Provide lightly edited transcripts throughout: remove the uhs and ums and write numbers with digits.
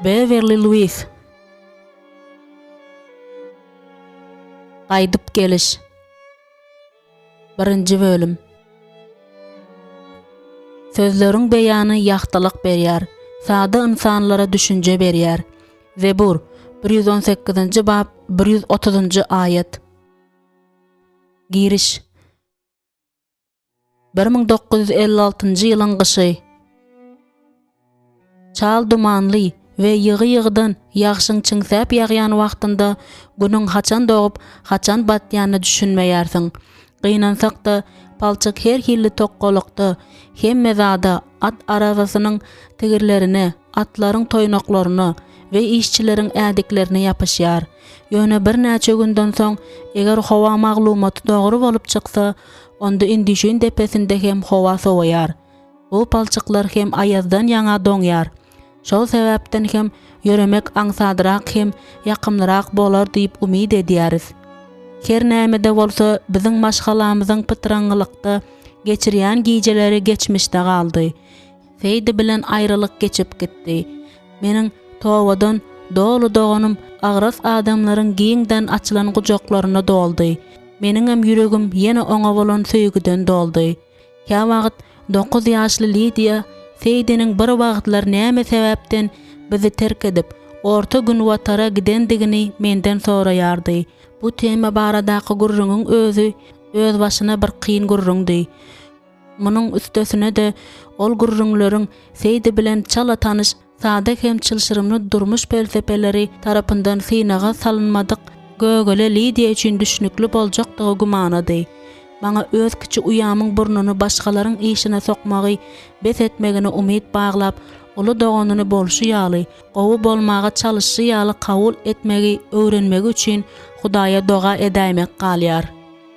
Beverly Louise. Qaydyp geliş. 1. bölüm. Sözleriň beýany ýagtylyk berýär, sada insanlara düşünje berýär. Zebur 118-nji bab 130-njy ayet. Giriş. 1956-njy ýylyň gyşy. Çal dumanly we ýygy-ýygydan ýagşyň çyňsap ýagýan wagtynda günüň haçan dogup, haçan batýanyny düşünmeýärsiň. Gynansak-da palçyk her hilli tokkolukda, hemme zada at arabasynyň tigirlerini, atlaryň toýnaklaryny we işçileriň ädiklerini ýapyşýar. Ýöne bir näçe günden soň eger howa maglumaty dogry bolup çyksa, onda indişin depesinde hem howa sowaýar. Bu palçyklar hem ayazdan ýaňa doňýar. Şol sebäpden hem ýöremek aňsadyrak hem ýakymlyrak bolar diýip umyd edýäris. Her näme-de bolsa biziň maşgalamyzyň pytranglykda geçirýän gijeleri geçmişde galdy. Feýdi bilen aýrylyk geçip gitdi. Meniň towadan dolu doganym agras adamlaryň giňden açylan gujaklaryna doldy. Meniňem ýüregim ýene oňa bolan söýgüden doldy. Ýa wagt 9 ýaşly Lydia Feýdiniň bir wagtlar näme sebäpden bizi terk edip orta gün watara gidendigini menden soraýardy. Bu tema baradaky gurrungyň özü öz başyna bir kyn gurrungdy. Munyň üstesine de ol gurrunlaryň Feýdi bilen çala tanyş, sada hem çylşyrymly durmuş felsepeleri tarapyndan synaga salynmadyk gögele Lydia üçin düşnükli boljakdygy gumanydy. Maňa öz kiçi uýamyň burnuny başgalaryň işine sokmagy, bes etmegine umyd baglap, ulu doganyny bolşy ýaly, gowy bolmaga çalışy ýaly kabul etmegi öwrenmegi üçin Hudaýa doga edämek galýar.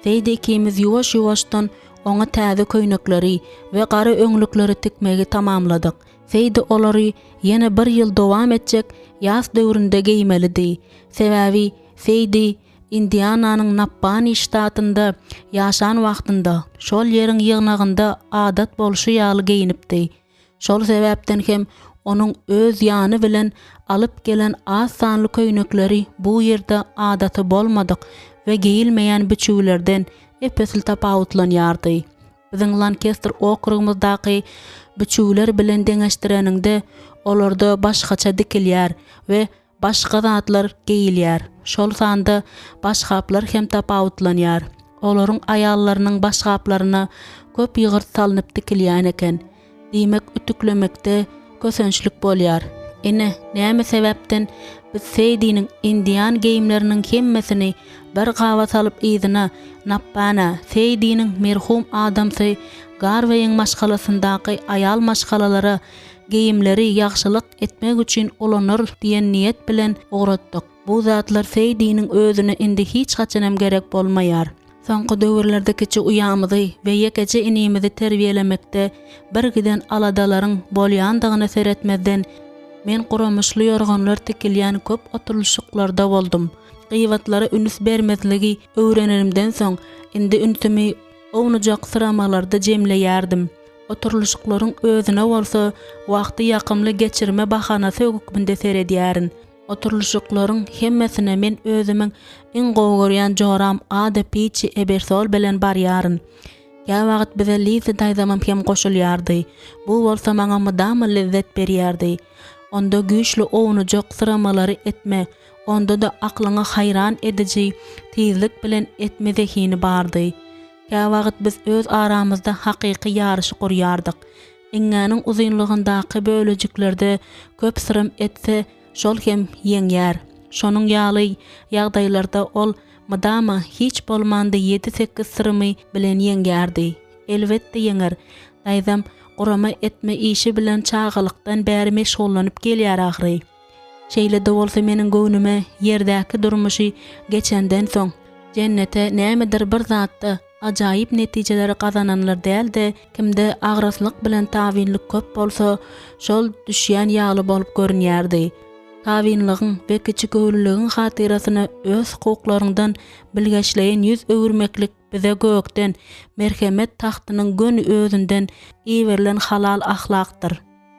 Feýdi ikimiz ýuwaş-ýuwaşdan oňa täze köýnekleri we gary öňlükleri tikmegi tamamladyk. Feýdi olary ýene 1 ýyl dowam etjek ýaz döwründe giýmelidi. Sebäbi Feýdi Indiananyň Nappani ştatynda ýaşan wagtynda şol ýeriň ýygnagynda adat bolşy ýaly giyinipdi. Şol sebäpden hem onuň öz ýany bilen alyp gelen az sanly köýnekleri bu ýerde adaty bolmadyk we giyilmeýän biçiwlerden epesil tapawutlanýardy. Biziň Lancaster okrugymyzdaky biçiwler bilen deňeşdireninde olarda başgaça dikilýär we başga zatlar giyilýär. Şol sanda başgaplar hem tapawutlanýar. Olaryň aýallarynyň başgaplaryna köp ýygyr salynıp dikilýän eken. Diýmek ütüklemekde kösençlik bolýar. Ene näme sebäpden biz Feýdiniň indian geyimleriniň hemmesini bir gawa salyp ýzyna Nappana Feýdiniň merhum adamsy Garweýiň maşgalasyndaky aýal maşgalalary geyimleri ýagşylyk etmek üçin ulanır diýen niýet bilen ogratdyk. Bu zatlar Feýdiniň özüne indi hiç gaçanam gerek bolmaýar. Soňky döwürlerde kiçi uýamyzy we ýekece inimizi terbiýelemekde bir giden aladalaryň bolýandygyny seretmezden men guramyşly ýorganlar tikilýän köp oturluşyklarda boldum. Gyýbatlara ünüs bermezligi öwrenenimden soň indi ünsümi ownujak sıramalarda jemleýärdim. Oturluşyklaryň özüne bolsa wagty ýakymly geçirme bahanasy hukmynda seredýärin. Oturluşyklaryň hemmesine men özümiň iň gowgurýan joram adapiçi ebersol bilen barýaryn. Ýa wagt bize Liza daýzamam hem goşulýardy. Bu bolsa maňa mydama lezzet berýärdi. Onda güýçli ownujak sıramalary etme, onda da aklyňa hayran edici tizlik bilen etme zehini bardy. Ýa wagt biz öz aramyzda hakyky ýaryşy gurýardyk. Eňňäniň uzunlugyndaky bölejiklerde köp sırym etse, şol hem ýeňýär. Şonuň ýaly ýagdaýlarda ol mydama hiç bolmandy 7-8 sırmy bilen ýeňýärdi. Elbetde ýeňer. Daýzam gurama etme işi bilen çağılykdan bäri meşgullanyp gelýär ahry. Şeýle-de bolsa meniň göwnüme ýerdäki durmuşy geçenden soň jennete nämedir bir zatda ajaýyp netijeleri kazananlar däl-de kimde agraslyk bilen tawinlik köp bolsa şol düşýän ýaly bolup görünýärdi. Tawinlygyň we kiçik öwrüligiň hatyrasyna öz hukuklaryňdan bilgeçleýän ýüz öwürmeklik bize gökden merhemet tahtynyň gönü özünden iwerilen halal ahlakdyr.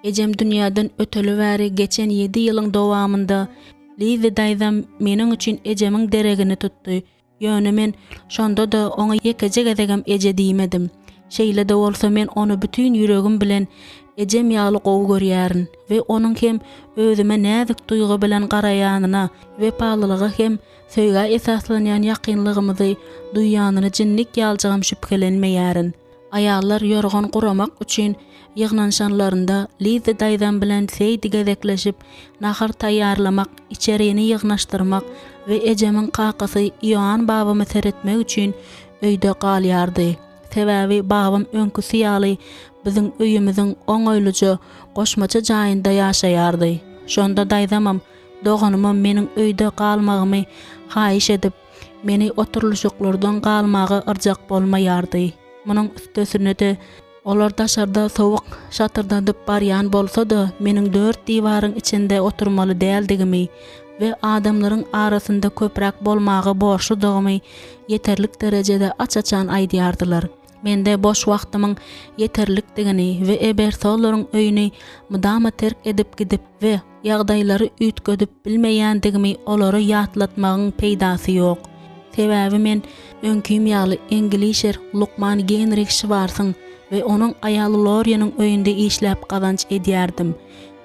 Ejem dünýäden öteli bäri geçen 7 ýylyň dowamynda Lizi daýzam meniň üçin ejemiň deregini tutdy. Ýöne men şonda da oňa ýekeje gezegem eje diýmedim. Şeýle de bolsa men onu bütün ýüregim bilen ejem ýaly gowy görýärin we onuň hem özüme näzik duýgu bilen garaýanyna we paýlylygy hem söýge esaslanýan ýakynlygymyzy duýýanyny jinnik ýaljygam şüphelenmeýärin. Aýallar ýorgan guramak üçin ýygnanşanlarynda Lizi daýzam bilen seýdi gezekleşip nahar taýýarlamak, içeriğini ýygnaşdyrmak we ejemiň kakasy Ýoan babamy seretmek üçin öýde galýardy. Sebäbi babam öňküsi ýaly biziň öýümüziň oňoýluja, goşmaça jaýynda ýaşaýardy. Şonda daýzamam doganymam meniň öýde galmagymy haýyş edip, meni oturluşyklardan galmagy yrjak bolmaýardy. Munyň üstesine de olar daşarda sowuk şatyrdandyp barýan bolsa da meniň 4 diýwaryň içinde oturmaly däldigimi we adamlaryň arasynda köpräk bolmagy borçludygymy ýeterlik derejede açaçan aýdýardylar. Mende boş wagtymyň ýeterlikdigini we ebersolaryň öýüni mudama terk edip gidip we ýagdaýlary üýtgedip bilmeýändigimi olary ýatlatmagyň peýdasy ýok. Sebäbi men öňküm ýaly Englisher Lukman Genrich Schwartz'yň we onuň aýaly Loria'nyň öýünde işläp gazanç edýärdim.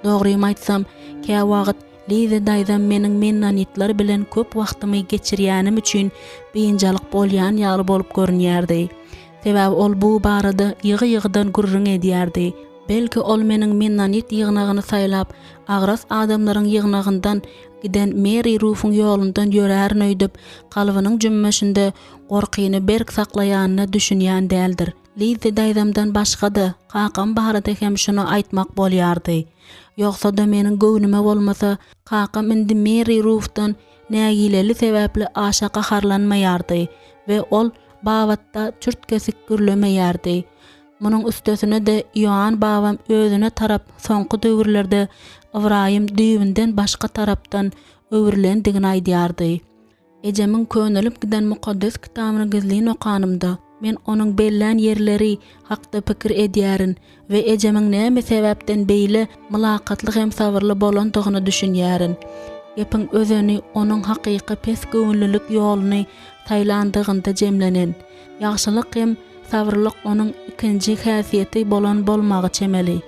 Dogrymy aýtsam, kä wagt Lizi daýzam meniň mennanitler bilen köp wagtymy geçirýänim üçin beýinjalyk bolýan ýaly bolup görünýärdi. Sebäbi ol bu barada ýygy-ýygydan gurrun edýärdi. Belki ol meniň mennanit ýygnagyny saýlap, agras adamlaryň ýygnagyndan giden Mary Ruff'un ýolundan ýörärin öýdüp, kalbynyň jümmeşinde gorkyny berk saklaýanyna düşünýän däldir. Lizi daýzamdan başga da kakam barada hem şunu aýtmak bolýardy. Ýoksa da meniň göwnüme bolmasa, kakam indi Mary Ruff'dan nägileli sebäpli aşa gaharlanmaýardy we ol babatda çürt kesik gürlemeýärdi. Munyň üstesine de Ýoan babam özüne tarap soňky döwürlerde Ibrahim düýünden başga tarapdan öwürlendigini aýdýardy. Ejemiň könelip giden mukaddes kitabyny gizlin okanymda men onuň bellän ýerleri hakda pikir edýärin we ejemiň näme sebäpden beýle mylakatly hem sabyrly bolandygyny düşünýärin. Ýepin özüni onuň hakyky pes göwnlülük ýoluny taýlandygynda jemlenen. Ýagşylyk hem sabırlyk onuň ikinji häsiýeti bolan bolmagy çemeli.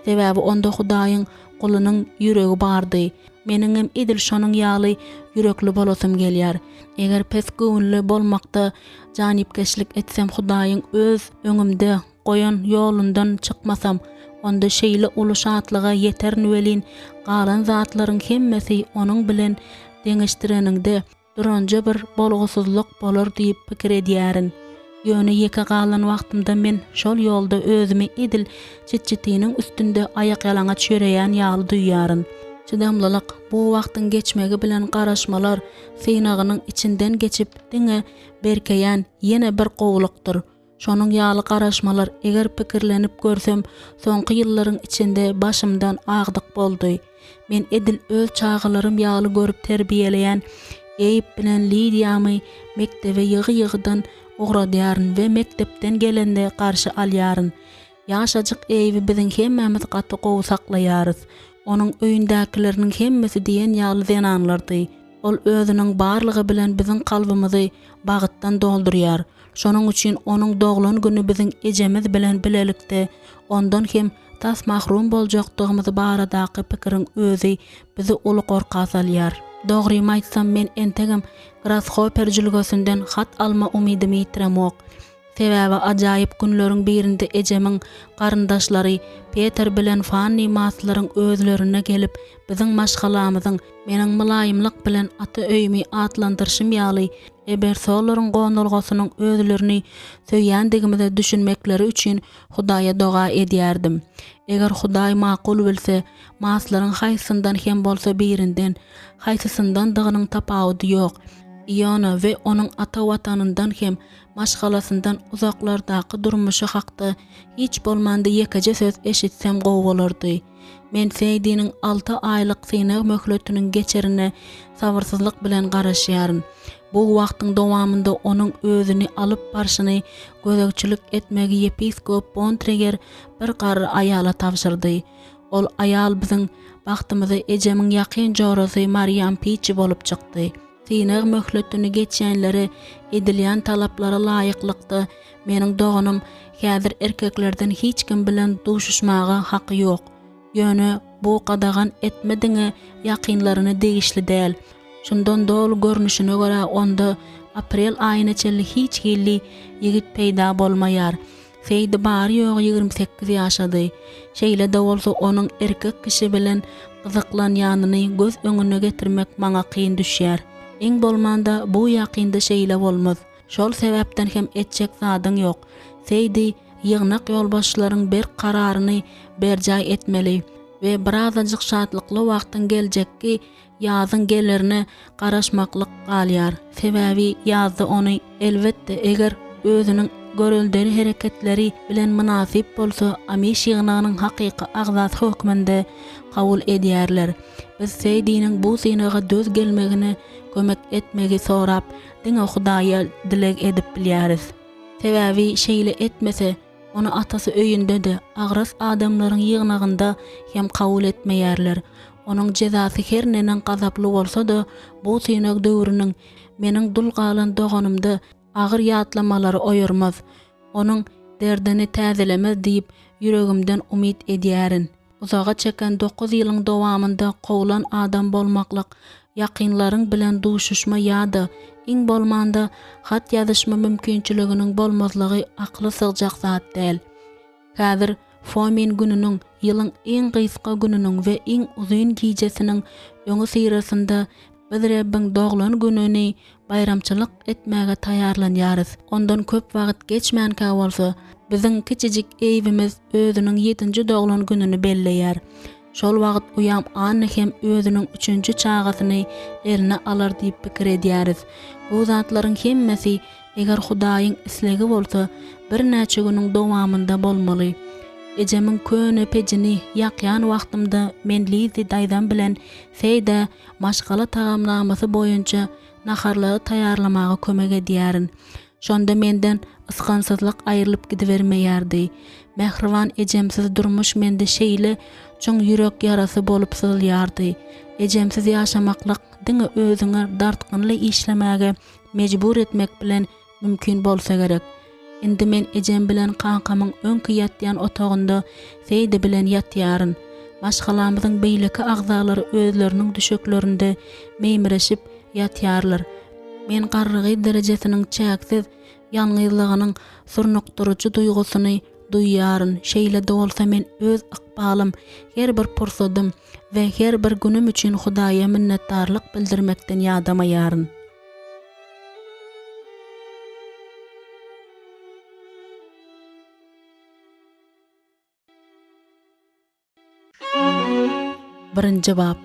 Sebäbi onda Hudaýyň gulunyň ýüregi bardy. Meniň hem edil şonuň ýaly ýürekli bolasym gelýär. Eger pes göwnlü bolmakda janipkeşlik etsem Hudaýyň öz öňümde goýan ýolundan çykmasam, onda şeýle uly şatlyga ýeterin welin galan zatlaryň hemmesi onuň bilen deňeşdireninde duranja bir bolgusuzlyk bolar diýip pikir edýärin. Ýöne ýeke galan wagtymda men şol ýolda özümi edil çitçitiniň üstünde ayak ýalaňa çöreýän ýaly duýýaryn. Çydamlylyk bu wagtyň geçmegi bilen garaşmalar synagynyň içinden geçip diňe berkeýän ýene bir gowlukdyr. Şonuň ýaly garaşmalar eger pikirlenip görsem soňky ýyllaryň içinde başymdan agdyk boldy. Men edil öz çağılarym ýaly görüp terbiýeleýän Eyüp bilen Lidiýamy mektebe ýygy-ýygydan ogradýaryn we mektepden gelende garşy alýaryn. Ýaşajyk Eyüp'i biziň hemmemiz gaty gowy saklaýarys. Onuň öýündäkileriniň hemmesi diýen ýaly zenanlardy. Ol özüniň barlygy bilen biziň kalbymizy bagytdan doldurýar. Şonuň üçin onuň doglan güni biziň ejemiz bilen bilelikde ondan hem tas mahrum boljakdygymyzy baradaky pikiriň özü bizi uly gorka salýar. Dogrymy aýtsam men entegem Grasshopper jülgesinden hat alma umydymy ýitiremok. Sebäbi ajaýyp günleriň birinde ejemiň garyndaşlary Peter bilen Fanny maslaryň özlerine gelip biziň maşgalamyzyň meniň mylaýymlyk bilen ata öýümi atlandyrşym ýaly ebersolaryň gonulgasynyň özlerini söýýändigimizi düşünmekleri üçin Hudaýa doga edýärdim. Eger Hudaý makul bilse, maslaryň haýsyndan hem bolsa birinden, haýsysyndan dygynyň tapawdy ýok. Ýöne we onuň ata watanyndan hem maşgalasyndan uzaklardaky durmuşy hakda hiç bolmanda ýekeje söz eşitsem gowy bolardy. Men Seýdiniň 6 aýlyk synav möhletiniň geçerine sabyrsyzlyk bilen garaşýaryn. Bu wagtyň dowamynda onuň özüni alyp barşyny gözegçilik etmegi yepiskop Bontreger bir garry aýala tapşyrdy. Ol ayal biziň bagtymyzy ejemiň ýakyn jorasy Maryam Piçi bolup çykdy. Synagy möhletini geçýänlere edilýän talaplara laýyklykda meniň doganym häzir erkeklerden hiç kim bilen duşuşmaga haky ýok. Ýöne bu qadagan etmediňe ýakynlaryny degişli däl. Şundan dol görnüşine görä onda aprel aýyna çelli hiç gilli ýigit peýda bolmaýar. Feýdi bary ýok 28 ýaşady. Şeýle de bolsa onuň erkek kişi bilen gyzyklanýanyny göz öňüne getirmek maňa kyn düşýär. Eň bolmanda bu ýakynda şeýle bolmaz. Şol sebäpden hem etjek zadyň ýok. Feýdi ýygnak ýolbaşçylaryň bir kararyny berjaý etmeli we birazajyk şatlykly wagtyň geljekki ýazyň gelerini garaşmaklyk galýar. Sebäbi ýazda ony elbetde eger özüniň görülderi hereketleri bilen münasip bolsa ameş ýygnagynyň hakyky agzat hökmünde kabul edýärler. Biz Seýdiniň bu synaga döz gelmegini kömek etmegi sorap diňe Hudaýa dilek edip bilýäris. Sebäbi şeýle etmese onu atasy öýünde de agras adamlaryň ýygnagynda hem kabul etmeýärler. Onuň jezasy her nenen gazaply bolsa da bu synag döwrüniň meniň dul galan doganymda agyr ýatlamalary oýurmaz. Onuň derdini täzelemez diýip ýüregimden umyt edýärin. Uzaga çeken 9 ýylyň dowamında gowlan adam bolmaklyk ýakynlaryň bilen duşuşma ýa-da iň bolmanda hat ýazyşma mümkinçiliginiň bolmazlygy akly sygjak zat däl. Häzir Fomin gününiň ýylyň iň gysga gününiň we iň uzun gijesiniň öňü syrasynda biz Rabbiň doglan gününi bayramçylyk etmäge taýarlanýarys. Ondan köp wagt geçmänkä bolsa, biziň kiçijik eýbimiz özüniň 7-nji doglan gününi belleýär. Şol wagt uyam anny hem özüniň 3-nji çagasyny eline alar diýip pikir edýäris. Bu zatlaryň hemmesi eger Hudaýyň islegi bolsa, bir näçe günüň dowamında bolmaly. Ejemiň köne pejini ýakýan wagtymda men Lizi daýdan bilen Feýda maşgala tagamlamasy boýunça naharlary taýarlamagy kömek edýärin. Şonda menden yskansyzlyk aýrylyp gidibermeýärdi. Mehriban ejemsiz durmuş mende şeýle çoň ýürek ýarasy bolup sylýardy. Ejemsiz ýaşamaklyk diňe özüňe dartgynly işlemäge mejbur etmek bilen mümkin bolsa gerek. Indi men ejem bilen kankamyň öňki ýatýan otagynda Feýda bilen ýatýaryn. Maşgalamyzyň beýleki agzalary özleriniň düşeklerinde meýmireşip ýatýarlar. Men garrygy derejesiniň çäksiz ýalňyzlygynyň surnukduruçy duýgusyny duýýaryn. Şeýle de bolsa men öz ykbalym, her bir pursatym we her bir günüm üçin Hudaýa minnetdarlyk bildirmekden ýadamaýaryn. Birinci bab.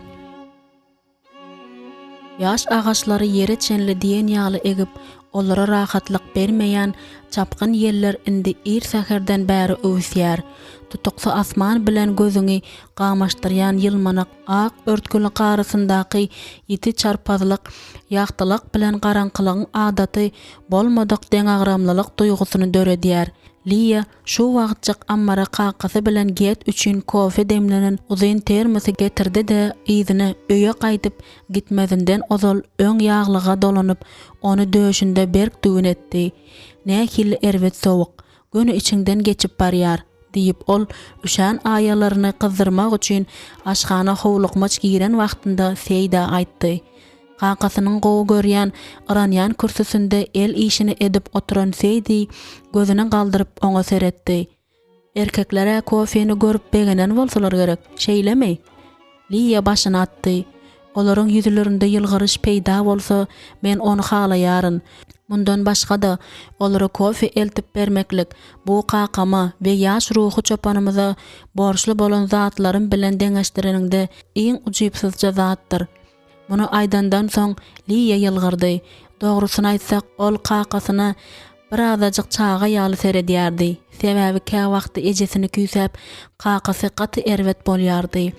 Ýaş agaçlary ýere çenli diýen ýaly egip, olara rahatlyk bermeýän çapkyn ýerler indi ir säherden bäri öwsýär. Tutuksa asman bilen gözüňi gamaşdyrýan ýylmanak ak örtküli garysyndaky ýiti çarpazlyk, ýagtylyk bilen garaňkylygyň adaty bolmadyk deňagramlylyk duýgusyny döredýär. Liya şu wagtjak ammara kakasy bilen get üçin kofe demlenen uzun termosy getirdi de ýyzyny öýe gaýdyp gitmezinden ozal öň ýaglyga dolanyp onu döşünde berk düwün etdi. Nähili erwet sowuk, göni içinden geçip barýar diýip ol üşän aýalaryny kyzdyrmak üçin aşgana howlukmaç giren wagtynda Feýda aýtdy. Kakasynyň gowy görýän, ıranýan kürsüsinde el işini edip oturan Feýdi gözüni galdyryp oňa seretdi. Erkeklere kofeni görüp begenen bolsalar gerek, şeýlemi? Liya başyny atdy. Olaryň ýüzlerinde ýylgyryş peýda bolsa, men onu halaýaryn. Mundan başga da olara kofe eltip bermeklik bu kakama we ýaş ruhy çopanymyza borçly bolan zatlaryň bilen deňeşdireninde iň ujypsyzja zatdyr. Bunu aydandan soň Liya ýylgyrdy. Dogrusyny aýtsak, ol kakasyna birazajyk çaga ýaly seredýärdi. Sebäbi kä wagty ejesini küýsäp, kakasy gaty erwet bolýardy.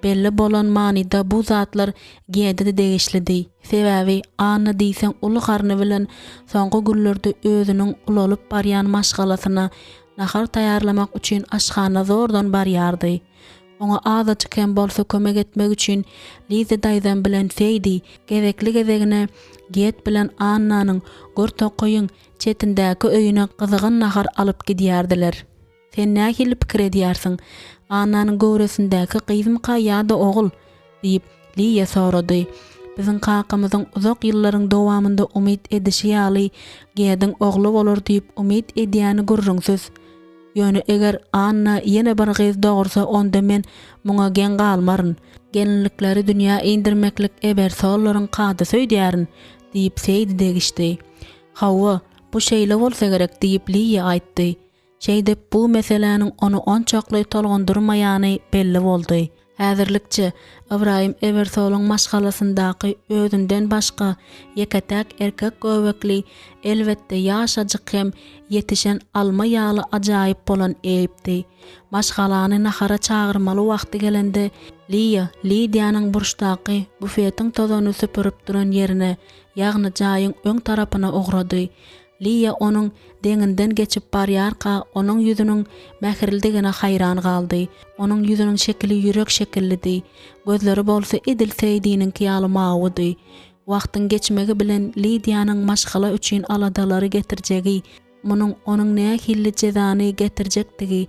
Belli bolan manida bu zatlar giýede degişlidi. Sebäbi anna diýsen uly garny bilen soňky günlerde özüniň ulalyp barýan maşgalasyna nahar taýarlamak üçin aşgana zordan barýardy. Oňa azajyk hem bolsa kömek etmek üçin Liza daýzam bilen Feidi gezekli gezegine get bilen Annanyň gör tokoýyň çetindäki öýüne gyzygan nahar alyp gidýärdiler. Sen nähili pikir edýärsiň? Annanyň göwresindäki gyzymka ýa-da ogul diýip Liza sorady. Biziň kakamyzyň uzak ýyllaryň dowamynda umyt edişi ýaly gediň ogly bolar diýip umyt edýäni gürrüňsiz. Ýöne eger Anna ýene bir gyz dogursa onda men muňa gen galmaryn. Gelinlikleri dünýä indirmeklik eber sollaryň kady söýdýärin diýip Feidi degişdi. Hawa bu şeýle bolsa gerek diýip Liza aýtdy. Şeýdep bu meseleniň onu onçakly tolgondurmaýany belli boldy. Häzirlikçe Ibrahim Ebersoluň maşgalasyndaky özünden başga ýeketäk erkek göbekli elbetde ýaşajyk hem ýetişen alma ýaly ajaýyp bolan eýipdi. Maşgalany nahara çağırmaly wagty gelende Lidiýanyň burçdaky bufetiň tozany süpürüp duran ýerine ýagny jaýyň öň tarapyna ogrady. Liya onun deňinden geçip barýarka onun ýüzüniň mähirligine haýran galdy. Onun ýüzüniň şekli ýürek şekillidi. Gözleri bolsa edil Feidiniň kiýaly mawudy. Wagtyň geçmegi bilen Lidiýanyň maşgala üçin aladalary getirjegi, munyň onuň nähili jezany getirjektigi,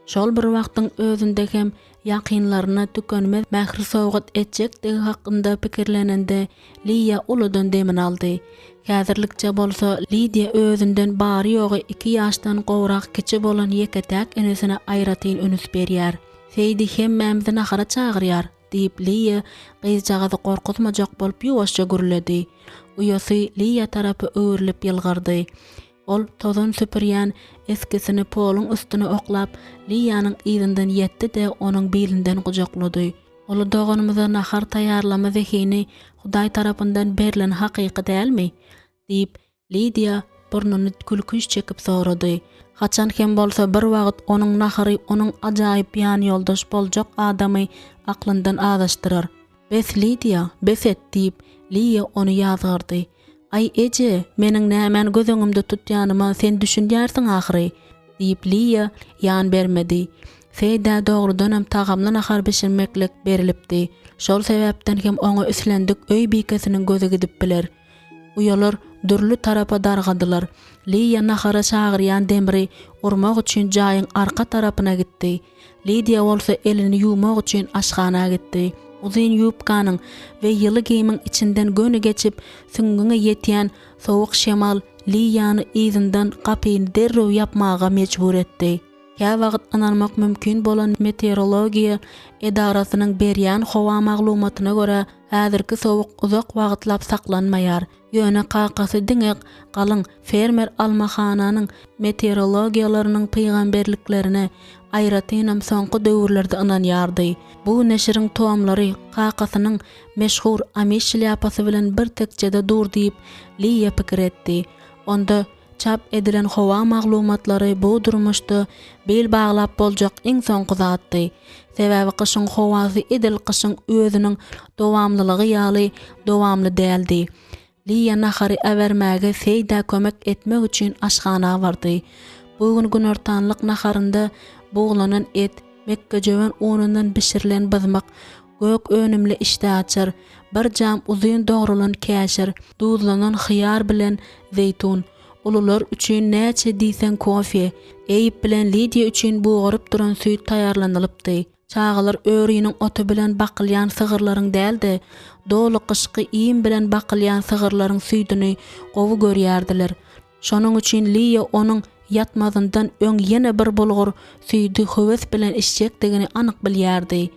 şol bir wagtyň özünde hem ýakynlaryna tükenmez mähir sowgat etjektigi hakynda pikirlenende Liya uludan demin aldy. Häzirlikçe bolsa Lidia özünden bary ýogy 2 ýaşdan gowrak kiçi bolan ýeketäk enesine aýratyn önüs berýär. Feidi hemmämizi nahara çagyrýar diýip Liya gyzjagy gorkutmajak bolup ýuwaşça gürledi. Uýasy Liya tarapy öwrülip ýylgardy. Ol tozan süpürýän eskisini poluň üstüne oklap Liyanyň ýygynden ýetdi de onuň belinden gujaklady. Olu doganymyza nahar taýýarlama zehini Hudaý tarapyndan berilen hakyky dälmi? Diýip Lidia burnuny külkünç çekip sorady. Haçan hem bolsa bir wagt onuň nahary onuň ajaýyp ýan ýoldaş boljak adamy aklyndan adaşdyrar. Bes Lidia, befet diýip Liya onu ýazgardy. Ay eje, meniň nämen gözüňimde tutýanyma sen düşünýärsiň ahyry diýip Liya ýan bermedi. Feida dogrudan hem tagamly nahar pişirmeklik berilipdi. Şol sebäpden hem oňa üslendik öý bikesiniň gözü gidip biler. Uýalar dürlü tarapa dargadylar. Liya nahara çagyrýan demiri urmak üçin jaýyň arka tarapyna gitdi. Lidia bolsa elini ýuwmak üçin aşgana gitdi. Uzyn ýupkanyň we ýyly giyimiň içinden gönü geçip süngüňe ýetýän sowuk şemal Liyany ýzynden kapyny derrew ýapmaga mejbur etdi. Ýa wagt anarmak mümkin bolan meteorologiýa edarasynyň berýän howa maglumatyna görä häzirki sowuk uzak wagtlap saklanmaýar. Ýöne kakasy diňek galyň fermer almahananyň meteorologiýalarynyň peýgamberliklerine aýratynam soňky döwürlerde ynanýardy. Bu neşiriň toamlary kakasynyň meşhur Amiş şlyapasy bilen bir tekjede dur diýip Liya pikir etdi. Onda çap edilen howa maglumatlary bu durmuşda bel baglap boljak iň soňky zatdy. Sebäbi kyşyň howasy edil kyşyň özüniň dowamlylygy ýaly dowamly däldi. Liya nahary äwermäge Feida kömek etmek üçin aşgana bardy. Bugün gün ortanlyk naharynda buğlanan et, mekkejöwen unundan pişirilen bızmak, gök önümli işde açar, bir jam uzun dogrulan käşir, duzlanan hyýar bilen zeytun, ulular üçin näçe diýsen kofe, Eyip bilen Lidia üçin buğurup duran süýt taýarlanylypdy. Çağılar öýrüniň otu bilen bakylýan sygyrlaryň däldi, dolu kışky iýim bilen bakylýan sygyrlaryň süýdüni gowy görýärdiler. Şonuň üçin Liya onuň ýatmazyndan öň ýene bir bulgur süýdi höwes bilen içjekdigini anyk bilýärdi.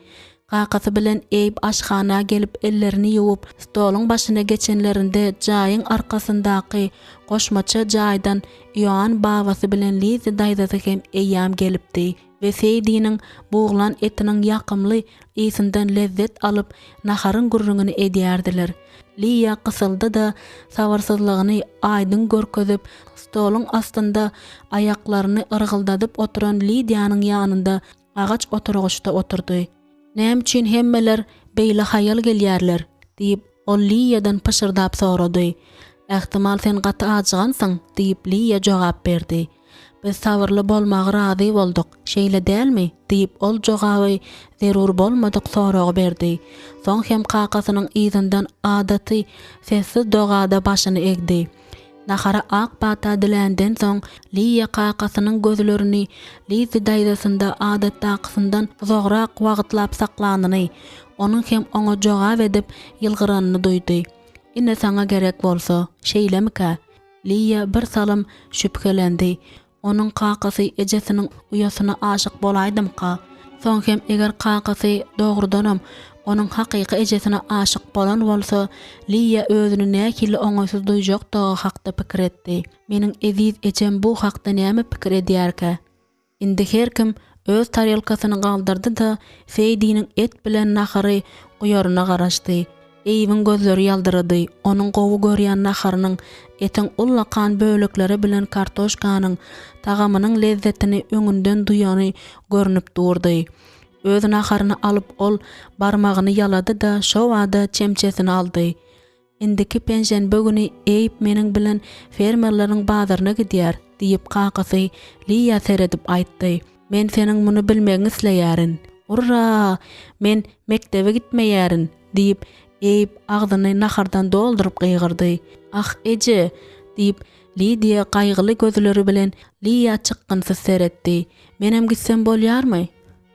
Kakasy bilen Eyip aşgana gelip ellerini ýuwup stoluň başyna geçenlerinde jaýyň arkasyndaky goşmaça jaýdan Ýoan babasy bilen Liza daýdasy hem eýýam gelipdi. Ve Feidiniň buğlan etiniň ýakymly ýysynden lezzet alyp naharyň gurrungyny edýärdiler. Liya kysyldy da sabarsyzlygyny aýdyn görkezip stoluň astynda aýaklaryny yrgyldadyp oturan Lidiýanyň ýanynda agaç oturguşda oturdy. Näme üçin hemmeler beýle haýal gelýärler diýip ol Liyadan pışırdap sorady. Ähtimal sen gaty ajygansyň diýip Liya jogap berdi. Biz sabırly bolmagy razy bolduk. Şeýle dälmi? Diýip ol jogaby zerur bolmadyk soragy berdi. Soň hem kakasynyň ýzynyň adaty sessiz dogada başyny egdi. Nahara ak bata dilenden soň Liya kakasynyň gözlerini Lizi daýdasynda adatdakysyndan uzagrak wagtlap saklanyny, onuň hem oňa jogap edip ýylgyranyny duýdy. Ine saňa gerek bolsa, şeýlemika? Liya bir salym şüphelendi. Onuň kakasy ejesiniň uyasyna aşyk bolaýdymka? Soň hem eger kakasy dogrudanam onuň hakyky ejesine aşyk bolan bolsa, Liya özüni näkili oňaysy duýjakdygy hakda pikir etdi. Meniň eziz ejem bu hakda näme pikir edýärkä? Indi her kim öz taryalkasyny galdyrdy da Feýdiniň et bilen nahary uyaryna garaşdy. Eýibiň gözleri ýaldyrdy. Onuň gowy görýän naharynyň etiň ullakan bölekleri bilen kartoşkanyň tagamynyň lezzetini öňünden duýany görnüp durdy. Öz naharyny alyp ol barmagyny ýalady da şo wada çemçesini aldy. Indiki penşenbe güni Eýip meniň bilen fermerleriň bazaryna gidýär diýip kakasy Liya seredip aýtdy. Men seniň muny bilmegiňi isleýärin. Urra! Men mektebe gitmeýärin diýip Eýip agdyny nahardan doldurup gygyrdy. Ah eje diýip Lidia gaýgyly gözleri bilen Liya çykgynsyz seretdi. Menem gitsem bolýarmy?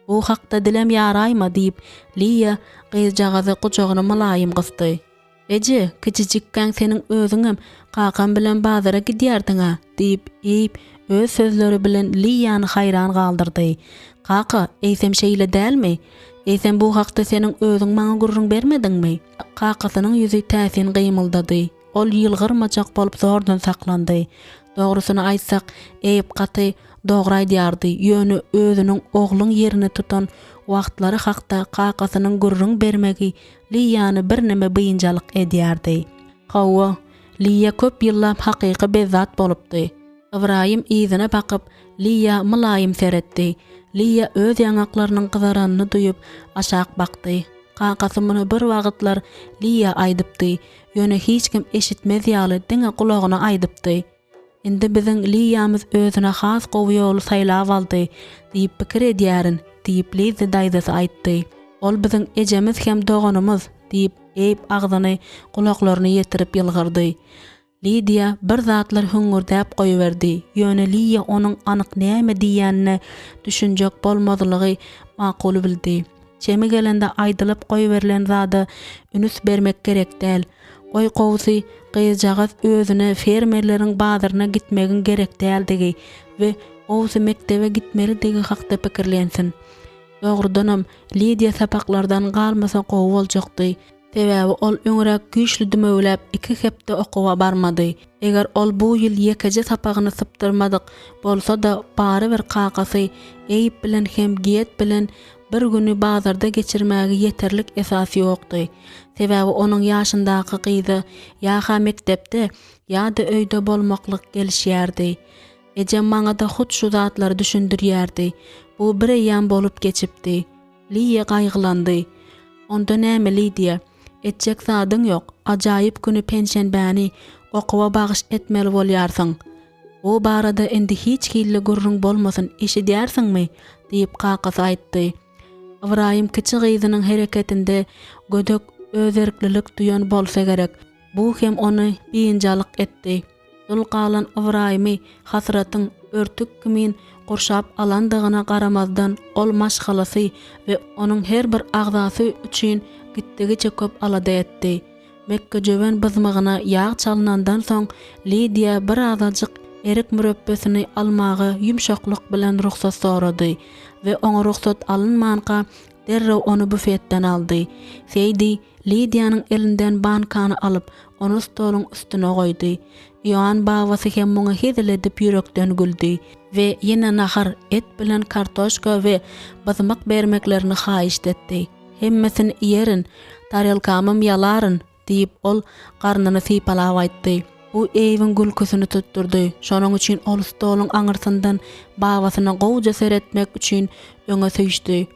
Bu hakda dilem ýaraýma diýip Liya gyzjagazy guçagyna malaýym gysdy. Eje, kiçijikkäň seniň özüňem kakam bilen bazara gidýärdiňa diýip Eýip öz sözleri bilen Liyany haýran galdyrdy. Kaka, eýsem şeýle dälmi? Eýsem bu hakda seniň özüň maňa gurrun bermediňmi? Kakasynyň ýüzi täsin gymyldady. Ol ýylgyrmajak bolup zordan saklandy. Dogrusyny aýtsak, Eýip gaty dogry aýdýardy. Ýöne özüniň ogluň ýerini tutan wagtlary hakda kakasynyň gurrun bermegi Liyany birneme bıyınjalyk edýärdi. Hawa, Liya köp ýyllap hakyky bezat bolupdy. Ibrahim ýzyna bakyp Liya mylaýym seretdi. Liya öz ýangaklarynyň gyzaranyny duýup aşak bakdy. Kakasy muny bir wagtlar Liya aýdypdy. Ýöne hiç kim eşitmez ýaly diňe kulagyna aýdypdy. Indi biziň Liyamyz özüne has gowy ýoly saýlap aldy diýip pikir edýärin diýip Lizi daýdasy aýtdy. Ol biziň ejemiz hem doganymyz diýip Eýip agdyny kulaklaryny ýetirip ýylgyrdy. Lidia bir zatlar höňürdäp goýuberdi. Ýöne Liya onuň anyk näme diýänine düşünjek bolmadylygy makul bildi. Çemi gelende aýdylyp goýuberilen zada ünüs bermek gerek däl. Goý gowsy gyzjagaz özüne fermerleriň bazaryna gitmegin gerek däldigi we owsy mektebe gitmeli degi hakda pikirlensin. Dogrudanam Lidia sapaklardan galmasa gowy boljakdy. Sebäbi ol öňrek güýçli dümöwläp 2 hepde okuwa barmady. Eger ol bu ýyl ýekeje sapagyny sypdyrmadyk bolsa da bary bir kakasy Eýip bilen hem Giýet bilen bir günü bazarda geçirmäge ýeterlik esasy ýokdy. Sebäbi onuň ýaşyndaky gyzy ýa mektepde ýa-da öýde bolmaklyk gelişýärdi. Ejem maňa da hut şu zatlary düşündirýärdi. Bu bir ýan bolup geçipdi. Liya gaýgylandy. Onda näme Lidia? Etjek zadyň ýok. Ajaýyp günü penşenbäni okuwa bagyş etmeli bolýarsyň. O barada endi hiç kille gurrun bolmasyn eşidýärsiňmi? Diýip kakasy aýtdy. Ibrahim kiçi gyzynyň hereketinde gödök özerklilik duýan bolsa gerek. Bu hem ony biyinjalyk etdi. Dul galan Ibrahimy hasratyň örtük kimin gurşap alandygyna garamazdan ol maşgalasy we onuň her bir agzasy üçin gitdigiçe köp alada etdi. Mekke jöwen bızmagyna ýağ çalynandan soň Lidia bir azajyk erik mürebbesini almagy ýumşaklyk bilen ruhsat sorady we oňa ruhsat alynmanka derrew onu bufetden aldy. Feýdi Lidianyň elinden bankany alyp onu stoluň üstüne goýdy. Ýoğan babasy hem muňa heziledip ýürekden güldi we ýene nahar et bilen kartoşka we bızmak bermeklerini haýyş etdi. Hemmesini ýerin, taryalkamym ýalaryn diýip ol garnyny sypalap aýtdy. Bu Eýibiň gülküsini tutturdy. Şonuň üçin ol stoluň aňyrsyndan babasyna gowja seretmek üçin öňe süýşdi.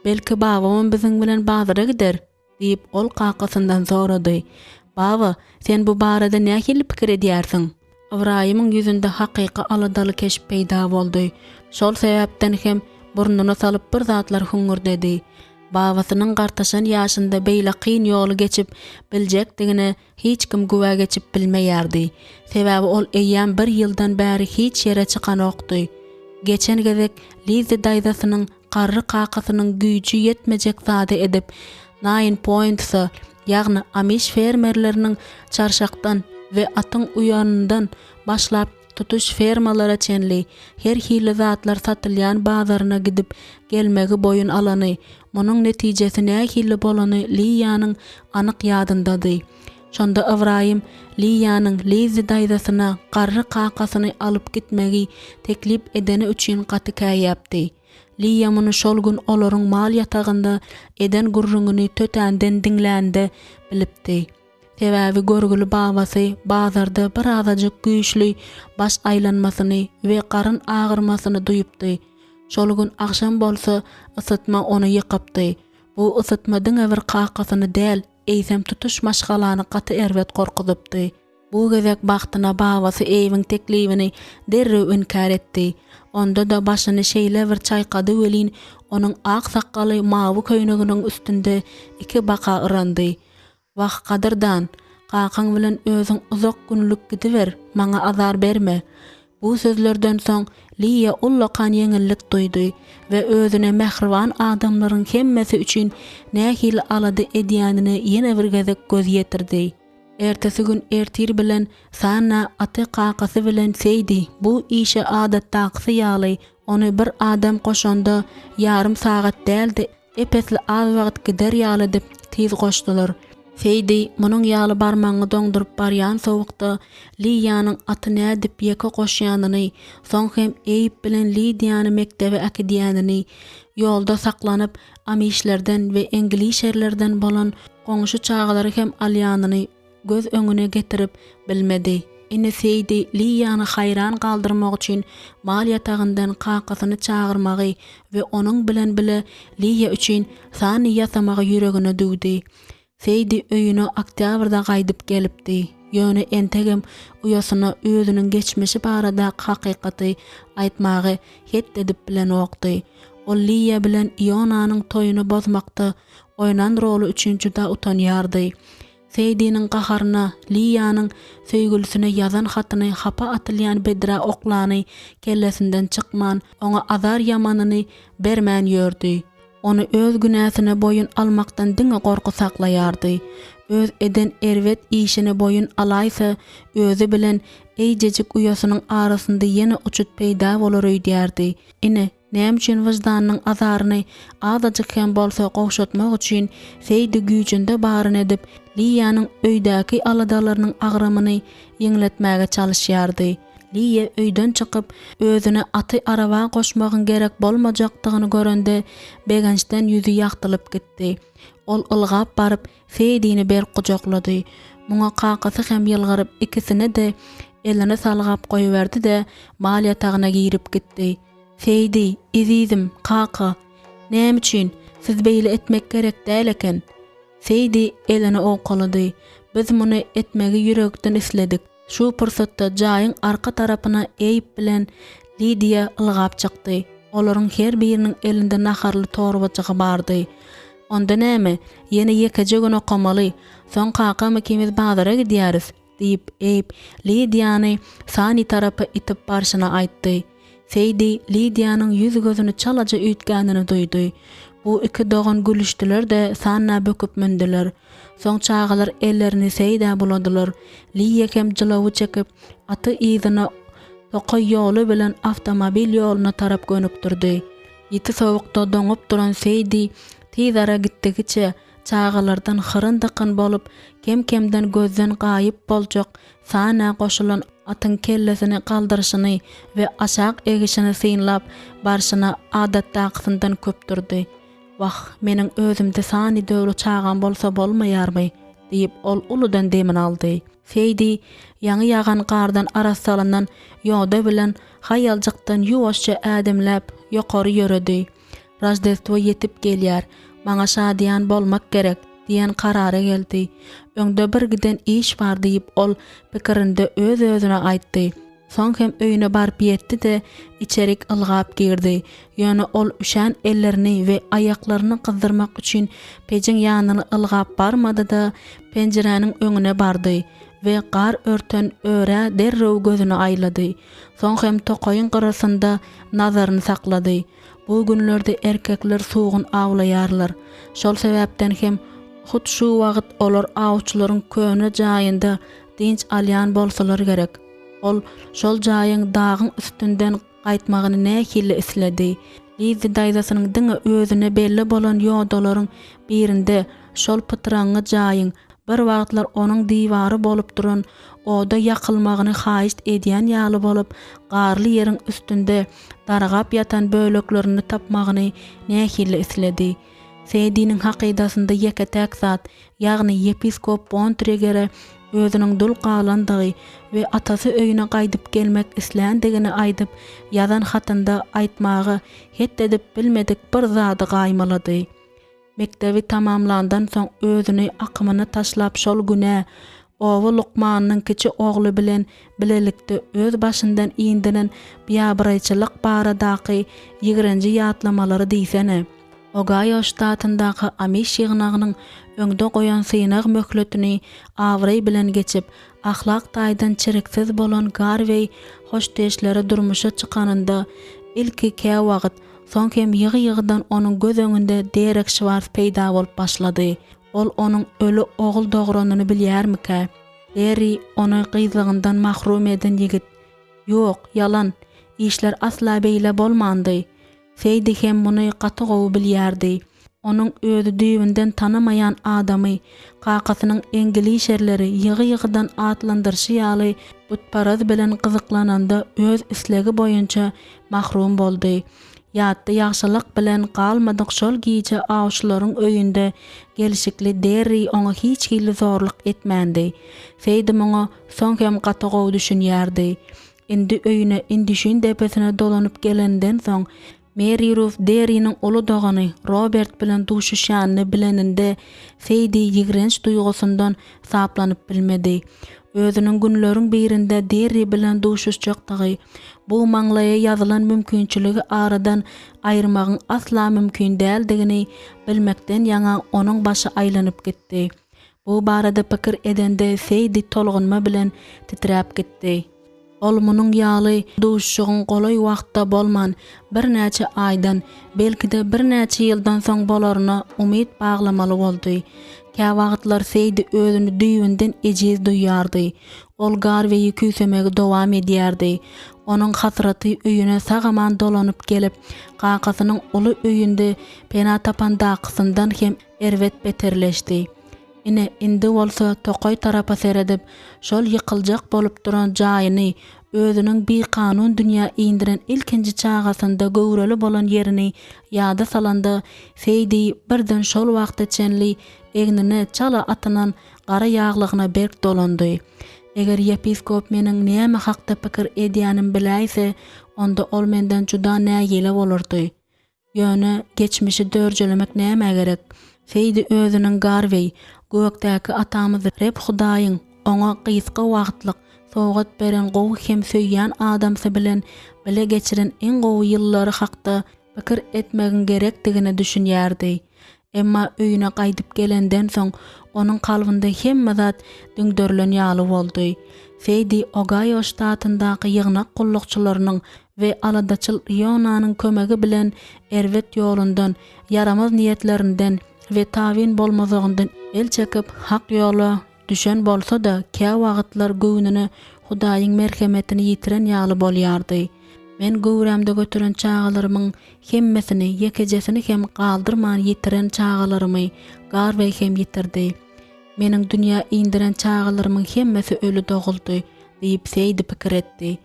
Belki babam biziň bilen bazara gider diýip ol kakasyndan sorady. Baba, sen bu barada nähili pikir edýärsiň? Ibrahim'in yüzünde hakyky aladaly keşip peýda boldy. Şol sebäpden hem burnuna salyp bir zatlar huňurdedy. Babasynyň gartaşan ýaşynda beýle kyn ýoly geçip biljekdigine hiç kim güwä geçip bilmeýärdi. Sebäbi ol eýýän bir ýyldan bäri hiç ýere çykan okdy. Geçen gezek Lizi daýdasynyň garry kakasynyň güýji ýetmejek zady edip 9 pointsy, ýagny Amish fermerleriniň çarşakdan we atyň uýanyndan başlap tutuş fermalara çenli her hili zatlar satylýan bazaryna gidip gelmegi boyun alany, munyň netijesi nähili bolany Liýanyň anyk ýadyndady. Şonda Ibrahim Liýanyň Lizi daýdasyna garry kakasyny alyp gitmegi teklip edeni üçin gaty käýäpdi. Liýa muny şol gün olaryň mal ýatagynda eden gurrungyny tötänden diňlände bilipdi. Sebäbi görgüli babasy bazarda bir azadyk güýçli baş aýlanmasyny we garyn agyrmasyny duýupdy. Şol gün akşam bolsa ysıtma onu ýykypdy. Bu ysıtmadyň äwer kakasyny däl, eýsem tutuş maşgalany gaty erwet gorkudypdy. Bu gezek bagtyna babasy eýiň teklibini derrew inkar etdi. Onda da başyny şeýle bir çaýkady welin onuň ak sakaly mawy köýneginiň üstünde iki baka ırandy. Wagt kadyrdan, kakaň bilen özüň uzak günlük gidiver, maňa azar berme. Bu sözlerden soň Liýa ullakan ýeňillik duýdy we özüne mehriban adamlaryň hemmesi üçin nähili alady edýänini ýene bir gezek göz ýetirdi. Ertesi gün ertir bilen sana aty kakasy bilen seýdi. Bu işe adatdaky ýaly. Onu bir adam koşanda yarım saat däldi. Epesli az wagt gider ýaly dip tiz goşdular. Feýdi munyň ýaly barmagyny doňdurup barýan sowukda Liýanyň aty nädip ýeke goşýanyny, soň hem Eýip bilen Liýany mektebe akidýanyny, ýolda saklanyp Amishlerden we Englişerlerden bolan goňşy çağlary hem alýanyny göz öňüne getirip bilmedi. Ine seýdi Liýany haýran galdyrmak üçin mal ýatagyndan kakasyny çağırmagy we onuň bilen bile Liýa üçin sany ýasamagy ýüregine duýdy. Feýdi öýüne oktýabrda gaýdyp gelipdi. Ýöne entegem uýasyna özüniň geçmişi barada hakykaty aýtmagy het edip bilen okdy. Ol Liýa bilen Ionanyň toýuny bozmakda oýnan rolu üçin juda utanýardy. Feýdiniň gaharyna Liýanyň söýgülisine ýazan hatyny hapa atylýan bedra oklany kellesinden çykman, oňa azar ýamanyny bermän ýördi. Onu öz günäsine boyun almaktan diňe gorku saklaýardy. Öz eden erwet işine boyun alaýsa, özü bilen eýjejik uýasynyň arasynda ýene uçut peýda bolar öýdýärdi. Ine näme üçin wyjdanyň azaryny azadyk hem bolsa gowşatmak üçin feýdi güýjünde baryn edip Liýanyň öýdäki aladalarynyň agramyny ýeňletmäge çalışýardy. Liýa öýden çykyp özüne aty araba goşmagyň gerek bolmajakdygyny görende begençden ýüzi ýaktylyp gitdi. Ol ylgap baryp Feýdini ber gujaklady. Muňa kakasy hem ýylgyryp ikisini de eline salgap goýuberdi de mal ýatagyna girip gitdi. Feýdi, izizim, kaka, näme üçin siz beýle etmek gerek däl eken? Feýdi elini okalady. Biz muny etmegi ýürekden isledik. Şu pursatda jaýyň arka tarapyna Eýip bilen Lidia ylgap çykdy. Olaryň her biriniň elinde naharly torbaçygy bardy. Onda näme? Ýene ýekece gün okamaly. Soň kakam ikimiz bazara gidýäris diýip Eýip Lidiany sany tarapy itip barşyna aýtdy. Feýdi Lidianyň ýüz gözüni çalaja üýtgänini duýdy. Bu iki dogan gülüşdiler de sana böküp mündiler. Soň çağalar ellerini seýda buladylar. Liýa hem jylawy çekip aty ýygyna toqay ýoly bilen awtomobil ýolyna tarap gönükdirdi. Ýeti sowukda doňup duran Feýdi tizara gitdigiçe çağalardan hyryndyqyn bolup kem-kemden gözden gaýyp boljak sana goşulan atyň kellesini galdyryşyny we aşak egişini synlap barşyna adatdakyndan köpdirdi. Wah, meniň özümde sany döwle çağan bolsa bolmaýarmy diýip ol uludan demin aldy. Feýdi ýaňy ýagan gardan arasalanan ýoda bilen haýaljykdan ýuwaşça ädemläp ýokary ýöredi. Rajdestwo ýetip gelýär. Maňa şadýan bolmak gerek diyen karara geldi. Öňde bir giden iş bar diýip ol pikirinde öz-özüne aýtdy. Soň hem öýüne barıp ýetdi de içerik ılgap girdi. Ýöne ol üşän ellerini we aýaklaryny gyzdyrmak üçin pejiň ýanyny ılgap barmady da penjereniň öňüne bardy we gar örten öre derrew gözüni aýlady. Soň hem tokoýyň gyrasynda nazaryny saklady. Bu günlerde erkekler suwgun awlaýarlar. Şol sebäpden hem hut şu wagt olar awçylaryň köne jaýynda dinç alýan bolsalar gerek. Ol şol jaýyň dagyň üstünden gaýtmagyny nähili isledi. Lizi daýzasynyň diňe özüne belli bolan ýodalaryň birinde şol pytraňy jaýyň bir wagtlar onuň diwary bolup duran, oda ýakylmagyny haýyş edýän ýaly bolup, garly ýeriň üstünde daragap ýatan böleklerini tapmagyny nähili isledi. Seýdiniň hakydasynda ýeketäk zat, ýagny yepiskop Bontrager özüniň dul galandygy we atasy öýüne gaýdyp gelmek islendigini aýdyp, ýazan hatynda aýtmagy het edip bilmedik bir zady gaýmalady. Mektebi tamamlandan soň özüni akymyny taşlap şol güne owa Lukmanyň kiçi ogly bilen bilelikde öz başyndan iýindinen biýabraýçylyk baradaky 20-nji ýatlamalary diýsene. Ohio ştatyndaky Amish ýygnagynyň öňde goýan synag möhletini awry bilen geçip, ahlak taýdan çiriksiz bolan Garvey hoşdeşleri durmuşa çykanynda ilki kä wagt soň hem ýygy-ýygydan onuň göz öňünde Derek Schwartz peýda bolup başlady. Ol onuň ölü ogul dogranyny bilýärmike? Derry onu gyzygyndan mahrum eden ýigit. Ýok, yalan. Işler asla beýle bolmandy. Feýdi hem muny gaty gowy bilýärdi. Onuň özü düýünden tanamayan adamy, kakasynyň engilişerleri ýygy-ýygydan atlandyrşy ýaly butparaz bilen gyzyklananda öz islegi boýunça mahrum boldy. Ýatda ýaxşylyk bilen galmadyk şol giýje awşylaryň öýünde gelişikli Derry oňa hiç hili zorluk etmändi. Feýdi muňa soň hem gaty gowy düşünýärdi. Indi öýüne indişin depesine dolanyp gelenden soň Mary Ruth Derry'nin ulu dogany Robert bilen duşuşýanyny bileninde Feýdi ýigrenç duýgusundan saplanyp bilmedi. Özüniň günleriň birinde Derry bilen duşuşjakdygy, bu maňlaya ýazylan mümkinçiligi aradan aýyrmagyň asla mümkin däldigini bilmekden ýaňa onuň başy aýlanyp gitdi. Bu barada pikir edende Feýdi tolgunma bilen titräp gitdi. Ol munyň ýaly duşuşygyň golay wagtda bolman bir näçe aýdan, belki-de bir näçe ýyldan soň bolaryna umyt baglamaly boldy. Kä wagtlar Feýdi özüni düýünden ejiz duýýardy. Ol Garvey'i küýsemegi dowam edýärdi. Onuň hasraty öýüne sagaman dolanyp gelip, kakasynyň uly öýünde pena tapandakysyndan hem erwet beterleşdi. Indi bolsa tokoy tarapa seredip, şol ýykyljak bolup duran jaýyny, özüniň bir kanun dünýä iňdiren ilkinji çagasynda göwreli bolan ýerini ýada salanda, Feýdi birden şol wagtda çenli egnine çala atynan gara ýaglygyna berk dolandy. Eger yepiskop meniň näme hakda pikir edýänim biläýse, onda ol menden juda näýeli bolardy. Ýöne geçmişi dörjelemek näme gerek? Feýdi özüniň Garvey, gökdäki atamyzy rep Hudaýyň oňa gysga wagtlyk sowgat beren gowy hem söýýän adamsy bilen bile geçiren en gowy ýyllary hakda pikir etmegin gerekdigini düşünýärdi. Emma öýüne gaýdyp gelenden soň onuň kalbynda hemme zat düňdörlen ýaly boldy. Feýdi Ohio ştatyndaky ýygnak gullukçylarynyň we aladaçyl Ionanyň kömegi bilen erwet ýolundan, yaramaz niýetlerinden we tawin bolmazygyndan el çekip hak ýola düşen bolsa da kä wagtlar göwnüni Hudaýyň merhemetini ýitiren ýaly bolýardy. Men gowramda götüren çağalarymyň hemmesini, yekejesini hem galdyrman ýitiren çağalarymı Garvey hem ýitirdi. Meniň dünýä iňdiren çağalarymyň hemmesi ölü doguldy, diýip Feýdi pikir etdi.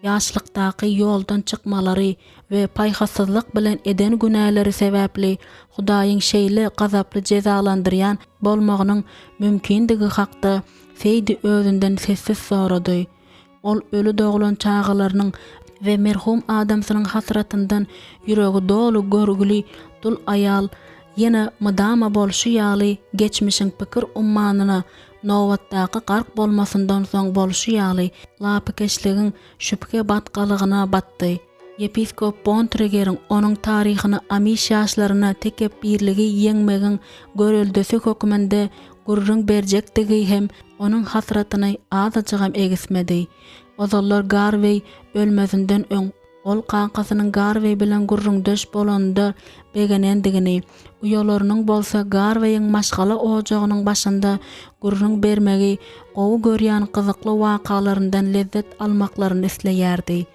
Ýaşlykdaky ýoldan çykmalary we paýhasyzlyk bilen eden günäleri sebäpli Hudaýyň şeýle gazaply jezalandyrýan bolmagynyň mümkindigi hakda Feýdi özünden sessiz sorady. Ol ölü dogulan çağalarynyň we merhum adamsynyň hasratyndan ýüregi dolu görgüli dul aýal Yine mydama bolşy ýaly geçmişiň pikir ummanyna nowatdaky gark bolmasyndan soň bolşy ýaly lapykeşligiň şüpke batgalygyna batdy. Yepiskop Bontrager'in onun tarihyny amiş ýaşlaryna tekep birligi ýeňmegiň görüldüsi höküminde gurrun berjekdigi hem onun hasratyny azajygam egismedi. Ozallar Garvey ölmezinden öň ol kankasynyň Garvey bilen gurrun döş bolanda begenendigini, uyalarynyň bolsa Garvey'iň maşgala ojagynyň başynda gurrun bermegi, gowy görýän kyzykly wakalaryndan lezzet almaklaryny isleýärdi.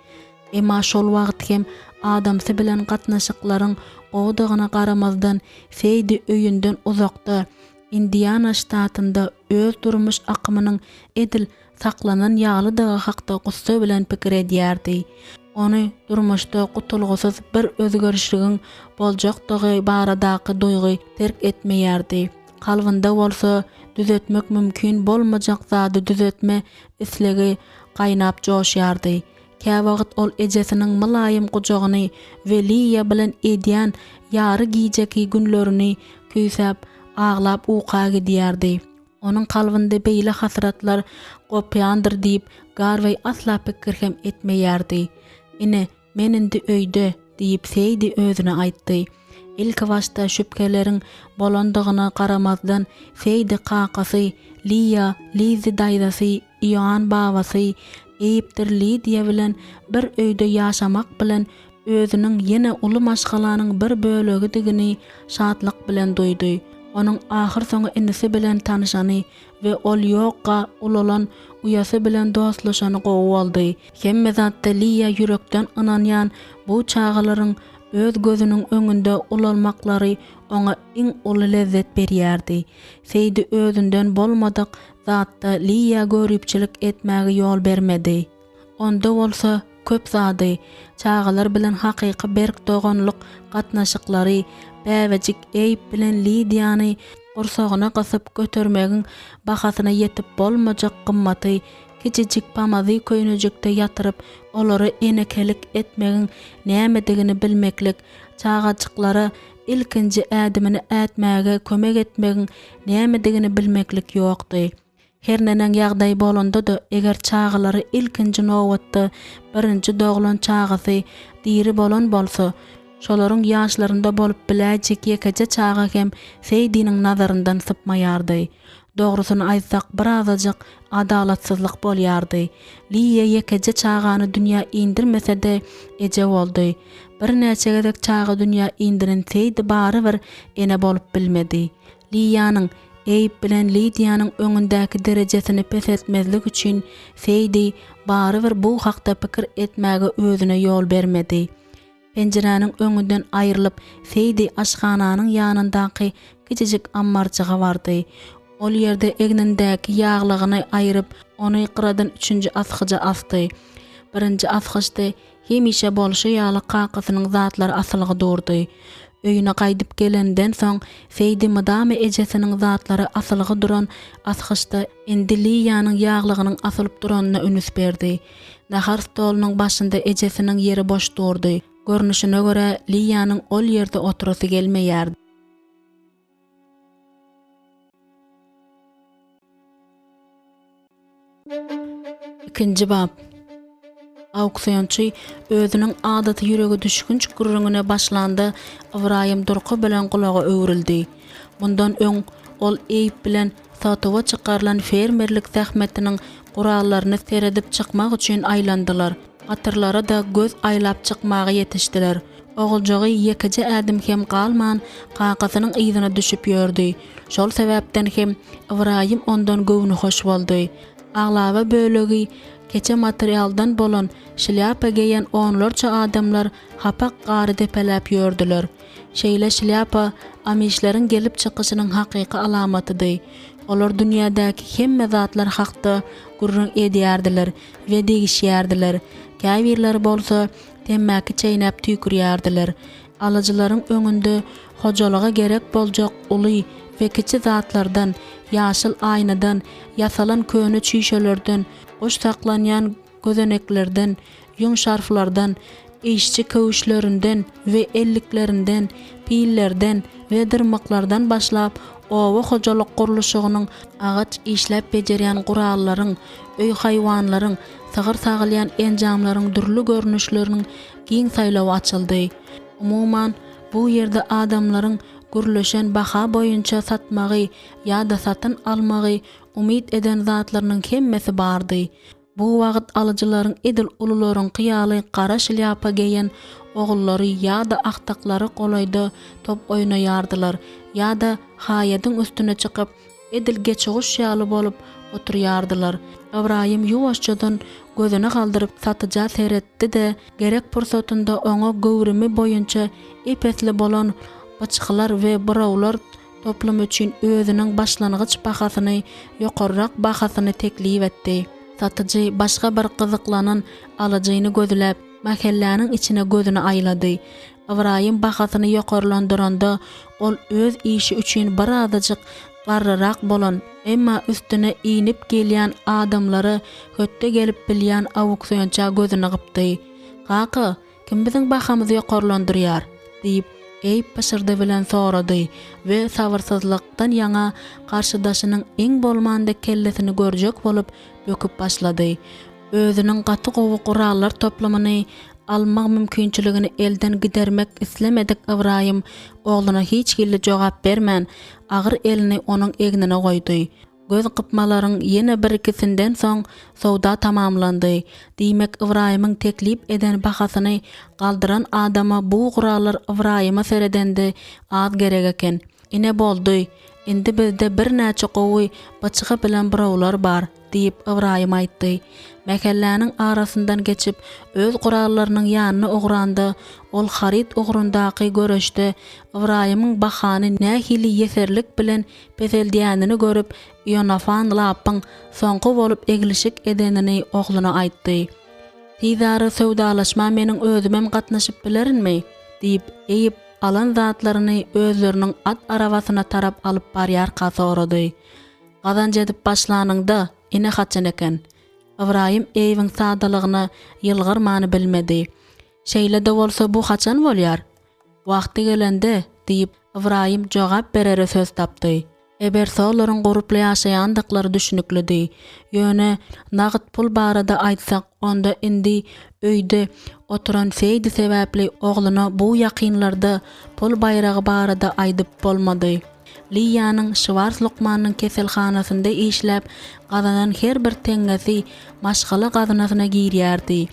Emma şol wagt hem adamsy bilen gatnaşyklaryň gowdagyna garamazdan Feýdi öýünden uzakda, Indiana ştatynda öz durmuş akymynyň edil saklanan ýalydygy hakda gussa bilen pikir edýärdi. Ony durmuşda gutulgysyz bir özgörüşligiň boljakdygy baradaky duýgy terk etmeýärdi. Kalbynda bolsa düzetmek mümkin bolmajak zady düzetme islegi gaýnap joşýardy. Käwagt ol ejesiniň mylaýym gujagyny we Liya bilen edýän ýary giýjeki günlerini küýsäp ağlap uqa gidýärdi. Onun kalbynda beýle hasratlar gopýandyr diýip Garvey asla pikir hem etmeýärdi. Ine men indi öýde diýip Feýdi özüne aýtdy. İlk başta şüpkeleriň bolandygyna garamazdan Feýdi kakasy, Liya, Lizi daýdasy, Ioan babasy, Eýipdir Lidia bilen bir öýde ýaşamak bilen özüniň ýene uly maşgalanyň bir bölegidigini şatlyk bilen duýdy. Onun ahir soňy inisi bilen tanışany we ol ýokga ulalan uyasy bilen dostlaşany gowy boldy. Hemme zatda Liya yürekden ynanýan bu çağalaryň öz gözüniň öňünde ulalmaklary ona iň uly lezzet berýärdi. Feýdi özünden bolmadyk zatda Liya görüpçilik etmäge ýol bermedi. Onda bolsa köp zady, çağalar bilen hakyky berk doganlyk gatnaşyklary, bäwejik Eýip bilen Lidiýany gorsagyna gysyp götermegiň bahasyna ýetip bolmajak gymmaty, kiçijik pamazy köýnejekde ýatyryp olary enekelik etmegiň nämedigini bilmeklik, çağajyklary ilkinji ädimini ätmäge kömek etmegiň nämedigini bilmeklik ýokdy. Her nenen ýagdaý bolanda da eger çağalary ilkinji nowatda birinji doglan çağasy diri bolan bolsa, şolaryň ýaşlarynda bolup biläjek ýekeje çaga hem Feýdiň nazaryndan sypmaýardy. Dogrusyny aýtsak birazajyk adalatsyzlyk bolýardy. Liya ýekeje çagany dünýä indirmese de eje boldy. Bir näçe gezek çaga dünýä indiren Feýdi barybir ene bolup bilmedi. Liýanyň Eýip bilen Lidiýanyň öňündäki derejesini pes etmezlik üçin Feýdi barybir bu hakda pikir etmäge özüne ýol bermedi. Penjiräniň öňünden aýrylyp Feýdi aşgananyň ýanyndaky kiçijik ammarçyga bardy. Ol ýerde egnindäki ýaglygyny aýryp ony qıradan 3-nji asgyja asdy. Birinji asgyjda hemişe bolşy ýaly kakasynyň zatlary asylygy durdy. Öýüne gaýdyp gelenden soň Feýdi mydamy ejesiniň zatlary asylygy duran asgyjda indi Liýanyň ýaglygynyň asylyp duranyna ünüs berdi. Nahar stolunyň başynda ejesiniň ýeri boş durdy. Görnüşine göre Liýanyň ol ýerde oturasy gelmeýärdi. İkinji bab. Auksionçy özüniň adaty ýüregi düşkünç gurrungyna başlandy. Ibrahim durky bilen gulagy öwrüldi. Bundan öň ol Eýip bilen satywa çykarlan fermerlik zähmetiniň gurallaryny seredip çykmak üçin aýlandylar. Atyrlara da göz aýlap çykmagy ýetişdiler. Oguljagy ýekeje ädim hem galman kakasynyň ýyzyna düşüp ýördi. Şol sebäpden hem Ibrahim ondan göwüni hoş boldy. Aglaba bölegi keçe materialdan bolan şlyapa geýen onlarça adamlar hapak gary depelap ýördüler. Şeýle şlyapa amişleriň gelip çykyşynyň hakyky alamatydy. Olar dünýädäki hemme zatlar hakda gurrun edýärdiler we degişýärdiler. Käbirler bolsa temmäki çeýnäp tüýkürýärdiler. Alıjylaryň öňünde hojalyga gerek boljak uly we kiçi zatlardan, ýaşyl aýnadan, ýasalan köne çýşelerden, goş saklanýan gözeneklerden, ýuň şarflardan, işçi köwüşlerinden we elliklerinden, pillerden we dırmaklardan başlap owa hojalyk guruluşynyň agaç işläp bejerýän gurallaryň, öý haýwanlaryň, sagyr sagylýan enjamlaryň dürli görnüşleriniň giň saýlawy açyldy. Umuman bu ýerde adamlaryň gürleşen baha boýunça satmagy ýa-da satyn almagy umyt eden zatlarynyň hemmesi bardy. Bu wagt alyjylaryň edil ulularyň qiyaly qara şlyapa geýen ogullary ýa-da aktaklary golaýda top oýnaýardylar ýa-da haýadyň üstüne çykyp edil geçiş ýaly bolup oturýardylar. Ibrahim ýuwaşçadan gözüni galdyryp satyja seretdi-de gerek pursatynda oňa göwrümi boýunça epetli bolan bıçıklar we birawlar toplum üçin özüniň başlangıç bahasyny ýokarrak bahasyny teklip etdi. Satyjy başga bir gyzyklanan alyjyny gözläp mahalläniň içine gözüni aýlady. Ibrahim bahasyny ýokarlandyranda ol öz işi üçin bir azyjyk garryrak bolan, emma üstüne iňip gelýän adamlary hötte gelip bilýän awuksyonça gözüni gypdy. "Gaky, kim biziň bahamyzy ýokarlandyrýar?" diýip Eyüp başyrdy bilen sorady we sabyrsyzlykdan ýaňa karşıdaşynyň iň bolmanda kellesini görjek bolup böküp başlady. Özüniň gaty gowy gurallar toplamyny almak mümkinçiligini elden gidermek islemedik Ibrahim oğluna hiç gilli jogap bermän, agyr elini onuň egnine goýdy. Göz gypmalaryň ýene bir ikisinden soň sowda tamamlandy. Diýmek Ibrahimyň teklip eden bahasyny galdyran adama bu gurallar Ibrahima seredende az gerek eken. Ine boldy. Indi bizde bir näçe gowy bıçıgy bilen birawlar bar diýip Ibrahim aýtdy. Mäkelläniň arasyndan geçip öz gurallarynyň ýanyna ogranda ol harit ogrundaky göreşde Ibrahimyň bahany nähili ýeserlik bilen bezeldiýänini görüp Yonafan lapyň soňky bolup egilişik edenini ogluna aýtdy. "Tizary sowdalaşma meniň özümem gatnaşyp bilerinmi?" diýip Eyüp alan zatlaryny özleriniň at arabasyna tarap alyp barýar sorady. "Gazanç edip başlanyňda ine haçan eken?" Ibrahim Eyüpň sadalygyny ýylgyrmany bilmedi. "Şeýle de bolsa bu haçan bolýar?" "Wagty gelende" diýip Ibrahim jogap berere söz tapdy. Eber solaryň guruply ýaşaýandyklary düşünüklidi. Ýöne nagyt pul barada aýtsak, onda indi öýde oturan feýdi sebäpli ogluna bu ýakynlarda pul baýragy barada aýdyp bolmady. Liýanyň Şwars Lukmanyň keselhanasynda işläp gazanan her bir teňgesi maşgala gazanasyna girýärdi.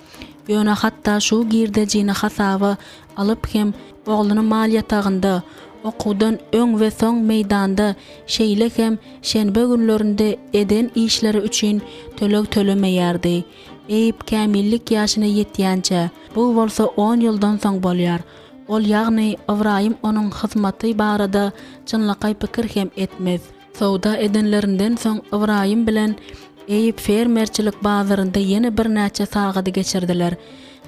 Ýöne hatda şu girdejini hasaby alyp hem ogluny mal ýatagynda okudan öň we soň meýdanda şeýle hem şenbe günlerinde eden işleri üçin tölek tölemeýärdi. Eyüp kämillik ýaşyna ýetýänçe, bu bolsa 10 ýyldan soň bolýar. Ol ýagny Ibrahim onuň hyzmaty barada çynlykay pikir hem etmez. Sowda edenlerinden soň Ibrahim bilen Eyüp fermerçilik bazarynda ýene bir näçe sagady geçirdiler.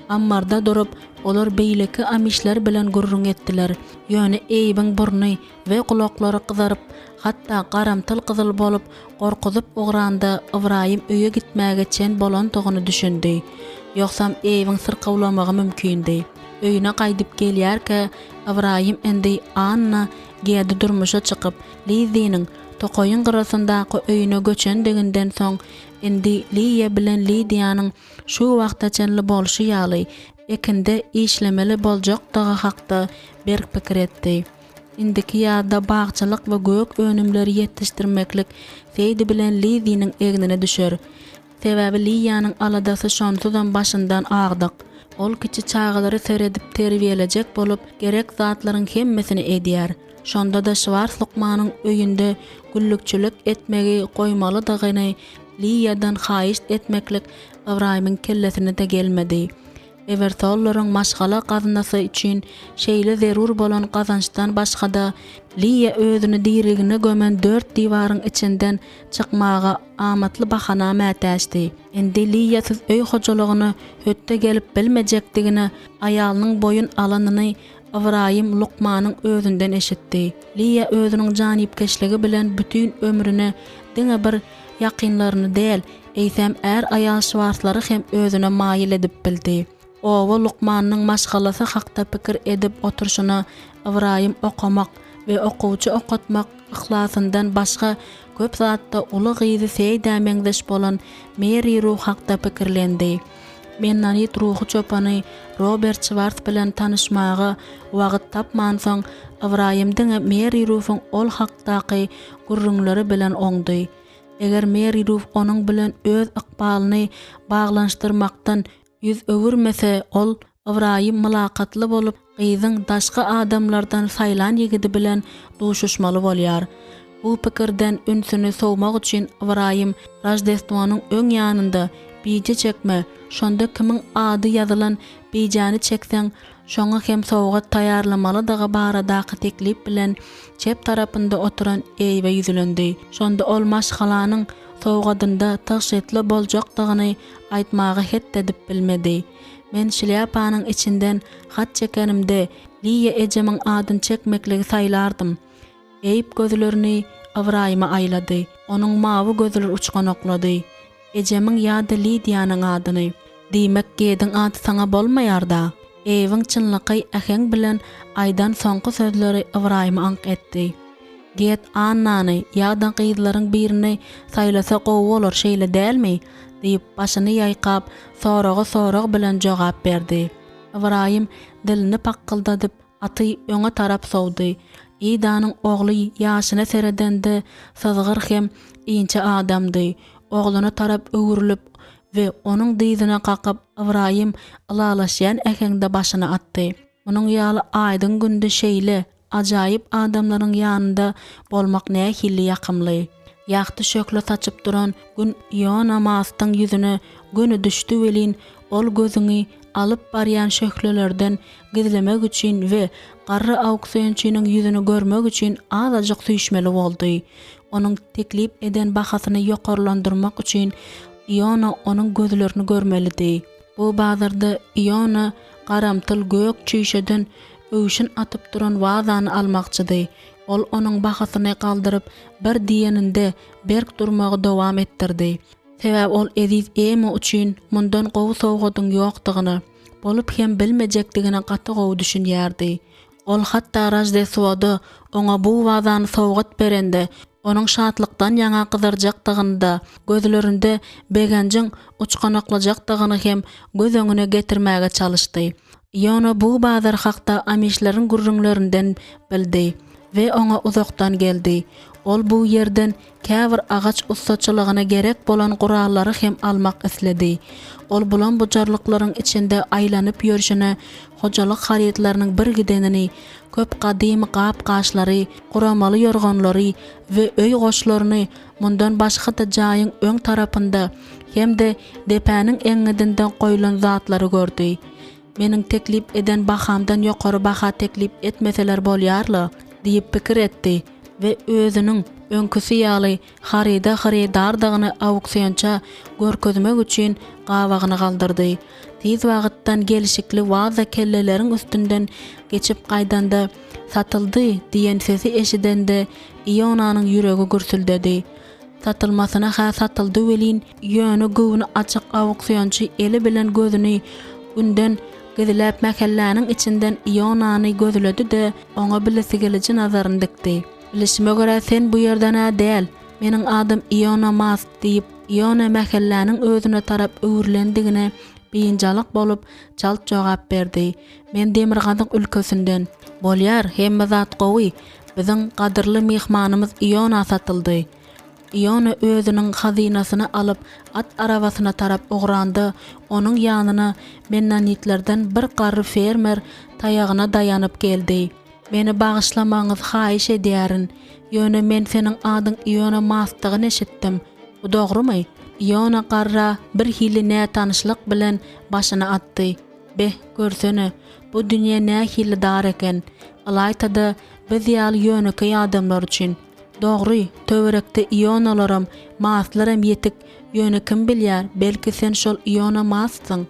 Ammarda durup olar beýleki amişler bilen gurrun etdiler. Ýöne Eyüpň burny we kulaklary gyzaryp, hatda garamtyl gyzyl bolup gorkuzyp ogranda Ibrahim öýe gitmäge çen bolan togyny düşündi. Ýoksam Eyüpň syrkawlamagy mümkindi. Öýüne gaýdyp gelýärke Ibrahim endi anna gäde durmuşa çykyp Lizynyň tokoyun gyrasyndaky öýüne göçen deginden soň endi Liýa bilen Lidiýanyň şu wagtaçanly bolşy ýaly ekinde işlemeli boljakdygy hakda bir pikir etdi. Indiki ýa-da bagçylyk we gök önümleri ýetişdirmeklik feýdi bilen Lidynyň egnine düşer. Sebäbi Liýanyň aladasy şonsudan başyndan agdyk. Ol kiçi çağalary seredip terbiýelejek bolup gerek zatlaryň hemmesini edýär. Şonda da Şwars Lukmanyň öýünde güllükçilik etmegi goýmalydygyny Liýadan haýyş etmeklik Ibrahimyň kellesine de gelmedi. Evertollaryň maşgala gazanasy üçin şeýle zerur bolan gazançdan başga-da Liýa özüni dirigine gömen 4 diwaryň içinden çykmaga amatly bahana mätäşdi. Endi Liýa öý hojalygyny hötte gelip bilmejekdigini, aýalynyň boyun alanyny Ibrahim Lukmanyň özünden eşitdi. Liýa özüniň janypkeşligi bilen bütün ömrüne diňe bir ýakynlaryny däl, eýsem aýal şwarslary hem özüne maýil edip bildi. Owa Luqmanyň maşgalasy hakda pikir edip oturşuna Ibrahim okamak we okuwçy okatmak ihlasyndan başga köp zatda uly gyzy seýdämeňdeş bolan Mary ruh hakda pikirlendi. Mennonit ruhu çopany Robert Schwartz bilen tanışmagy wagt tapmansaň Ibrahimdiň Mary ruhyň ol hakdaky gurrunlary bilen oňdy. Eger Mary ruh onuň bilen öz ykbalyny baglanşdyrmakdan yüz öwürmese ol Ibrahim mülakatly bolup gyzyň daşky adamlardan saýlan ýigidi bilen duşuşmaly bolýar. Bu pikirden ünsüni sowmak üçin Ibrahim Rajdestwonyň öň ýanynda bije çekme, şonda kimiň ady ýazylan bijany çekseň, şoňa hem sowgat taýarlamalydygy baradaky teklip bilen çep tarapynda oturan eýbe ýüzülendi. Şonda ol maşgalanyň sowgadynda taşytly boljakdygyny aýtmagy hetdedip bilmedi. Men şlyapanyň içinden hat çekenimde Liye ejemiň adyny çekmekligi saýlardym. Eýip gözlerini Ibrahima aýlady. Onuň mawy gözleri uçganoklady. Ejemiň ýa-da Lidiýanyň adyny. Diýmek gediň ady saňa bolmaýarda. Eýiň çynlygy äheň bilen aýdan soňky sözleri Ibrahima ank etdi. Get Annany ýa-da gyzlaryň birini saýlasa gowy bolar şeýle dälmi? Diýip başyny ýaýkap soragy bilen jogap berdi. Ibrahim dilini pakkyldadyp aty öňe tarap sowdy. İdanyň ogly ýaşyna seredende sazgyr hem iňçe adamdy. Ogluny tarap öwürlüp we onuň diýdine kakap Ibrahim alalaşýan äheňde başyny atdy. Onuň ýaly aýdyň günde şeýle ajaýyp adamlaryň ýanynda bolmak nähili ýakymly. Ýagty şökle saçyp duran gün ýa namazyň ýüzüne günü düşdi welin ol gözüňi alyp barýan şöklelerden gizlemek üçin we garry auksyonçynyň ýüzüni görmek üçin azalyk süýşmeli boldy. Onuň teklip eden bahasyny ýokarlandyrmak üçin Iona onuň gözlerini görmelidi. Bu bazarda Iona garamtyl gök çyşeden öwüşin atyp duran wazany almakçydy. Ol onuň bahasyny galdyryp bir diýeninde berk durmagy dowam etdirdi. Sebäp ol eziz emi üçin mundan gowy sowgadyň ýokdygyny, bolup hem bilmejekdigine gaty gowy düşünýärdi. Ol hatda Rajdestwada oňa bu wazany sowgat berende onuň şatlykdan ýaňa gyzarjakdygyny da, gözlerinde begenjiň uçganaklajakdygyny hem göz öňüne getirmäge çalyşdy. Iona bu bazar hakda ameşleriň gurrunlarinden bildi we oňa uzakdan geldi. Ol bu yerden käbir agaç ustaçylygyna gerek bolan gurallary hem almak isledi. Ol bulan bujarlyklaryň içinde aýlanyp ýörüşine hojalyk haryatlarynyň bir gidenini, köp gadymy gap-gaşlary, guramaly ýorganlary we öý goşlaryny mundan başga da jaýyň öň tarapynda hemde depäniň eňidinden goýulan zatlary gördi. Meniň teklip eden bahamdan ýokary baha teklip etmeseler bolýarly diýip pikir etdi we özüniň öňküsi ýaly harydardygyny auksyonça görkezmek üçin gawagyny galdyrdy. Tiz wagtdan gelişikli waza kelleleriň üstünden geçip gaýdanda satyldy diýen sesi eşidende Ionanyň ýüregi gürsüldedi. Satylmasyna ha satyldy welin ýöne göwüni açyk auksyonçy eli bilen gözüni günden gizläp mäkelläniň içinden Ionany gözledi de oňa bilesi geliji nazaryny dikdi. Bilişime görä sen bu ýerden däl, meniň adym Iona Mas diýip Iona mäkelläniň özüne tarap öwürlendigine beýinjalyk bolup çalt jogap berdi. Men Demirgazyň ülkesinden. Bolýar, hemme zat gowy. Biziň gadyrly mehmanymyz Iona satyldy. Iona özüniň hazinasyny alyp at arabasyna tarap ograndy. Onuň ýanyna Mennonitlerden bir garry fermer taýagyna daýanyp geldi. Meni bağışlamaňyz haýyş edýärin. Ýöne men seniň adyň Iona Masdygyny eşitdim. Bu dogrymy? Iona garra bir hili nä tanışlyk bilen başyny atdy. Beh, görsene, bu dünýä nä hili dar eken. Alaýtada biz ýaly ýöneki adamlar üçin. Dogry, töwerekde Ionalaram, Maslaram ýetik. Ýöne kim bilýär? Belki sen şol Iona Masdyň.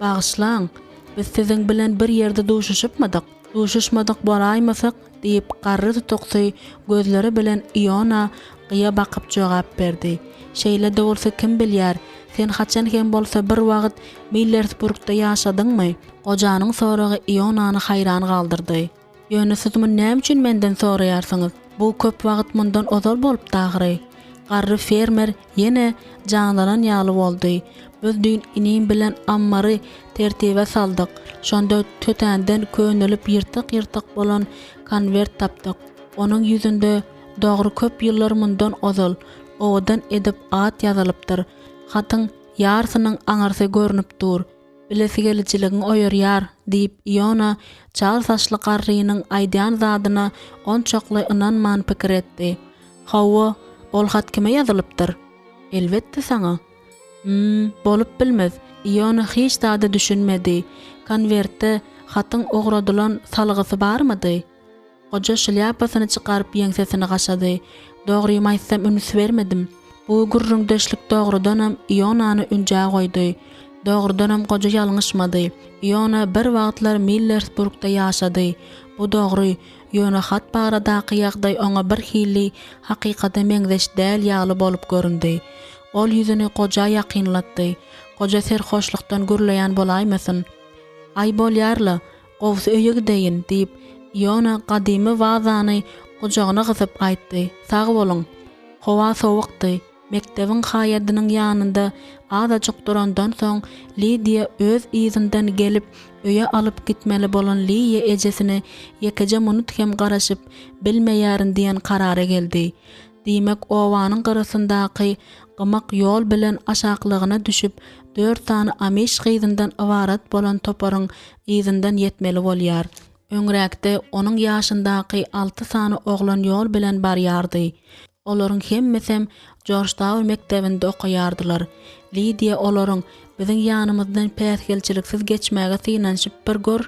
Bağışlaň, biz siziň bilen bir ýerde duşuşypmadyk. Duşuşmadyk bolaýmasak diýip garry tutuksy gözleri bilen Iona gyýa bakyp jogap berdi. Şeýle de bolsa kim bilýär, sen haçan hem bolsa bir wagt Millersburgda ýaşadyňmy? Gojanyň soragy Ionany haýran galdyrdy. Ýöne sizmi näme üçin menden soraýarsyňyz? Bu köp wagt mundan ozal bolup dagry. Garry fermer ýene janlanan ýaly boldy. Biz dün inim bilen ammary tertibe saldyk. Şonda tötänden könülip ýyrtyk-ýyrtyk bolan konwert tapdyk. Onuň ýüzünde dogry köp ýyllar mundan ozal owadan edip at ýazylypdyr. Hatyň ýarsynyň aňarsy görnüp dur. Bilesi gelçiligiň oýarýar diýip Iona çal saçly garrynyň aýdan zadyna onçakly ynanman pikir etdi. Hawa, ol hat kime ýazylypdyr? Elbetde saňa. Bolup bilmez. Iona hiç dada düşünmedi. Konwertde hatyň ogradylan salgysy barmydy? Goja şlyapasını çykaryp ýeňsesini gaşady. Dogry maýsam üns bermedim. Bu gurrundeşlik dogrudanam Ionanyünjä goýdy. Dogrudanam goja ýalňyşmady. Iona bir wagtlar Millersburgda ýaşady. Bu dogry, ýöne hat baradaky ýagdaý oňa bir hili hakykata meňzeş däl ýaly bolup göründi. Ol ýüzüni goja ýakynlatdy. Goja serhoşlukdan gürleýän bolaýmasyn. Ay bolýarly, gowsy öýe gideýin diýip Iona gadymy wazany gojagyna gysyp aýtdy. Sag boluň. Howa sowukdy. Mektebiň haýadynyň ýanynda azajyk durandan soň Lydia öz izinden gelip öýe alyp gitmeli bolan Lydia ejesini ýekeje munut hem garaşyp bilmeýärin diýen karara geldi. Diýmek owanyň garasyndaky gymak ýol bilen aşaklygyna düşüp 4 tany ameş gyzyndan ibarat bolan toparyň izinden ýetmeli bolýar. Öňräkde onuň ýaşyndaky 6 sany oglan ýol bilen barýardy. Olaryň hemmesem Georgetown mektebinde okuýardylar. Lydia olaryň biziň ýanymyzdan päsgelçiliksiz geçmäge synanşyp bir gör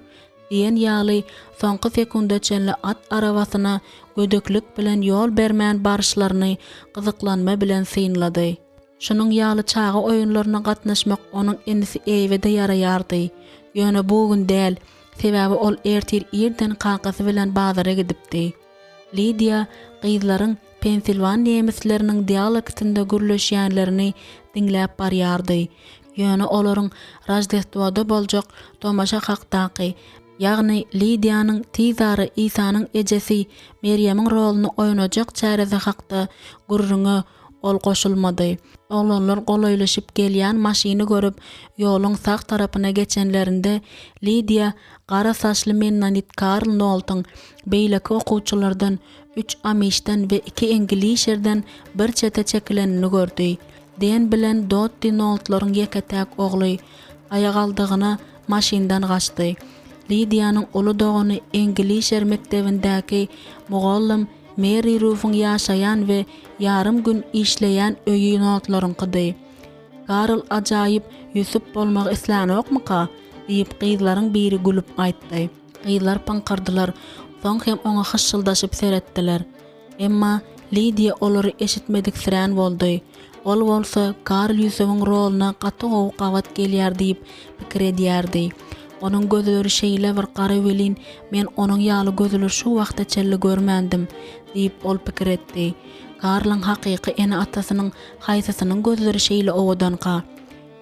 diýen ýaly soňky sekunda çenli at arabasyna gödöklük bilen ýol bermän barşlaryny gyzyklanma bilen synlady. Şunuň ýaly çagy oýunlaryna gatnaşmak onuň enisi eýwede ýaraýardy. Ýöne bu gün däl, sebäbi ol ertir ýerden kakasy bilen bazara gidipdi. Lydia gyzlaryň Pensilvania nemisleriniň dialektinde gürleşýänlerini diňläp barýardy. Ýöne olaryň Rajdestwoda boljak tomaşa hakdaky, ýagny Lydianyň tizary Isanyň ejesi Meryemiň roluny oýnajak çäresi hakda gurrunga ol goşulmady. Olanlar golaýlaşyp gelýän maşyny görüp ýoluň saq tarapyna geçenlerinde Lydia gara saçly Mennonit Karl Noltun beýleki okuwçylardan 3 ameşden we 2 Englişerden bir çete çekilenini gördü. Den bilen Dottie Noltlaryň ýeketäk ogly aýag aldygyna maşyndan gaçdy. Lydianyň uly dogany Englişer mektebindäki mugallim Mary Ruff'un ýaşaýan we yarım gün işleýän öýü Noltlaryňkydy. Karl ajaýyp ýüsüp bolmak islanokmuka diýip gyzlaryň biri gülüp aýtdy. Gyzlar paňkardylar. Soň hem oňa hyşyldaşyp seretdiler. Emma Lydia olary eşitmedik siren boldy. Ol bolsa Karl Ýüsewiň roluna gaty gowy gawat gelýär diýip pikir edýärdi. Onuň gözleri şeýle bir gara welin, men onuň ýaly gözleri şu wagtda çelli görmendim diýip ol pikir etdi. Karlyň hakyky ene atasynyň haýsasynyň gözleri şeýle owadan ka.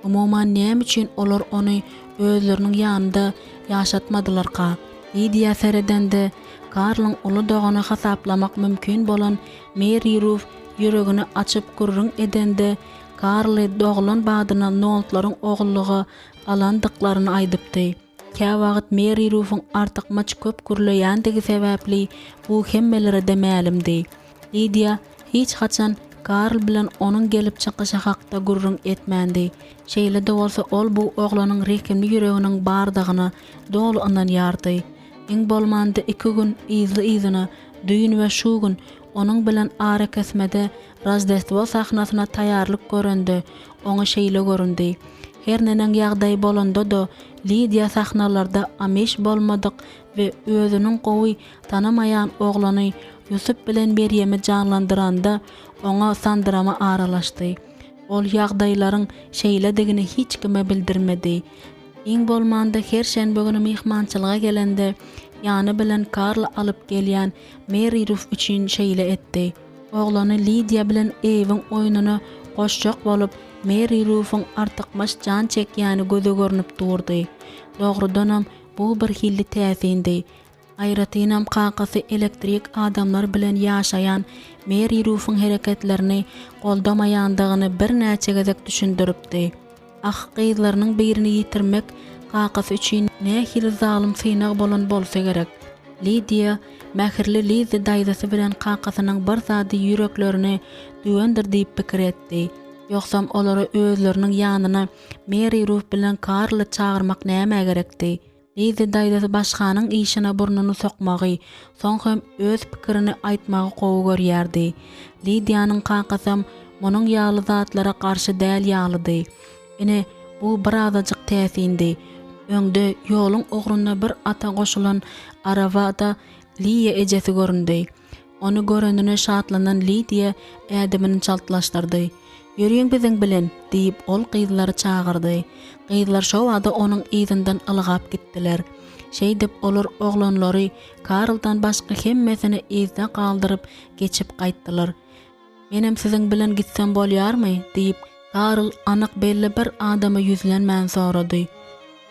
Umuman näme üçin olar ony özleriniň ýanynda ýaşatmadylar ka? Lydia seredende Karlyň uly dogany hasaplamak mümkin bolan Mary Ruff ýüregini açyp gurrun edende Karly doglan badyna Noltlaryň ogullygy alandyklaryny aýdypdy. Kä wagt Mary Ruff'un artyk maç köp gürleýändigi sebäpli bu hemmelere demälimdi. Lydia hiç haçan Karl bilen onuň gelip çykyşy hakda gurrun etmändi. Şeýle-de bolsa ol bu oglanyň rekimli ýüreginiň bardygyna dolu ynanýardy. Iň bolmanda 2 gün izi-izine düýün we şu gün onuň bilen ara kesmede Razdestwo sahnasyna taýýarlyk görendi. Oňa şeýle göründi. Her nenen ýagdaý bolanda da Lydia sahnalarda ameş bolmadyk we özüniň gowy tanamaýan oglany Ýusup bilen Meryemi canlandyranda oňa sandyrama aralaşdy. Ol ýagdaýlaryň şeýledigini hiç kime bildirmedi. Iň bolmanda her şenbe güni mehmançylyga gelende ýany bilen Karl alyp gelýän Mary Ruff üçin şeýle etdi. Oglany Lydia bilen ewiň oýunyny goşjak bolup Mary Ruth'un artykmaş jan çekýäni göze görnüp durdy. Dogrudanam bu bir hilli täsindi. Aýratynam kakasy elektrik adamlar bilen ýaşaýan Mary Ruth'un hereketlerini goldamaýandygyny bir näçe gezek düşündiripdi. Gyzlarynyň birini ýitirmek kakasy üçin nähili zalym synag bolan bolsa gerek. Lydia mähirli Lizy daýdasy bilen kakasynyň bir zady ýüreklerini düwendir diýip pikir etdi. Ýoksam olary özleriniň ýanyna Mary Ruth bilen Karly çağırmak näme gerekdi? Lizy daýdasy başganyň işine burnuny sokmagy, soň hem öz pikirini aýtmagy gowy görýärdi. Lydianyň kakasym munyň ýaly zatlara garşy däl ýalydy. Ine bu bir azajyk täsindi. Öňde ýoluň ogruny bir ata goşulan arabada Liye ejesi göründi. Onu görenine şatlanan Lydia ädimini çaltlaşdyrdy. "Ýöreň biziň bilen" diýip ol gyzlary çağırdy. Gyzlar şo wagda onuň ýzynyň ylgap gitdiler. Şeýdip olar oglanlary Karldan başga hemmesini ýzde galdyryp geçip gaýtdylar. "Menem siziň bilen gitsem bolýarmy?" diýip Karl anyk belli bir adama ýüzlenmän sorady.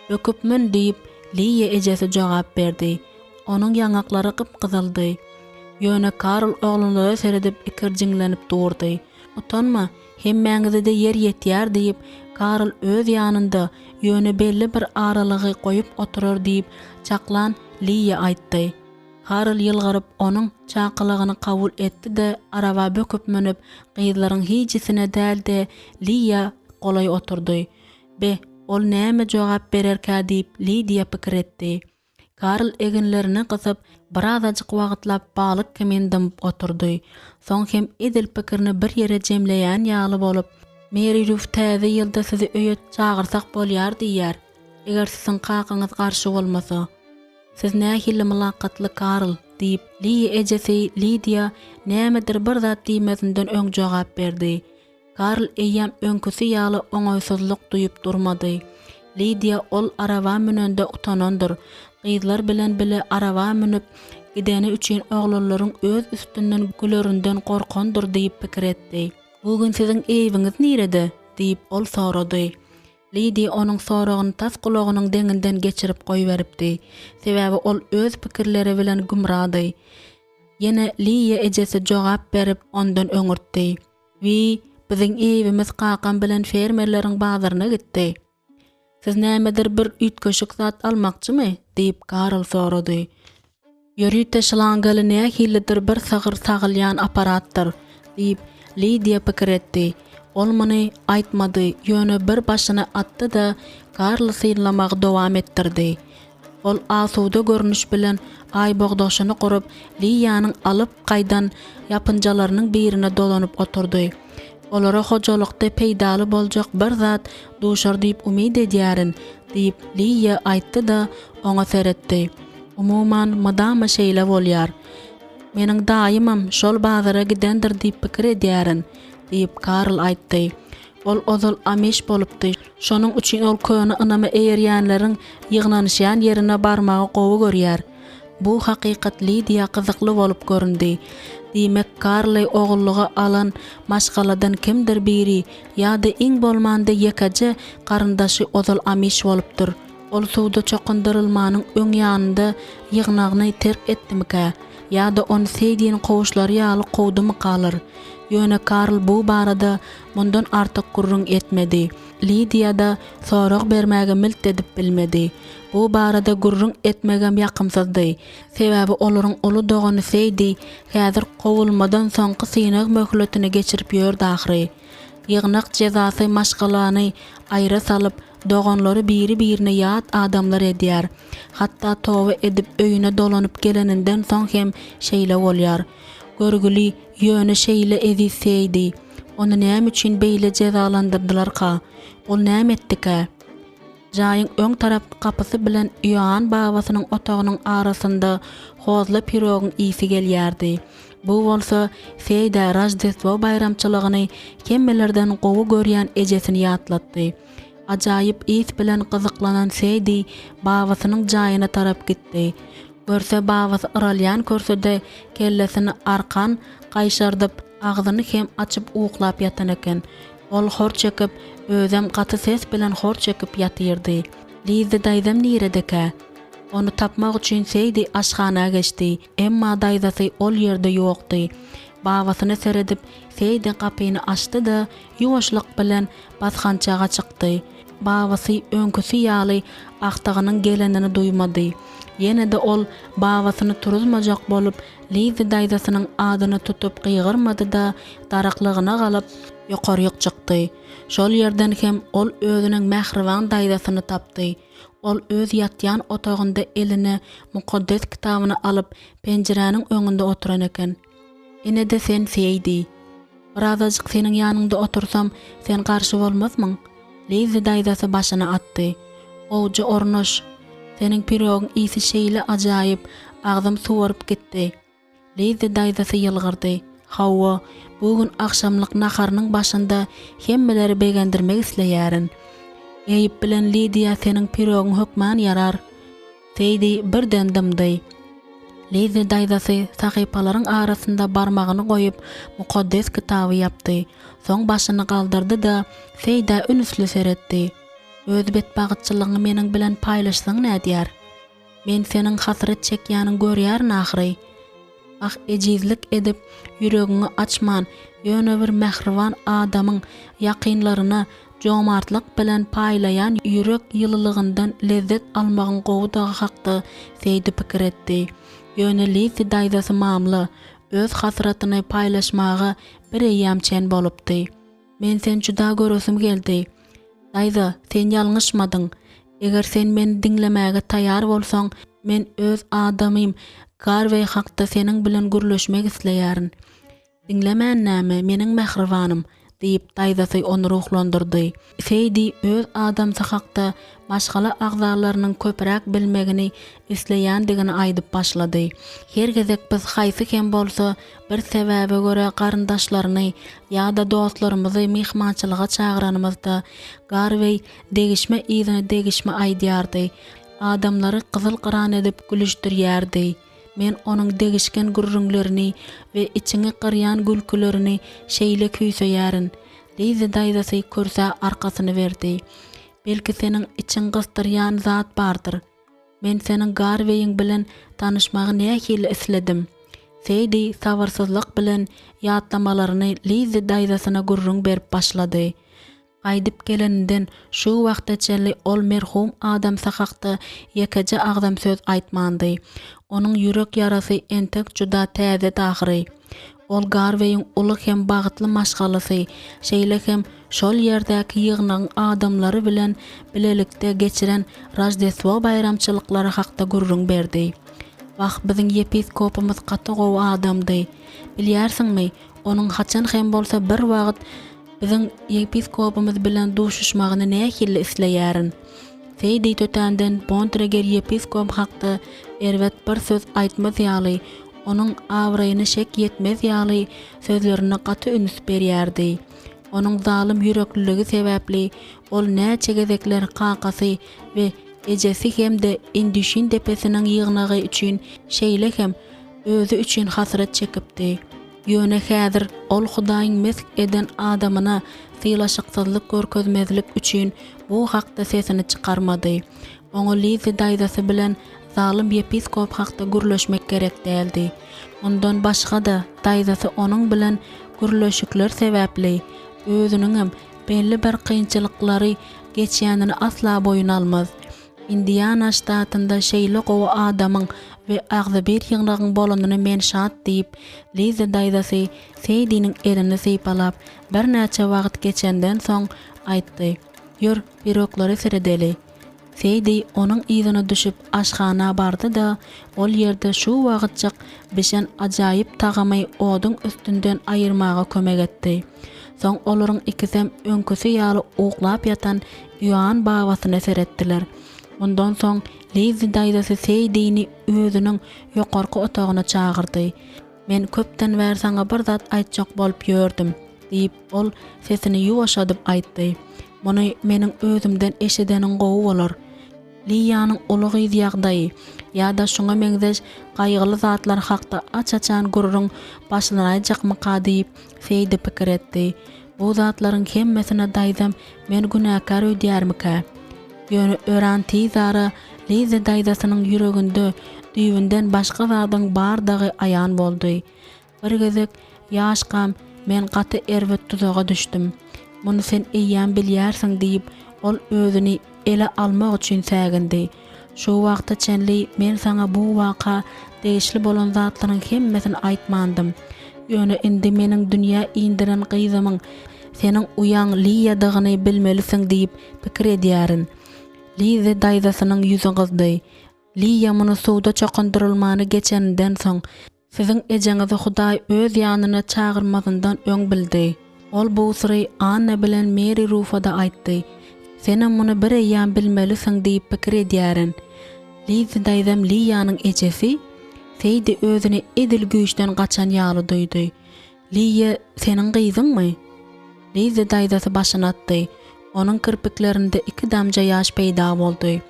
"Öküpmün" diýip Liye ejesi jogap berdi. Onuň ýangaklary gypgyzyldy. Ýöne Karl oglanlara seredip ikirjiňlenip durdy. "Utanma, hemmäňizde yer ýetýär" diýip Karl öz ýanynda ýöne belli bir aralygy goýup oturar diýip çaklan Liye aýtdy. Karl ýylgyryp onuň çakylygyny kabul etdi-de araba böküp menip gyzlaryň hijisine däldi. Liye golay oturdy. "Be, ol näme jogap bererkä?" diýip Lydia pikir etdi. Karl eginlerini gysyp birazajyk wagtlap balyk kemendem oturdy. Soň hem edil pikirini bir ýere jemleýän ýaly bolup, "Mary Ruth täze ýylda sizi öýe çağırsak bolýar" diýär. "Eger siziň kakyňyz garşy bolmasa, siz nähili mylakatly Karl" diýip Liye ejesi Lydia nämedir bir zat diýmesinden öň jogap berdi. Karl eýýäm öňküsi ýaly oňaýsuzlyk duýup durmady. Lydia ol araba münende utanandyr. Gyzlar bilen bile araba münüp gideni üçin oglanlaryň öz üstünden gülerinden gorkandyr diýip pikir etdi. "Bugün siziň eýiňiz nirede?" diýip ol sorady. Lydia onuň soragyny tas gulagynyň deňinden geçirip goýberipdi. Sebäbi ol öz pikirleri bilen gümrady. Ýene Liye ejesi jogap berip ondan öňürtdi. "Wi, biziň eýibimiz kakan bilen fermerleriň bazaryna gitdi. Siz nämedir bir ütköşük zat almakçymy?" diýip Karl sorady. "Ýörüte şlangaly nähilidir bir sagyr sagylýan aparatdyr" diýip Lydia pikir etdi. Ol muny aýtmady, ýöne bir başyna atdy-da Karl syýlamagy dowam etdirdi. Ol asuda görnüş bilen aýbogdaşyny gurup Lydianyň alyp gaýdan ýapynjalarynyň birine dolanyp oturdy. Olara hojalykda peýdaly boljak bir zat duşar diýip umyd edýärin diýip Lydia aýtdy-da oňa seretdi. "Umuman madama şeýle bolýar. Meniň daýymam şol bazara gidendir diýip pikir edýärin" diýip Karl aýtdy. "Ol ozal ameş bolupdy. Şonuň üçin ol köni ynama eýerýänleriň ýygnanyşýan ýerine barmagy gowy görýär." Bu hakykat Lydia gyzykly bolup göründi. Diýmek Karly ogullugy alan maşgaladan kimdir biri ýa-da iň bolmanda ýekaje garyndaşy ozal ameş bolupdyr. Ol suwda çokundyrylmanyň öň ýanynda ýygnagyny terk etdimkä ýa-da onu seýdiň gowuşlary ýaly gowdumy galyr. Ýöne Karl bu barada mundan artyk gurrun etmedi. Lydia da sorag bermäge milt edip bilmedi. Bu barada gurrun etmegem ýakymsızdy. Sebäbi olaryň uly dogany seýdi, häzir gowulmadan soňky synag möhletini geçirip ýördi ahry. Ýygnak jezasy maşgalany aýra salyp doganlary biri-birine ýat adamlar edýär. Hatda towa edip öýüne dolanyp geleninden soň hem şeýle bolýar. Görgüli ýöne şeýle edilseydi, onu näme üçin beýle jezalandyrdylar-ka? Ol näme etdi-ka? Jaýyň öň tarap kapysy bilen ýan babasynyň otagynyň arasynda hozla pirogyň ýysi gelýärdi. Bu bolsa Feýda Rajdestwo bayramçylygyny kemmelerden gowy görýän ejesini ýatlatdy. Ajaýyp ýys bilen gyzyklanan Feýdi babasynyň jaýyna tarap gitdi. Görse babasy yralýan körsede kellesini arkan gaýşardyp agzyny hem açyp uklap ýatan eken. Ol hor çekip, özem katı ses bilen hor çekip yatyrdy. Lizi daýdam niredeke? Onu tapmak üçin Seydi aşxana geçdi. Emma daýdasy ol ýerde ýokdy. Babasyny seredip Seydi kapyny açdy da ýuwaşlyk bilen baskançaga çykdy. Babasy öňküsi ýaly aktagynyň gelenini duýmady. Ýene-de ol babasyny turuzmajak bolup Lizi daýdasynyň adyny tutup gygyrmady da daraklygyna galyp ýokaryk çykdy. Şol ýerden hem ol özüniň mähriban daýdasyny tapdy. Ol öz ýatýan otagynda elini mukaddes kitabyny alyp penjereniň öňünde oturan eken. Ine-de sen Seydi. Birazajyk seniň ýanynda otursam sen garşy bolmazmyň? Lizi daýdasy başyny atdy. Owja ornuş. Seniň pirogyň isi şeýle ajaýyp, agdym suwaryp gitdi. Lizi daýdasy ýylgyrdy. Hawa, bugün akşamlyk naharynyň başynda hemmeleri begendirmek isleýärin. Eyip bilen Lidia seniň pirogyň hökmän yarar. Seydi birden dymdy. Lizi daýdasy sahypalaryň arasynda barmagyny goýup mukaddes kitaby ýapdy. Soň başyny galdyrdy da Seyda ünsli seretdi. Öz betbagytçylygyny meniň bilen paýlaşsaň nädýär? Men seniň hasret çekýäniň görýär nahry. Ah ejizlik edip ýüregiňi açman, ýöne bir mähriban adamyň ýakynlaryna jomartlyk bilen paýlayan ýürek ýylylygyndan lezzet almagyň gowudagy hakda Seydi pikir etdi. Ýöne Lizi daýdasy mamly, öz hasratyny paýlaşmagy bir eýamçen bolupdy. Men sen juda göresim geldi. Daýda, sen ýalňyşmadyň. Eger sen meni diňlemäge taýýar bolsaň, men öz adamym Garvey hakda seniň bilen gürleşmek isleýärin. Diňlemän näme, meniň mähribanym, diýip daýdasy onu ruhlandyrdy. Seydi öz adamsa hakda başgala agzalarynyň köpräk bilmegini isleýändigini aýdyp başlady. Her gezek biz haýsy hem bolsa bir sebäbe görä garyndaşlaryny ýa-da dostlarymyzy mehmançylyga çagyranymyzda Garvey degişme ýygyny degişme aýdýardy. Adamlary gyzyl gyran edip gülüşdirýärdi. Men onun degişken gürrüňlerini we içini qıryan gülkülerini şeýle küýseýärin. Lizi daýdasy körse arkasyny berdi. Belki seniň için gystyrýan zat bardyr. Men seniň Garweýiň bilen tanışmagy nähili isledim. Seydi sabarsyzlyk bilen ýatlamalaryny Lizi daýdasyna gürrüň berip başlady. Aýdyp geleninden şu wagtçaly ol merhum adam sakakda ýekeje agdam söz aýtmandy. Onun ýürek ýarasy entek juda täze dahyry. Ol Garweýiň uly hem bagytly maşgalasy, şeýle hem şol ýerdäki ýygnaň adamlary bilen bilelikde geçiren Rajdeswo bayramçylyklary hakda gürrüň berdi. Wagt biziň yepiskopumyz gaty gowy adamdy. Bilýärsiňmi, onuň haçan hem bolsa bir wagt biziň yepiskopumyz bilen duşuşmagyny nähili isleýärin. Seydi tötänden Bontreger yepiskop hakda erwet bir söz aýtmaz ýaly, onun awraýyny şek ýetmez ýaly sözlerine gaty üns berýärdi. Onun zalim ýürekliligi sebäpli ol näçe gezekler kakasy we ejesi hemde indişin tepesiniň ýygnagy üçin şeýle hem özü üçin hasret çekipdi. Ýöne häzir ol Hudaýyň mesk eden adamyna sylaşyksyzlyk görkezmezlik üçin bu hakda sesini çykarmady. Oňa Lizi daýdasy bilen zalim yepiskop hakda gürleşmek gerek däldi. Ondan başga da daýdasy onuň bilen gürleşikler sebäpli özüniň belli bir kynçylyklary geçýänini asla boyun almaz. Indiana ştatynda şeýle gowy adamyň we agzy bir ýygnagyň bolanyny men şat diýip Lizi daýdasy Seydi'niň elini sypalap bir näçe wagt geçenden soň aýtdy: "Ýür, piroglary seredeli." Seydi onun ýygyna düşüp aşxana bardy da ol ýerde şu wagtjak bişen ajaýyp tagamy oduň üstünden aýyrmaga kömek etdi. Soň olaryň ikisem öňküsi ýaly uglap ýatan ýoğan babasyny seretdiler. Ondan soň Lizi daýdasy Seydi'ni özüniň ýokarky otagyna çagyrdy. "Men köpden bäri saňa bir zat aýtjak bolup ýördüm" diýip ol sesini ýuwaşadyp aýtdy. "Muny meniň özümden eşideniň gowy bolar. Liýanyň uly ýagdaýy ýa-da şoňa meňzeş gaýgyly zatlar hakda aç-açan gurrun başlanaýjakmy diýip Seydi pikir etdi. Bu zatlaryň hemmesine daýdam men günäkär öýdýärmika? Ýöne öğrenti zara Liza daýdasynyň ýüreginde düýünden başga zadyň bardagy aýan boldy. Bir gezek ýaşkam men gaty erwet tuzaga düşdüm. Muny sen eýýän bilýärsiň diýip ol özüni ele almak üçin sägindi. Şu wagtda çenli men saňa bu waka değişli bolan zatlaryň hemmesini aýtmandym. Ýöne indi meniň dünýä indiren gyzamyň seniň uýan Liýadygyny bilmelisin diýip pikir edýärin. Liza daýdasynyň ýüzi gyzdy. Liýa muny suwda çokandyrylmany geçeninden soň siziň ejeňizi Hudaý öz ýanyna çagyrmazyndan öň bildi. Ol bu syry Anna bilen Mary Rufa'da aýtdy. Senem muny bir eýýän bilmelisin diýip pikir edýärin. Liza daýdam Liýanyň ejesi Seydi özüni edil güýçden gaçan ýaly duýdy. Liýa seniň gyzyňmy? Liza daýdasy başyny atdy. Onuň kirpiklerinde 2 damja ýaş peýda boldy.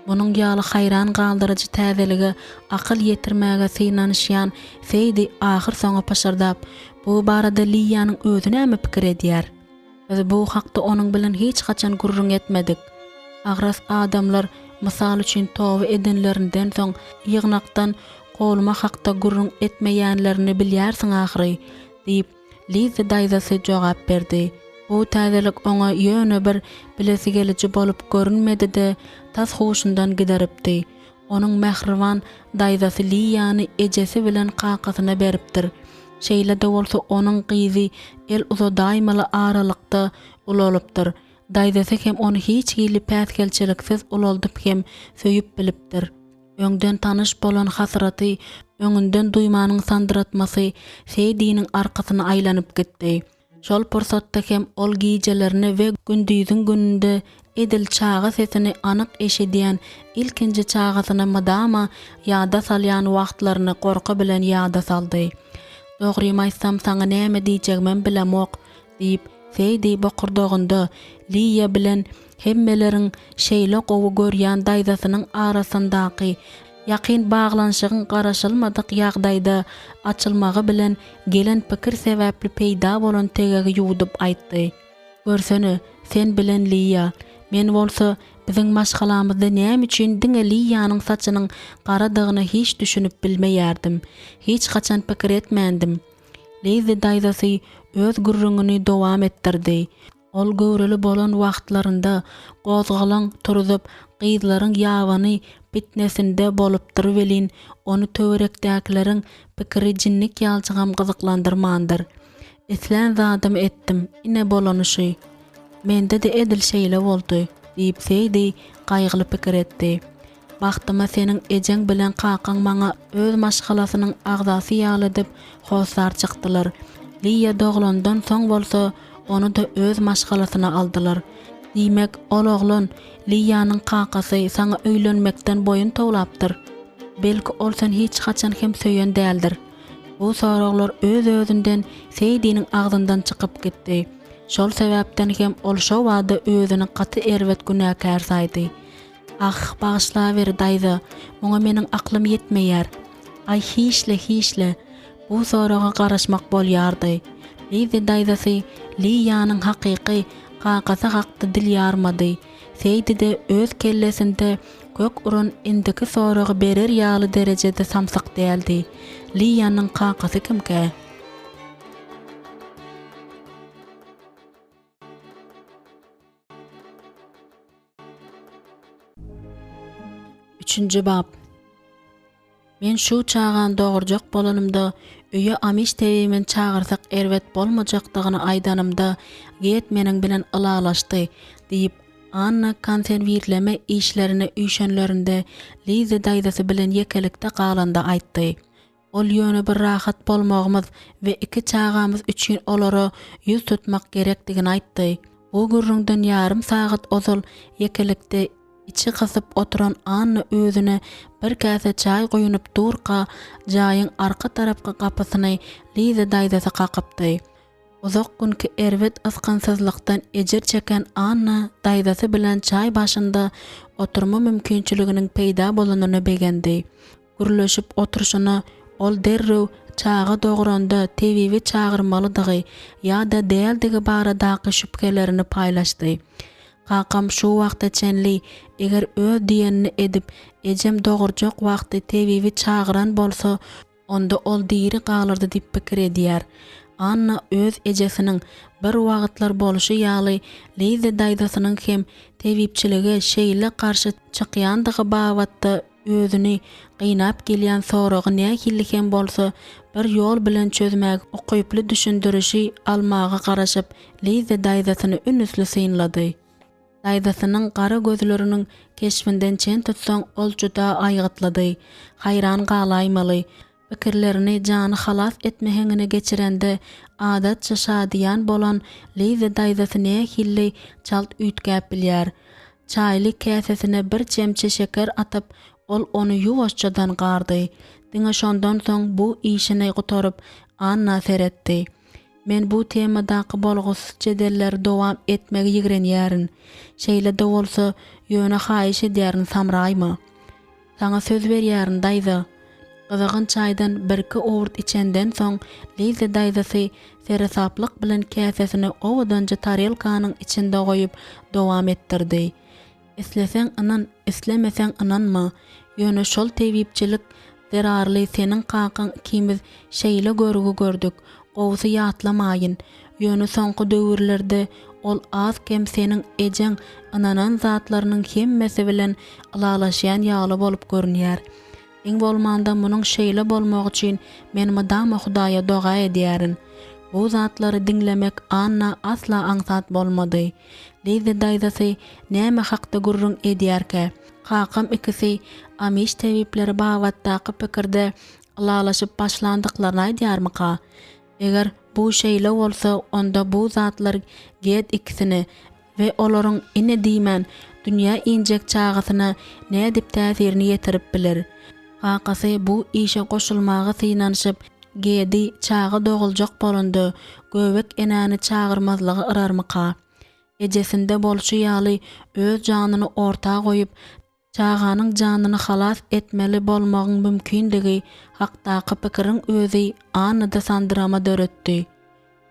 Munyň ýaly haýran galdyrjy täzeligi akyl ýetirmäge synanyşýan Seydi ahyr soňa paşardap bu barada Liýanyň özüne näme pikir edýär? Biz bu hakda onuň bilen hiç gaçan gurrun etmedik. Agras adamlar mysal üçin towy edenlerinden soň ýygnakdan golma hakda gurrun etmeýänlerini bilýärsiň ahyry diýip Liza daýdasy jogap berdi. Bu täzelik oňa ýöne bir bilesi geliji bolup görünmedi-de tas hoşundan gideripdi. Onuň mähriwan daýdasy Liýany ejesi bilen qaqasyna beripdir. Şeýle de bolsa onuň gyzy el uzodaýmaly aralykda ulolupdyr. Daýdasy hem onu hiç gili pätkelçiliksiz ulolduk hem söýüp bilipdir. Öňden tanış bolan hasraty, öňünden duýmanyň sandıratmasy Seydi'niň arkasyna aýlanyp gitdi. Şol pursatda hem ol giýjelerini we gündüzüň gününde edil çağa sesini anyk eşidýän ilkinji çağasyna madama ýada salýan wagtlaryny gorky bilen ýada saldy. Dogry maýsam saňa näme diýjegmem bilemok diýip Seydi bokurdagynda Liýa bilen hemmeleriň şeýle gowy görýän daýdasynyň arasyndaky ýakyn baglanşygyň garaşylmadyk ýagdaýda açylmagy bilen gelen pikir sebäpli peýda bolan tegegi ýuwdup aýtdy. Görsene, sen bilen Liýa, men bolsa biziň maşgalamyzda näme üçin diňe Liýanyň saçynyň garadygyny hiç düşünüp bilmeýärdim. Hiç gaçan pikir etmändim. Liza daýdasy öz gurruňyny dowam etdirdi. Ol göwreli bolan wagtlarynda gozgalan turup gyzlaryň ýawany bitnesinde bolupdyr welin onu töwerekdäkilerin pikiri jinnik ýalçygam gyzyklandyrmandyr. Etlen zadym etdim, ine bolanyşy. Mende de edil şeýle boldy diýip Seydi gaýgyly pikir etdi. Bagtyma seniň ejeň bilen qaqaň maňa öz maşgalasynyň agdasy ýaly edip hosar çykdylar. Liýa doglandan soň bolsa onu da öz maşgalasyna aldylar. Diýmek ol oglan Liýanyň qaqasy saňa öýlenmekden boyun towlapdyr. Belki ol sen hiç gaçan hem söýen däldir. Bu soraglar öz-özünden Seydi'niň agdyndan çykyp gitdi. Şol sebäpden hem ol şo wada özüni gaty erwet günäkär saýdy. Ah, bağışlaver daýda, muňa meniň aklym ýetmeýär. Ay hiçle, bu soraga garaşmak bolýardy. Liza daýdasy Liýanyň hakyky qaqasy hakda dil ýarmady. Seydi de öz kellesinde kök urun indiki soragy berer ýaly derejede samsyk däldi. Liýanyň qaqasy kimkä? Üçüncü bab. Men şu çağan dogurjak bolanymda öýe amiş tebimen çağırsak erwet bolmajakdygyny aýdanymda get meniň bilen ylalaşdy diýip Anna konserwirleme işlerine üýşenlerinde Liza daýdasy bilen ýekelikde galanda aýtdy. Ol ýöne bir rahat bolmagymyz we iki çağamyz üçin olara ýüz tutmak gerekdigini aýtdy. Bu gurrundan ýarym sagat ozal ýekelikde içi kısıp oturan Anna özüne bir käse çay goýunyp durqa jaýyň arka tarapka kapysyny Liza daýdasy qakypdy. Uzak günki erwet askansyzlykdan ejer çeken Anna daýdasy bilen çay başynda oturma mümkinçiliginiň peýda bolanyny begendi. Gürleşip oturşyna ol derrew çağı dogranda tebibi çağırmalydygy ýa-da däldigi baradaky şüpkelerini paýlaşdy. Kakam şu wagta çenli eger öz diýenini edip ejem dogurjak wagty tebibi çağıran bolsa onda ol diri galyrdy diýip pikir edýär. Anna öz ejesiniň bir wagtlar boluşy ýaly Liza daýdasynyň hem tebipçiligi şeýle garşy çykýandygy babatda özüni gynap gelýän soragy nähili hem bolsa bir ýol bilen çözmäge okyply düşündirişi almaga garaşyp Liza daýdasyny ünüsli synlady. Daýdasynyň gara gözleriniň keşfinden çen tutsaň ol juda aýgytlady, hayran galaýmaly. Pikirlerini jany halas etmehengine geçirende adatça şadiyan bolan Liza daýdasy nähili çalt üýtgäp bilýär. Çaýly käsesine bir çemçe şeker atyp ol onu ýuwaşçadan gardy. Diňe şondan soň bu işini gotaryp Anna seretdi. Men bu temadaky bolgus jedelleri dowam etmegi ýigrenýärin. Şeýle de bolsa ýöne haýyş edýärin samraýma. Saňa söz berýärin daýda. Gyzygyn çaýdan birki owurt içenden soň Liza daýdasy seresaplyk bilen käsesini owadança tarelkanyň içinde goýup dowam etdirdi. Isleseň anan, islemeseň ananma. Ýöne şol tebipçilik zerarly seniň kakan ikimiz şeýle görügi gördük. Gowsy ýatlamaýyn. Ýöne soňky döwürlerde ol az kem seniň ejeň ananan zatlarynyň hemmesi bilen alalaşýan ýaly bolup görünýär. Eň bolmanda munyň şeýle bolmagy üçin men madama Hudaýa doga edýärin. Bu zatlary diňlemek Anna asla aňsat bolmady. Liza daýdasy näme hakda gurrun edýärkä? Kakam ikisi amiş tebipleri babatdaky pikirde alalaşyp başlandyklaryny aýdýarmyka? Eger bu şeýle bolsa onda bu zatlar get ikisini we olaryň ine diýmän dünýä injek çağasyna näme dip täsirini ýetirip bilir. Kakasy bu işe goşulmagy synanyşyp gedi çağı doguljak bolandy, göbek enäni çağırmazlygy ırarmyka? Ejesinde bolşy ýaly öz janyny orta goýup çağanyň janyny halas etmeli bolmagyň mümkindigi hakdaky pikiriň özi anyda sandyrama döretdi.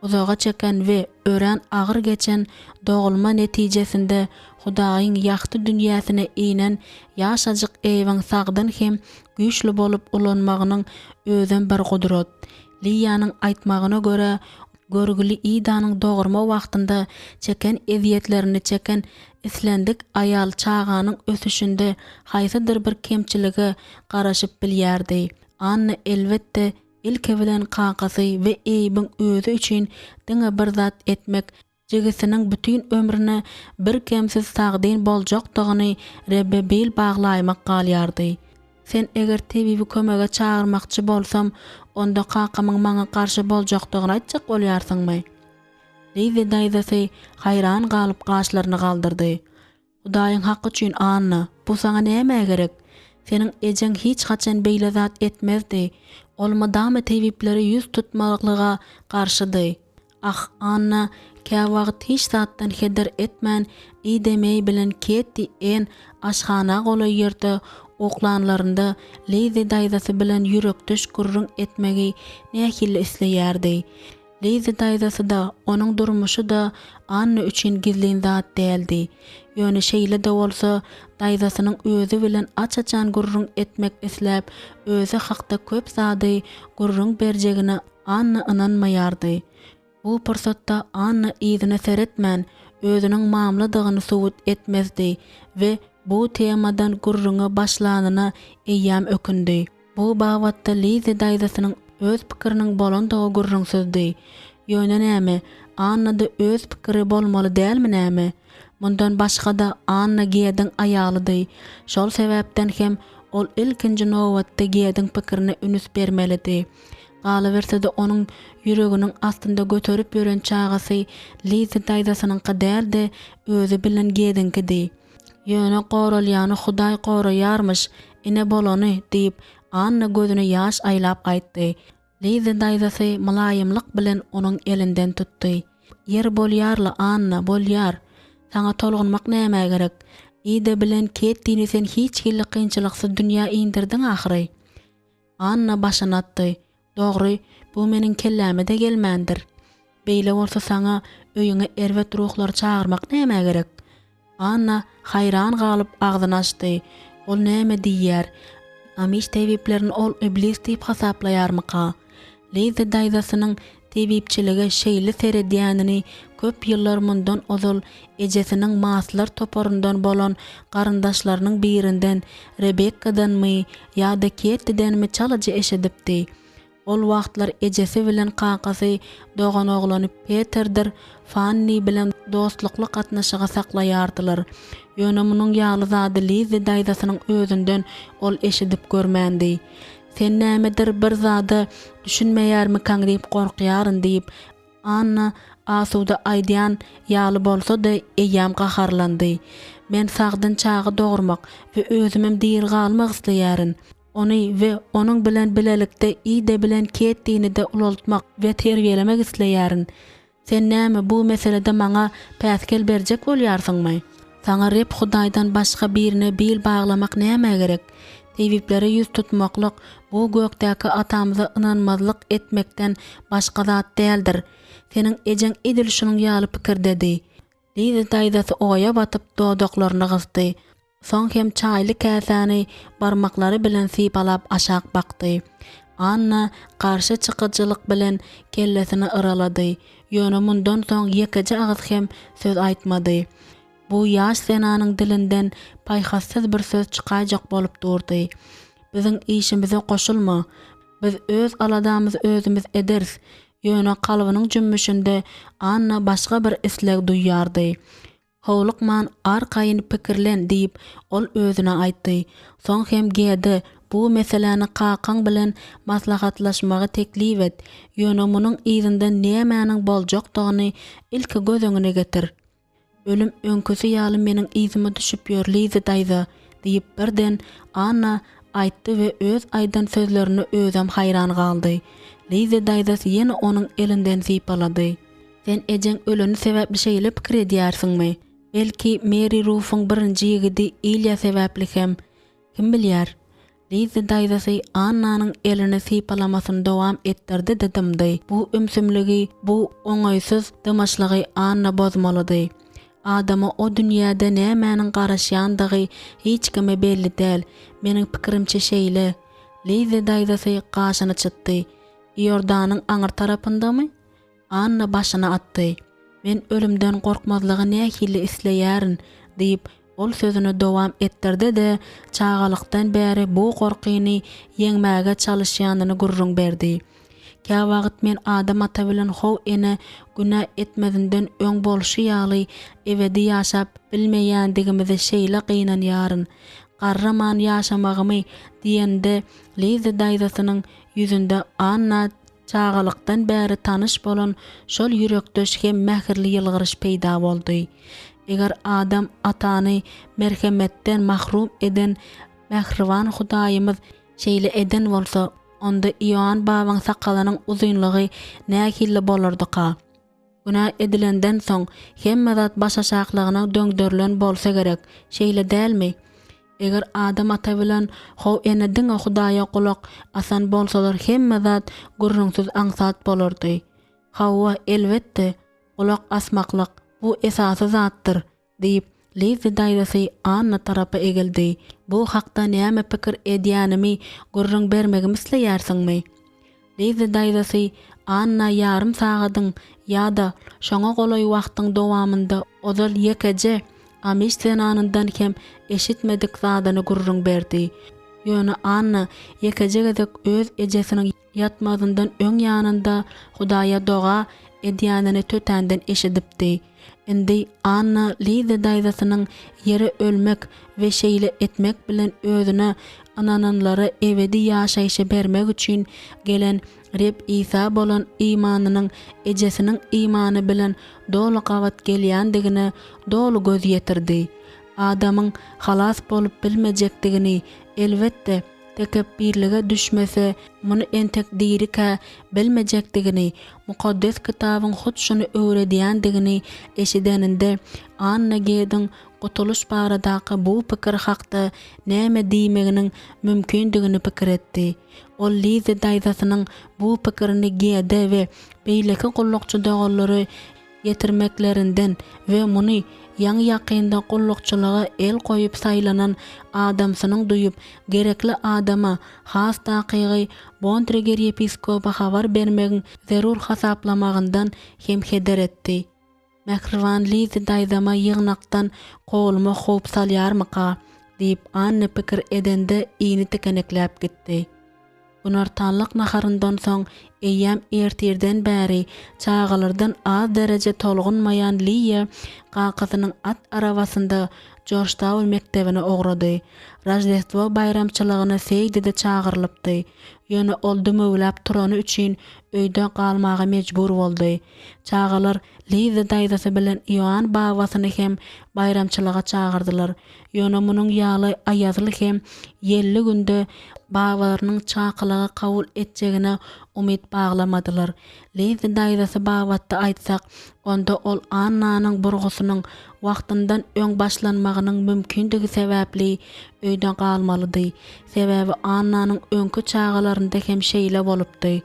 Uzaga çeken we ören agyr geçen dogulma netijesinde Hudaýyň ýaxty dünýäsine inen ýaşajyk eýwen sagdan hem güýçli bolup ulanmagynyň özüň bir gudrat. Liýanyň aýtmagyna görä görgüli idanyň dogurma wagtynda çeken eziýetlerini çeken islendik aýal çağanyň ösüşinde haýsydyr bir kemçiligi garaşyp bilýärdi. Anna elbetde ilke bilen kakasy we eýbiň özü üçin diňe bir zat etmek jegisiniň bütün ömrüne bir kemsiz sagdyn boljakdygyny Rebbe bil baglaýmak galýardy. Sen eger tebibi kömege çağırmakçy bolsam, onda kakamyň maňa garşy boljakdygyny aýtjak bolýarsyňmy? Liza daýdasy hayran galyp gaşlaryny galdyrdy. Hudaýyň haqqy üçin Anna, bu saňa näme gerek? Seniň ejeň hiç haçan beýle zat etmezdi. Olmadamy tebipleri ýüz tutmalyga garşydy. Ah Anna, käwagt hiç zatdan heder etmän, idemey bilen ketdi en aşhana goly ýerde oklanlarında Liza daýdasy bilen ýürekdeş gurrun etmegi nähili isleýärdi. Liza daýdasy da, onuň durmuşy da Anna üçin gizlin zat däldi. Ýöne şeýle de bolsa, daýdasynyň özü bilen açaçan gurrun etmek isläp, özü hakda köp zady gurrun berjegine Anna inanmaýardy. Bu pursatda Anna izine seretmän, özüniň mamladygyny subut etmezdi we bu temadan gurruna başlanyna eýýäm ökündi. Bu babatda Liza daýdasynyň öz pikiriniň bolandygy gurrunsuzdy. Ýöne näme? Anna-da öz pikiri bolmaly dälmi näme? Mundan başga da Anna Gedin aýalydy. Şol sebäpden hem ol ilkinji nowatda Gedin pikirini ünüs bermelidi. Galaberse de onuň ýüreginiň astynda göterip ýören çağasy Liza daýdasynyň kadär de özü bilen Gedinkidi. Ýöne goralýany Hudaý goraýarmyş, ine bolany diýip Anna gözüne ýaş aýlap aýtdy. Liza daýdasy malaýymlyk bilen onuň elinden tutdy. Yer bolýarly Anna, bolýar. Saňa tolgunmak näme gerek? Ide bilen ketdiňi sen hiç hili kynçylyksy dünýä indirdiň ahyry. Anna başyny atdy. Dogry, bu meniň kelläme de gelmändir. Beýle bolsa saňa öýüňe erwet ruhlar çağırmak näme gerek? Anna hayran galyp agzyny açdy. Ol näme diýýär? Amiş tebiplerini ol iblis diýip hasaplaýarmyka? Liza daýzasynyň tebipçiligi şeýle seredýänini köp ýyllar mundan ozal ejesiniň maslar toporundan bolan garyndaşlarynyň birinden Rebekkadanmy ýa-da Kettidenmi çalajy eşedipdi. Ol wagtlar ejesi bilen kakasy dogan oglany Peterdir Fanny bilen dostlukly gatnaşyga saklaýardylar. Ýöne munyň ýaly zady Liza daýzasynyň özünden ol eşidip görmändi. Sen nämedir bir zady düşünmeýärmikäň diýip gorkýaryn diýip Anna asuda aýdýan ýaly bolsa-da eýýäm gaharlandy. Men sagdyn çagy dogurmak we özümem diýil galmak isleýärin. Ony we onuň bilen bilelikde ide bilen ketdiğini de ulaltmak we terbiýelemek isleýärin. Sen näme bu meselede maňa päskel berjek bolýarsyňmy? Saňa Rep Hudaýdan başga birine bil baglamak näme gerek? Tebipleri yüz tutmaklyk bu gökdäki atamyza ynanmazlyk etmekden başga zat däldir. Seniň ejeň edil şunyň ýaly pikir dedi. Liza daýzasy oýa batyp dodoklaryny gysdy. Soň hem çaýly käsäni barmaklary bilen sypalap aşak bakdy. Anna karşı çykyjylyk bilen kellesini ıralady. Ýöne mundan soň ýekeje agyz hem söz aýtmady. Bu ýaş senanyň dilinden paýhassız bir söz çykajak bolup durdy. Biziň işimize goşulma. Biz öz aladamyz özümiz ederiz. Ýöne kalbynyň jümmüşinde Anna başga bir isleg duýýardy. Howlukman arkaýyn pikirlen diýip ol özüne aýtdy. Soň hem gedi bu meseleni kakaň bilen maslahatlaşmagy teklip et. Ýöne munyň ýzynden nämäniň boljakdygyny ilki gözüňe getir. Ölüm öňküsi ýaly meniň ýzyma düşüp ýör Liza daýza diýip birden Anna aýtdy we öz aýdan sözlerini özüm hayran galdy. Liza daýzasy ýene onuň elinden sypalady. Sen ejeň öleni sebäpli şeýle pikir edýärsiňmi? Belki Mary Ruff'un birinji ýigidi Ilya sebäpli hem. Kim bilýär? Liza daýzasy Annanyň elini sypalamasyny dowam etdirdi dedimdi. Bu ümsümligi, bu oňaýsyz dymaşlygy Anna bozmalydy. Adama o dünýäde nämäniň garaşýandygy hiç kime belli däl. Meniň pikirimçe şeýle. Liza daýzasy gaşyny çytdy. Ýordanyň aňyr tarapynda-my? Anna başyny atdy. Men ölümden gorkmazlygy nähili isleýärin diýip ol sözüni dowam etdirdi de çağalykdan bäri bu gorkyny ýeňmäge çalışýanyny gurrun berdi. Kä wagt men adam ata bilen how ene günah etmedinden öň bolşy ýaly ebedi ýaşap bilmeýändigimizi şeýle gynanýaryn. Garraman ýaşamagymy diýende Liza daýzasynyň ýüzünde Anna çağalykdan bäri tanış bolan şol ýürekdeş hem mähirli ýylgyryş peýda boldy. Eger adam atany merhemetten mahrum eden mähriban Hudaýymyz şeýle eden bolsa, onda Ýoan babaň sakalanyň uzunlygy nähili bolardyka? Günah edilenden soň hemme zat başaşaklygyna döňdürlen bolsa gerek, şeýle dälmi? Eger adam ata bilen how enediň Hudaýa kulak asan bolsalar hemme zat gurrunsyz aňsat bolardy. Hawa elbetde kulak asmaklyk bu esasy zatdyr diýip Liza daýzasy Anna tarapy egildi. Bu hakda näme pikir edýänimi gurrun bermegimi isleýärsiňmi? Liza daýzasy Anna ýarym sagadyň ýa-da şoňa golay wagtyň dowamynda ozal ýekeje Amiş senanyndan hem eşitmedik zadyny gurrun berdi. Ýöne Anna ýekeje gezek öz ejesiniň ýatmazyndan öň ýanynda Hudaýa doga edýänini tötänden eşidipdi. Indi Anna Liza daýzasynyň ýeri ölmek we şeýle etmek bilen özüne anananlary ebedi ýaşaýşy bermek üçin gelen Reb İsa bolan imanynyň ejesiniň imany bilen dolu gawat gelýändigine dolu göz ýetirdi. Adamyň halas bolup bilmejekdigini elbetde tekep birlige düşmese, muny entek diýrika bilmejekdigini, mukaddes kitabın hut şunu öwrediýändigini eşideninde Anna Gedin gutuluş baradaky bu pikir hakda näme diýmeginiň mümkindigini pikir etdi. Ol Lize daýzasynyň bu pikirini gede we beýleki gullukçy dogallary yetirmeklerinden we muny ýaňy ýakynda gullukçylyga el goýup saýlanan adamsynyň duýup gerekli adama has takygy Bontrager yepiskopa habar bermegiň zerur hasaplamagyndan hem heder etdi. Mäkrwan Lize daýzama ýygnakdan goluma hop salýarmyka diýip Anna pikir edende iňi tekenekläp gitdi. Gunartanlyk naharyndan soň eýýäm ertirden bäri çağalardan az derece tolgunmayan Liya gakasynyň at arabasynda Georgetown mektebine ogrady. Rajdestvo bayramçylygyna seýdide çağırlypdy. Ýöne ol dümüglap turany üçin öýde galmaga mejbur boldy. Çağalar Liza daýzasy bilen Ioan babasyny hem bayramçylyga çağırdylar. Ýöne munyň ýaly Aýazly hem 50 günde babalarynyň çakylygy kabul etjegine umyt baglamadylar. Liza daýzasy babatda aýtsak, onda ol Annanyň burgusynyň wagtyndan öň başlanmagynyň mümkindigi sebäpli öýde galmalydy. Sebäbi Annanyň öňkü çağalarynda hem şeýle bolupdy.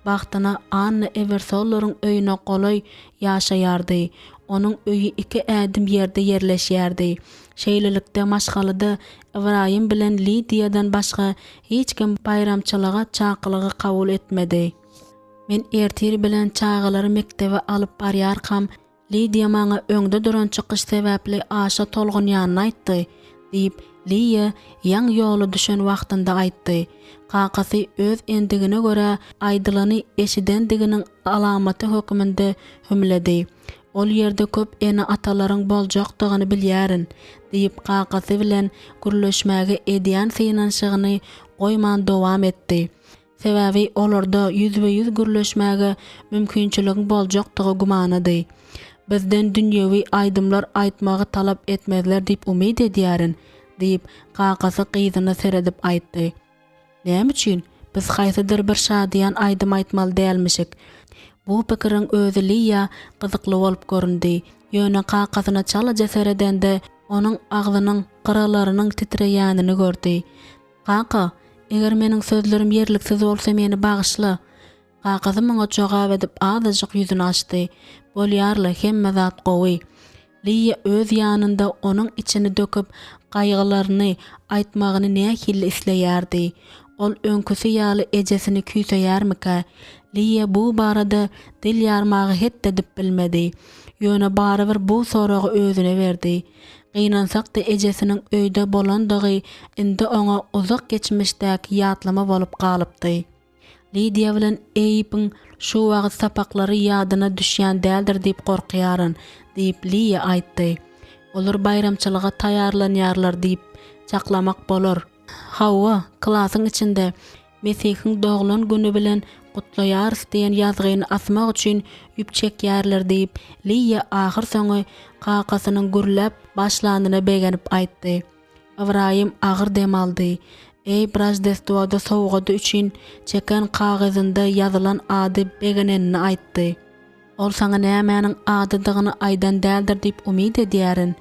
Wagtyna Anna Eversollaryň öýüne golay ýaşaýardy. Onun öýü 2 ädim ýerde ýerleşýärdi. Şeýlelikde maşgalyda Ibrahim bilen Lidiýadan başga hiç kim bayramçylyga çakylygy kabul etmedi. Men ertir bilen çağalary mektebe alyp barýarkam, Lidiýa maňa öňde duran çykyş sebäpli aşa tolgunýanyny aýtdy, diýip Liya ýaň ýoly düşen wagtynda aýtdy. Kakasy öz endigine göre aýdylany eşidendiginiň alamaty hökmünde hümledi. Ol ýerde köp ene atalaryň boljakdygyny bilýärin, diýip kakasy bilen gürleşmäge edýän synanşygyny goýman dowam etdi. Sebäbi olarda 100% gürleşmäge mümkinçiligi boljakdygy gumanydy. Bizden dünýewi aýdymlar aýtmagy talap etmezler diýip umyt edýärin, diýip kakasy gyzyna seredip aýtdy. Näme üçin biz haýsydyr bir şadyan aýdym aýtmaly dälmişik? Bu pikiriň özü Liya gyzykly bolup göründi. Ýöne kakasyna çalaja seredende onuň agzynyň gyralarynyň titreýänini gördi. Kaka, eger meniň sözlerim ýerliksiz bolsa meni bagyşla. Kakasy maňa jogap edip azyjyk ýüzüni açdy. Bolýarly hemme zat gowy. Liya öz ýanynda onuň içini döküp gaýgylaryny aýtmagyny nähili isleýärdi. Ol öňküsi ýaly ejesini küýseýärmika? Liya bu barada dil ýarmagy hette dip bilmedi. Ýöne barybir bu soragy özüne berdi. Gynansak da ejesiniň öýde bolandygy indi oňa uzak geçmişdäki ýatlama bolup galypdy. Lidiýa bilen Eyüp'iň şu wagt sapaklary ýadyna düşýän däldir diýip gorkýaryn, diýip Liya aýtdy. Olar bayramçylyga taýarlanýarlar diýip çaklamak bolar. Hawa, klasyň içinde Mesihiň doglan güni bilen gutlaýar diýen ýazgyny asmak üçin ýüpçek ýerler diýip Liya ahyr soňy kakasynyň gürläp başlandyna begenip aýtdy. Ibrahim agyr dem aldy. Ey Rajdestoda sowgady üçin çeken kagazynda ýazylan ady begenenini aýtdy. Ol saňa nämäniň adydygyny aýdan däldir diýip umyt edýärin.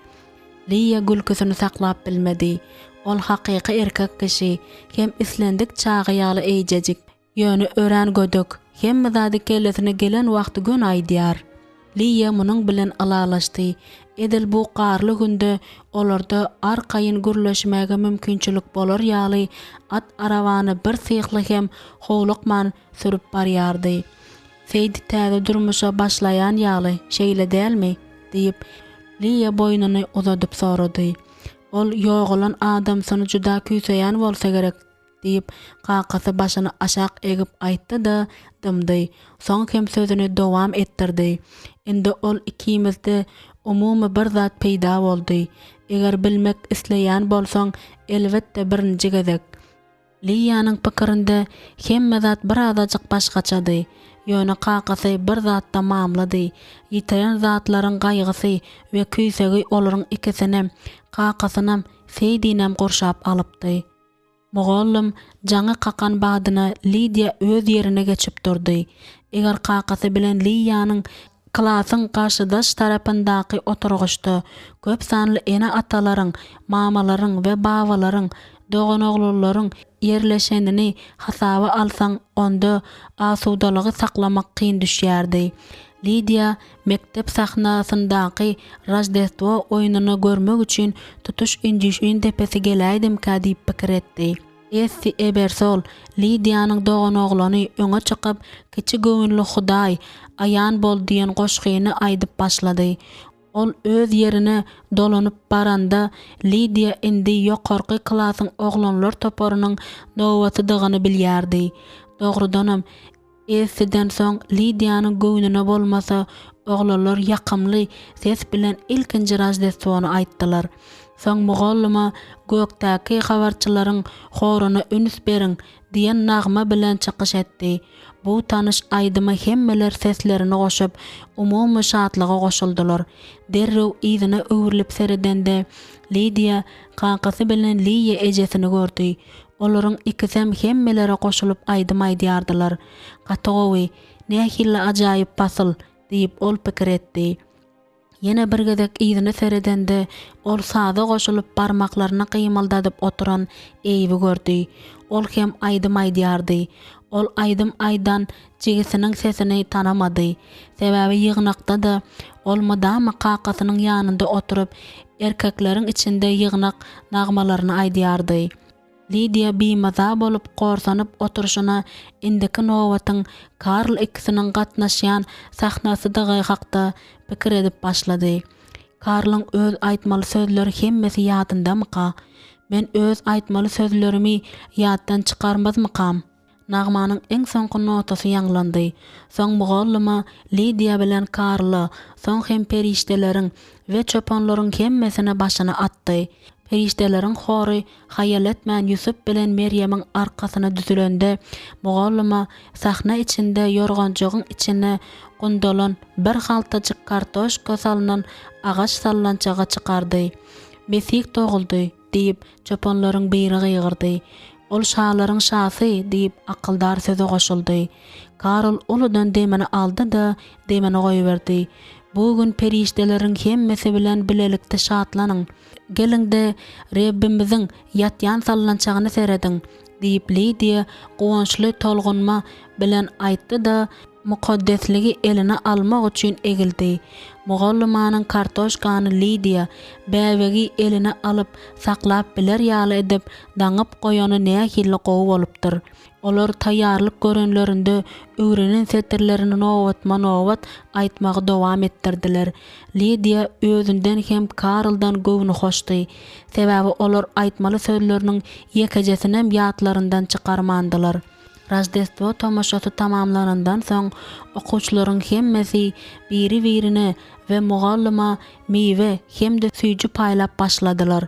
Liya gülküsini saklap bilmedi. Ol hakyky erkek kişi, hem islendik çağı ýaly eýjejik. Ýöne ören gödök, hem zady kellesine gelen wagty gün aýdýar. Liya munyň bilen alalaşdy. Edil bu garly günde olarda arkaýyn gürleşmäge mümkinçilik bolar ýaly at arawany bir sykly hem howlukman sürüp barýardy. Feýdi täze durmuşa başlaýan ýaly şeýle dälmi? Diýip Liya boynuny uzadyp sorady. Ol ýogulan adamsyny juda küýseýän bolsa gerek, diýip kakasy başyny aşak egip aýtdy da dymdy. Soň hem sözüni dowam etdirdi. Indi ol ikimizde umumy bir zat peýda boldy. Eger bilmek isleýän bolsaň, elbetde birinji gezek. Liýanyň pikirinde hemme zat bir azajyk başgaçady. Ýöne kakasy bir zatda mamlady. Ýitirilen zatlaryň gaýgysy we küýsegi olaryň ikisini kakasynam feýdinem gorşap alypdy. Mogollum jaňy qakan badyna Lydia öz ýerine geçip durdy. Eger qaqasy bilen Lydianyň klasyň karşydaş tarapyndaky oturgyşdy. Köp sanly ene atalaryň, mamalaryň we babalaryň, doganoglaryň yerleşenini hasaba alsaň, onda asudalygy saklamak kyn düşýärdi. Lydia mektep sahnasyndaky Rojdestvo oýunyny görmek üçin tutuş injişiň tepesi geläýdim ka diýip pikir etdi. Essi Ebersol Lydianyň doganoglany öňe çykyp kiçi göwnüli Hudaý aýan bol diýen goşgyny aýdyp başlady. Ol öz ýerine dolanyp baranda Lydia indi ýokarky klasyň oglanlar toparynyň nowatydygyny bilýärdi. Dogrudanam Essiden soň Lydianyň göwnüne bolmasa oglanlar ýakymly ses bilen ilkinji Rojdestvony aýtdylar. Soň mugallama gökdäki habarçylaryň horuny üns beriň diýen nagma bilen çykyş etdi. Bu tanış aýdyma hemmeler seslerini goşup umumy şatlyga goşuldylar. Derrew ýzyna öwürilip seredende Lydia qankasy bilen Lydia ejesini gördü. Olaryň ikisem hemmelere goşulyp aýdym aýdýardylar. Gatagowy, nähille ajaýyp basyl diýip ol pikir etdi. Yine bir gezek ýzyny seredende ol sada goşulyp barmaklaryny gymyldadyp oturan Eýibi gördü. Ol hem aýdym aýdýardy. Ol aýdym aýdan jigisiniň sesini tanamady. Sebäbi ýygnakda da olmadamy qaqasynyň ýanynda oturup erkekleriň içinde ýygnak nagmalaryny aýdýardy. Lydia bimaza bolup gorsanyp oturuşuna indiki nowatyň Karl ikisiniň gatnaşýan sahnasydygy hakda pikir edip başlady. Karlyň öz aýtmaly sözleri hemmesi ýadındamyka? Men öz aýtmaly sözlerimi ýatdan çykarmazmykam? Nagmanyň eň soňky notasy ýanglandy. Soň mugallama Lydia bilen Karl, soň hem perişdeleriň we çopanlaryň hemmesine başyna atdy. Perişdeleriň hory haýal etmän Yusuf bilen Meryemiň arkasyna düzülende mugallama sahna içinde ýorganjygyň içine gundalan bir haltacık kartoşka salynan agaç sallançaga çykardy. Besik toguldy diýip çopanlaryň biri gygyrdy. Ol şahlaryň şahy diýip akyldar söze goşuldy. Karl uludan demini aldy da demini goýuberdi. Bugün perişdeleriň hemmesi bilen bilelikde şatlanyň. Gelinde Rebbimiziň ýatýan sallançagyny serediň diýip Lydia gowançly tolgunma bilen aýtdy da mukaddesligi eline almak üçin egildi. Mugallymanyň kartoşkany Lydia bäwegi eline alyp saklap biler ýaly edip daňyp goýany nähille gowy bolupdyr. Olar taýýarlyk görenlerinde öwrenen setirlerini nowat aýtmagy dowam etdirdiler. Lydia özünden hem Karldan gowuny hoşdy. Sebäbi olar aýtmaly sözleriniň ýekejesini ýatlaryndan çykarmandylar. Rojdestvo tomaşasy tamamlanandan soň okuwçylaryň hemmesi biri-birine we mugallama miwe hem de süýji paýlap başladylar.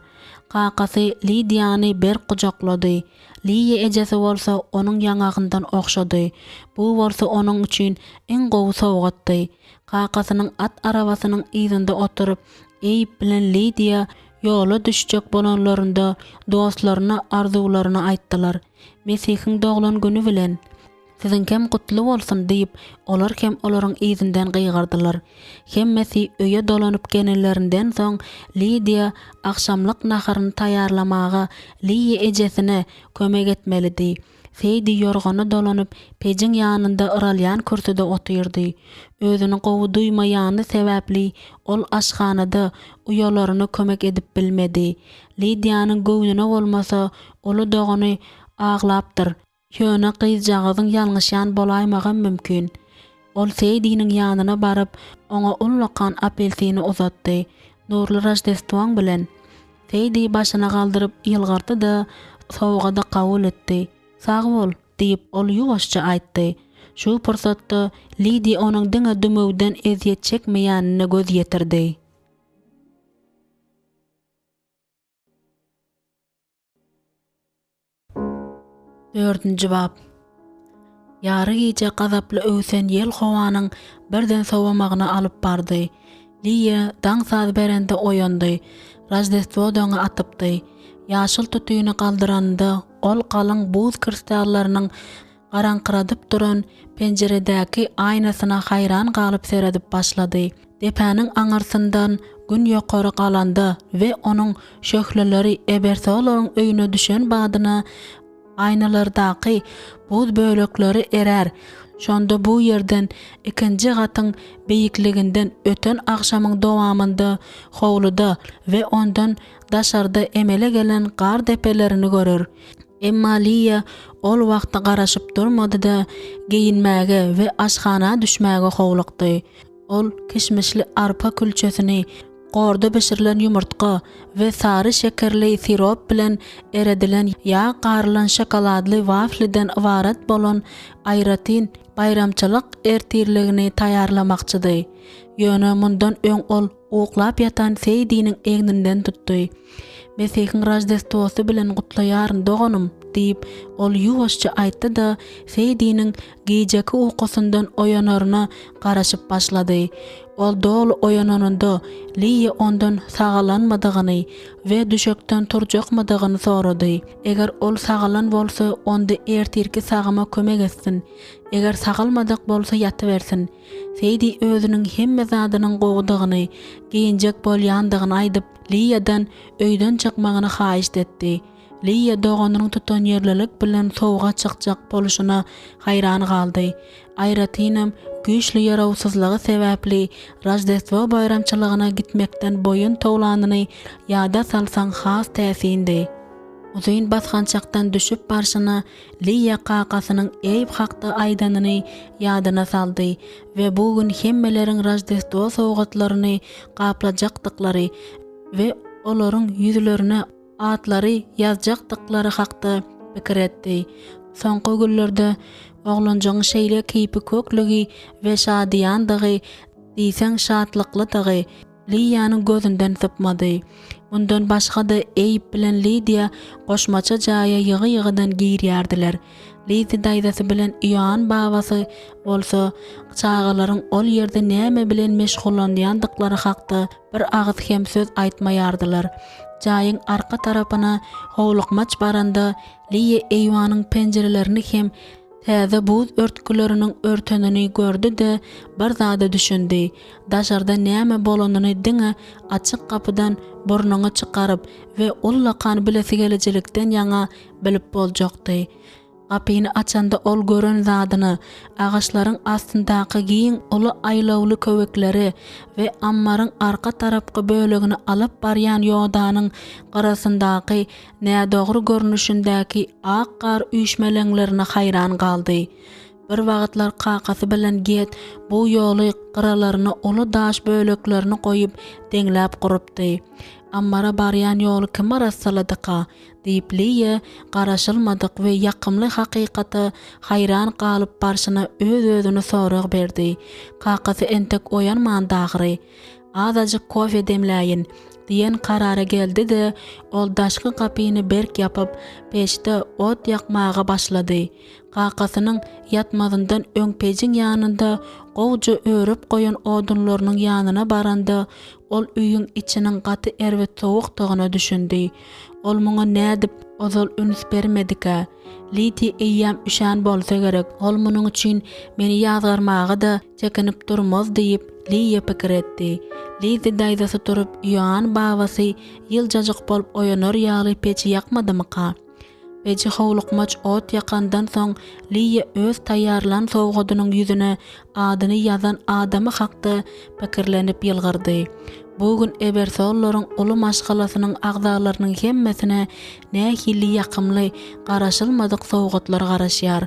Qaqasy Lydiany ber kucaklady. Lydia ejesi bolsa onuň ýangagyndan okşady. Bu bolsa onuň üçin eň gowy sowgatdy. Qaqasynyň at arabasynyň ýerinde oturup Eýip bilen Lydia ýola düşjek bolanlarynda dostlaryna arzularyny aýtdylar. Mesihiň doglan günü bilen siziň kem gutly bolsun diýip olar hem olaryň ýzynden gygyrdylar. Hemmesi öýe dolanyp genellerinden soň Lydia akşamlyk naharyny taýýarlamaga Lydia ejesine kömek etmelidi. Seydi ýorgany dolanyp pejiň ýanynda ıralýan kürsüde oturdy. Özüni gowy duýmaýany sebäpli ol aşhanada uyalaryna kömek edip bilmedi. Lydianyň göwnüne bolmasa olu dogany aglapdyr. Ýöne gyzjagyň ýalňyşan bolaýmagan mümkin. Ol Seydiňiň ýanyna baryp oňa ullakan apelsini uzatdy. Nurly Rojdestwoň bilen. Seydi başyna galdyryp ýylgardy da sowgada kabul etdi. Sag bol diýip ol ýuwaşça aýtdy. Şu pursatda Lydia onuň diňe dümewden eziýet çekmeýänine göz ýetirdi. Dördüncü bab. Ýary gece gazaply öwsen ýel howanyň birden sowamagyny alyp bardy. Lydia daň saz berende oýandy. Rojdestwo daňy atypdy. Yaşıl tütüýüni galdyranda ol galyň buz kristallarynyň garanqyradyp duran penjeredäki aynasyna hayran galyp seredip başlady. Depäniň aňarsyndan gün ýokary galanda we onuň şöhleleri ebersolaryň öýüne düşen badyna aynalardaky buz bölekleri erer. Şonda bu ýerden ikinji gatyň beýikliginden öten akşamyň dowamında howluda we ondan daşarda emele gelen gar depelerini görür. Emma Liya ol wagtda garaşyp durmady da geyinmäge we aşhana düşmäge howlukdy. Ol kişmişli arpa külçesini, gorda pişirilen yumurtka we sary şekerli sirop bilen eredilen ýa garlan şokoladly wafliden ibarat bolan ayratin bayramçylyk ertirligini taýarlamakçydy. Ýöne mundan öň ol uklap ýatan Seýdiniň eňinden tutdy. Mesihiň Rajdestwosy bilen gutlaýaryn doganym diýip ol ýuwaşça aýtdy da Seýdiniň gijeki uykusundan oyanaryna garaşyp başlady. Ol dol oyananynda Liya ondan sagalanmadygyny we düşekden turjakmadygyny sorady. Eger ol sagalan bolsa onda ertirki sagama kömek etsin. Eger sagalmadyk bolsa ýatybersin. Seýdi özüniň hemme zadynyň gowdugyny, giyinjek bolýandygyny aýdyp Liyadan öýden çykmagyny haýyş etdi. Liya doganynyň tutan ýerlilik bilen sowga çykjak boluşuna hayran galdy. Ayratinam güýçli ýarawsyzlygy sebäpli Rajdestwo bayramçylygyna gitmekden boyun towlanyny ýada salsaň has täsindi. Uzyn basgan çakdan düşüp barşyna Liya qaqasynyň eýip hakda aýdanyny ýadyna saldy we bu gün hemmeleriň Rajdestwo sowgatlaryny gaplajakdyklary we olaryň ýüzlerine atlary ýazjakdyklary hakda pikir etdi. Soňky günlerde oglanjaň şeýle kiýpi köklügi we şadyýandygy, diýseň şatlyklydygy Liýanyň gözünden sypmady. Bundan başga da Eyüp bilen Lidia goşmaça jaýa ýygy-ýygydan girýärdiler. Lidia daýdasy bilen Ýoan babasy bolsa çağalaryň ol ýerde näme bilen meşgullanýandyklary hakda bir agyz hem söz aýtmaýardylar. Jaýyň arka tarapyna howlukmaç baranda Liya eýwanyň penjerelerini hem täze buz örtküleriniň örtenini gördü de bir zada düşündi. Daşarda näme bolanyny diňe açyk kapydan burnuny çykaryp we ullakan bilesi gelejekden ýaňa bilip boljakdy. Kapyny açanda ol gören zadyny, agaçlaryň astyndaky giň uly aýlawly köwekleri we ammaryň arka tarapky bölegini alyp barýan ýodanyň garasyndaky nädogry görnüşindäki ak gar üýşmeleňlerine hayran galdy. Bir wagtlar qaqasy bilen get bu ýoly gyralaryny uly daş böleklerini goýup deňläp gurypdy. Ammara barýan ýoly kim arasaladyka diýip Liya garaşylmadyk we ýakymly hakykaty hayran galyp barşyna öz-özüne sorag berdi. Qaqasy entek oýanmandagry, azajyk kofe demläýin diýen karara geldi de ol daşky kapyny berk ýapyp peşde ot ýakmaga başlady. Qaqasynyň ýatmazyndan öň pejiň ýanynda gowja örüp goýan odunlarynyň ýanyna baranda ol üýüň içiniň gaty erwe sowukdygyny düşündi. Ol muňa nädip ozal üns bermedika. Liti eýýäm üşän bolsa gerek. Ol munyň üçin meni ýazgarmagy da çekinip durmaz diýip Liya pikir etdi. Liya daýdasy turup Ýoan babasy ýyljajyk bolup oýanar ýaly peçi ýakmadymyka? Peçi howlukmaç ot ýakandan soň Liya öz taýýarlan sowgadynyň ýüzüne adyny ýazan adamy hakda pikirlenip ýylgyrdy. Bugün ebersolaryň uly maşgalasynyň agzalarynyň hemmesine nähili ýakymly garaşylmadyk sowgatlar garaşýar.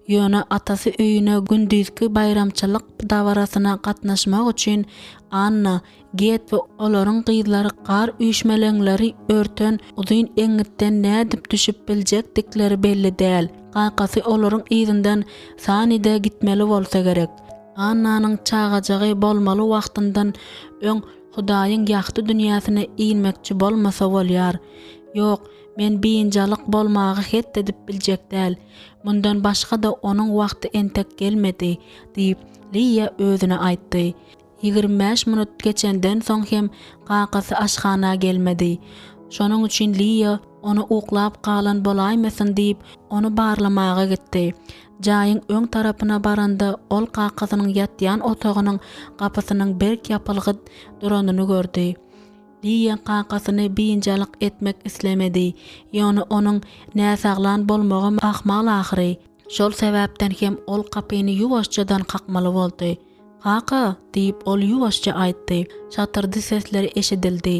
Ýöne atasy öýüne gündüzki bayramçylyk dawarasyna gatnaşmak üçin Anna, Get we olaryň gyzlary gar üýşmeleňleri örten uzyn eňitden nädip düşüp biljekdikleri belli däl. Qaqasy olaryň ýygynden sanida gitmeli bolsa gerek. Annanyň çagajagy bolmaly wagtyndan öň Hudaýyň ýakty dünýäsine iýilmekçi bolmasa bolýar. Ýok, men biýinjalyk bolmagy het edip biljek däl. Mundan başga da onuň wagty entek gelmedi, diýip Liya özüne aýtdy. 25 minut geçenden soň hem qaqasy aşhana gelmedi. Şonuň üçin Liya onu uqlap qalan bolaýmasyn diýip onu barlamaga gitdi. Jaýyň öň tarapyna baranda ol qaqasynyň ýatýan otagynyň gapysynyň berk ýapylgyt duranyny gördü. Liýa qaqasyny biýinjalik etmek islemedi. Ýöne onuň näsaglan bolmagy ahmal ahyry. Şol sebäpden hem ol kapyny ýuwaşçadan qakmaly boldy. "Qaqa" diýip ol ýuwaşça aýtdy. Çatyrdy sesleri eşidildi.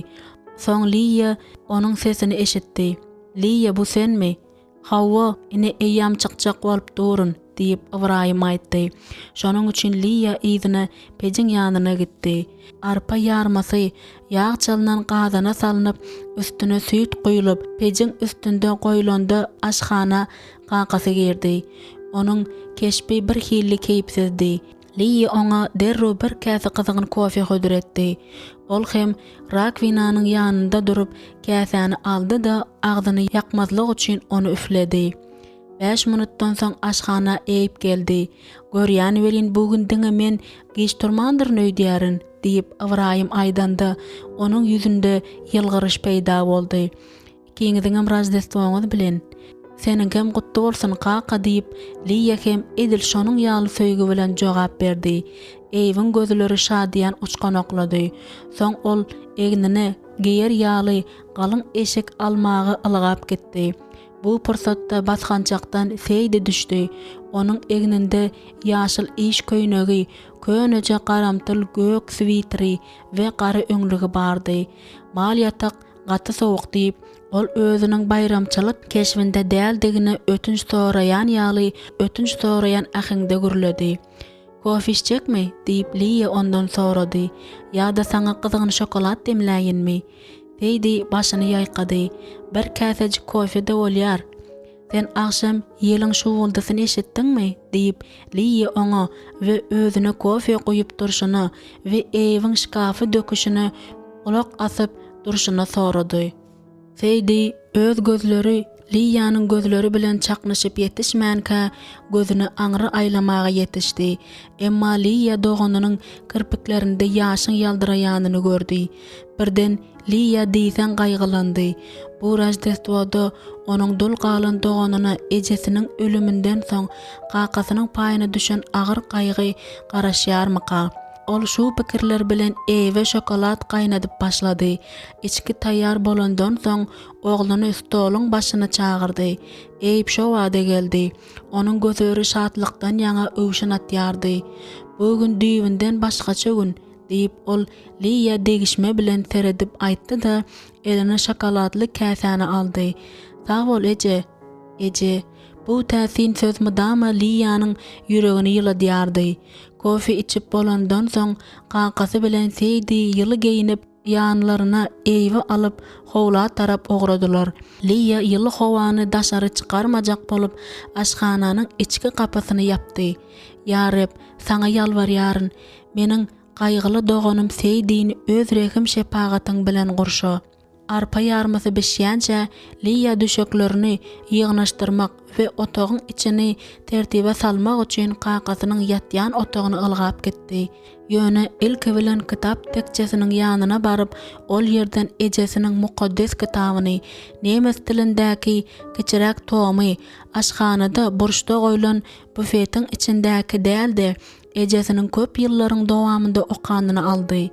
Soň Liýa onuň sesini eşitdi. "Liýa, bu senmi?" "Hawa, ine eýam çykjak bolup durun" diýip Ibrahim aýtdy. Şonuň üçin Liýa ýzyna pejiň ýanyna gitdi. Arpa ýarmasy ýağ çalynan gazana salynyp, üstüne süýt goýulyp, pejiň üstünde goýulanda aşhana qaqasy girdi. Onuň keşbi bir hilli keýpsizdi. Liýa oňa derrew bir käse gyzygyň kofe hödüretdi. Ol hem rakvinanyň ýanynda durup käsäni aldy da agdyny ýakmazlyk üçin onu üfledi. 5 minutdan soň aşhana eýip geldi. "Görýän welin bugün diňe men geç turmandyr nöýdýärin" diýip Ibrahim aýdanda onuň ýüzünde ýylgyryş peýda boldy. "Ikiňiziň Rajdestwoňyz bilen. Seniňkem gutly bolsun qaqa" diýip Liýa hem edil şonuň ýaly söýgü bilen jogap berdi. Eýiň gözleri şadýan uçganoklady. Soň ol egnini geýer ýaly galyň eşik almagy ylgap gitdi. Bu pursatda baskançakdan feýdi düşdi. Onuň egninde ýaşyl iş köýnegi, köneje garamtyl gök switeri we gary öňlügi bardy. Mal ýatak gaty sowuk diýip ol özüniň bayramçylyk keşbinde däldigini ötünç soraýan ýaly ötünç soraýan ahyňda gürledi. "Kofe içjekmi?" diýip Liýa ondan sorady. "Ýa-da saňa gyzygyny şokolad demläýinmi?" Feýdi başyny ýaýkady. "Bir käsejik kofe de bolýar. Sen akşam ýeliň şuwuldysyny eşitdiňmi?" diýip Liýa oňa we özüne kofe goýup durşuny we eýiň şkafy döküşini ulak asyp durşuny sorady. Feýdi öz gözleri Liýanyň gözleri bilen çaknaşyp ýetişmänkä gözüni aňry aýlamaga ýetişdi. Emma Liýa doganynyň kirpiklerinde ýaşyň ýaldyraýanyny gördi. Birden Liýa diýsen gaýgylandy. Bu Rajdestwoda onuň dul galan doganyna ejesiniň ölümünden soň qaqasynyň paýyna düşen agyr gaýgy garaşýarmyka? Ol şu pikirler bilen eýwe şokolad gaýnadyp başlady. İçki taýýar bolandan soň ogluny stoluň başyna çağırdy. Eýip şo wada geldi. Onuň gözleri şatlykdan ýaňa öwşenatýardy. "Bugün düýbinden başgaça gün" diýip ol Liýa degişme bilen teredip aýtdy da eline şokoladly käsäni aldy. "Sag bol eje." "Eje." Bu täsin söz mydama Liýanyň ýüregini ýyladýardy. Kofe içip bolandan soň qaqasy bilen seýdi ýyly geyinip ýanlaryna eýwe alyp howla tarap ogradylar. Liýa ýyly howany daşary çykarmajak bolup aşhananyň içki kapysyny ýapdy. "Ýa Rab, saňa ýalbarýaryn, meniň gaýgyly doganym seýdini öz rehim şepagatyň bilen gurşa." Arpa ýarmasy bişýänçe Liýa düşeklerini ýygnaşdyrmak we otagyň içini tertibe salmak üçin qaqasynyň ýatýan otagyny ylgap gitdi. Ýöne ilki bilen kitap tekçesiniň ýanyna baryp, ol ýerden ejesiniň mukaddes kitabyny, nemes tilindäki kiçirek tomy, aşhanada burçda goýulan bufetiň içindäki däldi. Ejesiniň köp ýyllaryň dowamında okanyny aldy.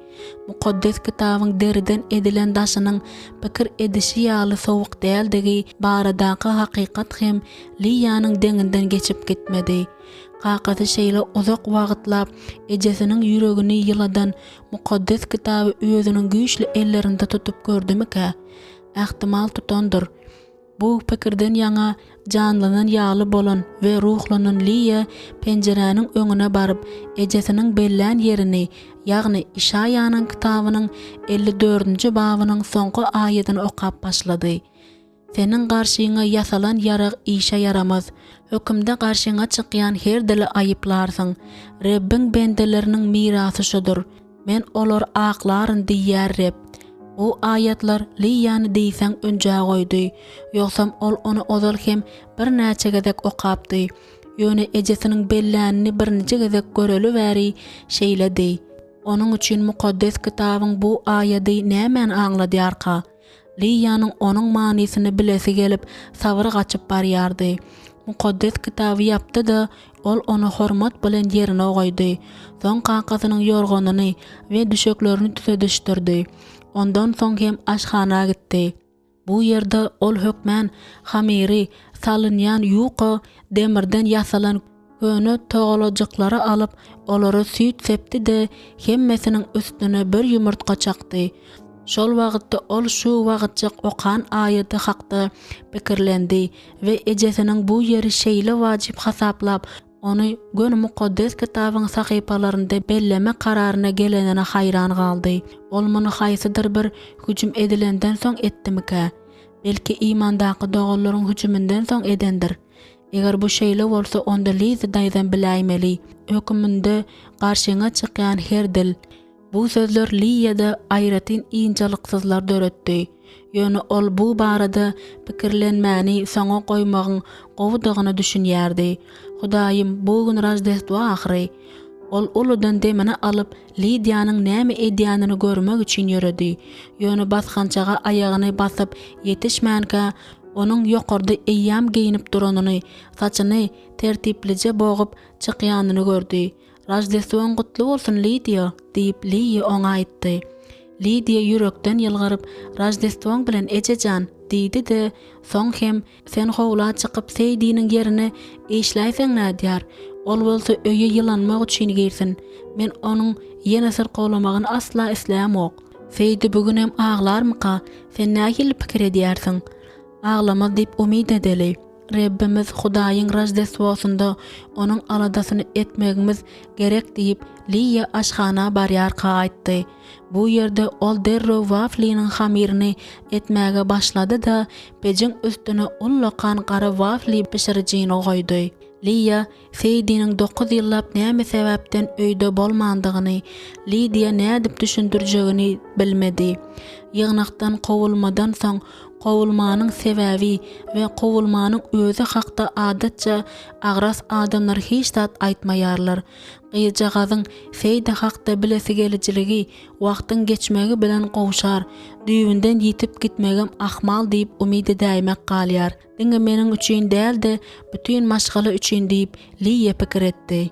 Mukaddes kitabyň deriden edilen daşynyň pikir edişi ýaly sowuk däldigi baradaky hakykat hem Liýanyň deňinden geçip gitmedi. Qaqasy şeýle uzak wagtlap ejesiniň ýüregini ýyladan mukaddes kitaby özüniň güýçli ellerinde tutup gördümika? Ähtimal tutandyr. Bu pikirden ýaňa janlanan ýaly bolan we ruhlanan Liýa penjeräniň öňüne baryp ejesiniň bellän ýerini, ýagny Işaýanyň kitabynyň 54-nji babynyň soňky aýatyny okap başlady. "Seniň garşyňa ýasalan ýarag işe yaramaz. Hökümde garşyňa çykýan her dili aýyplarsyň. Rabbiň bendeleriniň mirasy şudur. Men olar aklaryn diýär Rab." Bu ayatlar Liýany diýsen önjä goýdy. Ýoksam ol onu ozal hem bir näçe gezek okapdy. Ýöne ejesiniň bellänini bir neçe gezek göreli bäri şeýledi. Onuň üçin mukaddes kitabyň bu aýady nämen aňladýarka? Liýanyň onuň manysyny bilesi gelip sabry gaçyp barýardy. Mukaddes kitaby ýapdy da ol onu hormat bilen ýerine goýdy. Soň kakasynyň ýorgonyny we düşeklerini tüzedişdirdi. Ondan soň hem aşhana gitdi. Bu ýerde ol hökmän hamiri, salynýan ýuqa, demirden ýasalan köne togalajyklary alyp olary süýt sepdi de hemmesiniň üstüne bir ýumurtga çakdy. Şol wagtda ol şu wagtjak okan aýaty hakda pikirlendi we ejesiniň bu ýeri şeýle wajyp hasaplap onu Gönü Mukaddes kitabyň sahypalarynda belleme kararyna gelenine hayran galdy. Ol muny haýsydyr bir hüjüm edilenden soň etdimika? Belki imandaky dogalaryň hüjümünden soň edendir. Eger bu şeýle bolsa onda lizi daýdan biläýmeli. Hökümünde garşyňa çykýan her dil. Bu sözler Liýada aýratyn iňçalyksızlar döretdi. Ýöne ol bu barada pikirlenmäni soňa goýmagyň gowudygyny düşünýärdi. Hudaýym bu gün Rajdestwa ahyry. Ol uludan demini alyp Lidiýanyň näme edýänini görmek üçin ýöredi. Ýöne basgançaga aýagyny basyp ýetişmänkä onuň ýokarda eýýam giyinip duranyny, saçyny tertiplice boğup çykýanyny gördi. Rajdestwan gutly bolsun Lidia, diýip Liýa oňa aýtdy. Lidia ýürekden ýylgyryp, Rajdestwan bilen ejejan, diýdi de, soň hem sen howla çykyp seýdiniň ýerine işläýseň nädýär? Ol bolsa öýe ýylanmak üçin girsin. Men onuň ýene sirkolamagyny asla islämok. Feýdi bugün hem aglarmyka? Sen nähili pikir edýärsiň? Aglama diýip umyd edeli. Rabbimiz Hudaýyň Rajdestwasynda onuň aladasyny etmegimiz gerek diýip Liýa aşhana barýarka aýtdy. Bu ýerde ol derrew waflynyň hamirini etmäge başlady da pejiň üstüne ullakan gara wafly pişirjini goýdy. Liýa Feýdiniň 9 ýyllap näme sebäpden öýde bolmandygyny, Lidia nädip düşündirjegini bilmedi. Ýygnakdan gowulmadan soň gowulmanyň sebäbi we gowulmanyň özü hakda adatça agras adamlar hiç zat aýtmaýarlar. Gyýjagazyň Feýde hakda bilesi geljiligi wagtyň geçmegi bilen gowşar, düýünden ýitip gitmegim ahmal diýip umyd edäýmek galýar. Diňe meniň üçin däl de bütün maşgala üçin diýip Liýa pikir etdi.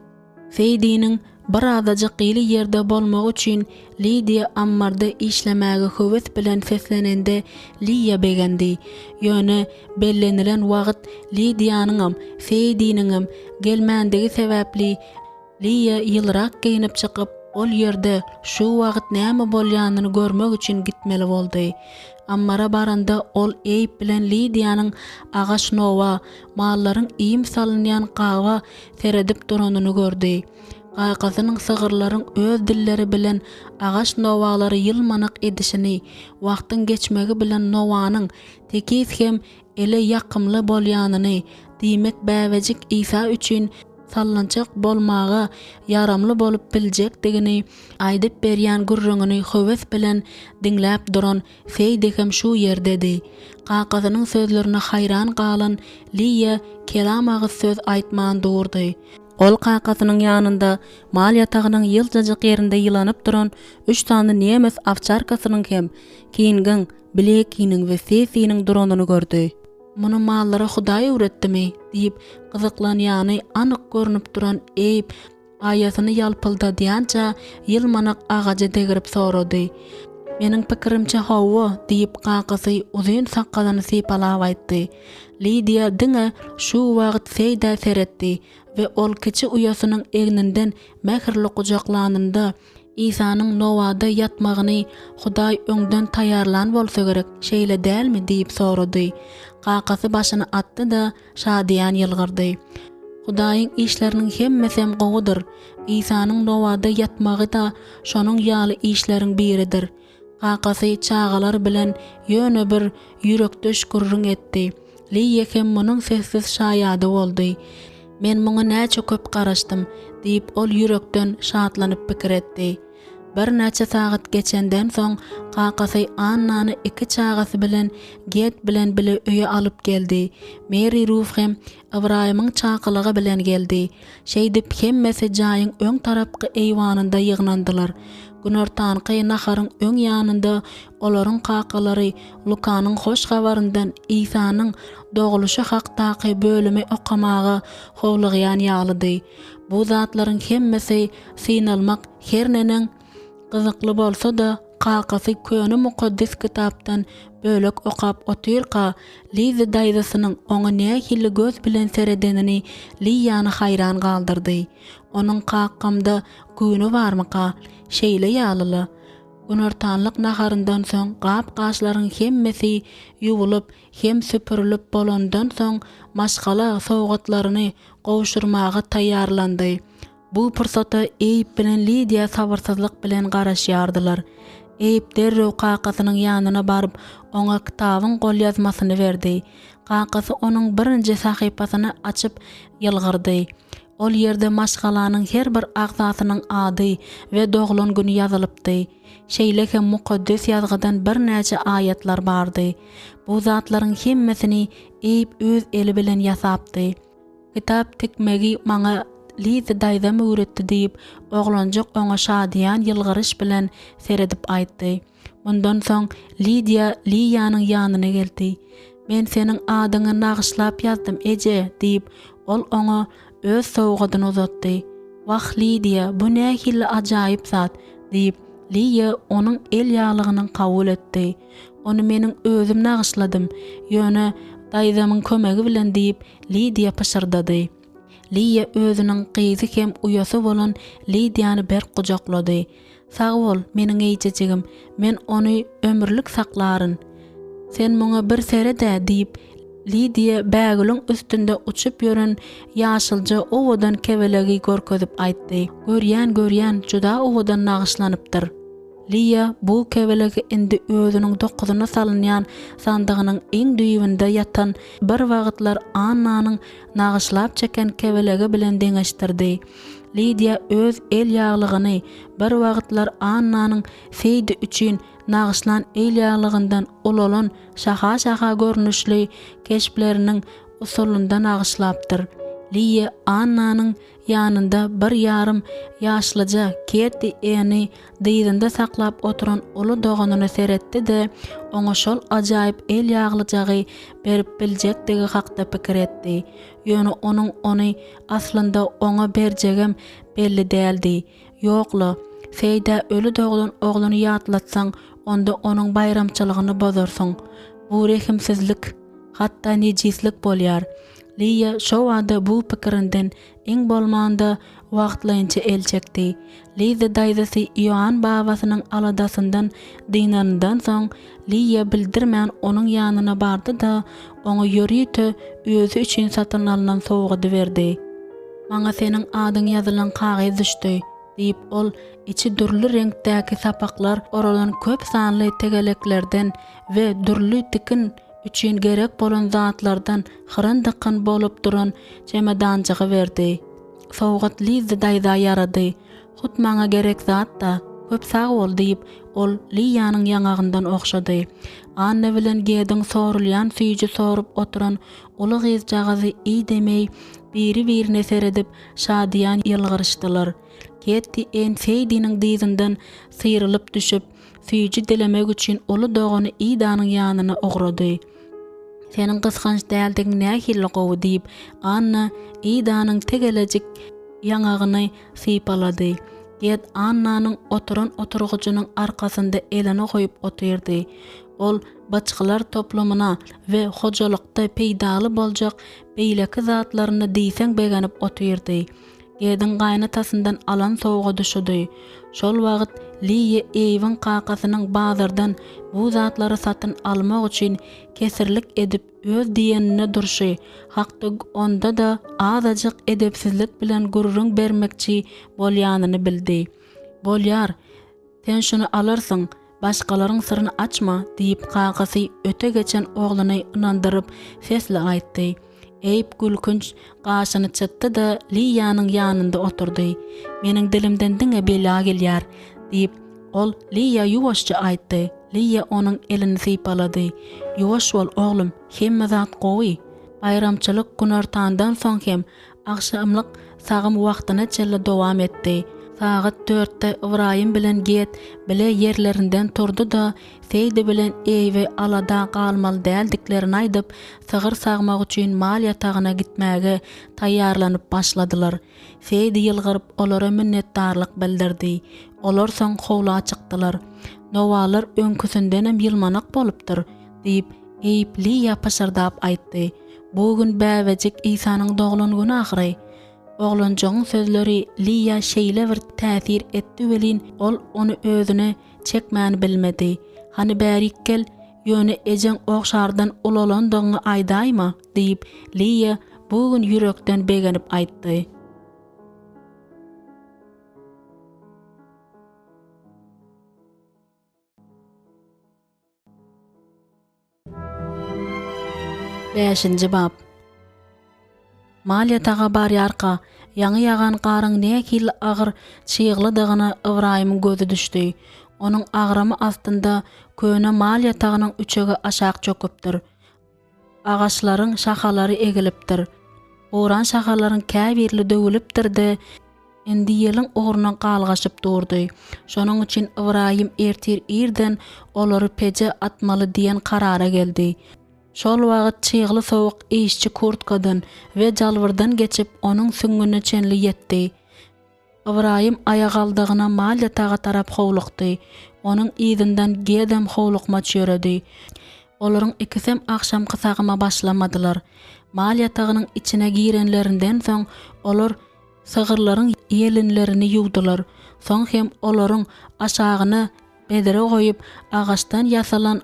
Feýdiniň bir azajyk gyly ýerde bolmak üçin Lidia ammarda işlemäge höwes bilen seslenende Liýa begendi. Ýöne bellenilen wagt Lidiýanyň Feýdiniň gelmändigi sebäpli Liýa ýylrak giyinip çykyp ol ýerde şu wagt näme bolýanyny görmek üçin gitmeli boldy. Ammara baranda ol eýip bilen Lidiýanyň agaç nowa, mallaryň iýim salynýan gawa seredip duranyny gördi. Gaykasynyň sygyrlaryň öz dilleri bilen agaç nowalary ýylmanak edişini, wagtyň geçmegi bilen nowanyň tekis hem ele ýakymly bolýanyny, diýmek bäwejik İsa üçin sallançak bolmaga yaramly bolup biljekdigini aýdyp berýän gurrungyny höwes bilen diňläp duran Feýde hem şu ýerdedi. Gakasynyň sözlerine hayran galan Liýa kelam agyz söz aýtman durdy. Ol kakasynyň ýanynda mal ýatagynyň ýyljajyk ýerinde ýylanyp duran 3 tany nemes awçarkasynyň hem kiyingiň, bilekiniň we sesiniň duranyny gördü. Muny mallara Hudaý öwretdimi diýip gyzyklanýany anyk görnüp duran eýip aýasyny ýalpyldadýança ýylmanak agaja degirip sorady. Meniň pikirimçe hawa diýip kakasy uzun sakkalany sypalap aýtdy. Lidia diňe şu wagt Feýde seretdi we ol kiçi uyasynyň egninden mähirli kujaklanynda İsa'nın nowada ýatmagyny Hudaý öňden taýarlan bolsa gerek, şeýle dälmi diýip sorady. Kakasy başyny atdy da şadyan ýylgyrdy. Hudaýyň işleriniň hemmesi hem gowudyr. İsa'nın nowada ýatmagy da şonuň ýaly işleriň biridir. Kakasy çağalar bilen ýöne bir ýürekdeş gurrun etdi. Liýa hem munyň sessiz şaýady boldy. Men muňa näçe köp garaşdym diýip ol ýürekden şatlanyp pikir etdi. Bir näçe sagat geçenden soň kakasy Annany 2 çagasy bilen get bilen bile öýe alyp geldi. Mary Ruth hem Ibrahimyň çakylygy bilen geldi. Şeýdip hemmesi jaýyň öň tarapky eýwanynda ýygnandylar. Günortanky naharyň öň ýanynda olaryň kakalary Lukanyň hoş habaryndan Isanyň doguluşy hakdaky bölümi okamagy howlugyan ýalydy. Bu zatlaryň hemmesi synalmak her nenen gyzykly bolsa-da kakasy köni mukaddes kitapdan bölek okap otyrka Liza daýzasynyň oňa nähili göz bilen seredenini Liýany hayran galdyrdy. Onuň kakamda güni barmyka şeýle ýalyly. Günortanlyk naharyndan soň gap-gaşlaryň hemmesi ýuwulyp hem süpürilip bolandan soň maşgala sowgatlaryny gowşurmagy taýýarlandy. Bu pursata Eyüp bilen Lidia sabırsyzlyk bilen garaşýardylar. Eyüp derrew kakasynyň ýanyna baryp oňa kitabyň golýazmasyny berdi. Kakasy onuň birinji sahypasyny açyp ýylgyrdy. Ol ýerde maşgalanyň her bir agzasynyň ady we doglan güni ýazylypdy. Şeýle hem mukaddes ýazgydan bir näçe aýatlar bardy. Bu zatlaryň hemmesini Eyüp öz eli bilen ýasapdy. Kitap tikmegi maňa Liza daýzam öwretdi diýip oglanjak oňa şadýan ýylgyryş bilen seredip aýtdy. Bundan soň Lidia Liýanyň ýanyna geldi. "Men seniň adyňy nagyşlap ýazdym eje" diýip ol oňa öz sowgadyny uzatdy. "Wah Lidia, bu nähili ajaýyp zat" diýip Liýa onuň el ýalygyny kabul etdi. "Onu meniň özüm nagyşladym, ýöne daýzamyň kömegi bilen" diýip Lidia pyşyrdy. Liýa özüniň gyzy hem uýasy bolan Lidiýany ber gujaklady. "Sag bol, meniň eýjejigim, men ony ömürlük saklaryn. Sen muňa bir serede" diýip Lidia bägüliň üstünde uçup ýören ýaşylja owadan kebelegi görkezip aýtdy. "Görýän, juda owadan nagyşlanypdyr." Liýa bu kebelegi indi özüniň dokuzyna salynýan sandygynyň iň düýbünde ýatan bir wagtlar Annanyň nagyşlap çeken kebelegi bilen deňeşdirdi. Lidia öz el ýaglygyny bir wagtlar Annanyň feýdi üçin nagyşlan el ýaglygyndan ulalan şaha-şaha görnüşli keşpleriniň usulundan nagyşlapdyr. Liýa Annanyň ýanynda bir ýarym ýaşlyja Ketty eni dyýdynda saklap oturan uly doganyny seretdi-de oňa şol ajaýyp el ýaglyjagy berip biljekdigi hakda pikir etdi. Ýöne onuň ony aslynda oňa berjegem belli däldi. Ýokla, feýda ölü doglan oglany ýatlatsaň, onda onuň bayramçylygyny bozarsyň. Bu rehimsizlik, hatda nejislik bolýar. Liýa şo wagtda bu pikirinden iň bolmanda wagtlaýynça el çekdi. Liza daýzasy Ýoan babasynyň aladasyndan dynanyndan soň Liýa bildirmän onuň ýanyna bardy-da oňa ýörüýte özü üçin satyn alynan sowgady berdi. "Maňa seniň adyň ýazylan kagaz düşdi" diýip ol içi durly reňkdäki sapaklar oralan köp sanly tegeleklerden we durly tikin üçin gerek bolan zatlardan hyryndykan bolup duran çemadanjygy berdi. Sowgat Liza daýza ýarady. "Hut maňa gerek zat da, köp sag bol" diýip ol Liýanyň ýangagyndan okşady. Anna bilen Gediň sorulýan süýji sorup oturan uly gyzjagazy iyi demey biri-birine seredip şadýan ýylgyryşdylar. Ketty en feýdiniň dyzyndan syrylyp düşüp süýji dilemek üçin uly dogany Idanyň ýanyna ogrady. "Seniň gysganç däldigiň nähili gowy" diýip Anna Idanyň tegelejik ýangagyny sypalady. Get Annanyň oturan oturguçynyň arkasynda elini goýup otyrdy. Ol baçkylar toplamyna we hojalykda peýdaly boljak beýleki zatlaryny diýseň begenip otyrdy. Gedin gaýnatasyndan alan sowga düşüdi. Şol wagt Liýa eýwin kakasynyň bazardan bu zatlary satyn almak üçin kesirlik edip öz diýenine durşy. Hakda onda da azadyk edepsizlik bilen gurrun bermekçi bolýanyny bildi. "Bolýar, sen şunu alarsyň, başgalaryň syryny açma" diýip kakasy öte geçen oglany inandyryp sesli aýtdy. Eyüp gülkünç gaşyny çytdy-da Liýanyň ýanynda oturdy. "Meniň dilimden diňe bela gelýär" diýip ol Liýa ýuwaşça aýtdy. Liýa onuň elini sypalady. "Ýuwaş bol oglum, hemme zat gowy. Bayramçylyk günortandan soň hem akşamlyk sagym wagtyna çelle dowam etdi. Sagat 4'te Ibrahim bilen Get bile yerlerinden turdu da Seydi bilen eýwe alada galmaly däldiklerini aýdyp, sygyr sagmak üçin mal ýatagına gitmäge taýýarlanyp başladylar. Seydi ýylgyryp olara minnetdarlyk bildirdi. Olar soň howla çykdylar. Nowalar öňküsündenem ýylmanak bolupdyr, diýip eýipli ýapaşyrdap aýtdy. Bu gün bäwejik Isanyň doglangyny ahyry. Oglanjagyň sözleri Liya şeýle bir täsir etdi welin ol onu özüne çekmäni bilmedi. Hani bärik gel, ýöne ejeň ogşardan ulalandygyny aýdaýma, diýip Liya bu gün ýürekden begenip aýtdy. Beşinci bab. Mal ýataga barýarka, ýaňy ýagan garyň näkil agyr çyýglydygyna Ibrahimyň gözü düşdi. Onuň agramy astynda köne mal ýatagynyň üçegi aşak çöküpdir. Agaçlaryň şahalary egilipdir. Oran şahalaryň käbirli döwülipdir-de, endi ýeliň ogrunan galgaşyp durdy. Şonuň üçin Ibrahim ertir irden olary peje atmaly diýen karara geldi. Şol wagt çyýgly sowuk işçi kurtkadan we jalwyrdan geçip onuň süňgüne çenli ýetdi. Ibrahim aýag aldygyna mal ýataga tarap howlukdy. Onuň ýygynden gedem howlukma çöredi. Olaryň ikisem akşamky sagyma başlamadylar. Mal ýatagynyň içine girenlerinden soň olar sygyrlaryň ýelinlerini ýuwdylar. Soň hem olaryň aşagyny bedere goýup agaçdan ýasalan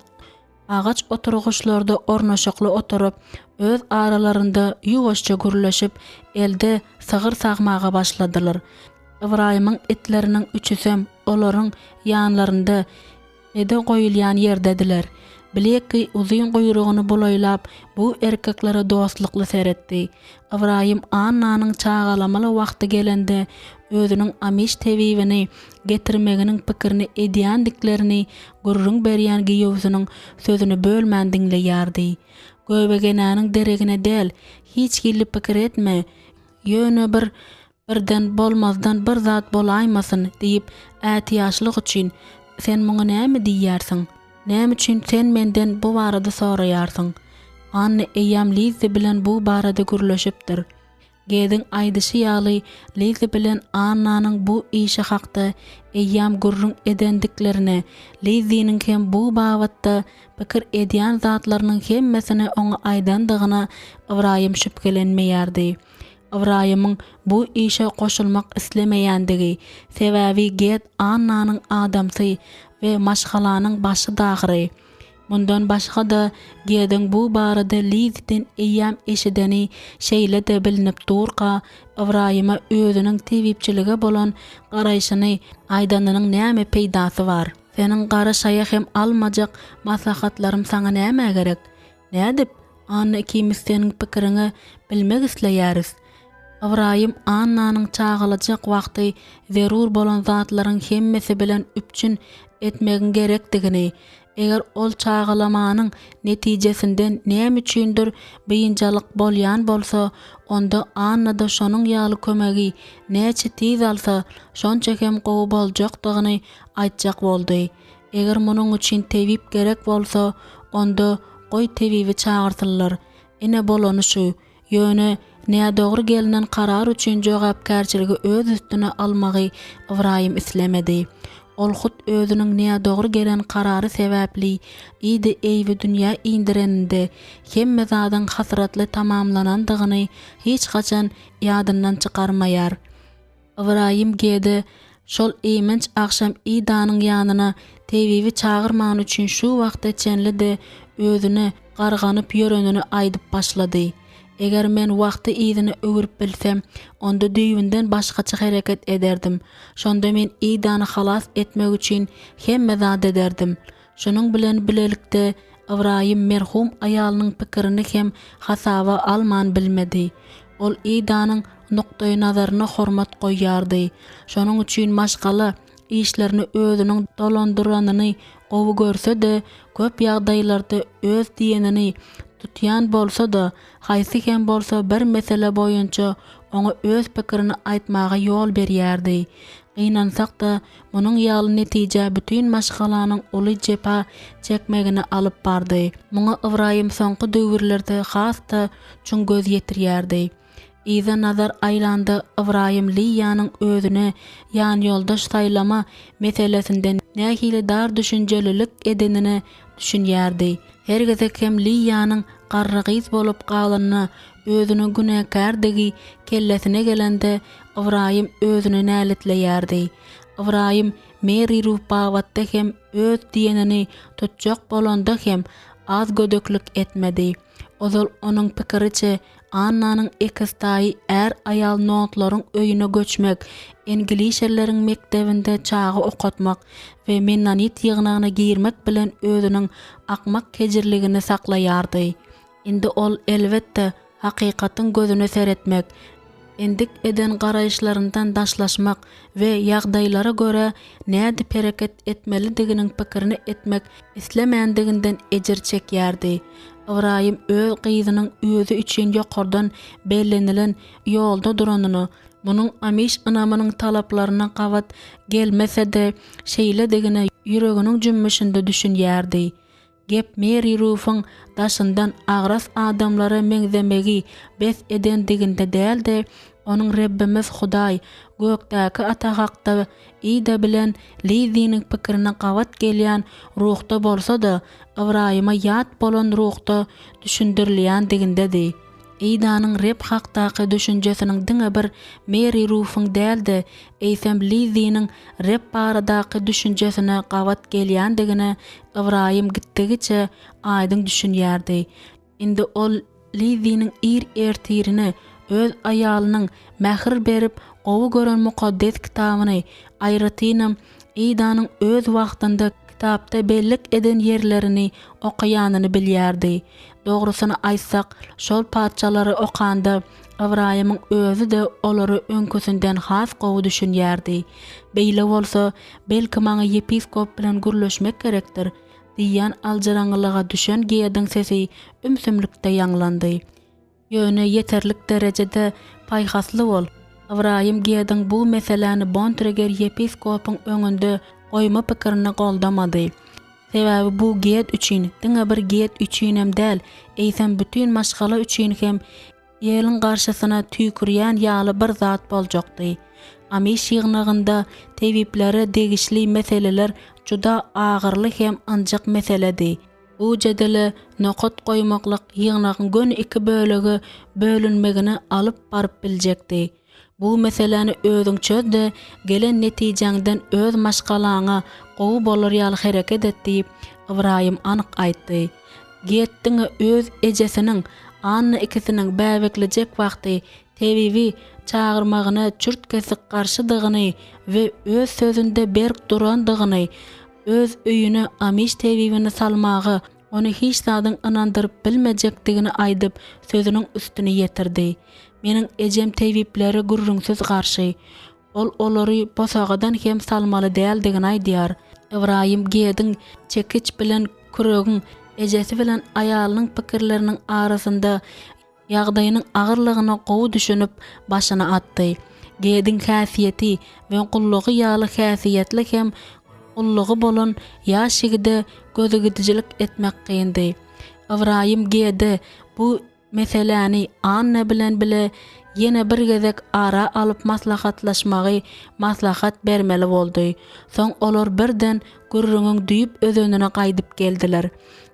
agaç oturguşlarda ornaşykly oturup, öz aralarında ýuwaşça gürleşip, elde sygyr sagmaga başladylar. Ibrahimyň etleriniň üçüsem olaryň ýanlarynda ede goýulýan ýerdediler. Bileki uzun goýrugyny bulaýlap, bu erkeklere dostlukly seretdi. Ibrahim Annanyň çağalamaly wagty gelende özüniň amiş tebibini getirmeginiň pikirini edýändiklerini gurrun berýän giýewsiniň sözüni bölmän diňleýärdi. Göbegenäniň deregine del, hiç gilli pikir etme, ýöne birden bolmazdan bir zat bolaýmasyn diýip ätiýaşlyk üçin sen muňa näme diýýärsiň? Näme üçin sen menden bu barada soraýarsyň? Anne eýam Lizi bilen bu barada gürleşipdir. Gedin aýdyşy ýaly Lizi bilen Annanyň bu işi hakda eýam gurrun edendiklerine, Lizi'niň hem bu babatda pikir edýän zatlarynyň hemmesine oňa aýdandygyna Ibrahim şüphelenmeýärdi. Ibrahimyň bu işe goşulmak islemeýändigi sebäbi Ged Annanyň adamsy we maşgalanyň başı dagry. Mundan başga da Gedin bu barada Lizi'den eýam eşideni şeýle de bilinip durqa, Ibrahim'a özüniň tebipçiligi bolan garaýşyny aýdanynyň näme peýdasy bar? Seniň garaşaýa hem almajak maslahatlarym saňa näme gerek? Nädip? Anna ikimiz seniň pikirini bilmek isleýäris. Ibrahim Annanyň çağılajak wagty zerur bolan zatlaryň hemmesi bilen üpçün etmegin gerekdigini, eger ol çağılamanyň netijesinden näme üçindir beýinjalyk bolýan bolsa, onda Anna da şonuň ýaly kömegi näçe tiz alsa, şonça hem gowy boljakdygyny aýtjak boldy. Eger munuň üçin tebip gerek bolsa, onda goý tebibi çağırtyllar. Ene bolany şu, ýöne näme dogry gelinen karar üçin jogapkärçiligi öz üstüne almagy Ibrahim islemedi. Ol hut özüniň näme dogry gelen karary sebäpli ýydy eýwe dünýä indireninde hemme zadyň hasratly tamamlanandygyny hiç gaçan ýadyndan çykarmaýar. Ibrahim gede şol eýmenç akşam ýdanyň ýanyna tebibi çağırman üçin şu wagtda çenli de özüne garganyp ýörenini aýdyp başlady. Eger men wagty ýydyny öwürip bilsem, onda düýünden başgaça hereket ederdim. Şonda men ýydyny halas etmek üçin hemme zat ederdim. Şonuň bilen bilelikde Ibrahim merhum aýalynyň pikirini hem hasaba alman bilmedi. Ol ýydynyň nukdaý nazaryna hormat goýýardy. Şonuň üçin maşgala işlerini özüniň dolandyranyny gowy görse de köp ýagdaýlarda öz diýenini tutýan bolsa da, haýsy hem bolsa bir mesele boýunça oňa öz pikirini aýtmaga ýol berýärdi. Gynansak da munyň ýaly netije bütün maşgalanyň uly jepa çekmegini alyp bardy. Muňa Ibrahim soňky döwürlerde hasda çün göz ýetirýärdi. Iza nazar aýlandy Ibrahim Liýanyň özüne ýan ýoldaş saýlama meselesinden nähili dar düşünjelilik edenini düşünýärdi. Her gezek hem Liýanyň garrygyz bolup galyny, özüne günäkardigi kellesine gelende Ibrahim özüne näletleýärdi. Ibrahim Meri ruhbawatda hem öz diýenini tutjak bolanda hem az gödöklük etmedi. Ozal onuň pikiriçe Annanyň ekstaýy aýal notlaryň öýüne göçmek, ingilisçeleriň mektebinde çagy okatmak we Mennonit ýygnagyna girmek bilen özüniň akmak kejirligini saklaýardy. Indi ol elbetde hakykatyň gözüne seretmek, endik eden garaýşlaryndan daşlaşmak we ýagdaýlara göre näde pereket etmelidiginiň pikirini etmek islemendiginden ejir çekýärdi. Ibrahim öz gyzynyň özü üçin ýokardan bellenilen ýolda duranyny, munyň amiş ynamynyň talaplaryna gawat gelmese-de şeýledigine ýüreginiň jümmüşinde düşünýärdi. Gep Meri Ruфyň daşyndan agras adamlara meňzemegi bes edendiginde däl-de onuň Rebbimiz Hudaý gökdäki atahakda ýa-da bilen Liýanyň pikirine gawat gelýän ruhda bolsa-da Ibrahima ýat bolan ruhda düşündirilýän digindedi. Ýa-danyň Reb hakdaky düşünjesiniň diňe bir Meri Ruфyň däl-de eýsem Liýanyň Reb baradaky düşünjesine gawat gelýändigine Ibrahim gitdigiçe aýdyň düşünýärdi. Indi ol Liýanyň ertirini öz aýalynyň mähir berip gowy gören mukaddes kitabyny aýratynam ýa-danyň öz wagtynda kitapda bellik eden yerlerini okuyanyny bilýärdi. Dogrusyny aýtsak, şol padşalary okanda Ibrahimyň özü de olary öňküsinden has gowy düşünýärdi. Beýle bolsa, belki maňa yepiskop bilen gürleşmek gerekdir diýen aljaraňlyga düşen giýediň sesi ümsümlikde ýanglandy. Ýöne yeterlik derejede paýhasly bol. Ibrahim giýediň bu meseleni Bontreger yepiskopyň öňünde goýma pikirini goldamady. Sebäbi bu giýet üçin, diňe bir giýet üçinem däl, eýsem bütün maşgala üçin hem ýeliň garşysyna tüýkürýän ýaly bir zat boljakdy. Amiş ýygnagynda tebiplere degişli meseleler juda agyrly hem anjak meseledi. Bu jedele nokot goýmaklyk ýygnagyň gön iki bölegi bölünmegini alyp baryp biljekdi. Bu meseleni özüň çözde gelen netijaňdan öz maşgalaňa gowy bolar ýaly hereket etdi. Ibrahim anyk aýtdy. Giýetdiňe öz ejesiniň anny ikisiniň bäweklijek wagty tebibi çağırmagyna çürt kesik garşydygyny we öz sözünde berk durandygyny, öz öýüne amiş tebibini salmagy onu hiç zadyň inandyryp bilmejekdigini aýdyp sözüniň üstüne ýetirdi. Meniň ejem tebipleri gürrüňsiz garşy. Ol olary posagadan hem salmaly däldigini aýdýar. Ibrahim giýediň çekiç bilen küregiň ejesi bilen aýalynyň pikirleriniň arasynda ýagdaýynyň agyrlygyna gowy düşünüp başyna atdy. Giýediň häsiýeti we gullugy ýaly häsiýetli hem gullugy bolan ýaşygide gözügidijilik etmek gyndy. Ibrahim giýedi bu meseleni anna bilen bile yine bir gezek ara alıp maslahatlaşmagy, maslahat bermeli boldy. Soň olar birden gürrüňiň düýüp özüne gaýdyp geldiler.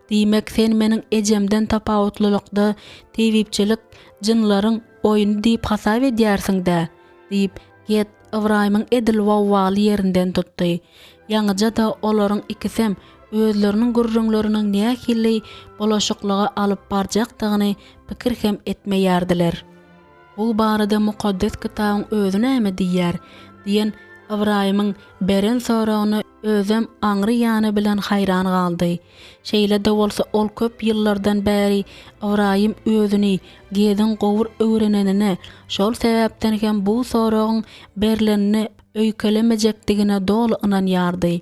Diýmek sen meniň ejemden tapawutlylykda tebipçilik jynlaryň oýuny diýip hasap edýärsiň-de diýip get Ibrahimyň edil wawwaly ýerinden tutdy. Ýaňyja da olaryň ikisem özleriniň gürrüňleriniň nähili bolaşyklygy alyp barjakdygyny pikir hem etmeýärdiler. Bu barada mukaddes kitabyň özü näme diýär diýen Ibrahimyň beren soragyny özüm aňry ýany bilen hayran galdy. Şeýle de bolsa ol köp ýyllardan bäri Ibrahim özüni giýediň gowur öwrenenine, şol sebäpden hem bu soragyň berlenini öýkelemejekdigine dolu inanýardy.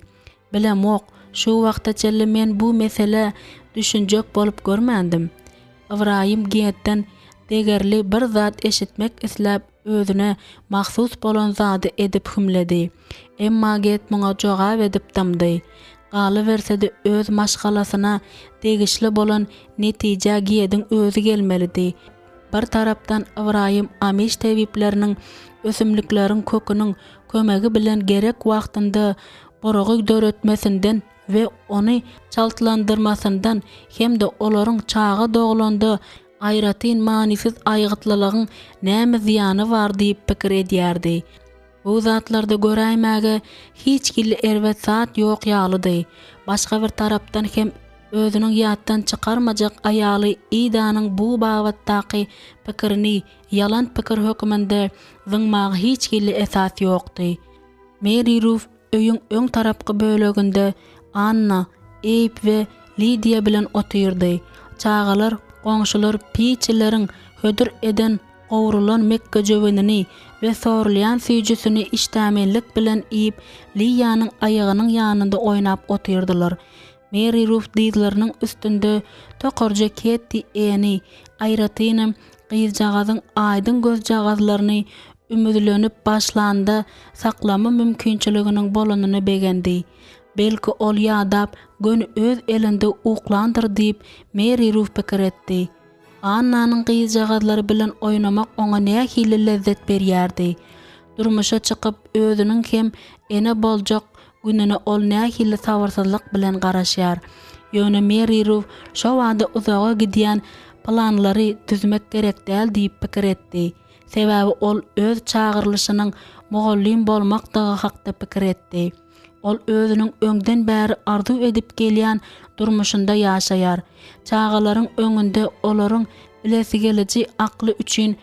Bilemok, şu wagtçaly men bu mesele düşünjek bolup görmendim. Ibrahim giýetden degerli bir zat eşitmek isläp özüne mahsus bolan zady edip hümledi. Emma get muňa jogap edip damdy. Galyberse-de öz maşgalasyna degişli bolan netije giýediň özü gelmelidi. Bir tarapdan Ibrahim Amish tebipleriniň ösümlikleriň köküniň kömegi bilen gerek wagtynda boragy döretmesinden we ony çaltlandyrmasyndan hem-de olaryň çağı dogulanda aýratyn manisiz aýgytlylygyň näme ziýany bar diýip pikir edýärdi. Bu zatlarda göräýmäge hiç kili erwet zat ýok ýalydy. Başga bir tarapdan hem özüniň ýatdan çykarmajak aýaly Idanyň bu babatdaky pikirini yalan pikir hökmünde zyňmagy hiç kili esas ýokdy. Mary Ruth öýüň öň tarapky böleginde Anna, Eyüp we Lydia bilen otyrdy. Çağalar, goňşular piçileriň hödür eden gowrulan Mekke jöwenini we sorulýan süýjüsini iştämenlik bilen iýip Lydianyň aýagynyň ýanynda oýnap otyrdylar. Mary Ruth diýleriniň üstünde tokorja ketdi eni, aýratyny, gyzjagazyň aýdyn göz jagazlaryny ümidlenip başlanda saklama mümkinçiliginiň bolanyny begendi. Belki ol ýadap gönü öz elinde uklandyr diýip Mary Ruth pikir etdi. Annanyň gyzjagazlary bilen oýnamak oňa nähili lezzet berýärdi. Durmuşa çykyp özüniň hem ene boljak gününe ol nähili sabarsyzlyk bilen garaşýar. Ýöne Mary Ruth şo wada uzaga gidýän planlary düzmek gerek däl diýip pikir etdi. Sebäbi ol öz çağırylışynyň mugallim bolmakdagy hakda pikir etdi. Ol özüniň öňden bäri arzu edip gelýän durmuşynda ýaşaýar. Çağalaryň öňünde olaryň bilesi geliji akly üçin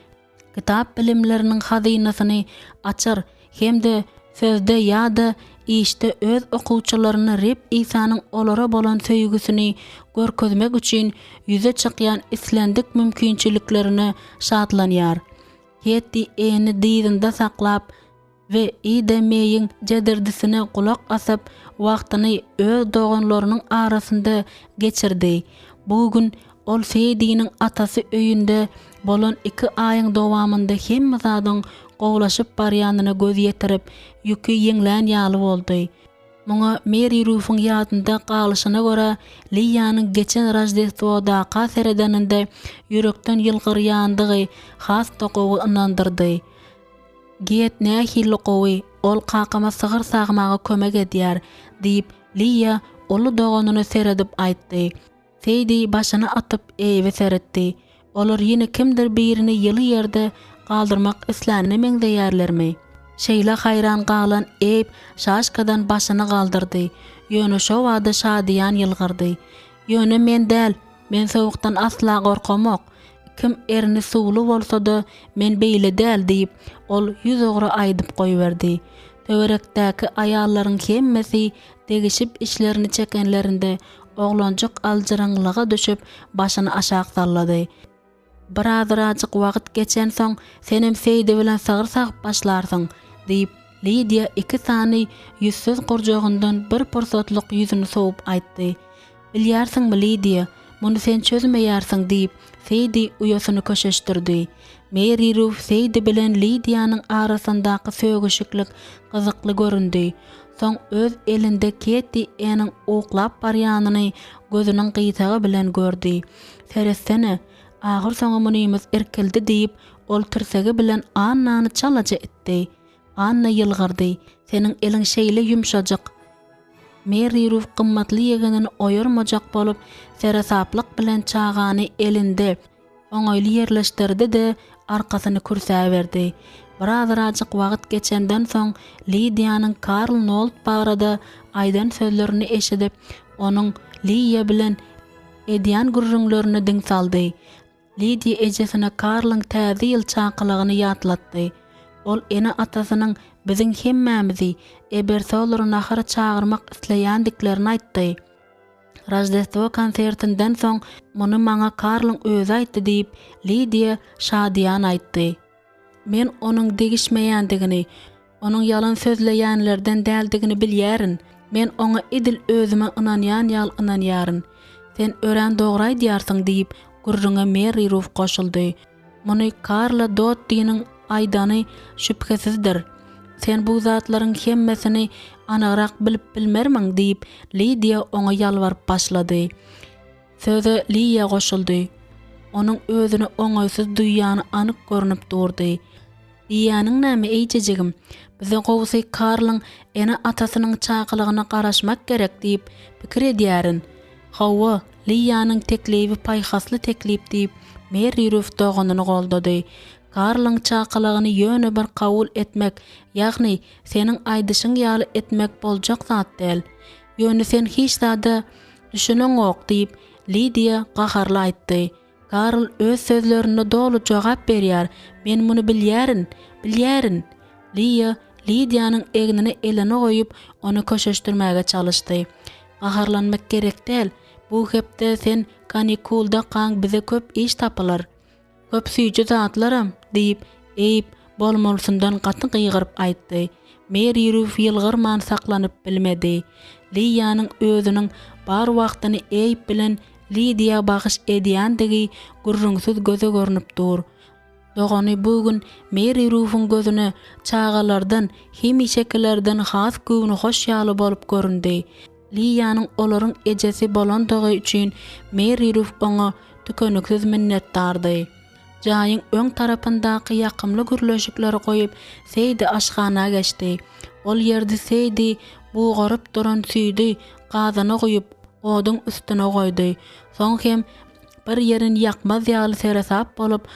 kitap bilimleriniň hazynasyny açar hem-de sözde ýa-da işte öz okuwçylaryny Reb Isanyň olara bolan söýgüsini görkezmek üçin ýüze çykýan islendik mümkinçiliklerini şadlanýar. Hetdi eni diýdinde saklap we idemeýiň jedirdisine kulak asyp wagtyny öz doganlarynyň arasynda geçirdi. Bugün ol Feydiňiň atasy öýünde bolan 2 aýyň dowamında hemme zadyň gowlaşyp barýanyna göz ýetirip ýükü ýeňlän ýaly boldy. Muňa Mary Ruth'un ýadynda galyşyna görä Lydianyň geçen Rajdestwoda kasar edeninde ýürekden ýylgyrýandygy has tokowy ynandyrdy. Giýet nähili gowy, ol kakama sygyr sagmaga kömek edýär diýip Lydia olu doganyny seredip aýtdy. Feydi başyny atyp eýbe seretdi. Olar ýene kimdir birini ýyly ýerde galdyrmak isläni meňdeýärlermi? Şeýle hayran galan Eyüp şaşkadan başyny galdyrdy. Ýöne şo wada şadyan ýylgyrdy. Ýöne men däl, men sowukdan asla gorkamok. Kim erini suwly bolsa-da men beýle däl diýip ol ýüz ogry aýdyp goýberdi. Töwerekdäki aýallaryň hemmesi degişip işlerini çekenlerinde oglanjak aljyraňlyga düşüp başyny aşağı sallady. Birazajyk wagt geçen soň senem Feydi bilen sagyr sagyp başlarsyň diýip Lydia 2 sany ýüzsüz gorjagyndan bir pursatlyk ýüzüni sowup aýtdy. Bilýärsiňmi Lydia, muny sen çözmeýärsiň diýip Feydi uýasyny köşeşdirdi. Mary Ruth Feydi bilen Lydianyň arasyndaky söýgüşiklik gyzykly göründi. Soň öz elinde ketdi eniň oklap barýanyny gözüniň gytagy bilen gördi. Seressene, agyr soňa munymyz erkeldi diýip ol tirsegi bilen Annany çalaja etdi. Anna ýylgyrdy. Seniň eliň şeýle ýumşajak. Mary Ruth gymmatly ýegenini oýarmajak bolup, serasaplyk bilen çağany elinde oňaýly ýerleşdirdi de arkasyny kursäberdi. Birazajyk wagt geçenden soň Lydianyň Karl Nolt barada aýdan sözlerini eşidip, onuň Lydia bilen edýän gürrüňlerini diň saldy. Lydia ejesine Karlyň täze ýyl çaňkylygyny ýatlatdy. Ol ene atasynyň biziň hemmämizi ebersolaryny ahara çağırmak isleýändiklerini aýtdy. Rajdestvo konsertinden soň muny maňa Karlyň özü aýtdy diýip Lydia şadyan aýtdy. Men onuň degişmeýändigini, onuň ýalan sözleýänlerden däldigini bilýärin. Men oňa edil özüme ynanýan ýal ynanýaryn. Sen ören dogry aýdýarsyň diýip gurrunga Mary Ruth goşuldy. Muny Karla Dotti'nin aýdany şüphesizdir. Sen bu zatlaryň hemmesini anagrak bilip bilmermiň diýip Lydia oňa ýalwaryp başlady. Söze Lydia goşuldy. Onuň özüni oňaýsyz duýýany anyk görünip durdy. Lydianyň näme eýjejegim? Bize gowsy Karlyň ene atasynyň çakylygyna garaşmak gerek diýip pikir edýärin. Hawa Lydianyň teklibi paýhasly teklip diýip Mary Ruth doganyny goldady. Karlyň çakylygyny ýöne bir kabul etmek, ýagny seniň aýdyşyň ýaly etmek boljak zat däl. Ýöne sen hiç zada düşüneň ok diýip Lydia gaharly aýtdy. Karl öz sözlerine dolu jogap berýär. Men muny bilýärin. Lydianyň egnini eline goýup onu köşeşdirmäge çalışdy. Gaharlanmak gerek däl. Bu hepde sen kanikulda kaň bize köp iş tapylar. Köp süýji zatlarym diýip eýip bolmalysyndan gaty gyýgyryp aýtdy. Mary Ruth ýylgyrman saklanyp bilmedi. Lydianyň özüniň bar wagtyny eýip bilen Lydia bagyş edýändigi gurrunsyz göze görünip dur. Dogany bugün Mary Ruth'un gözüne çağalardan, hemişekilerden has güwni hoş ýaly bolup göründi. Lydianyň olaryň ejesi bolandygy üçin Mary Ruth oňa tükönüksiz minnetdardy. Jaýyň öň tarapyndaky ýakymly gürleşikleri goýup Seydi aşgana geçdi. Ol ýerde Seydi buğaryp duran süýdi gazana goýup oduň üstüne goýdy. Soň hem bir ýerin ýakmaz ýaly seresap bolup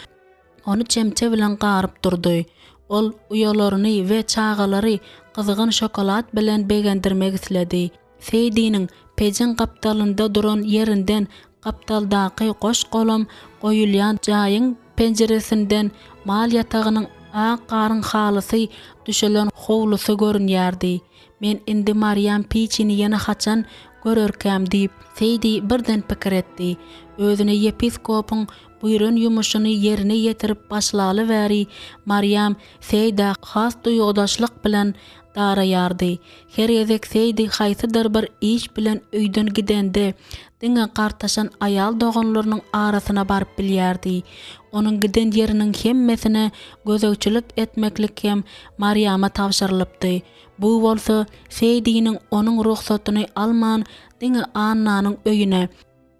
onu çemçe bilen garyp durdy. Ol uyalaryny we çağalary gyzgyn şokolad bilen begendirmek isledi. Seydi'niň pejin gapdalynda duran ýerinden gapdaldaky goş golam goýulýan jaýyň penjeresinden mal ýatagynyň ak garyn halysy düşelen howlusy görünýärdi. Men indi Maryam piçini ýene haçan görerkäm diýip Seydi birden pikir etdi. Özüne yepiskopyň buyurun ýumuşyny ýerine ýetirip başlaly bäri Maryam Seyda has duýgudaşlyk bilen daraýardy. Her ýezek Seydi haýsydyr bir iş bilen öýden gidende diňe gartaşan aýal doganlarynyň arasyna baryp bilýärdi. Onuň giden ýeriniň hemmesine gözegçilik etmeklik hem Maryama tawşyrylypdy. Bu bolsa Seydi'niň onuň ruhsatyny alman diňe annanyň öýüne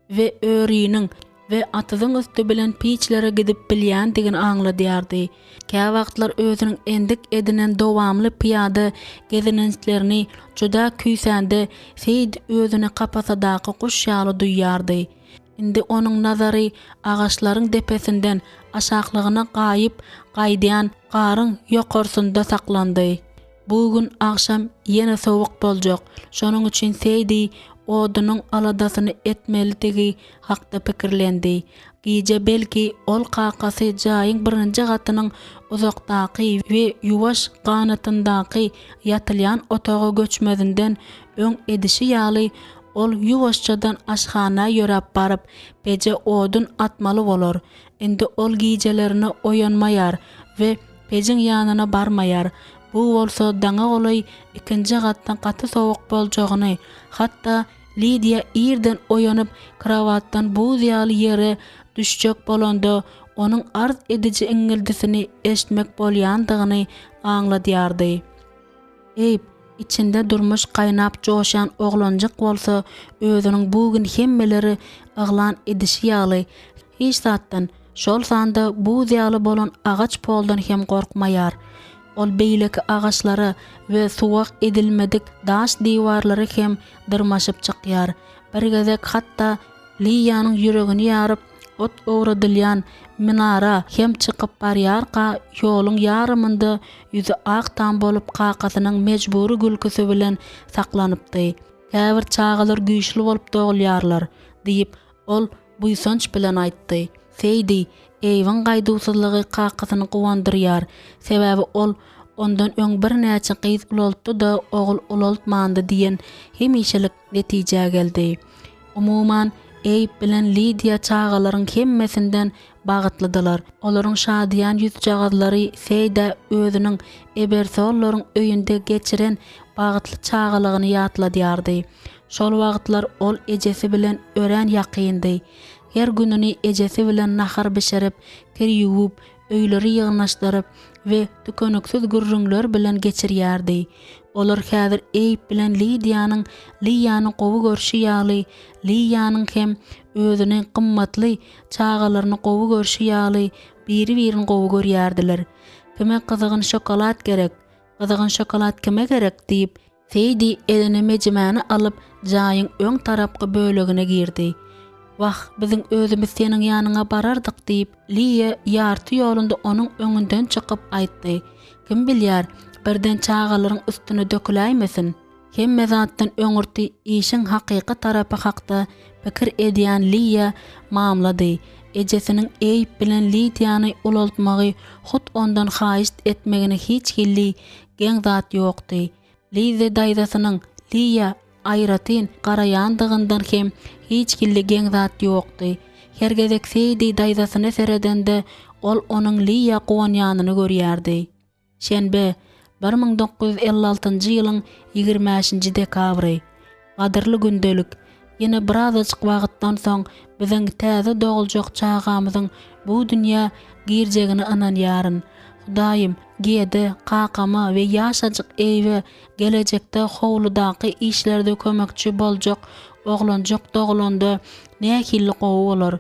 we öriýiniň we atyzyň üstü bilen piçlere gidip bilýändigini aňladýardy. Kä wagtlar özüniň endik edinen dowamly piýada gezinençlerini juda küýsände Seydi özüne kapasadaky kuş ýaly duýýardy. Indi onuň nazary agaçlaryň depesinden aşaklygyna gaýyp gaýdyan garyň ýokarsynda saklandy. Bugün akşam ýene sowuk boljak. Şonuň üçin Seydi odunyň aladasyny etmelidigi hakda pikirlendi. Gije belki ol kakasy jaýyň birinji gatynyň uzakdaky we ýuwaş ganatyndaky ýatylýan otaga göçmedinden öň edişi ýaly ol ýuwaşçadan aşhana ýörap baryp peje odun atmaly bolar. Indi ol gijelerini oýanmaýar we pejiň ýanyna barmaýar. Bu bolsa daňa golay ikinji gatdan gaty sowuk boljagyny, hatda Lydia ýerden oýanyp krawatdan bu ýaly ýere düşjek bolanda onuň arz edici iňildisini eşitmek bolýandygyny aňladýardy. İçinde durmuş qaynap joşan oglanjyk bolsa özüniň bugün hemmeleri aglan edişi ýaly hiç zatdan şol sanda bu ýaly bolan agaç poldan hem gorkmaýar. Ol beýleki agaçlary we suwak edilmedik daş diwarlary hem dyrmaşyp çykýar. Bir gezek hatda Lydianyň ýüregini ýaryp ot owradylýan minara hem çykyp barýarka ýoluň ýarymynda ýüzi ak tam bolup kakasynyň mejbury gülküsü bilen saklanypdy. Käbir çağalar güýçli bolup dogulýarlar diýip ol buýsanç bilen aýtdy. Seydi eýwin gaýdusuzlygy kakasyny gowandyrýar. Sebäbi ol ondan öň bir näçe gyz ulaltdy da ogul ulaltmandy diýen hemişelik netije geldi. Umuman Eyüp bilen Lydia çağalaryň hemmesinden bagytlydylar. Olaryň şadýan ýüz jagazlary Seyda özüniň ebersollaryň öýünde geçiren bagytly çağalygyny ýatladýardy. Şol wagtlar ol ejesi bilen ören ýakyndy. her gününi ejesi bilen nahar bişerip, kir ýuwup, öýleri ýygnaşdyryp we tükönüksiz gürrüňler bilen geçirýärdi. Olar häzir Eyüp bilen Liýanyň gowy görşi ýaly, Liýanyň hem özüniň gymmatly çağalaryny gowy görşi ýaly biri-birini gowy görýärdiler. Kime kyzygyn şokolad gerek, kyzygyn şokolad kime gerek diýip Seydi eline mejmany alyp jaýyň öň tarapky bölegine girdi. Wah, biziň özümiz seniň ýanyňa barardyk diýip Liýa ýarty ýolunda onuň öňünden çykyp aýtdy. Kim bilýär, birden çağalaryň üstüne döküläýmesin. Hemme zatdan öňürti işiň hakyky tarapy hakda pikir edýän Liýa mamlady. Ejesiniň Eyüp bilen Liýany ulaltmagy hut ondan haýyş etmegine hiç hilli geň zat ýokdy. Liýa daýdasynyň Liýa aýratyn garaýandygyndan hem hiç hilli geň zat ýokdy. Hergedek Seydi daýdasyny seredende ol onuň Liýa gowanýanyny görýärdi. Şenbe 1956-njy ýylyň 25-nji dekabry. Gadyrly gündelik. Ýene birazajyk wagtdan soň biziň täze doguljak çağamyzyň bu dünýä girjegini ananýaryn. Hudaýym, gede, kakama we ýaşajyk eýwe gelecekde howludaky işlerde kömekçi boljak oglanjak doglanda nähili gowy bolar.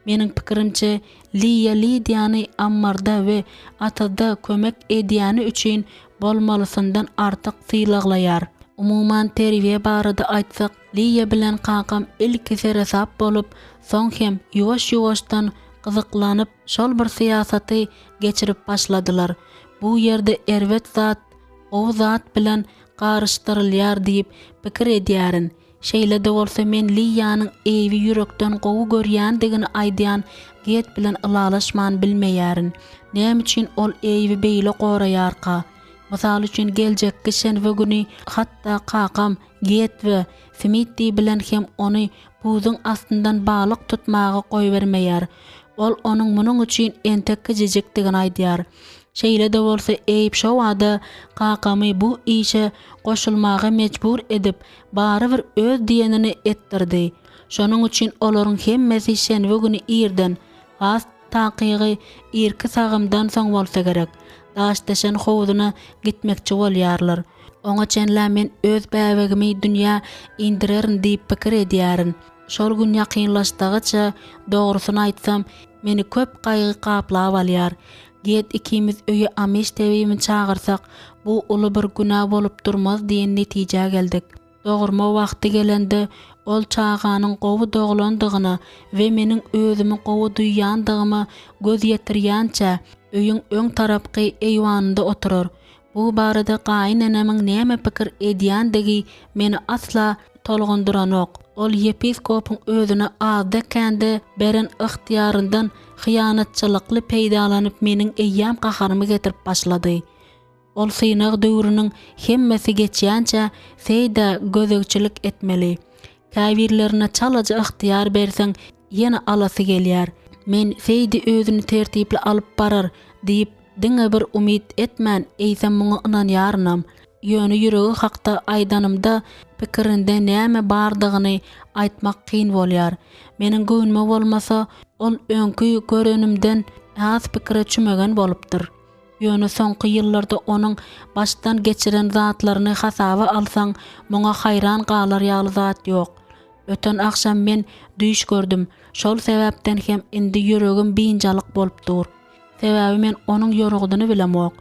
Meniň pikirimçe Liýany ammarda we atada kömek edýäni üçin bolmalysyndan artyk syýlaglaýar. Umuman terbiýe barada aýtsak, Liýa bilen kakam ilki seresap bolup, soň hem ýuwaş-ýuwaşdan gyzyklanyp şol bir syýasaty geçirip başladylar. Bu ýerde erwet zat, o zat bilen garşdyrylýar diýip pikir edýärin. Şeýle-de bolsa men Liýanyň eýbi ýürekden gowy görýändigini aýdýan get bilen ylalaşman bilmeýärin. Näme üçin ol eýbi beýle goraýarka? Mysal üçin geljekki şenbe güni hatda kakam, get we Smiti bilen hem ony buzyň astyndan balyk tutmagy goýbermeýär. Ol onuň munyň üçin entekki jejekdigini aýdýar. Şeýle-de bolsa Eyüp şo wada kakamy bu işe goşulmagy mejbur edip bary bir öz diýenini etdirdi. Şonuň üçin olaryň hemmesi şenbe güni irden has takygy irki sagymdan soň bolsa gerek. Daşdaşan howduna gitmekçi bolýarlar. Oňa çenlä men öz bäwegimi dünýä indirerin diýip pikir edýärin. Şol gün ýakynlaşdygyça dogrusyny aýtsam, meni köp gaýgy gaplap alýar. Get ikimiz öýe ameş tebimi çağırsak, bu uly bir günah bolup durmaz diýen netije geldik. Dogrma wagty gelende ol çağanyň gowy doglandygyna we meniň özümi gowy duýýandygyma göz ýetirýänçä öýüň öň tarapky eýwanynda oturur. Bu barada gaýnanamyň näme pikir edýändigi meni asla tolgunduran ok. Ol yepiskopyň özüne azda kende beren ıhtiýaryndan hyýanatçylykly peýdalanyp meniň eýýäm gaharymy getirip başlady. Ol synagy döwrüniň hemmesi geçýänçä Seyda gözegçilik etmeli. Käbirlerine çalaja ıhtiýar berseň ýene alasy gelýär. Men Seydi özüni tertipli alyp barar diýip diňe bir umid etmän eýsem muňa inanýarynam. Ýöne ýüregi hakda aýdanymda pikirinde näme bardygyny aýtmak kyn bolýar. Meniň göwnüme bolmasa, ol öňkü görenimden has pikire çümegen bolupdyr. Ýöne soňky ýyllarda onuň başdan geçiren zatlaryny hasaba alsaň, muňa haýran galar ýaly zat ýok. Öten akşam men düýş gördüm. Şol sebäpden hem indi ýüregim biňjalyk bolupdyr. Sebäbi men onuň ýorugdyny bilemok.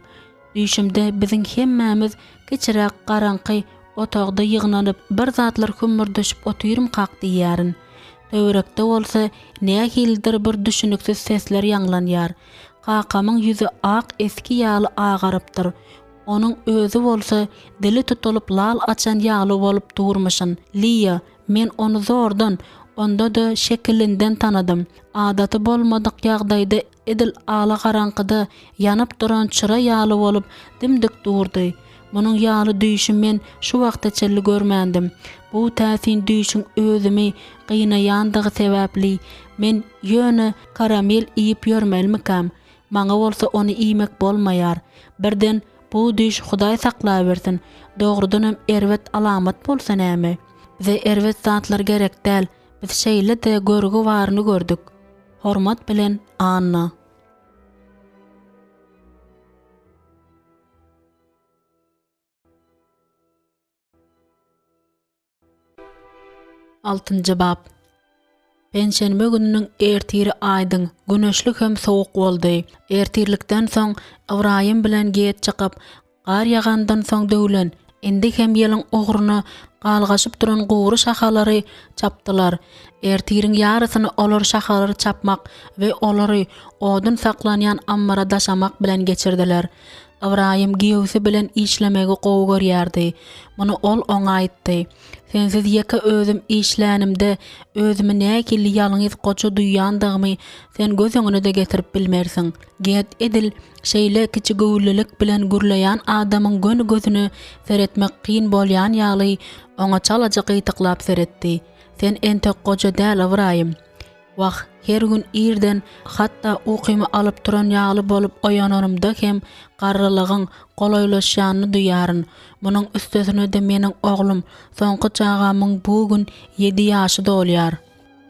Düýşümde biziň hemmämiz geçirek garaňky otagda ýygnanyp bir zatlar kömürdeşip oturum kakdy ýarin. Töwerekde bolsa nähildir bir düşünüksiz sesler ýanglanýar. Kakamyň ýüzi ak eski ýaly agarypdyr. Onuň özü bolsa dili tutulup lal açan ýaly bolup durmuşyn. Liýa, men onu zordan, onda da şekilinden tanadym. Adaty bolmadyk ýagdaýda edil ala garaňkyda ýanyp duran çıra ýaly bolup dimdik durdy. Munyň ýaly düýşi men şu wagta çelli görmändim. Bu täsin düýşiň özümi gynaýandygy sebäpli men ýöne karamel iýip ýörmelmikam. Maňa bolsa onu iýmek bolmaýar. Birden bu düýş Hudaý saklabersin. Dogrudanam erwet alamat bolsa näme? Ve erwet zatlar gerek däl. Biz şeýle de görgi baryny gördük. Hormat bilen, Anna. 6-njy bab. Penşenbe gününiň ertiri aýdyň, güneşlik hem sowuk boldy. Ertirlikden soň Ibrahim bilen geýet çykyp, gar ýagandan soň döwlen, indi hem ýylyň ogruny galgaşyp duran gowry şahalary çapdylar. Ertiriň ýarysyny olar şahalary çapmak we olary odun saklanýan ammara daşamak bilen geçirdiler. Ibrahim giýewsi bilen işlemegi gowy görýärdi. Muny ol oňa aýtdy. Sensiz ýeke özüm işlänimde özümi näkili ýalňyz goça duýýandygymy sen göz öňüne de getirip bilmersiň. Get edil şeýle kiçi göwülilik bilen gürleýän adamyň gönü gözüni seretmek kyn bolýan ýaly oňa çalaja gytyklap seretdi. Sen entek goça däl Ibrahim. Wah, her gün irden hatta ukymy alyp turan ýaly bolup oýanarymda hem garrylygyň golaylaşýanyny duýaryn. Munyň üstesine de meniň oglum soňky çagamyň bu gün 7 ýaşy dolýar.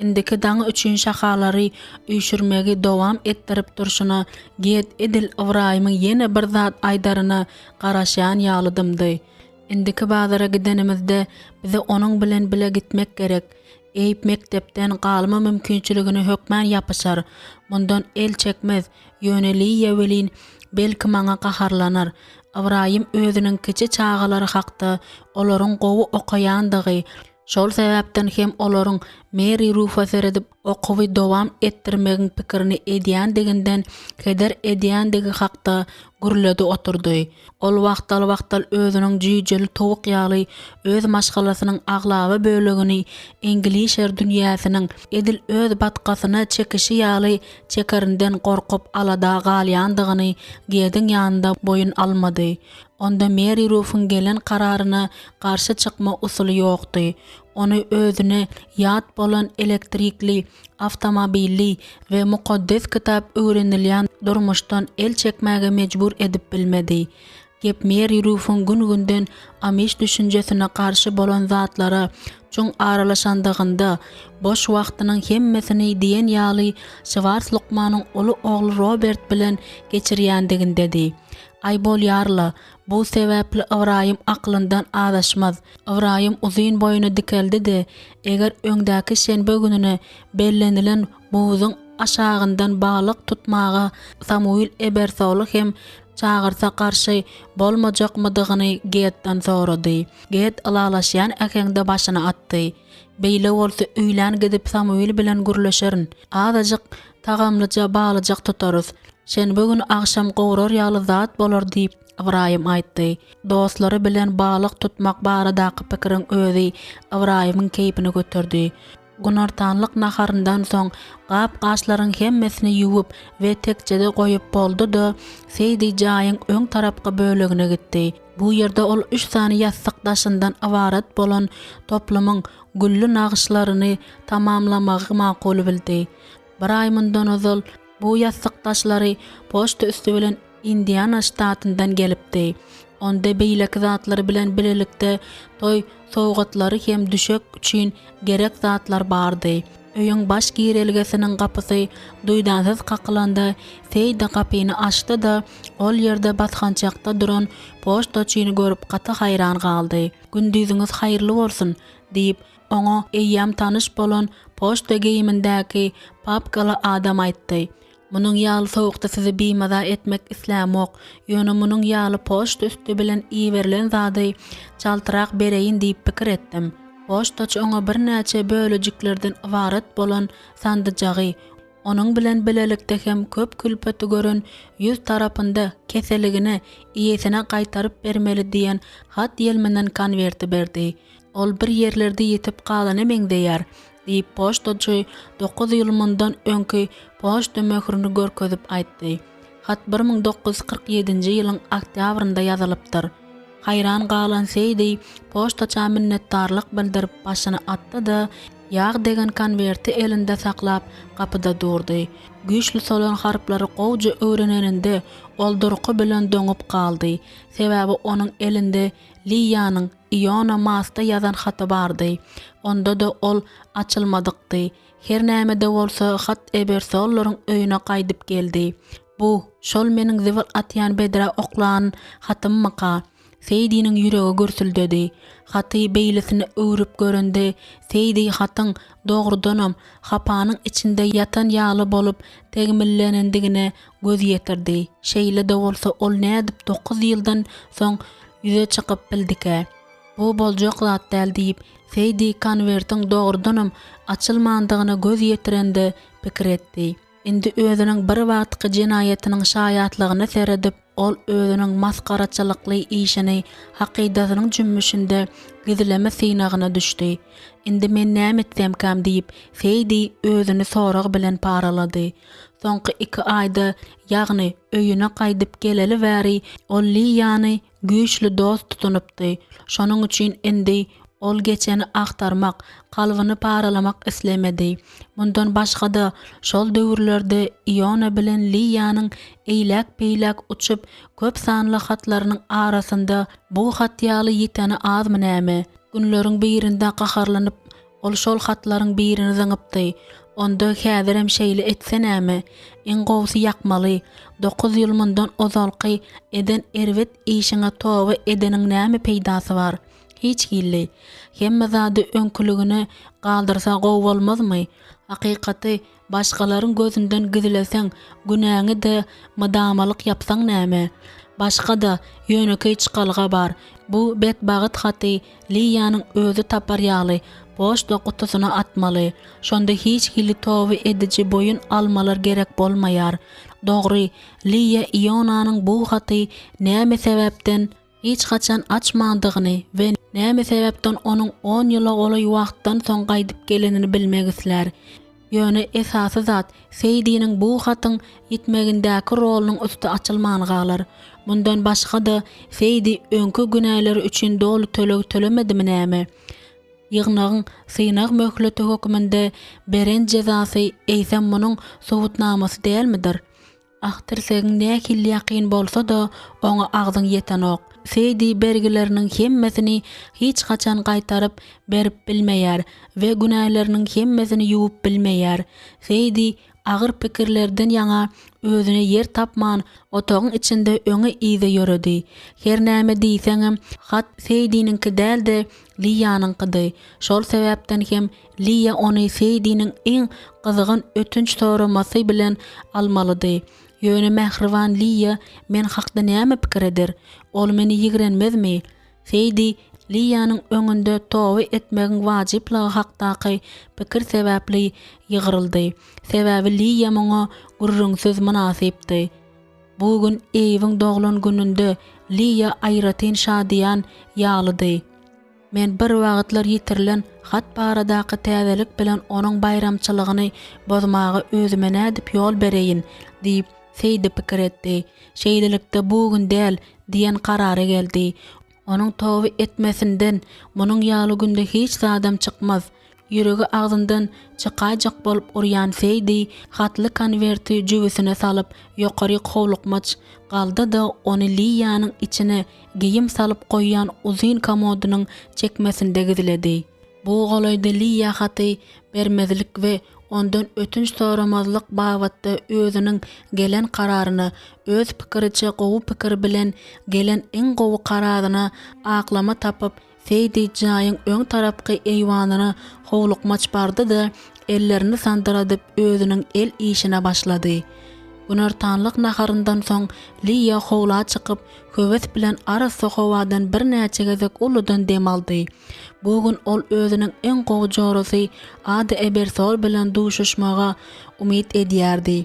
Indiki daňy üçün şahalary üýşürmegi dowam etdirip durşuna get edil Ibrahimyň ýene bir zat aýdaryna garaşýan ýalydymdy. Indiki bazara gidenimizde bize onuň bilen bile gitmek gerek. Eyip mektepden galma mümkinçiligini hökmän ýapyşar. Mundan el çekmez, ýöneli ýewelin belki maňa gaharlanar. Ibrahim özüniň kiçi çagalary hakda olaryň gowy okaýandygy, şol sebäpden hem olaryň Mary Rufa seredip okuwy dowam etdirmegiň pikirini edýän deginden keder edýändigi hakda gürledi oturdy. Ol wagtal özüniň jüýjeli towuk ýaly öz maşgalasynyň aglaby bölegini Englisher dünýäsiniň edil öz batkasyna çekişi ýaly çekerinden gorkup alada galýandygyny gedin ýanynda boyun almady. Onda Mary Ruf'un gelen kararyna garşy çykma usuly ýokdy. Onu özüne ýat bolan elektrikli, avtomobilli we mukaddes kitap öwrenilýän durmuşdan el çekmäge mejbur edip bilmedi. Gep Mary Ruf'un gün-günden ameş düşünjesine karşı bolan zatlara çoň aralaşandygynda boş wagtynyň hemmesini diýen ýaly Schwarz Lukmanyň uly ogly Robert bilen geçirýändigindedi. Ay bolýarla, bu sebäpli Ibrahim aklyndan adaşmaz. Ibrahim uzyn boyuny dikeldi de, eger öňdäki şenbe gününe bellenilen buwuzyň aşagyndan balyk tutmaga Samuel Ebersolu hem çağırsa karşı bolmajakmydygyny Getden sorady. Get alalaşýan äkeňde başyna atdy. Beýle bolsa öýlän gidip Samuel bilen gürleşerin. Azajyk tagamlyja balyjak tutarys. Şenbe günü akşam gowrar ýaly zat bolar diýip Ibrahim aýtdy. Dostlary bilen balyk tutmak baradaky pikiriň özi Ibrahimyň keýpini götürdi. Gunartanlyk naharyndan soň gap gaşlaryň hemmesini ýuwup we tekçede goýup boldy da Seydi jaýyň öň tarapky bölegine gitdi. Bu ýerde ol 3 sany ýassyk daşyndan awarat bolan toplamyň güllü nagşlaryny tamamlamagy makul bildi. Bir ay mundan ozal bu ýassyk daşlary poçta üstü bilen Indiana ştatyndan gelipdi. Onda beýleki zatlary bilen bilelikde toy sowgatlary hem düşek üçin gerek zatlar bardy. Öýüň baş girelgesiniň gapysy duýdansyz kakylanda Seydi gapyny açdy da ol ýerde batgançakda duran poçtaçyny görüp gata hayran galdy. "Gündüzüňiz haýyrly bolsun" diýip oňa eýýam tanyş bolan poçta geyimindäki papkala adam aýtdy. Munyň ýaly sowukda sizi biýmada etmek islämok, ýöne munyň ýaly poçta üstü bilen iýerilen zady çaltyrak bereýin diýip pikir etdim. Poçtaçy oňa bir näçe bölejiklerden ibaret bolan sandyjagy, onuň bilen bilelikde hem köp külpeti gören ýüz tarapynda keseligini iýesine gaýtaryp bermeli diýen hat ýelmenden konwerti berdi. Ol bir ýerlerde ýetip galan emeň diýär. Diýip poçtaçy 9 ýyl mundan öňki poçta möhürüni görkezip aýtdy. Hat 1947-nji ýylyň oktýabrynda ýazylypdyr. Hayran galan Seydi poçtaça minnetdarlyk bildirip başyny atdy da Yağ degen konverti elinde saklap kapıda durdy. Güýçli solan harplary gowja öwreneninde ol durky bilen döňüp kaldy. Sebäbi onun elinde Liýanyň Iona Masta ýazan haty bardy. Onda da ol açylmadykdy. Her näme de bolsa hat ebersolaryň öýüne gaýdyp geldi. Bu şol meniň zewil atýan bedre oklan hatymyka. Seydi'nin ýüregi gürsüldedi. Haty beýlesini öwrüp görende Seydi hatyň dogrudanam hapanyň içinde ýatan ýaly bolup tegmillenendigine göz ýetirdi. Şeýle de bolsa ol nädip 9 ýyldan soň ýüze çykyp bildike. Bu boljak zat däl diýip Seydi konvertiň dogrudanam açylmandygyna göz ýetirende pikir etdi. Indi özüniň bir wagtky jenaýetiniň şaýatlygyny seredip ol özüniň maskaraçylykly işini hakydatynyň jümmüşinde gizleme synagyna düşdi. Indi men näme etsem kam diýip Seydi özüni sorag bilen paralady. Soňky 2 aýda ýagny öýüne gaýdyp geleli bäri ol Liýany güýçli dost tutunypdy. Şonuň üçin indi ol geçeni aktarmak, kalbyny paralamak islemedi. Mundan başga da şol döwürlerde Iona bilen Liýanyň eýlek-peýlek uçup köp sanly hatlarynyň arasynda bu hat ýaly ýeteni azmy näme? Günleriň birinde gaharlanyp ol şol hatlaryň birini zyňypdy. Onda häzir hem şeýle etse näme? Iň gowsy ýakmaly. 9 ýyl mundan ozalky eden erwet işiňe toba edeniň näme peýdasy bar? Hiç gilli. Hemme zady öňkülügini galdyrsa gowy bolmazmy? Hakykaty başgalaryň gözünden gizleseň, günäňi de madamalyk yapsaň näme? Başga da ýöneki çykalga bar. Bu betbagyt haty Liýanyň özü tapar ýaly boş dokutusyna atmaly. Şonda hiç gilli toby edici boyun almalar gerek bolmaýar. Dogry, Liýa Ionanyň bu haty näme sebäpden hiç haçan açmandygyny we näme sebäpden onuň 10 ýyla goly wagtdan soň gaýdyp gelenini bilmek isler. Ýöne esasy zat Seydi'niň bu hatyň ýitmegindäki rolunyň üstü açylmany galar. Mundan başga da Seydi öňkü günäleri üçin dolu töleg tölemedimi näme? Ýygnagyň synak möhleti hökmünde beren jezasy eýsem munyň sowutnamasy dälmidir? Ahtirsegiň näkil ýakyn bolsa da oňa agzyň ýetenok. Seydi bergileriniň hemmesini hiç haçan gaýtaryp berip bilmeýär we günäleriniň hemmesini ýuwup bilmeýär. Seydi agyr pikirlerden ýaňa özüne yer tapman otagyň içinde öňe ýyzy ýöredi. Her näme diýseňem hat Seydi'ninki däl de Liýanyňkydy. Şol sebäpden hem Liýa ony Seydi'niň iň gyzygyn ötünç soramasy bilen almalydy. Ýöne mähriban Liýa men hakda näme pikir eder? Ol meni ýigrenmezmi? Seydi Liýanyň öňünde toby etmegiň wajipligi hakdaky pikir sebäpli ýygyryldy. Sebäbi Liýa muňa gurrunsyz münasipdi. Bugün eýiň doglan gününde Liýa aýratyn şadyan ýalydy. Men bir wagtlar ýitirilen hat baradaky täzelik bilen onuň bayramçylygyny bozmagy özüme nädip ýol bereýin diýip Seydi pikir etdi. Şeýlelikde bugün däl diýen karara geldi. Onuň toby etmesinden munyň ýaly günde hiç zadam çykmaz. Ýüregi agzyndan çykajak bolup urýan Seydi hatly konverti jüwesine salyp ýokary howlukmaç galdy da ony Liýanyň içine giyim salyp goýýan uzyn komodynyň çekmesinde gizledi. Bu golaýda Liýa haty bermezlik we ondan ötünç soramazlyk babatda özüniň gelen kararyny öz pikiriçe gowy pikir bilen gelen iň gowy kararyna aklama tapyp Seydi jaýyň öň tarapky eýwanyna howlukmaç bardy da ellerini sandıradyp özüniň el işine başlady. Günörtanlyk naharyndan soň Liýa howla çykyp höwes bilen arasy howadan bir näçe gezek uludan dem aldy. Bugün ol özüniň en gowy jorasy ady ebersol bilen duşuşmaga umyt edýärdi.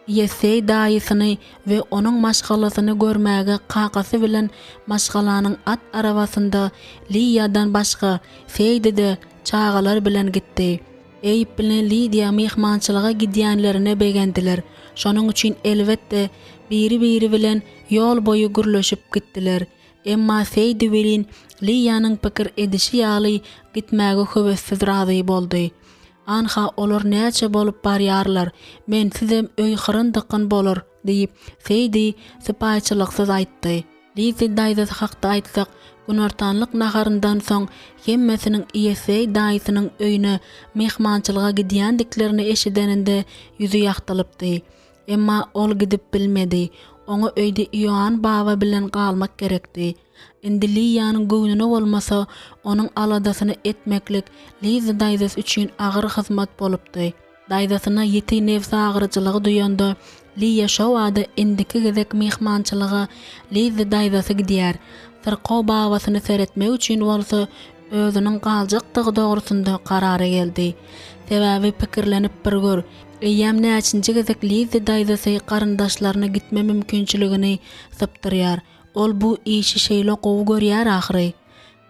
Ýesey daýysyny we onuň maşgalasyny görmäge kakasy bilen maşgalanyň at arabasynda Liýadan başga Seydi de çağalar bilen gitdi. Eyip bilen Liýa mehmançylyga gidýänlerine begendiler. Şonuň üçin elbetde biri bilen ýol boyu gürleşip gitdiler. Emma Seydi bilen Liýanyň pikir edişi ýaly gitmäge höwessiz razy boldy. Anha olar näçe bolup barýarlar. Men sizem öý hyryndyqyn bolar diýip Seydi sypaýçylyksyz aýtdy. Lizi daýda hakda aýtsak, günortanlyk naharyndan soň hemmesiniň iýesi daýsynyň öýüne mehmançylyga gidýändiklerini eşideninde ýüzi ýagtylypdy. Emma ol gidip bilmedi. Oňa öýde Ýoan baba bilen galmak gerekdi. Indi Liýanyň göwnüne bolmasa, onuň aladasyny etmeklik Lizi daýdasy üçin agyr hyzmat bolupdy. Daýdasyna ýeti nefs agyrjylygy duýanda, Liýa şo wada indiki gezek mehmançylyga Lizi daýdasy gidýär. Syrqa babasyny seretmek üçin bolsa, özüniň galjykdygy dogrusynda karara geldi. Sebäbi pikirlenip bir gör. Eýäm näçinji gezek Lizi daýdasy garyndaşlaryna gitme mümkinçiligini sypdyrýar. Ol bu işi şeýle gowy görýär ahyry.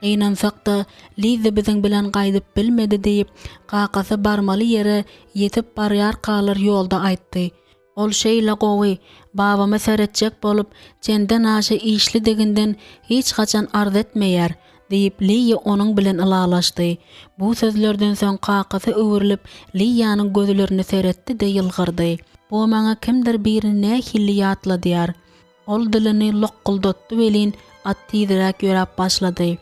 Eýnansakda Lizi biziň bilen gaýdyp bilmedi diýip kakasy barmaly ýere ýetip barýar kalar ýolda aýtdy. Ol şeýle gowy, babama seretjek bolup, jenden aşy işli deginden hiç haçan arz etmeýär diýip Liýa onuň bilen ylalaşdy. Bu sözlerden soň kakasy öwürilip Liýanyň gözlerini seretdi-de ýylgyrdy. Bu maňa kimdir birine hilli ýatladýar. Ol dilini lokkuldatdy welin attiýdirak ýörap başlady.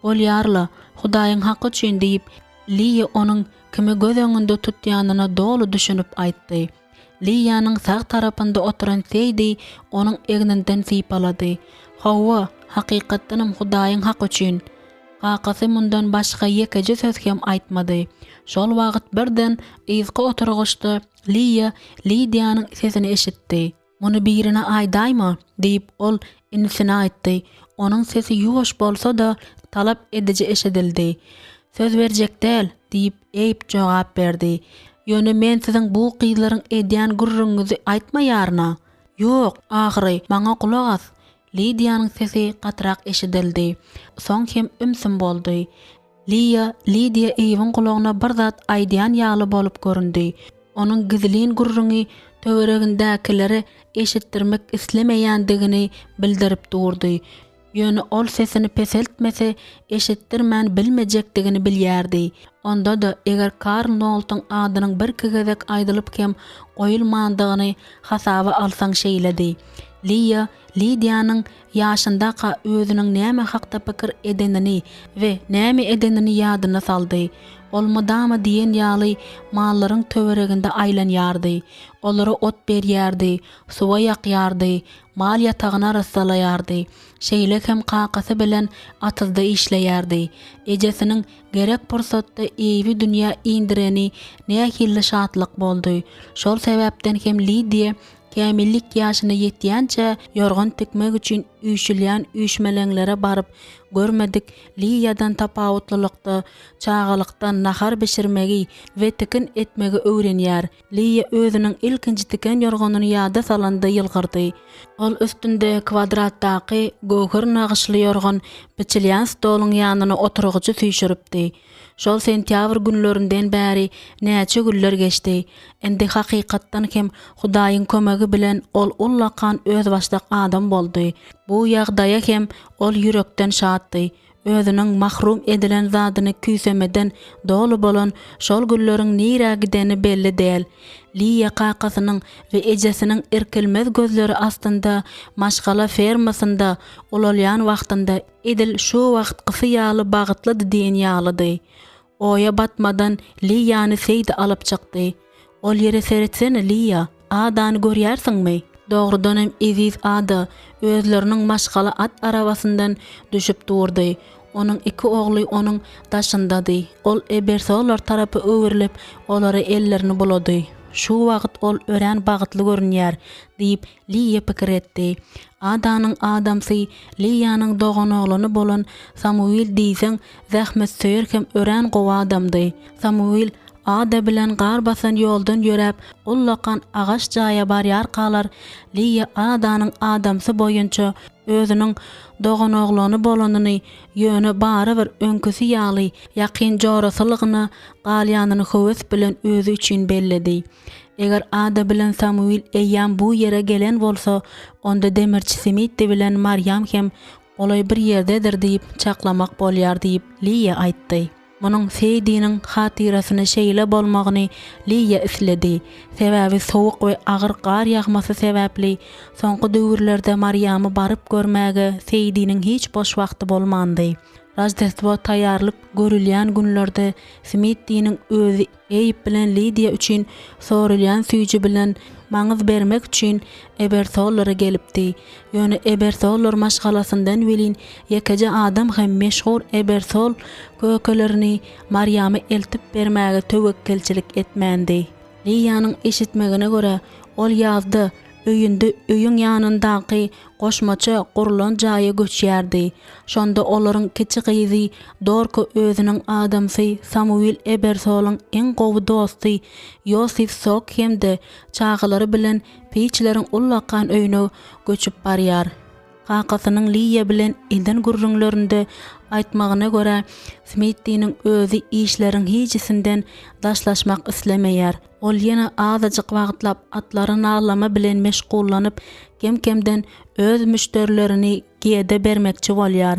Bolýarla, Hudaýyň haqqy üçin diýip Liýa onuň kimi göz öňünde tutýanyna dolu düşünüp aýtdy. Liýanyň sag tarapynda oturan Seydi onuň egninden sypalady. "Hawa, hakykatdanam Hudaýyň haqqy üçin." Kakasy mundan başga ýekeje söz hem aýtmady. Şol wagt birden ýyzga oturgyşdy. Liýa Lidiýanyň sesini eşitdi. "Muny birine aýdaýmy?" diýip ol inisine aýtdy. Onuň sesi ýuwaş bolsa da talap ediji eşidildi. "Söz berjek däl" diýip eýip jogap berdi. "Ýöne men siziň bu gyýlaryň edýän gurrunňyzy aýtmaýarna." "Ýok, ahyry, maňa kulak as." Lidiýanyň sesi gatrak eşidildi. Soň hem ümsüm boldy. Lidia eýiň kulagyna bir zat aýdýan ýaly bolup göründi. Onuň gizlin gurrungy töweregindäkileri eşitdirmek islemeýändigini bildirip durdy. Ýöne ol sesini peseltmese eşitdirmän bilmejekdigini bilýärdi. Onda da eger Karl Nolt'un adynyň bir gezek aýdylyp hem goýulmandygyny hasaba alsaň şeýledi. Lidiýanyň ýaşynda özüniň näme hakda pikir edenini we näme edenini ýadyna saldy. Olmadama diýen ýaly mallaryň töwereginde aýlanýardy. Olary ot berýärdi, suwa ýakýardy, mal ýatagyna rastalaýardy. Şeýle hem kakasy bilen atyzda işleýärdi. Ejesiniň gerek pursatda eýbi dünýä indireni nähili şatlyk boldy. Şol sebäpden hem Lidia kämillik ýaşyna ýetýänçe ýorgan tikmek üçin üýşülýän üýşmelenlere baryp görmedik. Liýadan tapawutlylykda, çağalykdan nahar bişirmegi we tikin etmegi öwrenýär. Liýa özüniň ilkinji tiken ýorganyny ýada salanda ýylgyrdy. Ol üstünde kwadratdaky göwür nagyşly ýorgan biçilýän stoluň ýanyna oturgyjy süýşüripdi. Şol sentýabr günlerinden bäri näçe günler geçdi. Endi hakykatdan hem Hudaýyň kömegi bilen ol ullakan öz başlyk adam boldy. Bu ýagdaýa hem ol ýürekden şatdy. Özüniň mahrum edilen zadyny küýsemeden dolu bolan şol günleriň nirä gideni belli däl. Liýa kakasynyň we ejesiniň irkilmez gözleri astynda maşgala fermasynda ulalýan wagtynda edil şu wagt gysy ýaly bagytlydy diýen ýalydy. Oya batmadan Liýany Seydi alyp çykdy. "Ol ýere seretsene Liýa, adany görýärsiňmi?" Dogrudan hem eziz ada özleriniň maşgala at arabasyndan düşüp durdy. Onuň iki ogly onuň daşyndady. Ol ebersolar tarapy öwürilip olary ellerini bulady. "Şu wagt ol ören bagytly görünýär" diýip Liýa pikir etdi. Adanyň adamsy Liýanyň dogan oglany bolan Samuel diýseň zähmet söýür hem ören gowy adamdy. Samuel ada bilen gar basan ýoldan ýörep ullakan agaç jaýa barýar kalar. Liýa adanyň adamsy boýunça özüniň dogan oglany bolanyny ýöne bary bir öňküsi ýaly ýakyn jorasylygyny galýanyny höwes bilen özü üçin belledi. Eger ada bilen Samuel eýýän bu ýere gelen bolsa, onda demirçi Smith bilen Maryam hem olay bir ýerdedir diýip çaklamak bolýar diýip Liýa aýtdy. Munyň Feydiniň hatirasyna şeýle bolmagyny Liya isledi. Sebäbi sowuk we agyr gar ýagmasy sebäpli soňky döwürlerde Maryamy baryp görmäge Feydiniň hiç boş wagty bolmandy. Razdestwo taýýarlyk görülýän günlerde Smitdiň özü Eyüp bilen Lidia üçin sorulýan süýji bilen maňyz bermek üçin Ebersollara gelipdi. Ýöne Ebersol maşgalasyndan welin ýekeje adam hem meşhur Ebersol kökelerini Maryamy eltip bermäge töwekkilçilik etmändi. Liýanyň eşitmegine görä ol ýazdy öýünde öýüň ýanyndaky goşmaça gurulan jaýa göçýärdi. Şonda olaryň kiçi gyzy Dorko özüniň adamsy Samuel Ebersol'un en gowy dosty Yosif Sok hemde çağılary bilen peýçileriň ullakan öýüne göçüp barýar. Kakasynyň Liya bilen elden gurrunlarynda aýtmagyna görä Smitdiň özü işleriň hiçisinden daşlaşmak islemeýär. Ol ýene azyjyk wagtlap atlaryny alama bilen meşgullanyp kemkemden öz müşterilerini giýede bermekçi bolýar.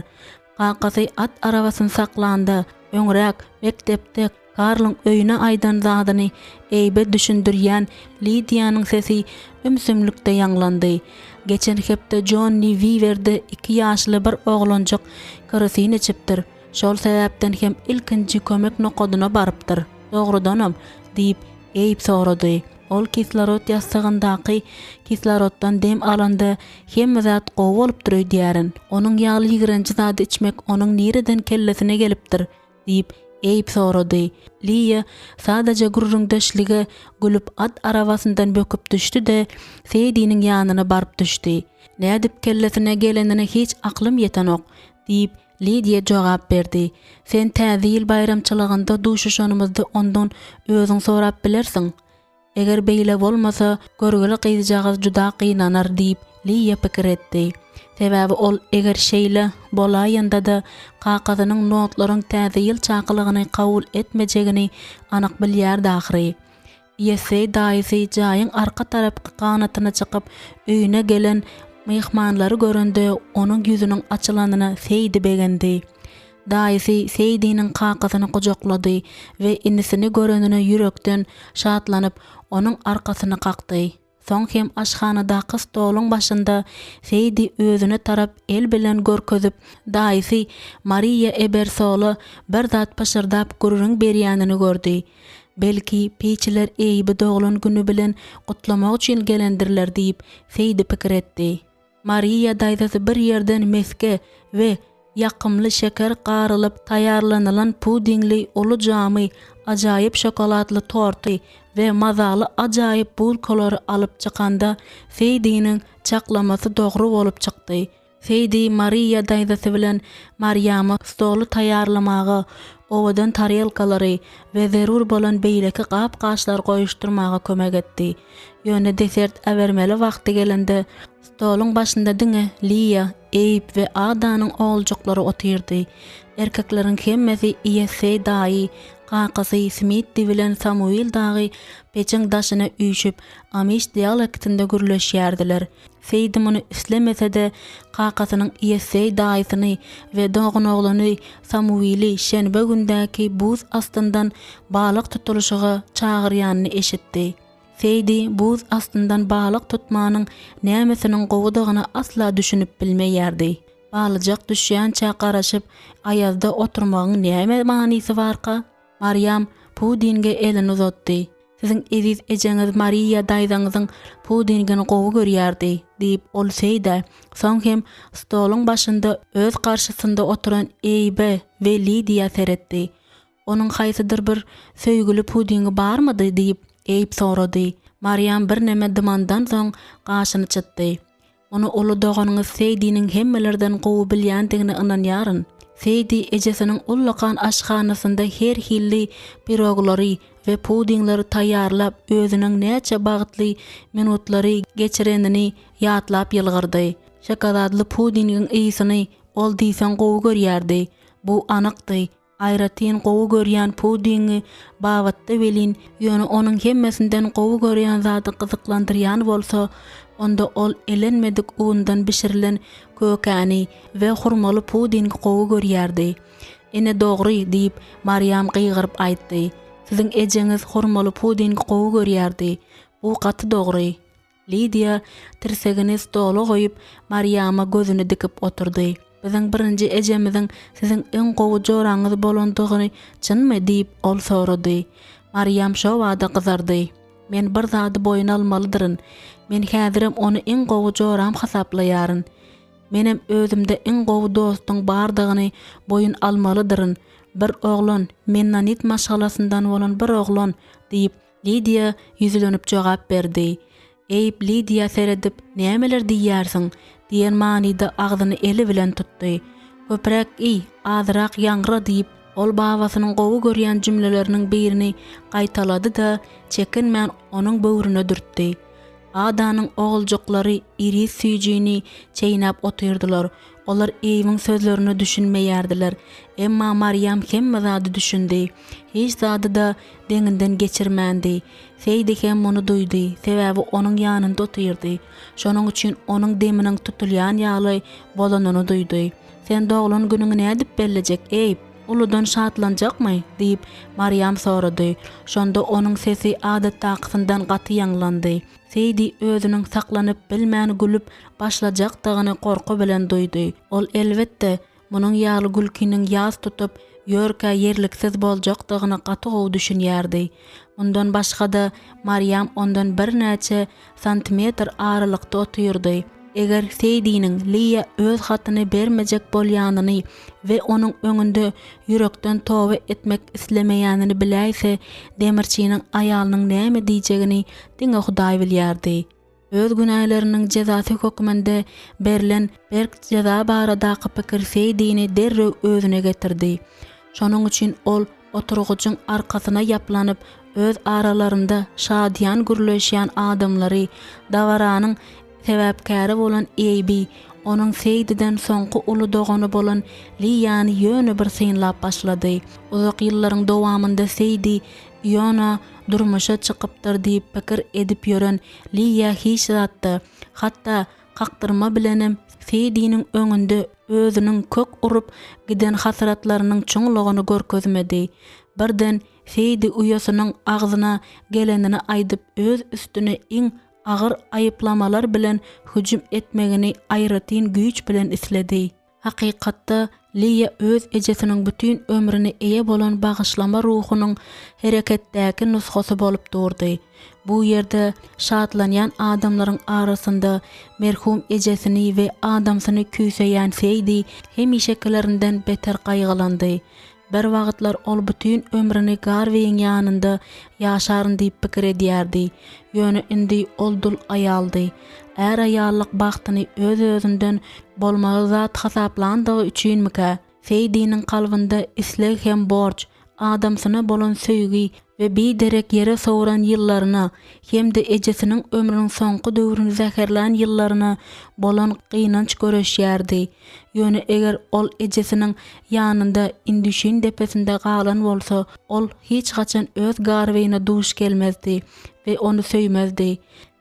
Kakasy at arabasyny saklandy. Öňrek mektepde Karlyň öýüne aýdan zadyny eýbe düşündirýän Lidiýanyň sesi ümsümlikde ýanglandy. Geçen hepde Johnny Weaver'de 2 ýaşly bir oglanjak kerosine içipdir. Şol sebäpden hem ilkinji kömek nokodyna barypdyr. Dogrudanam diýip Eyüp sorady. Ol kislorod ýastygyndaky kisloroddan dem alanda hem zat gowy bolup duruy diýärin. Onuň ýaly ýigrenji zady içmek onuň nireden kellesine gelipdir diýip Eyüp sorady. Liya sadaja gurrundaşlygy gülüp at arabasyndan böküp düşdi-de Feydiniň ýanyna baryp düşdi. Nädip kellesine gelenine hiç aklym ýetenok diýip Lidia jogap berdi. Sen täzil bayramçylygynda duşuşanymyzdy ondan özüň sorap bilersiň. Eger beýle bolmasa görgeli gyzyjagyz juda gynanar diýip Liya pikir etdi. Sebäbi ol eger şeýle bolaýanda da kakasynyň notlaryň täzil çakylygyny kabul etmejegini anyk bilýär dahry. Ýese daýysy jaýyň arka tarapky kanatyna çykyp öýüne gelen mehmanlary görende onuň ýüzüniň açylanyna Feýdi begendi. Daýysy Feýdiniň kakasyny gojaklady we inisini görenine ýürekden şatlanyp onuň arkasyny kakdy. Soň hem aşhanadaky stoluň başynda Feýdi özüne tarap el bilen görkezip daýysy Maria Ebersol'a bir zat paşırdap gurrun berýänini gördi. Belki peýçiler eýibi doglan günü bilen gutlamak üçin gelendirler diýip Feýdi pikir etdi. Maria daýdasy bir ýerden meske we ýakymly şeker garylyp taýýarlanylan pudingli uly jamy, ajaýyp şokoladly torty we mazaly ajaýyp bulkalary alyp çykanda Feýdiniň çaklamasy dogry bolup çykdy. Feýdi Maria daýdasy bilen Maryamy stolu taýýarlamagy, owadan tarelkalary we zerur bolan beýleki gap-gaçlar goýuşdurmaga kömek etdi. Ýöne desert awermeli wagty gelende stoluň başynda diňe Liya, Eyüp we Adanyň oğuljaklary otyrdy. Erkekleriň hemmesi ýese daýy, kakasy Smith bilen Samuel dagy peçiň daşyna üýşüp Amish dialektinde gürleşýärdiler. Feýdi muny islemese-de kakasynyň ýese daýysyny we dogun oglany Samueli şenbe gündäki buz astyndan balyk tutuluşyga çagyrýanyny eşitdi. Feýdi buz astyndan balyk tutmanyň nämetiniň gowudygyny asla düşünüp bilmeýärdi. Balyjak düşýän çaqaraşyp aýazda oturmagyň näme manysy barka? Maryam pudinge elini uzatdy. Siziň eziz ejeňiz Maria daýzaňyzyň pudingini gowy görýärdi diýip ol seýde. Soň hem stoluň başynda öz karşysynda oturan Eybe we Lidia seretdi. Onuň haýsydyr bir söýgüli pudingi barmydy diýip Eyüp sorady. Maryam bir näme dymandan soň gaşyny çytdy. Onu uly doganyňyz Feýdiniň hemmelerden gowy bilýändigine ynanýaryn. Feýdi ejesiniň ullakan aşhanasynda her hilli piroglary we pudingleri taýýarlap özüniň näçe bagtly minutlary geçirenini ýatlap ýylgyrdy. Şokoladly pudingiň ýysyny ol diýsen gowy görýärdi. Bu anykdy. Aýratyn gowy görýän pudingi bawatda welin ýöne onuň hemmesinden gowy görýän zady gyzyklandyrýan bolsa, onda ol elenmedik undan bişirilen kökani we hurmaly puding gowy görýärdi. Ene dogry diýip Maryam gıýgyryp aýtdy. Siziň ejeňiz hormaly puding gowy görýärdi. Bu gaty dogry. Lidia tirsegini stola goýup Maryama gözüni dikip oturdy. Biziň birinji ejemiziň siziň eň gowy joraňyz bolandygyny çynmy diýip ol sorady. Maryam şo wada gyzardy. Men bir zady boyun almalydyryn. Men häzirim onu eň gowy joram hasaplaýaryn. Menem özümde eň gowy dostuň bardygyny boyun almalydyryn. Bir oglan, mennanit maşgalasyndan bolan bir oglan diýip Lidia ýüzlenip jogap berdi. Eyip Lidia seredip nämeler diýärsiň diýen manyda agzyny eli bilen tutdy. Köprek azyrak ýaňra diýip ol babasynyň gowy görýän jümleleriniň birini gaýtalady da çekinmän onuň böwrüne dürtdi. Adanyň oğuljuklary iri süýjini çeýnäp otyrdylar. Olar eýiň sözlerini düşünmeýärdiler. Emma Maryam hemme zady düşündi. Hiç zady da deňinden geçirmändi. Seydi hem onu duydy. Sebäbi onuň ýanynda otyrdy. Şonuň üçin onuň deminiň tutulýan ýaly bolanyny duydy. Sen doglan günüňi nädip belläjek eyip? Uludan şatlanjakmy? Diýip Maryam sorady. Şonda onuň sesi adatdakyndan gaty ýanglandy. Seydi özüniň saklanyp bilmän gülüp başlajakdygyny korku bilen duydy. Ol elbetde munyň ýaly gülkiniň ýaz tutup ýörkä ýerliksiz boljakdygyny gaty gowy düşünýärdi. Ondan başga da Maryam ondan bir näçe santimetr aralykda otyrdy. Eger Seydi'nin Liya öz hatyny bermejek bolýanyny we onuň öňünde ýürekden toba etmek islemeýänini biläýse, demirçiniň aýalynyň näme diýjegini diňe Hudaý bilýärdi. Öz günahlarının cezası hökmünde berilen berk ceza baradaky pikir Seydi'ni derrew özüne getirdi. Şonuň üçin ol oturguçyň arkasyna ýaplanyp öz aralarynda şadyan gürleşýän adamlary dawaranyň sebäpkäri bolan Eybi, onuň Seydi'den soňky uly dogany bolan Liýany ýöne bir synlap başlady. Uzak ýyllaryň dowamında Seydi ýona durmuşa çykypdyr diýip pikir edip ýören Liýa hiç zatdy. Hatda qaktyrma bilenem Seydi'niň öňünde özüniň kök urup giden hasratlarynyň çoňlugyny görkezmedi. Birden Seydi uýasynyň agzyna gelenini aýdyp öz üstüne iň agyr aýyplamalar bilen hüjüm etmegini aýratyn güýç bilen isledi. Hakykatda Liýa öz ejesiniň bütün ömrüni eýe bolan bagyşlama ruhunyň hereketdäki nusxasy bolup durdy. Bu ýerde şatlanýan adamlaryň arasynda merhum ejesini we adamsyny küýseýän Seydi hemişekilerinden beter gaýgylandy. Bir wagtlar ol bütün ömrüni Garweýiň ýanynda ýaşaryn diýip pikir edýärdi. Ýöne indi ol dul aýaldy. Är aýallyk bagtyny öz özünden bolmagy zat hasaplandygy üçinmika? Seydi'niň kalbynda isleg hem borç, adamsyna bolan söýgi we biderek ýere sowran ýyllaryna hemde ejesiniň ömrüniň soňky döwrüni zäherlän ýyllaryna bolan gynanç göreşýärdi. Ýöne eger ol ejesiniň ýanynda indişin depesinde galan bolsa, ol hiç gaçan öz garweýine duş gelmezdi we onu söýmezdi.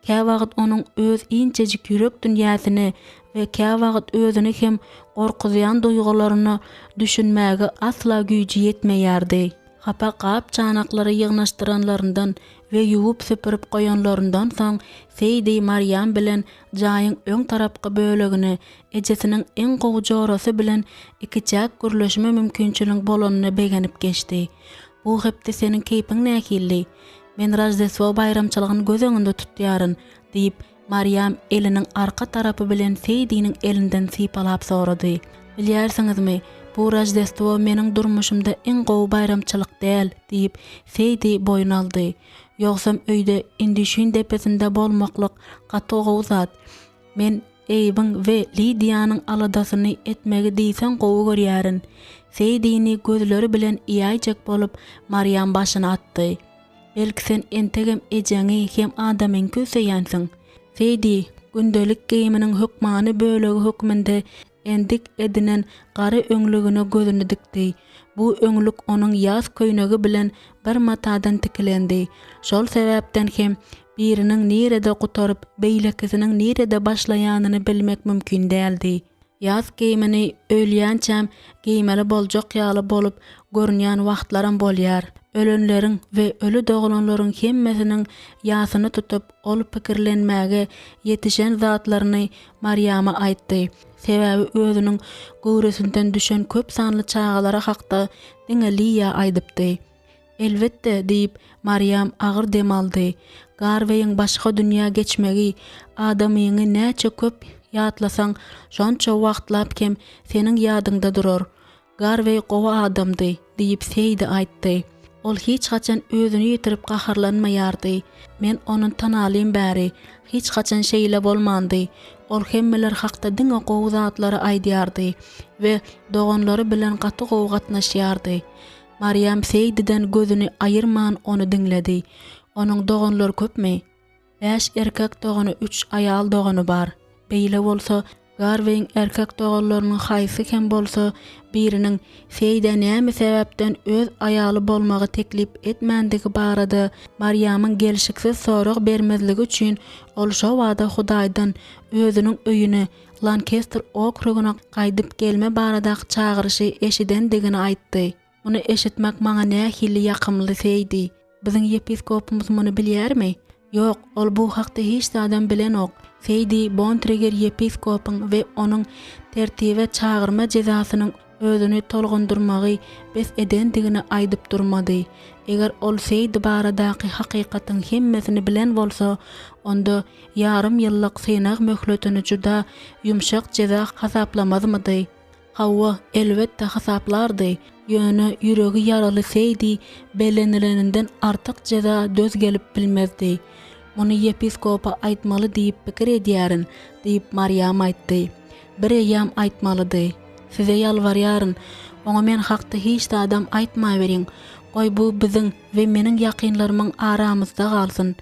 Kä wagt onuň öz inçejik ýürek dünýäsini we kä wagt özüni hem gorkuzýan duýgularyny düşünmäge asla güýji ýetmeýärdi. Hapa gap çanaklary ýygnaşdyranlaryndan we ýuwup süpürüp goýanlaryndan soň Seydi Maryam bilen jaýyň öň tarapky bölegini ejesiniň eň gowy jorasy bilen ikiçäk gürleşme mümkinçiligini bolanyny begenip geçdi. Bu hepde seniň keýpiň näkilli? Men Rajdeswo bayramçylygyny göz öňünde tutýaryn diýip Maryam eliniň arka tarapy bilen Seydi'niň elinden sypalap sorady. Bilýärsiňizmi, bu Rajdeswo meniň durmuşymda eň gowy bayramçylyk däl diýip Seydi boyun aldy. Ýogsam öýde indişin depesinde bolmaklyk gaty gowy zat. Men Eybiň we Lidiýanyň aladasyny etmegi diýsen gowy görýärin. Seydi'ni gözleri bilen iýajak bolup Maryam başyny atdy. Belki sen entegem ejeňi hem adamyň küýseýänsiň. Seydi gündelik geyiminiň hukmany bölegi hukmynda endik edinen gary öňlügüne gözüni dikdi. Bu öňlük onuň ýaz köýnegi bilen bir matadan tikilendi. Şol sebäpden hem biriniň nerede gutaryp beýlekisiniň nerede başlaýanyny bilmek mümkin däldi. Yaz giymini ölýänçäm giymeli boljak ýaly bolup görünýän wagtlaram bolýar. Ölenleriň we ölü dogulanlaryň hemmesiniň ýasyny tutup ol pikirlenmäge ýetişen zatlaryny Maryama aýtdy. Sebäbi özüniň göwresinden düşen köp sanly çagalara hakda diňeliýä aýdypdy. Elbetde diýip Maryam agyr dem aldy. Garweýiň başga dünýä geçmegi, adamyňy näçe köp ýatlasaň, şonça wagtlap kem seniň ýadyňda durur. Garwey gowa adamdy diýip Seydi aýtdy. Ol hiç haçan özüni ýitirip gaharlanmaýardy. Men onuň tanalym bäri hiç haçan şeýle bolmandy. Ol hemmeler hakda diňe gowy zatlary aýdýardy we doganlary bilen gaty gowy gatnaşýardy. Maryam Seydi'den gözüni ayırman onu dinledi. Onun doganlary köpmi? 5 erkek dogany 3 ayal dogany bar. Beýle bolsa, Garweýiň erkek doganlarynyň haýsy hem bolsa, biriniň Seyde näme sebäpden öz aýaly bolmagy teklip etmendigi barada Maryamyň gelişiksiz sorag bermezligi üçin ol şo wada Hudaýdan özüniň öýüne Lancaster okrugyna gaýdyp gelme baradaky çagyryşy eşidendigini aýtdy. Bunu eşitmek maňa nähili ýakymly Seydi. Biziň yepiskopumuz muny bilýärmi? Ýok, ol bu hakda hiç adam bilen ok. Seydi Bontrager yepiskopyň we onuň tertibe çağırma jezasynyň özüni tolgundurmagy bes edendigini aýdyp durmady. Eger ol Seydi baradaky hakykatyň hemmesini bilen bolsa, onda yarım ýyllyk synag möhletini juda ýumşak jeza hasaplamazmydy? Hawa elbetde hasaplardy. Ýöne ýüregi ýaraly Seydi belenileninden artyk jeza döz gelip bilmezdi. Muny yepiskopa aýtmaly diýip pikir edýärin, diýip Maryam aýtdy. Bir ýam aýtmalydy. Size ýalvarýaryn, oňa men hakda hiç adam aýtmaý beriň. Goý bu biziň we meniň ýakynlarymyň aramyzda galsyn.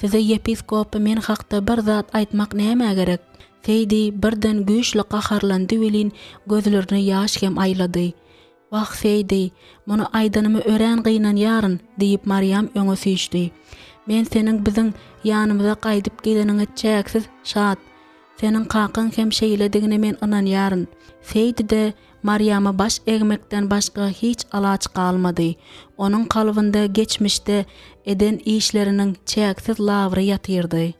Size yepiskopa men hakda bir zat aýtmak näme gerek? Seydi birden güýçli gaharlandy welin gözlerini ýaş hem aýlady. Wah Seydi, muny aýdanymy ören gynanýaryn diýip Maryam öňe süýçdi. Men seniň biziň ýanymyza gaýdyp geleniňe çäksiz şat. Seniň kakyn hem şeýledigine men inanýaryn. Seydi de Maryama baş egmekden başga hiç alaç kalmady. Onuň kalbynda geçmişde eden işleriniň çäksiz lawry ýatyrdy.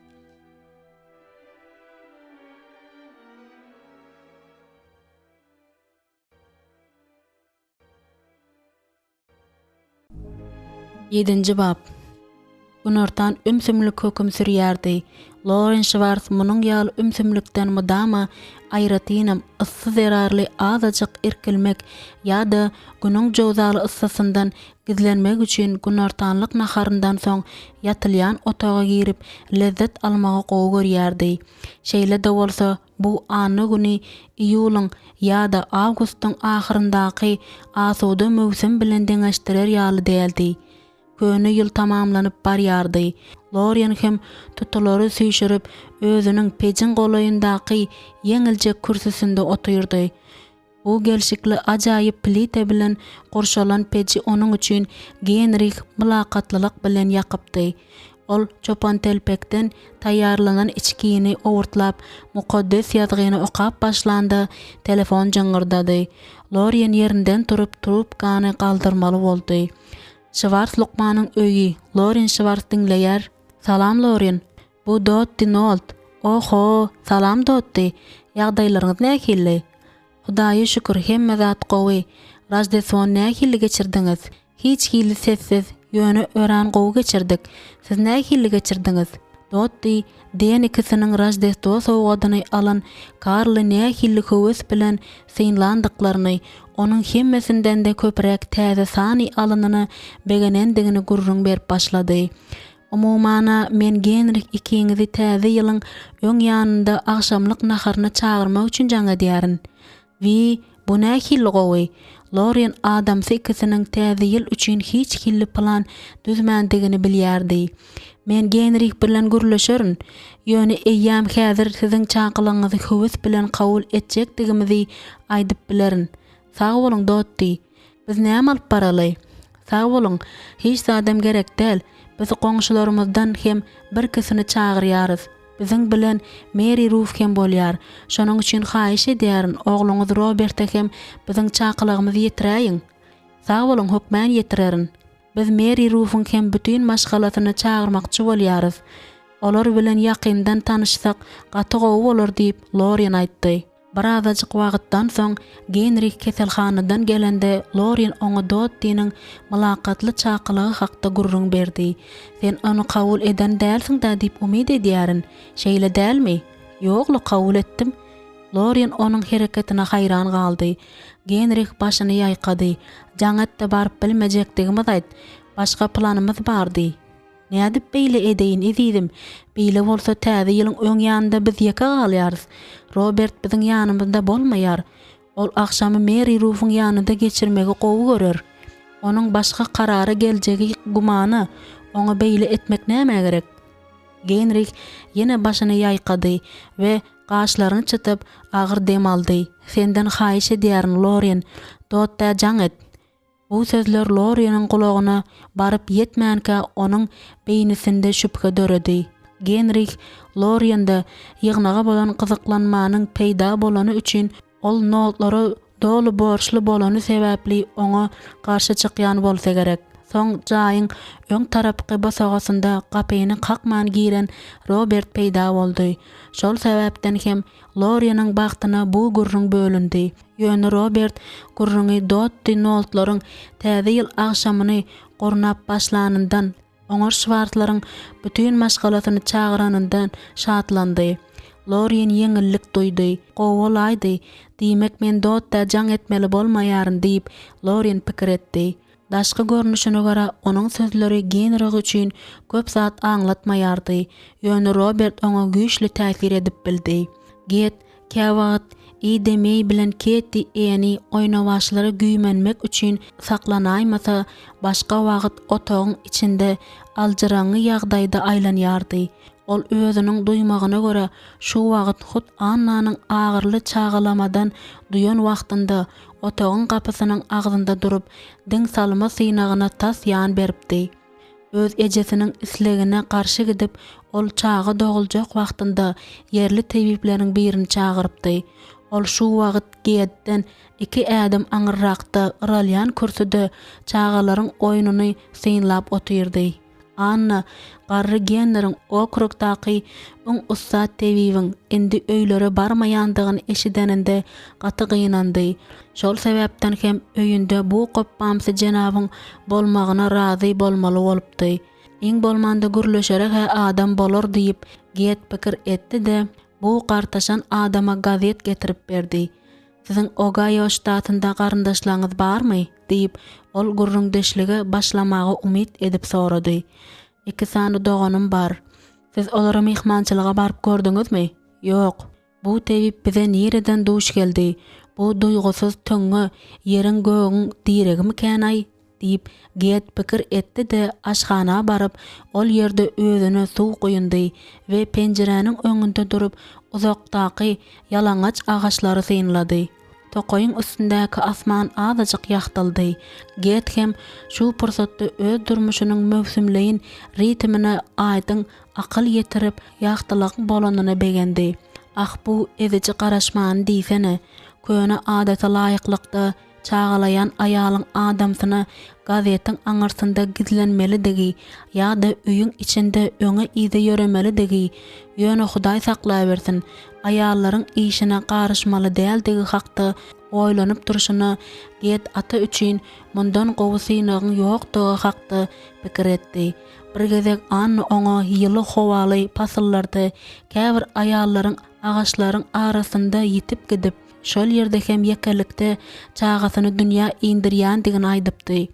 Yedinci bab. Günortan ümsümlik höküm sürýärdi. Lauren Schwartz munyň ýaly ümsümlikden mudama aýratynam ıssy zerarly azacık irkilmek ýa-da günüň jozaly ıssysyndan gizlenmek üçin günortanlyk naharyndan soň ýatylýan otaga girip lezzet almagy gowy görýärdi. Şeýle de bolsa bu any güni iýulyň ýa-da awgustyň ahyryndaky asuda mövsüm bilen deňeşdirer ýaly däldi. Köni ýyl tamamlanyp barýardy. Lorien hem tutulary süýşürip özüniň pejin golaýyndaky yeňilje kürsüsinde oturdy. Bu gelşikli ajaýyp plite bilen gorşalan peji onuň üçin genrik mylakatlylyk bilen ýakypdy. Ol çopan telpekden taýýarlanan içkini owurtlap, mukaddes ýazgyny okap başlandy. Telefon jaňyrdady. Lorien ýerinden turup trubkany galdyrmaly boldy. Schwartz Lukmanyň öýi. Lauren Schwartz dinleýär. Salam Lauren. Bu Dotti Nolt. Oho, salam Dotti. Ýagdaýlaryňyz nähili? Hudaýa şükür hemme zat gowy. Rajdeswon nähili geçirdiňiz? Hiç hili sessiz, ýöne ören gowy geçirdik. Siz nähili geçirdiňiz? Dotti den ikisiniň Rajdeswo sowgadyny alan Karly nähili höwes bilen synlandyklaryny, onuň hemmesinden de köprek täze sany alanyny begenendigini gurrun berip başlady. Umumana men genrik ikiňizi täze ýylyň öň ýanynda akşamlyk naharyna çagyrmak üçin jaň edýärin. Vi bu nähili gowy? Lauren adamsy ikisiniň täze ýyl üçin hiç hilli plan düzmendigini bilýärdi. Men genrik bilen gürleşerin. Ýöne eýýäm häzir siziň çakylyňyzy höwes bilen kabul etjekdigimizi aýdyp bilerin. Sag boluň Dotti. Biz näme alyp baraly? Sag boluň, hiç adam gerek däl. Biz goňşularymyzdan hem bir kisini çagyrýarys. Biziň bilen Mary Ruth hem bolýar. Şonuň üçin haýyş edýärin, ogluňyz Roberta hem biziň çakylygymyzy ýetiräýin. Sag bolun, hökmän ýetirerin. Biz Mary Ruth'un hem bütün maşgalatyny çağırmakçy bolýarys. Olar bilen ýakyndan tanışsak gaty gowy bolar diýip Lorien aýtdy. Bir azajyk wagtdan soň Genrich keselhanadan gelende Lorien oňa Dotty'niň mylakatly çakylygy hakda gurrun berdi. Sen onu kabul eden dälsiň da diýip umyd edýärin. Şeýle dälmi? Ýogly, kabul etdim. Lorien onuň hereketine haýran galdy. Genrich başyny ýaýkady. Jaňatda baryp bilmejekdigimiz aýt. Başga planymyz bardy. Nädip beýle edeýin edidim. Beýle bolsa täze ýylyň öň ýanynda biz ýeke galýarys. Robert biziň ýanymyzda bolmaýar. Ol akşamy Mary Ruth'un ýanynda geçirmegi gowy görer. Onuň başga karary geljegi gumany oňa beýle etmek näme gerek? Genrich ýene başyny ýaýkady we gaşlaryny çytyp agyr dem aldy. Senden haýyş edýärin Lorien, Dotda jaň et. Bu sözler Lorien'in kulagyna baryp ýetmänkä onuň beýnisinde şüphe döredi. Genrich Lorien'de ýygnaga bolan gyzyklanmanyň peýda bolany üçin ol notlary dolu borçly bolany sebäpli oňa garşy çykýan bolsa gerek. Soň jaýyň öň tarapky basagasynda gapyny kakman giren Robert peýda boldy. Şol sebäpden hem Lorien'in bagtyna bu gurrun bölündi. Ýöne Robert gurruny Dotty noltlaryň täze ýyl akşamyny gornap başlanyndan, oňar şwartlaryň bütün maşgalatyny çağıranyndan şatlandy. Lorien ýeňillik duýdy, gowulaýdy. Diýmek men Dotda jaň etmeli bolmaýaryn diýip Lorien pikir etdi. Daşky görnüşine göre onuň sözleri Genrich üçin köp zat aňlatmaýardy. Ýöne Robert oňa güýçli täsir edip bildi. Get, käwagt, demey bilen ketdi eni oýnawaşlary güýmenmek üçin saklanaýmasa, başga wagt otagyň içinde aljyraňy ýagdaýda aýlanýardy. Ol özüniň duýmagyna göre şu wagt hut Annanyň agyrly çağılamadan duýan wagtynda otagyň gapysynyň agzynda durup diň salma synagyna tas ýan beripdi. Öz ejesiniň islegine garşy gidip ol çağı doguljak wagtynda yerli tebipleriň birini çağırypdy. Ol şu wagt Gedden 2 ädim aňyrrakda yralýan kürsüde çağalaryň oýunyny synlap otyrdy. Anna garry genleriň okrukdaky öň ussat tebibiň indi öýlere barmaýandygyny eşideninde gaty gynandy. Şol sebäpden hem öýünde bu goppamsy jenabyň bolmagyna razy bolmaly bolupdy. Iň bolmanda gürleşerek adam bolar diýip Ged pikir etdi-de bu gartaşan adama gazet getirip berdi. Siziň Ohio ştatynda garyndaşlaryňyz barmy? Diýip ol gurrun deşlige başlamagy umyd edip sorady. 2 sany doganym bar. Siz olara mehmançylyga baryp gördüňizmi? Ýok. Bu tebip bize nereden duş geldi? Bu duýgusuz töňe ýeriň göğüň diregimi känaý? Diýip Ged pikir etdi-de aşgana baryp ol ýerde özüne suw goýundy we penjereniň öňünde durup uzakdaky ýalaňaç agaçlary synlady. Tokoyun üstündäki asman azajyk ýakdaldy. Ged hem şu pursatda öz durmuşynyň mövsümleýin ritmine aýdyň akyl ýetirip ýakdalyk bolanyny begendi. Ah bu ezici garaşmany diýsene, köne adata laýyklykda çağalayan ayalyň adamsyna gazetiň aňarsynda gizlenmelidigi ýa-da öýüň içinde öňe ýyzy ýöremelidigi. Ýöne Hudaý saklaýbersin, ayallaryň işine garaşmaly däldigi hakda oýlanyp duruşyna Ged ata üçin mundan gowy synagyň ýokdugy hakda pikir etdi. Bir gezek Anna oňa ýyly howaly pasyllardy. Käbir ayallaryň agaçlaryň arasynda ýitip gidip şol ýerde hem ýekelikde çağasyny dünýä indirýän diýen aýdypdy.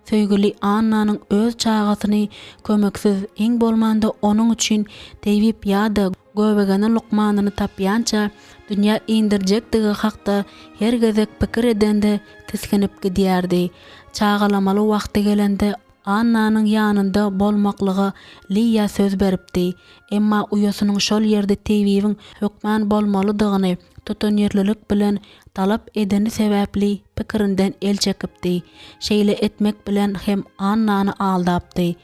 Söýgüli Annanyň öz çağasyny kömeksiz iň bolmanda onuň üçin tebip ýa-da göbegeni lukmanyny tapýança dünýä indirjekdigi hakda her gezek pikir edende tiskinip gidýärdi. Çağalamaly wagty gelende Annanyň ýanynda bolmaklygy Liya söz beripdi. Emma uýasynyň şol ýerde tebibiň hökmän bolmalydygyny tutanýerlilik bilen talap edeni sebäpli pikirinden el çekipdi. Şeýle etmek bilen hem Annany aldapdy.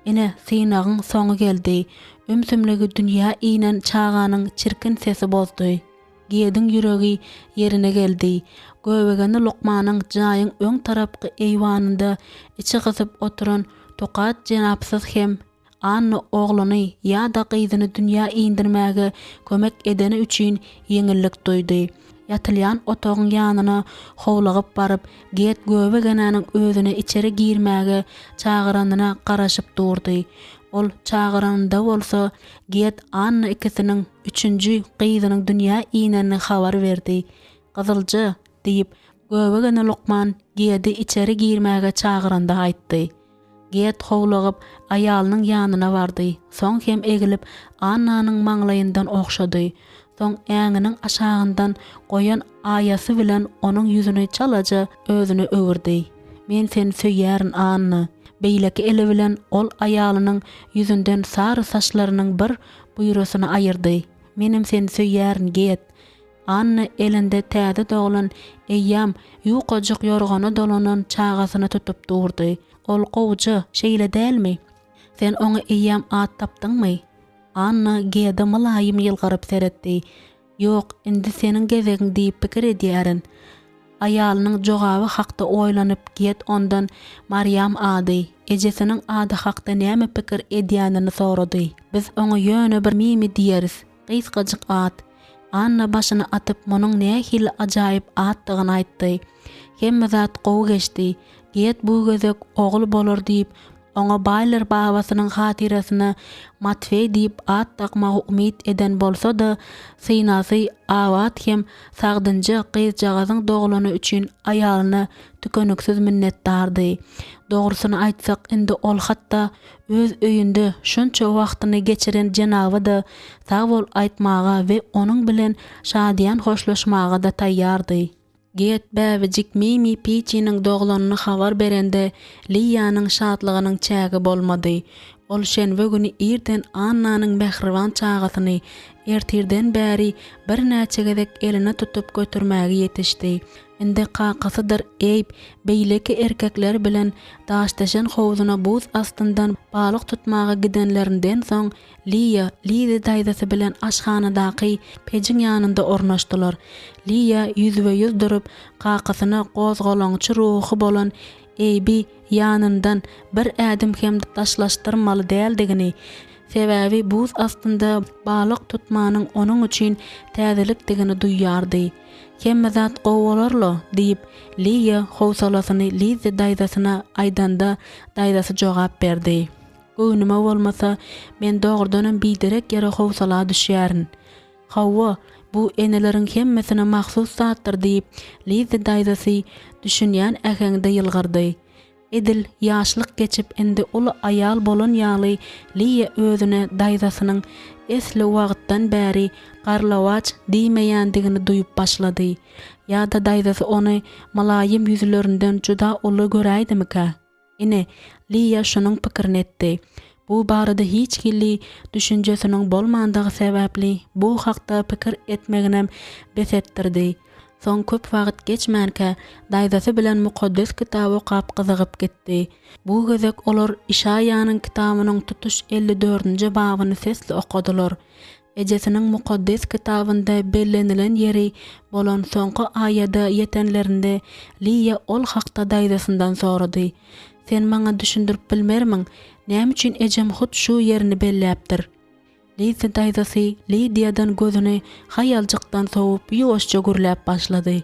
Ine synagın soňu geldi. Ümsümlegi dünýä inen çağanyň çirkin sesi bozdy. Giýediň ýüregi ýerine geldi. Göwegeni Lukmanyň jaýyň öň tarapky eýwanynda içi gysyp oturan tokat jenapsyz hem anny ogluny ýa-da gyzyny dünýä indirmäge kömek edeni üçin ýeňillik duýdy. Ýatylýan otagyň ýanyna howlagyp baryp, get göwegeniniň özüne içeri girmäge çagyranyna garaşyp durdy. Ol çagyranda bolsa, get anny ikisiniň üçünji gyzynyň dünýä inenini habar berdi. "Gyzylja" diýip, göwegeni Lukman gedi içeri girmäge çagyranda aýtdy. Get howlagyp aýalynyň ýanyna bardy. Soň hem egilip Annanyň maňlaýyndan okşady. Soň äňiniň aşagyndan goýan aýasy bilen onuň ýüzüne çalaja özüne öwürdi. "Men seni söýärin Anna." Beýleki eli bilen ol aýalynyň ýüzünden sary saçlarynyň bir buýrasyny aýyrdy. "Menim seni söýärin get." Anna elinde täze doglan eýýam ýuqajyk ýorgany dolanan çagasyny tutup durdy. "Ol gowjy, şeýle dälmi? Sen oňa eýýam at tapdyňmy?" Anna gede malaýym ýylgyryp seretdi. "Ýok, indi seniň gezegiň" diýip pikir edýärin. Aýalynyň jogaby hakda oýlanyp get ondan Maryam ady, ejesiniň ady hakda näme pikir edýänini sorady. "Biz oňa ýöne bir mimi diýeriz. Gysgadyk at." Anna başyny atyp munyň nähili ajaýyp atdygyny aýtdy. Hemme zat gowy geçdi. Get bu gözek ogul bolar diýip oňa Bayler babasynyň hatirasyna Matfey diýip at takmagy umyt eden bolsa-da, synasy awat hem sagdynja gyzjagazyň doglany üçin aýalyna tükönüksiz minnetdardy. Dogrusyny aýtsak, indi ol hatda öz öýünde şunça wagtyny geçiren jenaby da sag bol aýtmaga we onuň bilen şadyan hoşlaşmaga da taýýardy. Get bäbijik Mimi Piçiniň doglanyny habar berende Liýanyň şadlygynyň çägi bolmady. Ol şenbe güni irden Annanyň mehriban çagasyny ertirden bäri bir näçe gezek eline tutup götürmäge ýetişdi. Indi qaqasydyr eýip beýleki erkekler bilen daşdaşan howzuna buz astyndan balyk tutmaga gidenlerinden soň Liýa daýdasy bilen aşhanadaky pejiň ýanynda ornaşdylar. Liýa ýüzbe-ýüz durup qaqasyna gozgalaňçy ruhy bolan Eýbi ýanyndan bir ädim hem taşlaşdyrmaly däldigini, sebäbi buz astynda balyk tutmanyň onuň üçin täzelikdigini duýýardy. "Hemme zat gowalarlo" diýip Liýa howsalasyny Liýa daýdasyna aýdanda daýdasy jogap berdi. "Göwnüme bolmasa, men dogrudanam biderek ýere howsala düşýärin. Hawwa, bu eneleriň hemmesine mahsus zatdyr" diýip Liýa daýdasy düşünýän äheňde ýylgyrdy. Edil ýaşlyk geçip indi uly aýal bolan ýaly Liýa özüne daýdasynyň esli wagtdan bäri garlawaç diýmeýändigini duýup başlady. Ýa-da daýdasy ony malaýym ýüzlerinden juda uly göräýdimika? Ine Liýa şunyň pikirini etdi. Bu barada hiç killi düşünjesiniň bolmandygy sebäpli bu hakda pikir etmeginem besetdirdi. Soň köp wagt geçmänkä daýdasy bilen mukaddes kitaby okap gyzygyp gitdi. Bu gezek olar Işaýanyň kitabynyň tutuş 54-nji babyny sesli okadylar. Ejesiniň mukaddes kitabynda bellenilen ýeri bolan soňky aýada ýetenlerinde Liýa ol hakda daýdasyndan sorady. "Sen maňa düşündirip bilmermiň, näme üçin ejem hut şu ýerini belläpdir?" Liýa daýdasy Liýadan gözüni haýaljykdan sowup ýuwaşça gürläp başlady.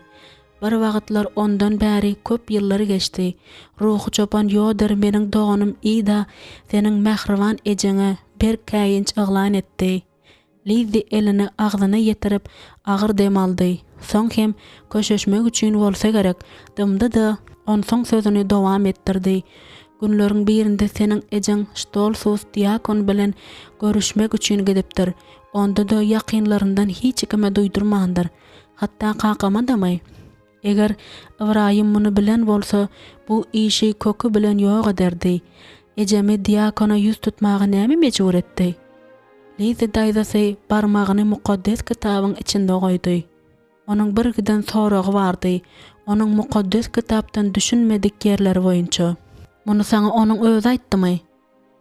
Bir wagtlar ondan bäri köp ýyllar geçdi. Ruhy çopan ýodur meniň doganym ýa-da seniň mehriban ejeňe bir käýinç yglan etdi. Liýa elini agzyna ýetirip agyr dem aldy. Soň hem köşeşmek üçin bolsa gerek dymdy da onsoň sözüni dowam etdirdi. "Günleriň birinde seniň ejeň Stolsus diakon bilen görüşmek üçin gidipdir. Onda da ýakynlaryndan hiç kime duýdurmandyr. Hatda qaqamadamy. Eger Ibrahim muny bilen bolsa, bu işi kökü bilen ýok ederdi. Ejemi diakona ýüz tutmagy näme mejbur etdi?" Liýa daýdasy barmagyny mukaddes kitabyň içinde goýdy. Onuň bir giden soragy bardy. Onuň mukaddes kitapdan düşünmedik ýerleri boýunça. "Muny saňa onuň özi aýtdymy?"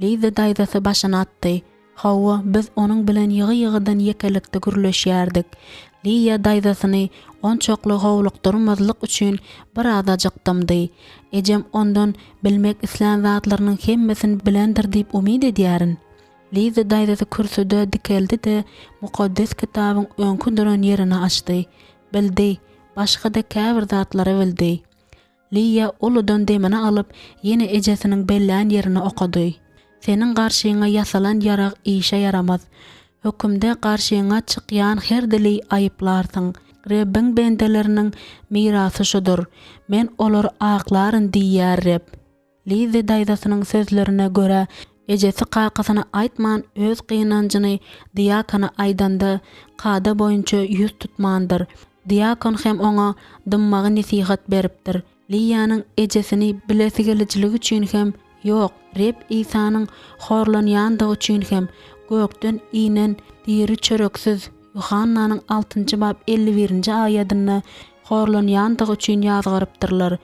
Liza daýdasy başyna atdy. Hawa biz onun bilen ýygy-ýygydan ýekelikde gürleşýärdik. Liya daýdasyny on çoklu howlukdurmazlyk üçin bir azajykdymdy. Ejem ondan bilmek isleýän zatlarynyň hemmesini bilendir diýip umyd edýärin. Liza daýdasy kürsüde dikeldi-de mukaddes kitabyň öňkü duran ýerini açdy. Bildi, başga da käbir zatlary bildi. Liya uludan demini alyp ýene ejesiniň bellän ýerini okudy. Senin garşyňa ýasalan ýarag işe yaramaz. Hökümde garşyňa çykýan her dili aýyplarsyň. Rebbiň bendeleriniň mirasy şudur. Men olar aklaryn diýär Reb. Liza daýdasynyň sözlerine göre ejesi qaqasyna aýtman öz qyynanjyny diýakona aýdanda qada boýunça ýüz tutmandyr. Diýakon hem oňa dymmagy nesihat beripdir. Liýanyň ejesini bilesi geljiligi üçin hem yok, Reb İsa'nın horlanýandygy üçin hem gökden inen diri çöreksiz Yuhannanyň 6-njy bab 51-nji aýatyny horlanýandygy üçin ýazgyrypdyrlar.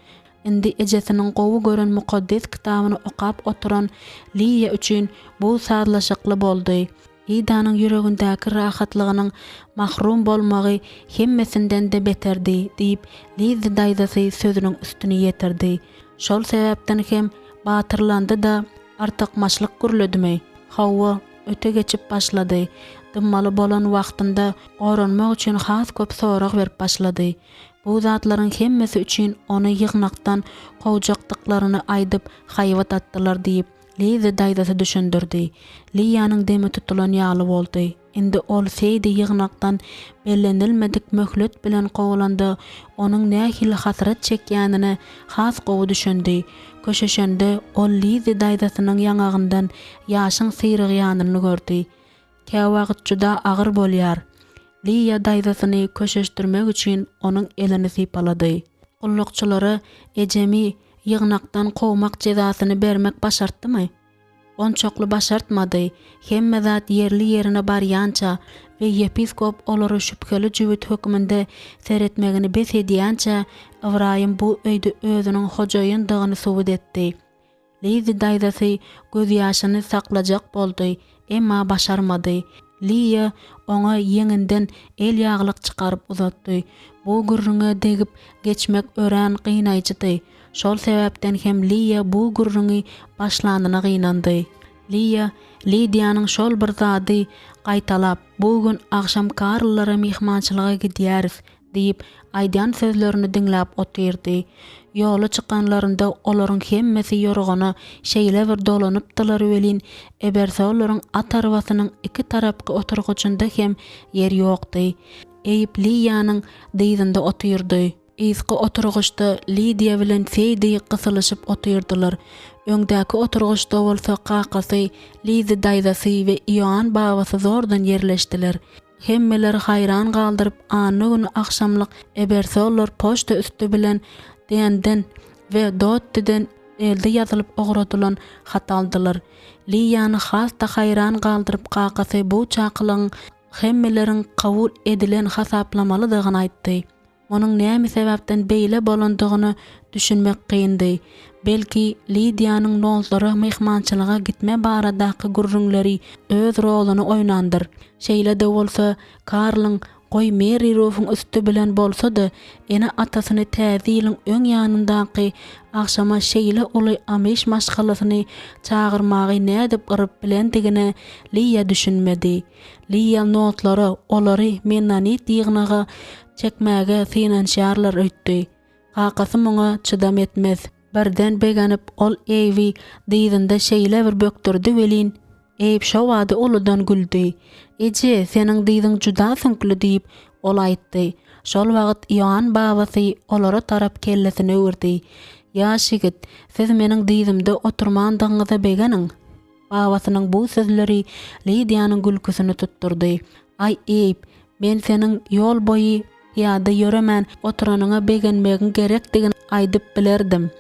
Indi ejesiniň gowy gören mukaddes kitabyny okap oturan Liya üçin bu sazlaşykly boldy. Idanyň ýüregindäki rahatlygynyň mahrum bolmagy hemmesinden de beterdi diýip Liza daýdasy sözüniň üstüne ýetirdi. Şol sebäpden hem batyrlandy da artykmaçlyk gürledimi. Hawa öte geçip başlady. Dymmaly bolan wagtynda öwrenmek üçin has köp sorag berip başlady. Bu zatlaryň hemmesi üçin ony ýygnakdan gowjakdyklaryny aýdyp haýwat atdylar diýip Liza daýdasy düşündirdi. Liýanyň demi tutulan ýaly boldy. Indi ol seýdi ýygnakdan bellenilmedik möhlet bilen gowlandy. Onuň nähili hasrat çekýänini has gowy düşündi. Köşeşende ol Liza daýdasynyň ýangagyndan ýaşyň syrygýanyny gördi. Käwagt juda agyr bolýar. Liya daýdasyny köşeşdirmek üçin onuň elini sypalady. Gullukçylary ejemi ýygnakdan gowmak jezasyny bermek başartdymy? Onçokly başartmady. Hemme zat yerli ýerine barýança we yepiskop olary şüpkeli jüwet hökmünde seretmegini bes edýänçä Ibrahim bu öýde özüniň hojaýyndygyny subut etdi. Liza daýdasy göz ýaşyny saklajak boldy, emma başarmady. Liya oňa ýeňinden el ýaglyk çykaryp uzatdy. Bu gürrüňe degip geçmek ören gynaýjydy. Şol sebäpden hem Liya bu gürrüňi başlandyna gynandy. Liya Lidiýanyň şol bir zady gaýtalap, "Bugün akşam karlylara mihmançylyga gidýäris" diýip aýdýan sözlerini diňläp otyrdy. Ýola çykanlarynda olaryň hemmesi ýorgony şeýle bir dolanypdylar welin ebersolaryň at arbasynyň iki tarapky oturguçynda hem ýer ýokdy. Eýip Liýanyň dyzynda otyrdy. Eýski oturguçda Lidia bilen Feýdi gysylyşyp otyrdylar. Öňdäki oturguçda bolsa qaqasy, Liza daýdasy we Ýoan babasy zordan ýerleşdiler. Hemmeler haýran galdyryp anyny akşamlyk ebersolar poçta üstü bilen diýenden we dotdydan elde ýazylyp ogradylan hat aldylar. Liýany has da haýran galdyryp qaqasy bu çakylyň hemmeleriň kabul edilen hasaplamalydygyny aýtdy. Onuň näme sebäpden beýle bolandygyny düşünmek kyndy. Belki Lidiýanyň nolary mehmançylyga gitme baradaky gürrüňleri öz roluny oýnandyr. Şeýle de bolsa Karlyň goý Mary Rofyň üstü bilen bolsa-da ene atasyny täziliň öň ýanyndaky akşama şeýle uly ameş maşgalasyny çağırmagy nädip gyryp bilendigini Liýa düşünmedi. Liýa notlary olary Mennonit ýygnaga çekmäge finansiýarlar öýtdi. Qaqasy muňa çydam etmez. Birden beganip ol eýbi dyzynda şeýle bir böktürdi welin. Eýip şo wady uludan güldi. "Eje, seniň dyzyň juda sünkli" diýip ol aýtdy. Şol wagt Ýoan babasy olara tarap kellesini öwürdi. "Ýaş ýigit, siz meniň dyzymda oturmandygyňyza begeniň." Babasynyň bu sözleri Lidiýanyň gülküsini tutturdy. "Ay eýip, men seniň ýol boýy ýa-da ýöremän oturanyňa begenmegiň gerekdigini aýdyp bilerdim.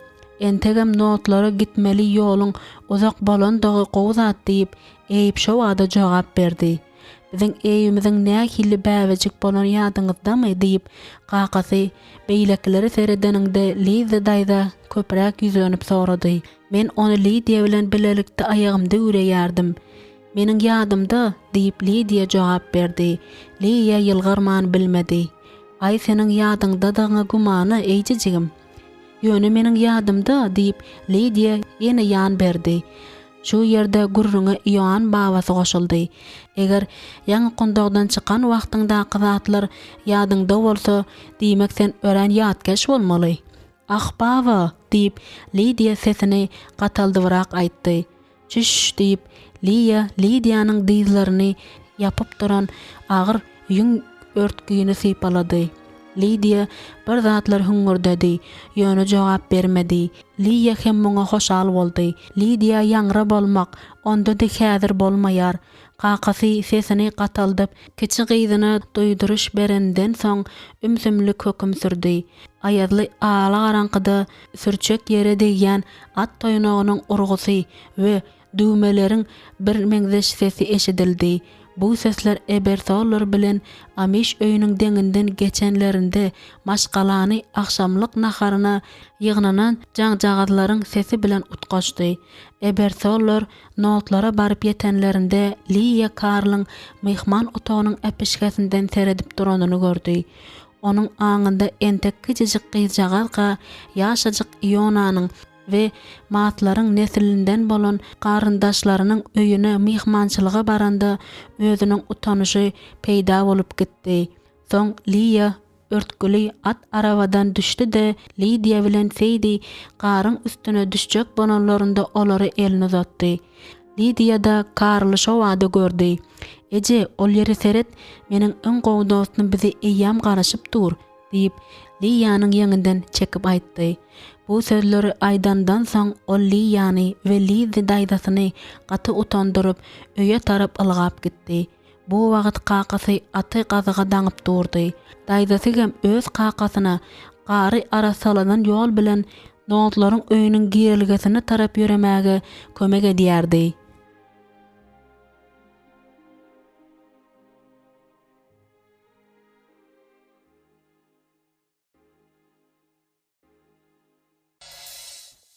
Entegem notlara gitmeli ýoluň uzak bolandygy gowzat" diýip Eýip şo wada jogap berdi. Biziň eýimizin nähili bäwejik bolan ýadyňyzdamy diýip kakasy beýlekleri seredeninde Liza daýda köpräk ýüzenip sorady. Men ony Lidia bilen bilelikde aýagymda üreýärdim. Meniň ýadymda diýip Lidia jogap berdi. Lidia ýylgyrman bilmedi. Ay seniň ýadyňda daňa gumany eýjejigim. Ýöne meniň ýadymda diýip Lidia ýene ýan berdi. Şu ýerde gurruna Ýoan babasy goşuldy. Eger ýaňy kondagdan çykan wagtyňda qızatlar ýadyňda bolsa, diýmek sen ören ýatkeş bolmaly. Ah baba diýip Lidia sesini gataldyrak aýtdy. Çüş diýip Lidiýanyň diýlerini ýapyp duran agyr ýüň örtgüýini sypalady. Lidia bir zatlar hüngürdedi, ýöne jogap bermedi. Lidia hem muňa hoşal boldy. Lidia ýaňra bolmak, onda da häzir bolmaýar. Kakasy sesini gataldyp, kiçi gyzyna doýduruş berenden soň ümsümlik höküm sürdi. Aýazly ala garankyda sürçek ýere degýän at toýnagynyň urgusy we düwmeleriň bir meňzeş sesi eşidildi. Bu sesler Ebersolar bilen Amish öýüniň deňinden geçenlerinde maşgalany akşamlyk naharyna ýygnanan jaňjagazlaryň sesi bilen utgaşdy. Ebersolar notlara baryp ýetenlerinde Liya Karlyň mehman otagynyň epişgesinden seredip duranyny gördi. Onuň aňynda entek kiçijik gyjagazga ýaşajyk Ionanyň we matlaryň nesilinden bolan garyndaşlarynyň öýüne mehmançylyga baranda özüniň utanyşy peýda bolup gitdi. Soň Liya örtgüli at arabadan düşdi de Lidia bilen Seydi garyn üstüne düşjek bolanlarynda olary elini uzatdy. Lidia da Karly şowada gördi. Eje ol ýeri seret, meniň öň gowdasyny bizi eýýam garaşyp dur diýip Liýanyň ýeňinden çekip aýtdy. Bu sözleri aydandan soň ol Liýany we Lizy daýdasyny gaty utandyryp öýe tarap ylgap gitdi. Bu wagt kakasy aty gazyga daňyp durdy. Daýdasy hem öz kakasyna gary arasalanan ýol bilen notlaryň öýüniň girilgesini tarap ýöremäge kömek edýärdi.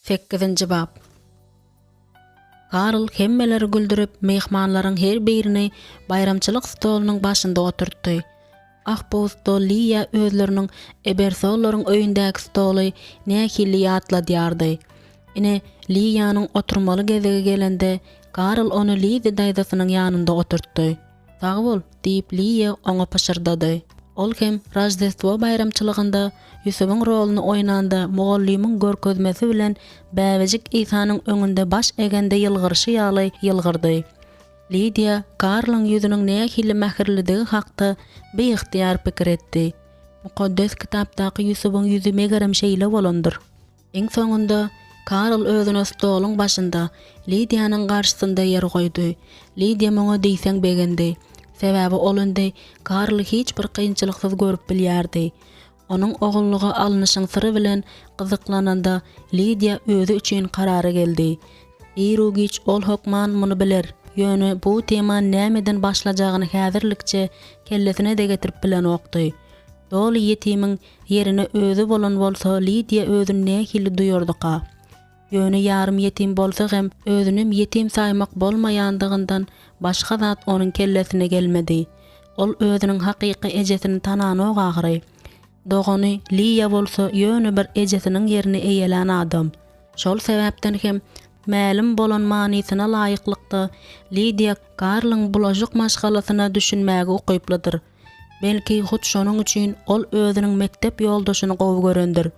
Sekkizinci bab. Karl hemmeleri güldürüp mehmanlaryň her birini bayramçylyk stolunyň başynda oturtdy. Ah bu stol Liya özleriniň Ebersolaryň öýündäki stoly nähili ýatladýardy. Ine Liýanyň oturmaly gezege gelende Karl onu Lizy daýdasynyň ýanynda oturtdy. "Sag bol" diýip Liya oňa paşyrdady. Ol hem Rajdestwo bayramçylygynda Ýusubyň roluny oýnanda Mogallimyň görkezmesi bilen bäwejik Isanyň öňünde baş egende ýylgyryşy ýaly ýylgyrdy. Lidia Karlyň ýüzüniň nähili mähirlidigi hakda beýihtiýar pikir etdi. Mukaddes kitapdaky Ýusubyň ýüzi megerem şeýle bolandyr. Eň soňunda Karl özüne stoluň başynda Lidiýanyň garşysynda ýer goýdy. Lidia muňa diýseň begendi. Sebäbi olundy Karl hiç bir kynçylyksyz görüp bilýärdi. Onuň ogulluga alnyşyň syry bilen gyzyklananda Lidia özü üçin karary geldi. Irugiç ol hokman muny biler. Ýöne bu tema nämeden başlajagyny häzirlikçe kellesine de getirip bilen okdy. Dol ýetimiň ýerine özü bolan bolsa Lidia özüni nähili duýardyka. Ýöne ýarym ýetim bolsa hem özüni ýetim saýmak bolmaýandygyndan başga zat onuň kellesine gelmedi. Ol özüniň hakyky ejesini tananok agyry. Dogany Liya bolsa ýöne bir ejesiniň ýerini eýelen adam. Şol sebäpden hem mälim bolan manysyna laýyklykda Lidia Karlyň bulajuk maşgalasyna düşünmäge ukyplydyr. Belki hut şonuň üçin ol özüniň mektep ýoldaşyny gowy görendir.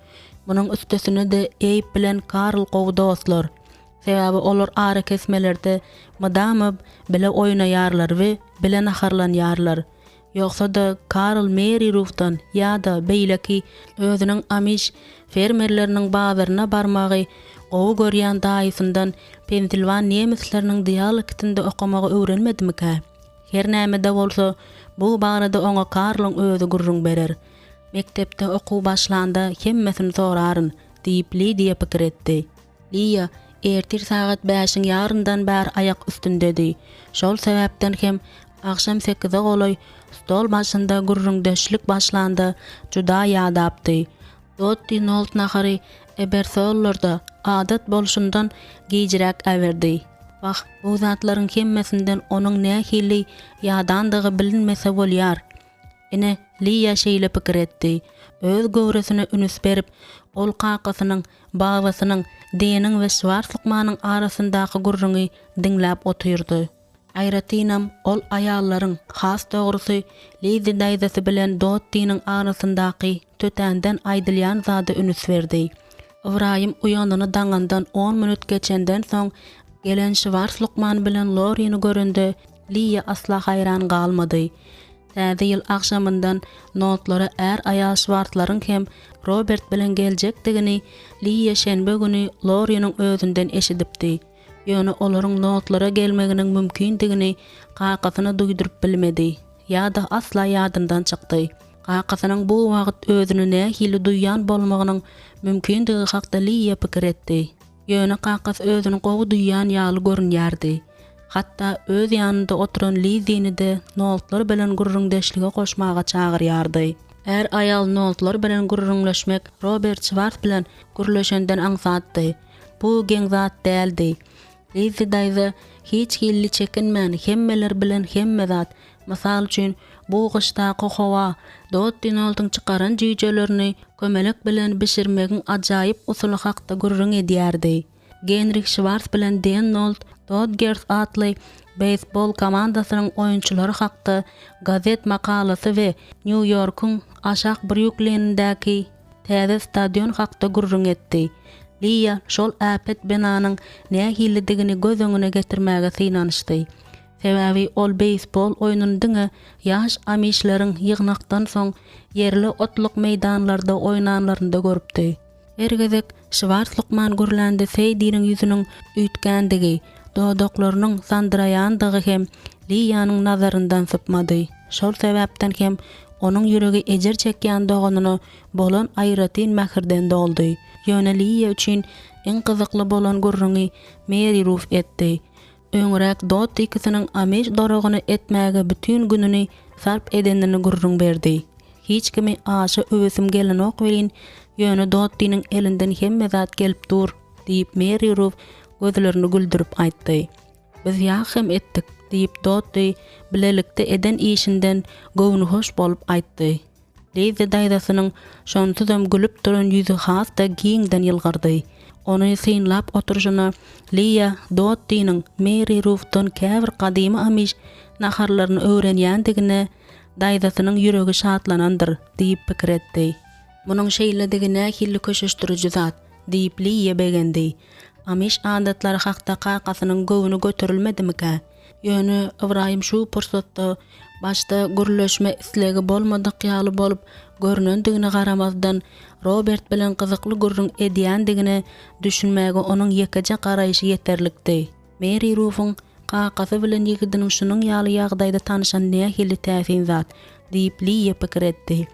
Munyň üstesine de Eyüp bilen Karl gowy dostlar. Sebäbi olar ara kesmelerde madamyp bile oýnaýarlar we bile naharlanýarlar. Ýoksa da Karl Mary Ruftan ýa-da beýleki özüniň Amish fermerleriniň bazaryna barmagy gowy görýän daýysyndan Pensilvan nemisleriniň dialektinde okamagy öwrenmedimika? Her näme de bolsa bu barada oňa Karlyň özü gurrun berer. Mektepde okuw başlanda hemmesini soraryn diýip Lidia pikir etdi. Liya ertir sagat 5:00 ýaryndan bäri ayak üstündedi. Şol sebäpden hem Akşam 8-e goloy stol başynda gürrüňdeşlik başlandy, juda ýadapdy. Dotti nolt nahary ebersollarda adat bolşundan gijirek äwerdi. Bak, bu zatlaryň hemmesinden onuň nähili ýadandygy bilinmese bolýar. Ine Liya şeýle pikir etdi. Öz göwresine ünüs berip, ol kakasynyň, babasynyň, deniň we Schwarzlukmanyň arasyndaky gurrungy diňläp oturdy. Aýratynam ol aýallaryň, has dogrusy Lizi daýdasy bilen Dottiň arasyndaky tötänden aýdylýan zady ünüs berdi. Ibrahim uýanyny daňandan 10 minut geçenden soň gelen Schwarzlukman bilen Lori'ni göründe Liya asla hayran galmady. Täze ýyl akşamyndan notlara är aýal Schwarzlaryň hem Robert bilen geljekdigini Liya şenbe güni Lori'niň özünden eşidipdi. Ýöne olaryň notlara gelmeginiň mümkindigini kakasyna duýduryp bilmedi. Ýa-da asla ýadyndan çykdy. Kakasynyň bu wagt özüni nähili duýýan bolmagynyň mümkindigi hakda Liya pikir etdi. Ýöne kakasy özüni gowy duýýan ýaly görünýärdi. Hatta öz ýanynda oturan Lizini de noltlar bilen gurrundeşlige goşmaga çagyrýardy. Är aýal noltlar bilen gurrunleşmek Robert Schwarz bilen gurleşenden aňsatdy. Bu geň zat däldi. Lizi daýza hiç hilli çekinmän hemmeler bilen hemme zat. Mysal üçin bu gyşdaky howa Dottin oldyň çykaran jüýjelerini kömelek bilen bişirmegiň ajaýyp usuly hakda gurrun edýärdi. Genrich Schwarz bilen Dan Nolt Dodgers atly beysbol komandasynyň oýunçylary hakda gazet makalasy we New Yorkyň aşak Brooklyn'däki täze stadion hakda gurrun etdi. Liya şol äpet binanyň nähilidigini göz öňüne getirmäge synanyşdy. Sebäbi ol beysbol oýunundyň ýaş amyşlaryň ýygnakdan soň yerli otluk meýdanlarda oýnanlarynda görüpdi. Ergezek Schwarzlukman gürlendi Feydiniň ýüzüniň üýtgändigi, dodoklarynyň sandyraýandygy hem Liyanyň nazaryndan sypmady. Şol sebäpden hem onuň ýüregi ejer çekýän doganyny bolan aýratyn mähirden doldy. Ýöne Liya üçin en gyzykly bolan gurrungy Mary Ruth etdi. Öňrek Dot ikisiniň ameş dorogyny etmäge bütün gününi sarp edenini gurrun berdi. Hiç kimi aşy öwesim gelen ok welin, ýöne Dottynyň elinden hemme zat gelip dur, diýip Mary Ruth gözlerini güldürüp aýtdy. Biz ýahem etdik, diýip Dotty bilelikde eden işinden gowuny hoş bolup aýtdy. Lizi daýdasynyň şonsuzdam gülüp duran ýüzü hasda giňden ýylgyrdy. Onu synlap oturjyna Liya Dottynyň Mary Ruth'dan käbir gadymy amyş naharlaryny öwrenýändigine daýdasynyň ýüregi şatlanandyr diýip pikir etdi. Munyň şeýledigine hilli köşeşdiriji zat diýip Liya begendi. Amyş adatlary hakda kakasynyň gowuny göterilmedimika? Ýöne Ibrahim şu pursatda başta gürleşme islegi bolmadyk ýaly bolup görünendigine garamazdan Robert bilen gyzykly gurrun edýändigine düşünmäge onuň ýekeje garaýşy ýeterlikdi. Mary Ruth'un kakasy bilen ýigidiniň şunyň ýaly ýagdaýda tanışan nähili täsin zat diýip Liya pikir etdi.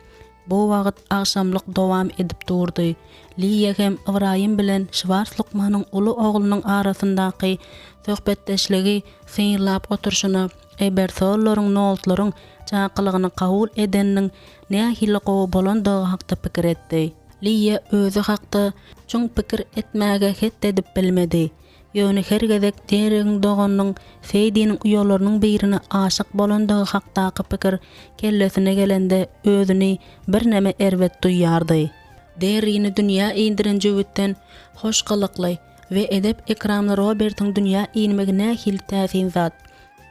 Bu wagt akşamlyk dowam edip durdy. Liya hem Ibrahim bilen Schwarzlukmanyň uly oglunyň arasyndaky söhbetdeşligi synlap oturşyna ebersollaryň noltlaryň çakylygyny kabul edeniň nähili gowy bolandygy hakda pikir etdi. Liya özü hakda çoň pikir etmäge het edip bilmedi. Ýöne her gezek deriň doganyň Feydiniň uýalarynyň birine aşyk bolandygy hakdaky pikir kellesine gelende özüni bir näme erwet duýýardy. Derini dünýä indiren jüwütten hoş gylykly we edep ekramly Robertiň dünýä inmegine hil täsin zat.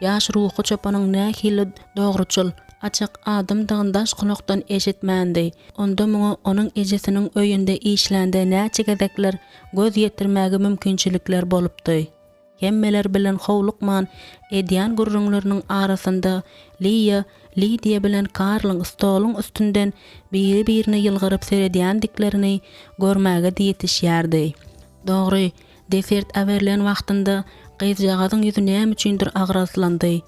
Ýaş ruhy çopanyň nähili dogruçul, açyk adamdygyň daş kulakdan eşitmändi. Onda muňa onuň ejesiniň öýünde işlende näçe gezekler göz ýetirmäge mümkinçilikler bolupdy. Hemmeler bilen howlukman edýän gurrunlarynyň arasynda Liya, Lidia bilen Karlyň stoluň üstünden biri-birine ýylgyryp seredýändiklerini görmäge diýetişýärdi. Dogry, desert äwerlen wagtynda gyzjagadyň ýüzü näme üçindir agraslandy.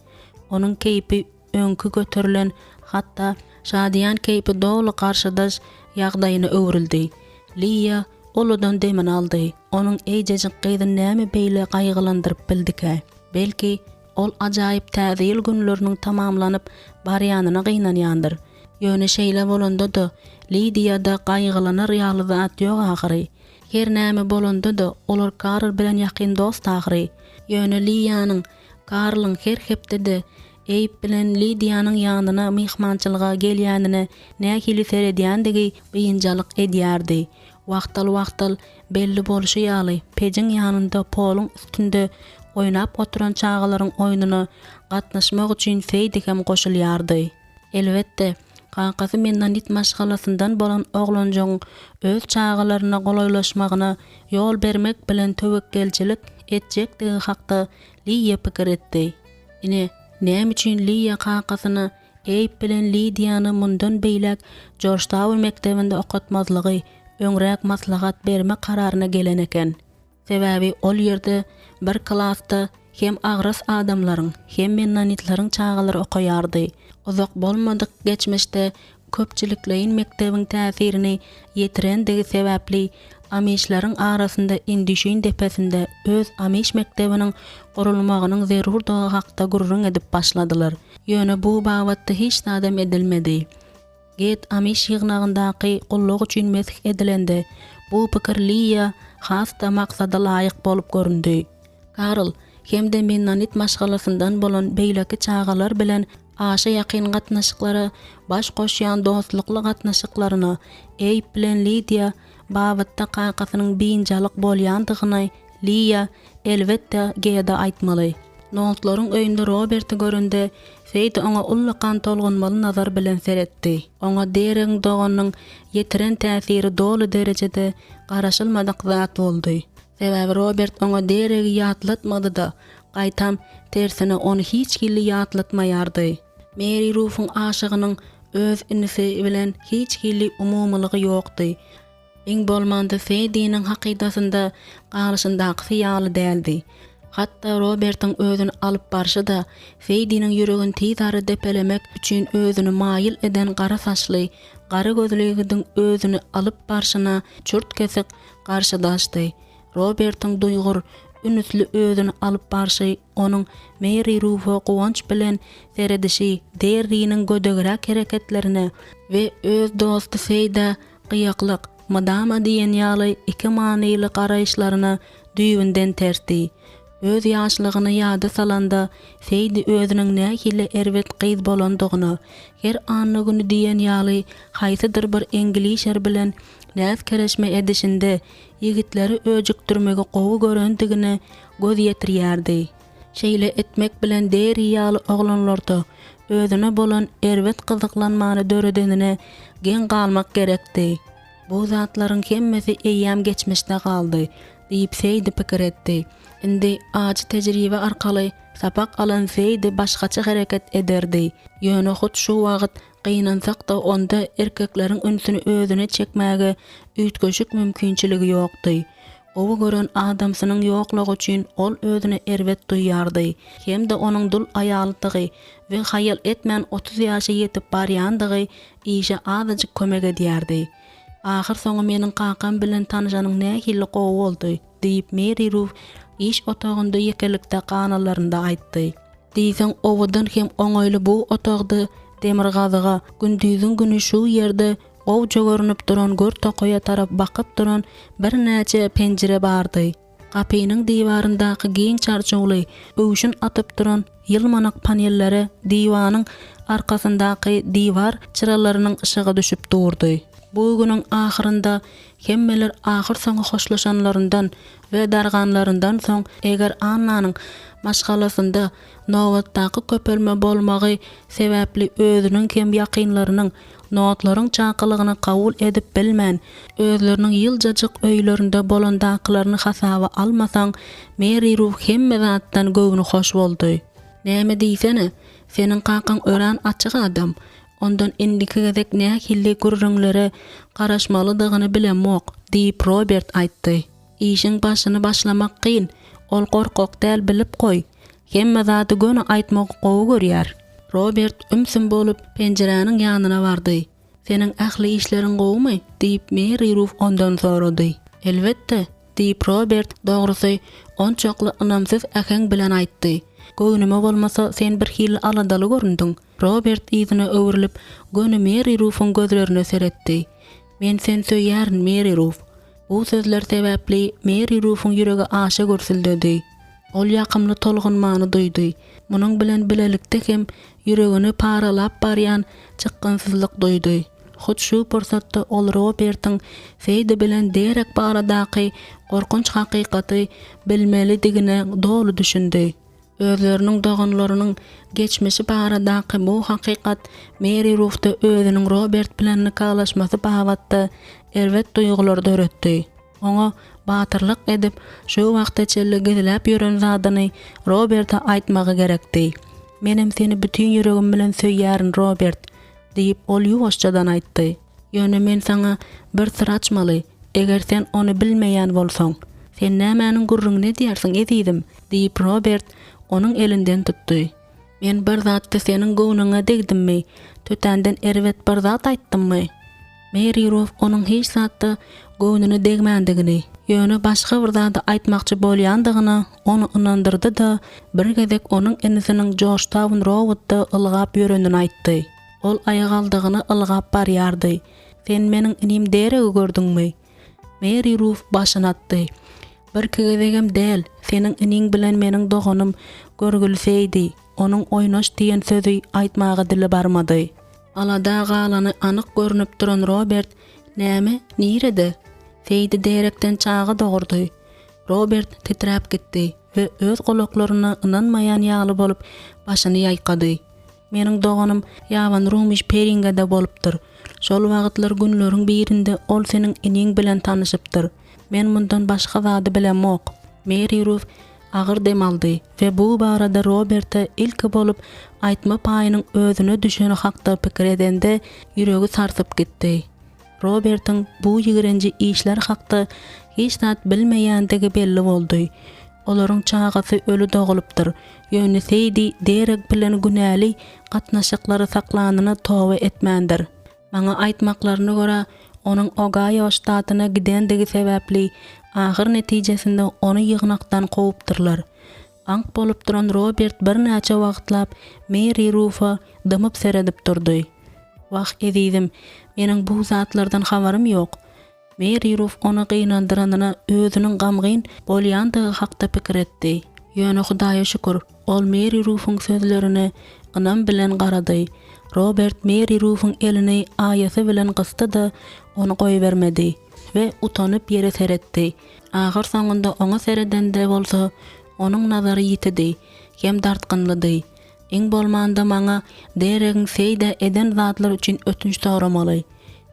Onuň keýpi öňkü göterilen, hatda şadyan keýpi dogly garşydaş ýagdaýyna öwrildi. Liya oludan demen aldy. Onuň eýjejik gyzy näme beýle gaýgylandyryp bildike. Belki ol ajaýyp täze ýyl günleriniň tamamlanyp barýanyna gynanýandyr. Ýöne şeýle bolanda da Lidiýada gaýgylanar ýaly zat ýok ahyry. Her näme bolanda da olar Karl bilen ýakyn dost ahyry. Ýöne Liýanyň Karlyň her hepde Eyüp bilen Lidiýanyň ýanyna mihmançylyga gelýänine nähili seredýändigi bynjalyk edýärdi. Wagtal belli bolşy ýaly pejiň ýanynda poluň üstünde oýnap oturan çağalaryň oýnuny gatnaşmak üçin Feýdi hem goşulýardy. Elbetde Kakasy Mennonit maşgalasyndan bolan oglanjagyň öz çağalaryna golaylaşmagyna ýol bermek bilen töwekkelçilik etjekdigi hakda Liýa pikir etdi. Ine näme üçin Liýa kakasyny Eyüp bilen Lidiýany mundan beýlek Georgetown mektebinde okatmazlygy öňrek maslahat berme kararyna gelen eken. Sebäbi ol ýerde bir klasda hem agras adamlaryň hem Mennonitlaryň çağalary okaýardy. Uzak bolmadyk geçmişde köpçilikleýin mektebiň täsirini ýetirendigi sebäpli Amişlaryň arasynda indişin depesinde öz Amiş mektebiniň gurulmagynyň zerurdygy hakda gurrun edip başladylar. Ýöne bu babatda hiç nadam edilmedi. Get Amiş ýygnagyndaky gulluk üçin mesih edilende bu pikir Liýa hasta maksada laýyk bolup göründi. Karl hem de Mennonit maşgalasyndan bolan beýleki çağalar bilen aşa ýakyn gatnaşyklara baş goşýan dostlukly gatnaşyklaryna Eyüp bilen Lidiýa babatda kakasynyň bynjalyk bolýandygyny Liýa elbetde geýde aýtmaly. Noltlaryň öýünde Roberty göründe Feýdi oňa ullakan tolgunmaly nazar bilen seretdi. Oňa dereň doganyň ýetiren täsiri dolu derejede garaşylmadyk zat boldy. Sebäbi Robert oňa deregi ýatlatmady da gaýtam tersine onu hiç gilli ýatlatmaýardy. Mary Ruff'un aşygynyň öz inisi bilen hiç gilli umumylygy ýokdy. Iň bolmanda Feýdiň hakydasynda galşyndaky ýaly däldi. Hatta Robert'ın özüni alıp barşy da Feýdiň ýüregini tizara depelemek üçin özüni maýyl eden gara saçly, gara gözlügiň özüni alıp barşyna çürt kesik garşydaşdy. Robert'ın duýgur, ünüsli özüni alıp barşy onuň Mary Ruff'a gowanç bilen seredişi derriňiň gödegräk hereketlerine we öz dostu Feýda gyýaklyk madama diýen ýaly iki manyly garaýşlaryna düýünden terdi. Öz ýaşlygyny ýada salanda Feýdi özüniň nähili erwet gyz bolandygyny, her anyny diýen ýaly haýsydyr bir Englisher bilen näs kereşme edişinde ýigitleri öjükdirmegi gowy görendigine göz ýetirýärdi. Şeýle etmek bilen deri ýaly oglanlarda özüne bolan erwet gyzyklanmany döredenine gen galmak gerekdi. Bu zatlaryň hemmesi eýýäm geçmişde galdy diýip Feýdi pikir etdi. Indi ajy tejribe arkaly sapak alan Feýdi başgaça hereket ederdi. Ýöne hut şu wagt gynansak da onda erkekleriň ünsüni özüne çekmäge üýtgeşik mümkinçiligi ýokdy. Owu gören adamsynyň ýoklugy üçin ol özüne erwet duýýardy. Hem de onuň dul aýaldygy we haýal etmän 30 ýaşa ýetip barýandygy işe azajyk kömek edýärdi. Ahir soňy meniň kakam bilen tanışanyň nähili gowy boldy diýip Mary Ruff iş otagynda ýekelikde kanalarynda aýtdy. Diýsen owadan hem oňaýly bu otagdy demir gazyga gündüzüň güni şu ýerde owja görünüp duran gör tokoya tarap bakyp duran bir näçe penjere bardy. Kapynyň diwaryndaky giň çarçowly öwüşün atyp duran ýylmanak panellere diwanyň arkasyndaky diwar çyralarynyň ışıgy düşüp durdy. Bu günüň ahyrynda hemmeler ahir soňy hoşlaşanlaryndan we darganlaryndan soň eger annanyň maşgalasynda nowatdaky köpelme bolmagy sebäpli özüniň hem ýakynlarynyň notlaryň çakylygyny kabul edip bilmän, özleriniň ýyljajyk öýlerinde bolandaklaryny hasaba almasaň, Mary Ruff hemme zatdan göwüni hoş boldy. Näme diýsene, seniň kakan ören açyk adam. Ondan indiki gezek nähili gurrunlere garaşmalydygyny bilenmok, diýip Robert aýtdy. İşiň başyny başlamak kyn, ol gorkak däl bilip goý. Hemme zady göni aýtmak gowy görýär. Robert ümsün bolup penjeräniň ýanyna bardy. Seniň ähli işleriň gowmy? diýip Mary Ruff ondan sorady. Elbetde, diýip Robert dogrusy onçakly ynamsyz äheň bilen aýtdy. Göwnüme bolmasa sen bir hil aladaly göründüň. Robert ýygyna öwrülip göni Mary Ruth'un gözlerine seretdi. Men sen söýärin Mary Ruth. Bu sözler sebäpli Mary Ruth'un ýüregi aşa görsildi. Ol ýakymly tolgunmany duýdy. Munyň bilen bilelikde hem ýüregini paralap barýan çykgynsyzlyk duýdy. Hut şu pursatda ol Robert'ın Feýde bilen derek baradaky gorkunç hakykaty bilmelidigine dolu düşündi. Özleriniň doganlarynyň geçmişi baradaky bu hakykat Mary Ruth'da özüniň Robert bilen nikalaşmasy babatda erwet duýgular döretdi. Oňa batyrlyk edip şu wagtçyly gizläp ýören zadyny Robert'a aýtmagy gerekdi. Menem seni bütün ýüregim bilen söýärin Robert, diýip ol ýuwaşçadan aýtdy. Ýöne men saňa bir sır açmaly. Eger sen onu bilmeýän bolsaň, sen nämäniň gurrungy diýersiň edidim, diýip Robert onun elinden tutdy. Men bir zatdy seniň göwnüňe degdimmi? Tötänden erwet bir zat aýtdymmy? Mary Ruth onun hiç zatda göwnüne degmändigini, ýöne başga bir zat aýtmakçy bolýandygyny onu ynandyrdy da bir gezek onun enisiniň George Town Road'da ylgap ýörenini aýtdy. Ol aýagaldygyny ylgap barýardy. Sen meniň inim deregi gördüňmi? Mary Ruth başyny atdy. Bir gezegem däl, seniň iniň bilen meniň doganym görgülseýdi. Onun oýnaş diýen sözi aýtmagy dili barmady. Alada galany anyk görünüp duran Robert näme nirede? Feýde derekden çagy dogurdy. Robert titräp gitdi we öz golaklaryna ynanmaýan ýaly bolup başyny ýaýkady. Meniň doganym ýaban Rumiş Peringede bolupdyr. Şol wagtlar günleriň birinde ol seniň iniň bilen tanyşypdyr. Men mundan başga zady bilemok. Mary Ruth agyr dem aldy we bu barada Robert'a ilki bolup aýtma paýynyň özüne düşeni hakda pikir edende ýüregi sarsyp gitdi. Robert'ın bu ýigrenji işler hakda hiç zat bilmeýändigi belli boldy. Olaryň çagasy ölü dogulupdyr. Ýöneseýdi derek bilen günäli gatnaşyklary saklanyny towa etmändir. Maňa aýtmaklaryna görä onuň Ohio ştatyna gidendigi sebäpli ahyr netijesinde onu ýygnakdan gowupdyrlar. Ank bolup duran Robert bir näçe wagtlap Mary Ruth'a dymyp seredip durdy. Wah edidim, meniň bu zatlardan habarym ýok. Mary Ruth onu gynandyranyna özüniň gamgyn bolýandygy hakda pikir etdi. Ýöne Hudaýa şükür, ol Mary Ruth'un sözlerini ynam bilen garady. Robert Mary Ruth'un elini aýasy bilen gysty da onu goýbermedi we utanyp ýere seretdi. Agyr soňunda oňa seredende bolsa, onuň nazary ýitidi, hem dartgynlydy. Iň bolmanda maňa deregiň feýde eden zatlar üçin ötünç soramaly.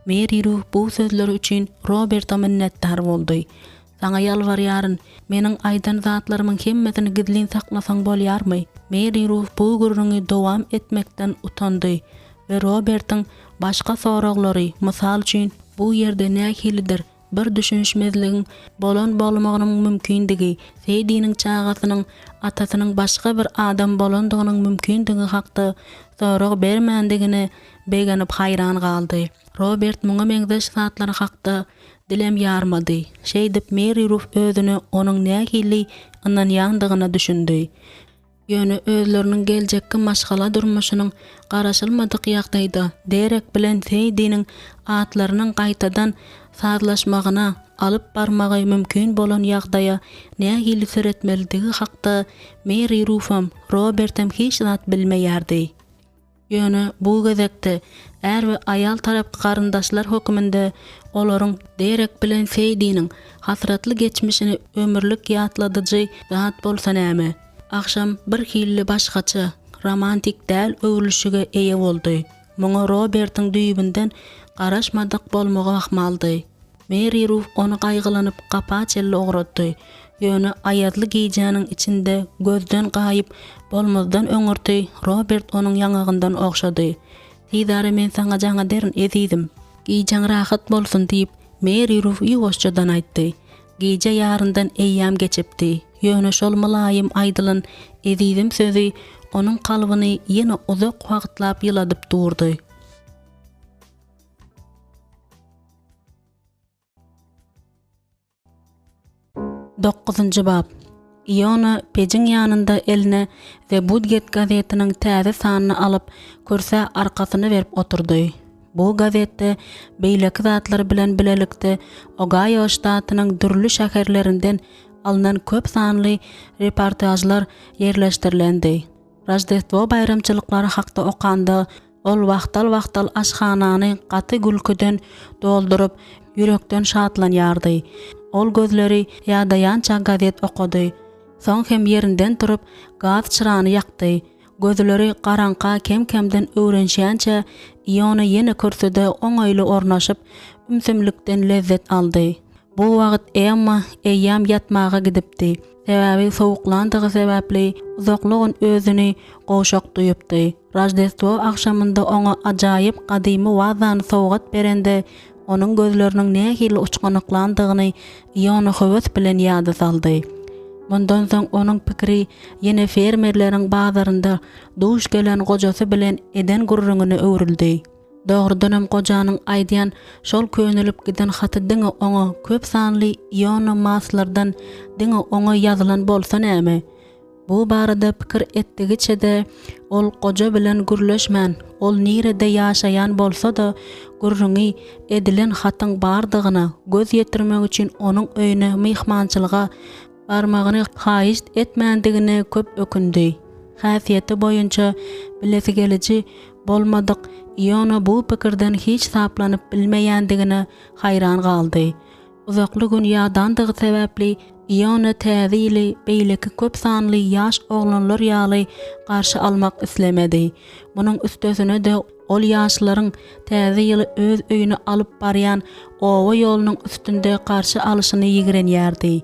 Mary Ruth bu sözler üçin Robert'a minnetdar boldy. Saňa ýalbarýaryn, meniň aýdan zatlarymyň hemmesini gizlin saklasaň bolýarmy? Mary Ruth bu gurruňy dowam etmekden utandy we Robert'ın başga soraglary, mysal üçin bu ýerde nähilidir bir düşünşmezligiň bolan bolmagynyň mümkindigi, Feýdiniň çagasynyň atasynyň başga bir adam bolandygynyň mümkindigi hakda sorag bermändigine beganyp haýran galdy. Robert muňa meňzeş zatlar hakda dilem ýarmady. Şeýdip Mary Ruth özüni onuň nähili ynanýandygyna düşündi. Ýöne özleriniň geljekki maşgala durmuşynyň garaşylmadyk ýagdaýda derek bilen Feýdiniň atlarynyň gaýtadan sazlaşmagyna alyp barmagy mümkin bolan ýagdaýa nähili seretmelidigi hakda Mary Ruth'am Robert'am hiç zat bilmeýärdi. Ýöne bu gezekde er we aýal tarapky garyndaşlar hökmünde olaryň derek bilen Feýdiniň hasratly geçmişini ömürlük ýatladyjy zat bolsa näme? Akşam bir hilli başgaça, romantik däl öwrülüşige eýe boldy. Muňa Robert'ın düýbünden garaşmadyk bolmagy ahmaldy. Mary Ruth onu gaýgylanyp gapa çelle ogratdy. Ýöne aýadly giýjäniň içinde gözden gaýyp bolmazdan öňürti Robert onuň ýangagyndan okşady. "Tidary men saňa jaňa derin edidim. Giýjäň rahat bolsun" diýip Mary Ruth ýuwaşçadan aýtdy. Gece yarından eyyam geçipdi. Ýöne şol mylaýym aýdylan edidim sözi onuň kalbyny ýene uzak wagtlap ýyladyp durdy. 9-njy bab. Iona pejin yanında eline ve Budget gazetinin täze sanyny alyp körse arkasyny berip oturdy. Bu gazette beýleki zatlar bilen bilelikde Ohio ştatynyň dürli şäherlerinden alınan köp sanly reportajlar yerleşdirilendi. Rojdestvo bayramçylyklary hakda okanda ol wagtal aşhanany gaty gülküden doldurup yürekden şatlanýardy. Ol gözleri ýadaýança gazet okudy. Soň hem yerinden turup gaz çyrany ýakdy. Gözleri garanqa kem-kemden öwrenşýänçe Iona ýene kürsüde oňaýly ornaşyp ümsümlikden lezzet aldy. Bu wagt Emma eýýam ýatmaga gidipdi. Sebäbi sowuklandygy sebäpli uzaklygyň özüni goşak duýupdy. Rojdestvo akşamynda oňa ajaýyp gadymy wazany sowgat berende onuň gözleriniň nähili uçganyklandygyny Iona höwes bilen ýady saldy. Bundan soň onuň pikiri ýene fermerleriň bazarynda duş gelen gojasy bilen eden gurrungyna öwrildi. Dogrudan hem gojanyň aýdýan şol könülip giden haty diňe oňa köp sanly Iona maslardan diňe oňa ýazylan bolsa näme? Bu barada pikir etdigiçe de ol goja bilen gürleşmän, ol nirede ýaşaýan bolsa da gurrungy edilen hatyň bardygyna göz ýetirmek üçin onuň öýüne myhmançylyga barmagyny haýyş etmändigine köp ökündi. Häsiýeti boýunça bilesi geliji bolmadyk Iona bu pikirden hiç saplanyp bilmeýändigine haýran galdy. Uzakly gün ýadandygy sebäpli Iona täzeli beýleki köp sanly ýaş oglanlar ýaly garşy almak islemedi. Munyň üstesine de ol ýaşlaryň täze ýyly öz öýüne alyp barýan owa ýolunyň üstünde garşy alyşyny ýigrenýärdi.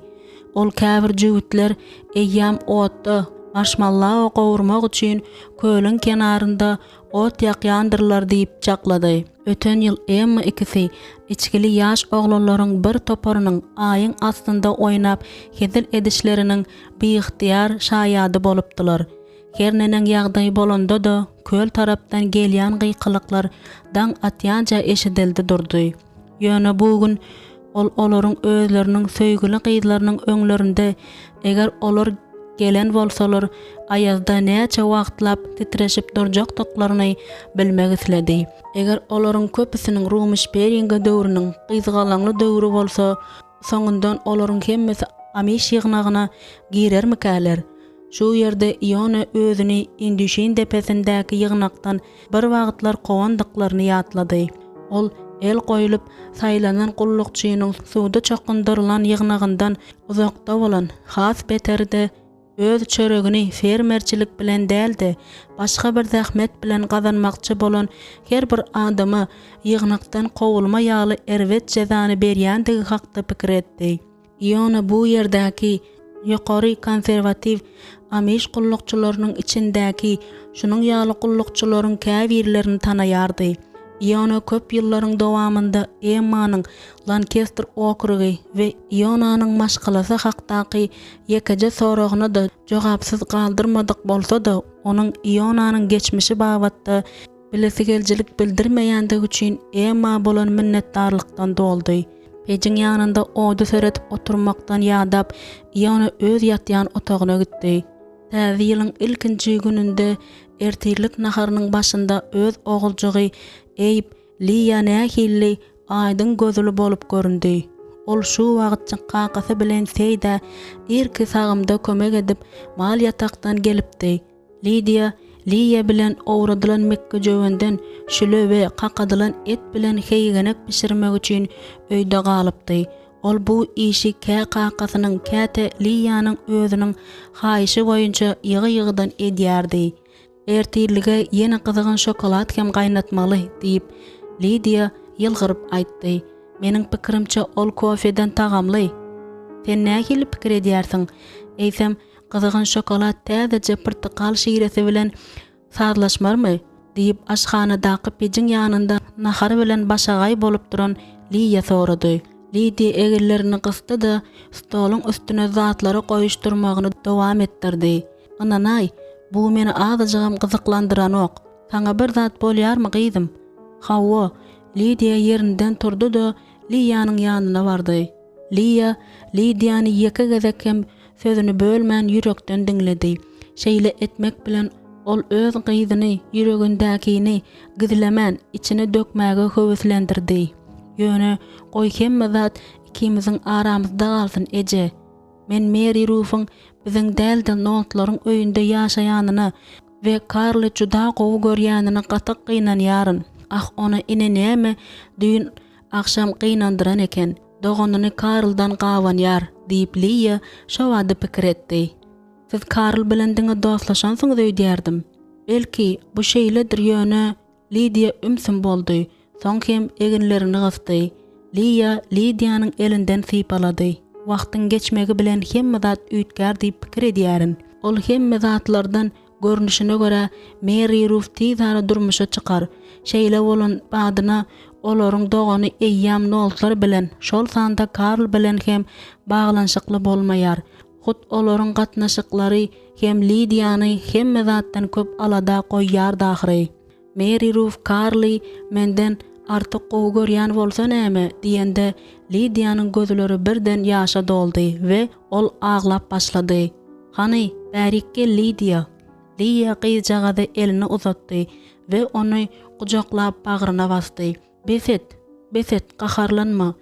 Ol käbir jüwitler eýýam otda marshmallow gowurmak üçin kölüň kenarynda ot ýakýandyrlar diýip çaklady. Öten ýyl Emma ikisi içkili ýaş oglanlaryň bir toparynyň aýyň astynda oýnap hezil edişleriniň biýihtiyar şaýady bolupdylar. Her nenen ýagdaý bolanda da köl tarapdan gelýän gykylyklar daň atýança eşidildi durdy. Ýöne bu gün olaryň özleriniň söýgüli gyzlarynyň öňlerinde eger olar gelen bolsalar aýazda näçe wagtlap titreşip durjakdyklaryny bilmek isledi. Eger olaryň köpüsiniň Rumishberinga döwrüniň gyzgalanly döwrü bolsa, soňundan olaryň hemmesi Amish ýygnagyna girermikäler? Şu ýerde Iona özüni Indüşin depesindäki ýygnakdan bir wagtlar gowandyklaryny ýatlady. Ol el goýulyp saýlanan gullukçynyň suwda çakyndyrylan ýygnagyndan uzakda bolan has beterde öz çöregini fermerçilik bilen däldi, başga bir zähmet bilen gazanmakçy bolan her bir adamy ýygnakdan gowulma ýaly erwet jezany berýändigi hakda pikir etdi. Iona bu ýerdäki ýokary konserwativ Amish gullukçylarynyň içindäki şunyň ýaly gullukçylaryň käbirlerini tanaýardy. Iona köp ýyllaryň dowamında Emmanyň Lancaster okrugy we Ionanyň maşgalasy hakdaky ýekeje soragyny da jogapsyz galdyrmadyk bolsa da onuň Ionanyň geçmişi babatda bilesi geljilik bildirmeýändigi üçin Emma bolan minnetdarlykdan doldy. Pejin ýanynda ody seretip oturmakdan ýadap Iona öz ýatýan otagyna gitdi. Täze ýylyň ilkinji gününde ertirlik naharynyň başynda öz oguljugy Eyip Lia nähilli aýdyn gözlü bolup göründi. Ol şu wagtçy kakasy bilen seýde irki sagymda kömek edip mal ýatakdan gelipdi. Lia bilen owradylan Mekke jövenden şüle we kakadylan et bilen heýgenek pişirmek üçin öýde galypdy. Ol bu işi kakasynyň käte Lia'nyň özüniň haýyşy boýunça ýygy-ýygydan edýärdi. Ertirlige ýene gyzygan şokolad hem gaýnatmaly diýip Lidia ýylgyryp aýtdy. Meniň pikirimçe ol kofeden tagamly. Sen nähili pikir edýärsiň? Eýsem gyzygan şokolad täze portakal şiresi bilen sazlaşmarmy? diýip aşhanadaky pejin ýanynda nahar bilen başagaý bolup duran Lia sorady. Lidia egillerini gysdy da stoluň üstüne zatlary goýuşdurmagyny dowam etdirdi. Ananay, bu meni azajygam gyzyklandyran ok. Saňa bir zat bolýarmy gyzym? Hawa, Lidia ýerinden turdy da Lia'nyň ýanyna bardy. Lia Lidiany ýeke gezek hem sözünü bölmän yürekden diňledi. Şeýle etmek bilen ol öz gyzyny, yüregindäkini gizlemän, içine dökmäge höwüslendirdi. Ýöne goý hemme zat ikimiziň aramyzda galsyn eje. Men Mary Ruth'un biziň dälde notlaryň öýünde ýaşaýanyny we Karly juda gowy görýäniňi gatyk gynanýaryn. Ah ona inenäme düýün akşam gynandyran eken. Doganyny Karldan gawanýar diýip Lia şo wady pikir etdi. Siz Karl bilen diňe dostlaşansyňyz öýdýärdim. Belki bu şeýledir ýöne. Lydia ümsün boldy. Soň hem eginlerini gysdy. Lia Lydianyň elinden sypalady. Wagtyň geçmegi bilen hemme zat üýtgär diýip pikir edýärin. Ol hemme zatlardan görnüşine göre Mary Ruth tizara durmuşa çykar. Şeýle bolan badyna olaryň dogany eýýam noltlar bilen şol sanda Karl bilen hem baglanşykly bolmaýar. Hut olaryň gatnaşyklary hem Lydiany hemme zatdan köp alada goýýar dahyry. Mary Ruth Karly menden artyk gowy görýän bolsa näme diýende Lydianyň gözleri birden ýaşa doldy we ol aglap başlady. Hany, bärikge Lydia. Lia gyjagada elini uzatdy we ony kucaklap bagryna basdy. Beset, gaharlanma.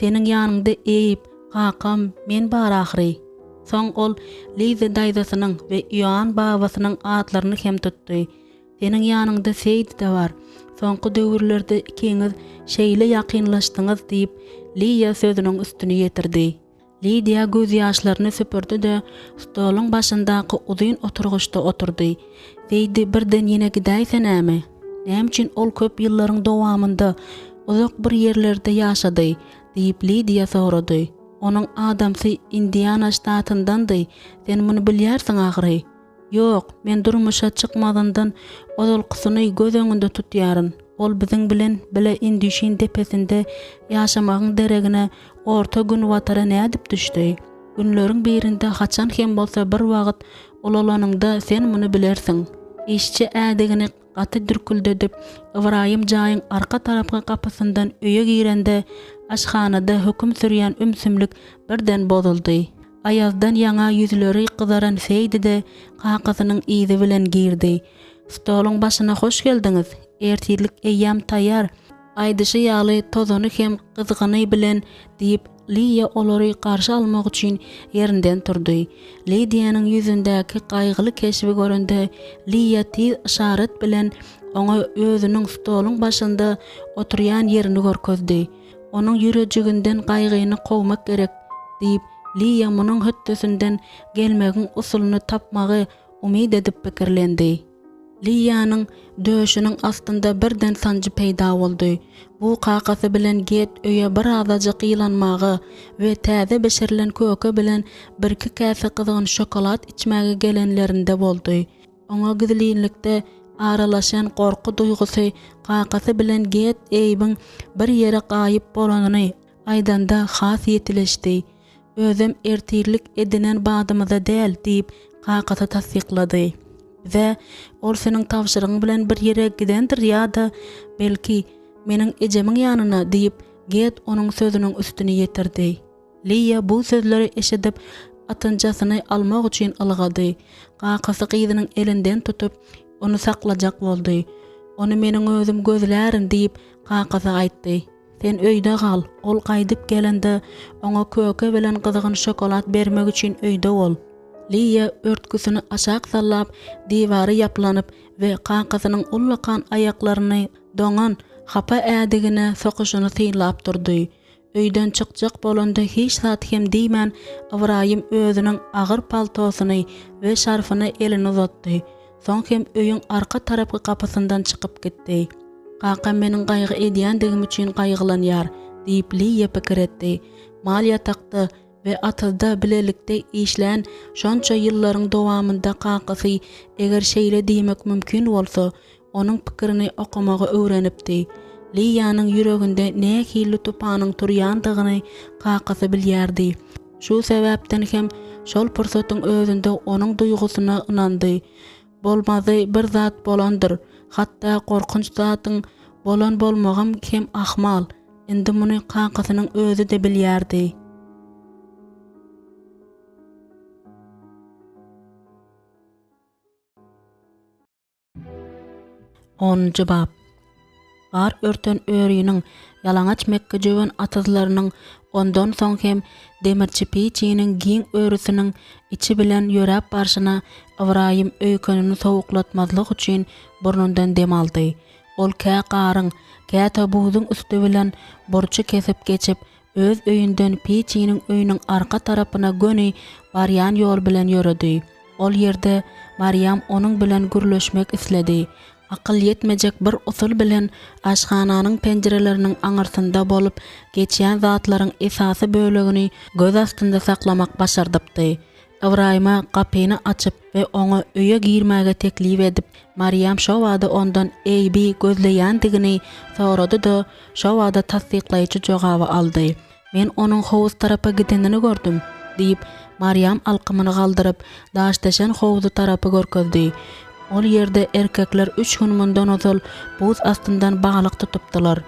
Seniň ýanynda eýip, kakam, men bar ahry. Soň ol Liza daýdasynyň we Ýoan babasynyň atlaryny hem tutdy. Seniň ýanynda Seýdi de bar. Soňky döwürlerde ikiňiz şeýle ýakynlaşdyňyz diýip Lia sözüniň üstüne ýetirdi. Lydia göz ýaşlaryny süpürdi de stoluň başyndaky uzyn oturguşda oturdy. Seýdi birden ýene gidäýsen näme? Näme üçin ol köp ýyllaryň dowamynda uzak bir ýerlerde ýaşady diýip Lydia sorady. Onuň adamsy Indiana ştatyndandy. Sen muny bilýärsiň ahyry? Ýok, men durmuşa çykmadandan odolkysyny göz öňünde tutýaryn. Ol biziň bilen bile Indişin tepesinde ýaşamagyň deregine orta gün watara nädip düşdi. Günleriň birinde haçan hem bolsa bir wagt olalanyňda sen muny bilersiň. İşçi ädigini gaty dürküldedip Ibrahim jaýyň arka tarapky kapysyndan öýe girende aşhanada höküm sürýän ümsümlik birden bozuldy. Ayazdan ýaňa ýüzleri gyzaran Seýdi de kakasynyň izi bilen girdi. Stoluň başyna hoş geldiňiz. Ertirlik eýýam taýýar. Aýdyşy ýaly tozany hem gyzgany bilen diýip Lia olary garşy almak üçin ýerinden turdy. Lydianyň ýüzündäki gaýgyly keşbi görende Lia tiz işaret bilen oňa özüniň stoluň başynda oturýan ýerini görkezdi. Onuň ýüreginden gaýgyny gowmak gerek diýip Lia munyň höttesinden gelmegiň usulyny tapmagy umyd edip pikirlendi. Lia'nın döşünün astında birden sancı peyda boldy. Bu kakasy bilen get öýe bir azaja gylanmagy we täze beşerilen köke bilen bir-iki käse gyzgyn şokolat içmäge gelenlerinde boldy. Oňa gizlilikde aralaşan korku duýgusy kakasy bilen get eýbiň bir ýere gaýyp bolanyny aýdanda has ýetileşdi. Özüm ertirlik edinen badymyza däl diýip kakasy tasdiklady. Ve ol senin tavşyryň bilen bir ýere gidendir ýa-da belki meniň ejemiň ýanyna diýip get onuň sözüniň üstüne ýetirdi. Lia bu sözleri eşidip atynjasyny almak üçin ylgady. Kakasy gyzynyň elinden tutup onu saklajak boldy. Onu meniň özüm gözlärin diýip kakasy aýtdy. Sen öýde gal, ol gaýdyp gelende oňa köke bilen gyzgyn şokolat bermek üçin öýde bol. Lia örtküsini aşak sallap, divary yaplanyp we kakasynyň ullakan ayaklaryny doňan hapa ädigine sokuşyny syýlap durdy. Öýden çykjak bolanda hiç zat hem diýmän Ibrahim özüniň agyr paltosyny we şarfyny eline uzatdy. Soň hem öýüň arka tarapky kapysyndan çykyp gitdi. Kaka meniň gaýgy edýändigim üçin gaýgylanýar diýip Lia pikir etdi. Mal ýatakda ve atyda bilelikde işlän şonça ýyllaryň dowamynda kakasy eger şeýle diýmek mümkin bolsa, onuň pikirini okumagy öwrenipdi. Lia'nyň ýüreginde nähili tupanyň turýandygyny kakasy bilýärdi. Şu sebäpden hem şol pursatyň özünde onuň duýgusyna ynandy. Bolmazy bir zat bolandyr, hatda korkunç zatyň bolan bolmagam hem ahmal. Indi muny kakasynyň özü de bilýärdi. 10-njy bab. Gar örten örüniň ýalaňaç Mekke jöwen atazylarynyň ondan soň hem demirçi piçiniň giň örüsiniň içi bilen ýöräp barşyna Ibrahim öýkenini sowuklatmazlyk üçin burnundan dem aldy. Ol kä garyň, kä tabuzyň üstü bilen burçy kesip geçip öz öýünden piçiniň öýüniň arka tarapyna göni barýan ýol bilen ýöredi. Ol ýerde Maryam onuň bilen gürleşmek isledi. Akyl yetmejek bir usul bilen aşhananyň penjereleriniň aňyrsynda bolup geçýän zatlaryň esasy bölegini göz astynda saklamak başardypdy. Ibrahima kapyny açyp we oňa öýe girmäge teklip edip, Maryam şo wada ondan eýbi gözleýändigini sorady da şo wada tasdikleýçi jogaby aldy. Men onuň howuz tarapa gidenini gördüm, diýip Maryam alkymyny galdyryp daşdaşan howuzy tarapy görkezdi. Ol ýerde erkekler 3 gün mundan ozal buz astyndan bagylyk tutupdylar.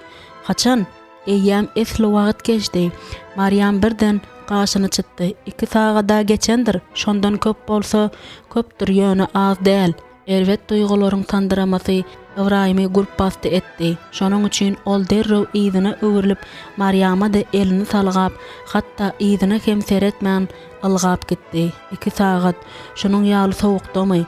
Haçan? Eýýäm esli wagt geçdi. Maryam birden gaşyny çytdy. 2 sagada geçendir. Şondan köp bolsa, köpdir ýöne az däl. Elbet duýgularyň tandyramasy Ibrahimy gurp bastı etdi. Şonuň üçin ol derrew ýzyna öwürilip Maryama da elini salgap, hatda ýzyna hem seretmän algap gitdi. 2 sagat. Şonuň ýaly sowukdamy.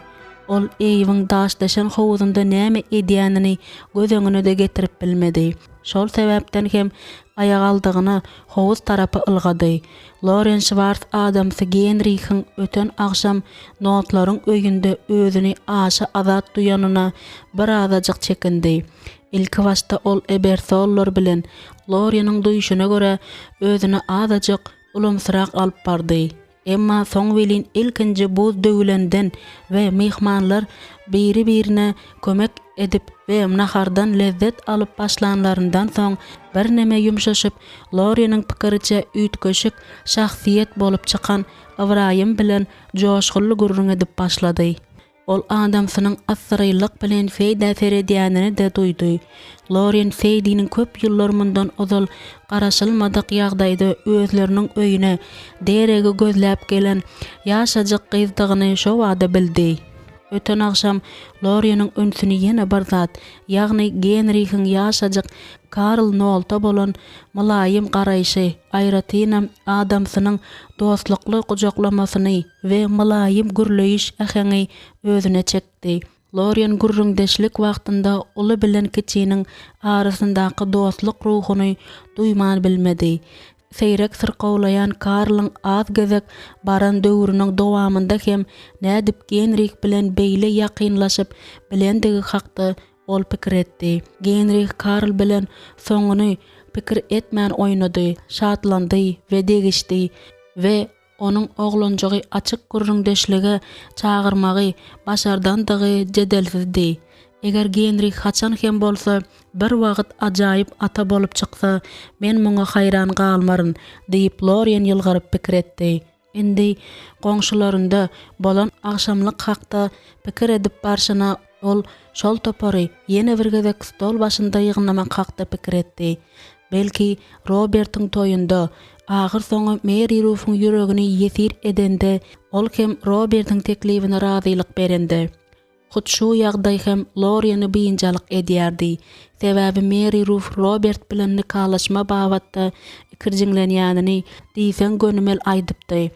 Ol eýiň daşdaşan howuzynda näme edýänini göz öňüne de getirip bilmedi. Şol sebäpden hem aýag aldygyny howuz tarapy ylgady. Loren Schwartz adamsy Genrich'in öten akşam notlaryň öýünde özüni aşa azat duýanyna bir azadyk çekindi. Ilki başta ol Ebersoller bilen Lorenyň duýuşyna görä özüni azadyk ulumsyrak alyp bardy. Emma soň welin ilkinji buz döwülenden we mehmanlar biri-birine kömek edip we nahardan lezzet alyp başlanlaryndan soň bir näme ýumşaşyp Lorenyň pikiriçe üýtgeşik şahsiýet bolup çykan Ibrahim bilen joşgully gurrun edip başlady. Ol adamsynyň assyrylyk bilen feýda seredýänini de duýdy. Loren feýdiniň köp ýyllar mundan ozal garaşylmadyk ýagdaýda özleriniň öýüne deregi gözläp gelen ýaşajyk gyzdygyny şo wada bildi. Öten akşam Lorenyň önsüni ýene bir zat, ýagny Genrich'in ýaşajyk Karl Nolta bolan mulaýym garaýşy, aýratynam adamsynyň dostlukly gujaklamasyny we mulaýym gürleýiş äheňi özüne çekdi. Loren gürrüňdeşlik wagtynda uly bilen kiçiniň arasyndaky dostluk ruhuny duýman bilmedi. Seyrek sırqawlayan Karlyň az gezek baran döwrüniň dowamynda hem nädip Genrich bilen beýle ýakynlaşyp bilendigi hakda ol pikir etdi. Genrich Karl bilen soňuny pikir etmän oýnady, şatlandy we degişdi we onuň oglanjagy açyk gürrüňdeşlige çagyrmagy başardandygy jedelsizdi. Eger Genrich haçan hem bolsa bir wagt ajaýyp ata bolup çyksa, men muňa haýran galmaryn, diýip Loren ýylgyryp pikir etdi. Indi goňşularynda bolan akşamlyk hakda pikir edip barşyna ol şol topary ýene bir gezek stol başynda ýygnamak hakda pikir etdi. Belki Robertyň toýunda agyr soňy Mary Ruth'un ýüregini ýesir edende ol hem Robertyň teklibine razylyk berende. Hut şu ýagdaý hem Loren'i bynjalyk edýärdi. Sebäbi Mary Ruth Robert bilen nikalaşma babatda ikirjiňlenýänini diýsen gönümel aýdypdy.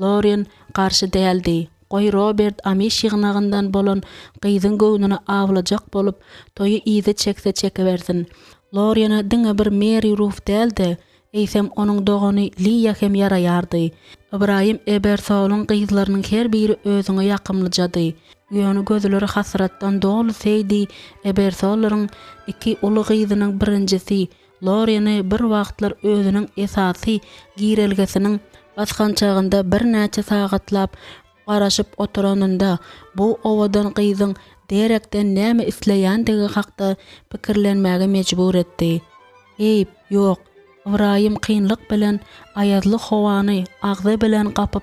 Loren garşy däldi. Goý Robert amiş ýygnagyndan bolan gyzyň göwnüne awlajak bolup toýy iýde çekse çekebersin. Loren'a diňe bir Mary Ruth däldi. Eýsem onuň dogany Liya hem yaraýardy. Ibrahim Ebersolyň gyzlarynyň her biri özüne ýakymlyjady. Ýöne gözleri hasratdan dolu seýdi. Ebersolyň 2 uly gyzynyň birinjisi Loren'i bir wagtlar özüniň esasy girelgesiniň baskan çagynda bir näçe sagatlap garaşyp oturanynda bu owadan gyzyň derekden näme isleýändigi hakda pikirlenmäge mejbur etdi. Eyp, ýok. Ibrahim kynlyk bilen aýazly howany agzy bilen gapyp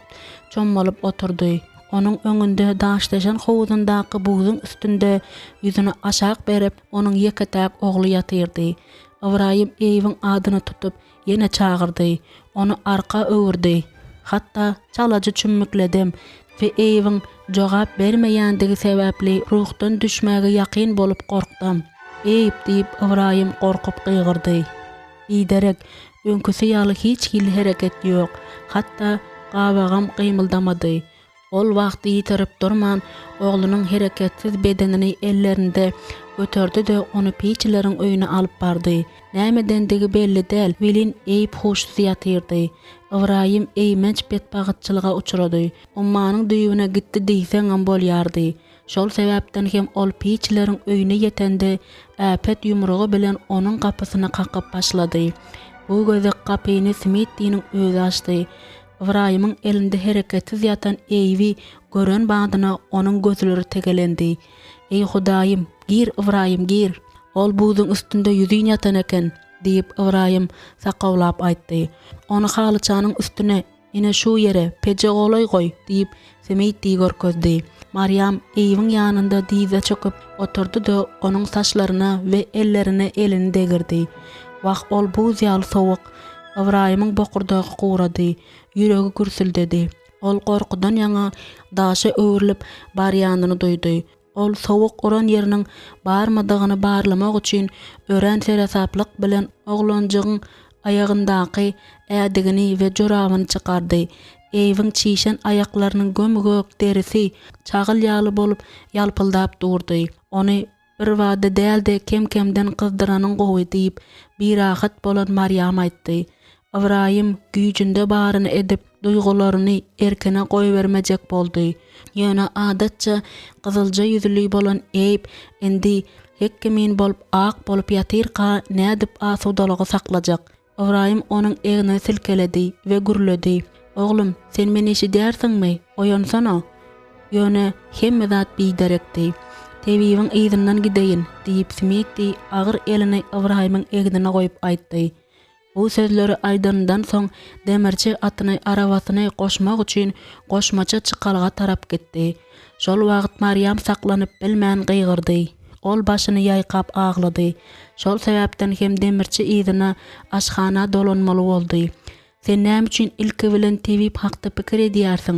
çommalyp oturdy. Onuň öňünde daşdaşan howuzyndaky buzyň üstünde ýüzüni aşak berip onuň ýeketäk ogly ýatyrdy. Ibrahim eýiň adyny tutup ýene çagyrdy. Onu arka öwürdi. Hatta çalajy çümmükledem ve eýiň jogap bermeýändigi sebäpli ruhdan düşmäge ýakyn bolup gorkdam. Eýip diýip Ibrahim gorkup gygyrdy. Giderek öňküsi ýaly hiç hili hereket ýok, hatda gabagam gymyldamady. Ol wagty ýitirip durman oglunyň hereketsiz bedenini ellerinde götürdi-de onu piçleriň öýüne alyp bardy. Nämedendigi belli däl, welin eýip hoşsuz ýatyrdy. Ibrahim eýmenç betbagytçylyga uçrady. Ummanyň düýüne gitdi diýseňem bolýardy. Şol sebäpden hem ol piçleriň öýüne ýetende äpet ýumrugy bilen onuň gapysyna kakyp başlady. Bu gözek gapyny Smittyň özü açdy. Ibrahim'in elinde hereketsiz yatan eýibi gören badyna onuň gözleri tegelendi. Ey Hudaýym, gir Ibrahim gir. Ol buzyň üstünde ýüzüň yatan eken, diýip Ibrahim sakawlap aýtdy. Onu halyçanyň üstüne ine şu ýere peje golay goý diýip Smitty görkezdi. Maryam eýibiň ýanynda diýze çöküp oturdy-da onuň saçlaryna we ellerine elini degirdi. Wagt ol bu ýaly sowuk Ibrahim'in bokurdagy gurady, ýüregi gürsüldedi. Ol gorkudan ýaňa daşa öwürilip barýanyny duýdy. Ol sowuk uran ýeriniň barmadygyny barlamak üçin ören serasaplyk bilen oglanjygyň ayagyndaky ädigini we jorabyny çykardy. Eýibiň çiýşen ayaklarynyň gömgök derisi çagyl ýaly bolup ýalpyldap durdy. Ony bir wada dälde kem-kemden kyzdyranyň gowy diýip bir rahat bolan Maryam aýtdy. Ibrahim güýjünde baryny edip duýgularyny erkene goýbermejek boldy. Ýöne adatça gyzylja ýüzli bolan eýip endi hekkimin bolup ak bolup ýatyrka nädip asudalygy saklajak. Ibrahim onuň egini silkeledi we gürledi. Oglum, sen meni eşidýärsiňmi? Oýansana. Ýöne hemme zat biderekdi. Tebiýiň ýzynyň gideýin diýip Smitty agyr elini Ibrahim'in egine goýup aýtdy. Bu sözleri aýdandan soň demirçi atyny arabasyna goşmak üçin goşmaça çykalga tarap gitdi. Şol wagt Maryam saklanyp bilmän gygyrdy. Ol başyny ýaýkap aglady. Şol sebäpden hem demirçi ýzyna aşhana dolanmaly boldy. Sen näme üçin ilki bilen tebip hakda pikir edýärsiň?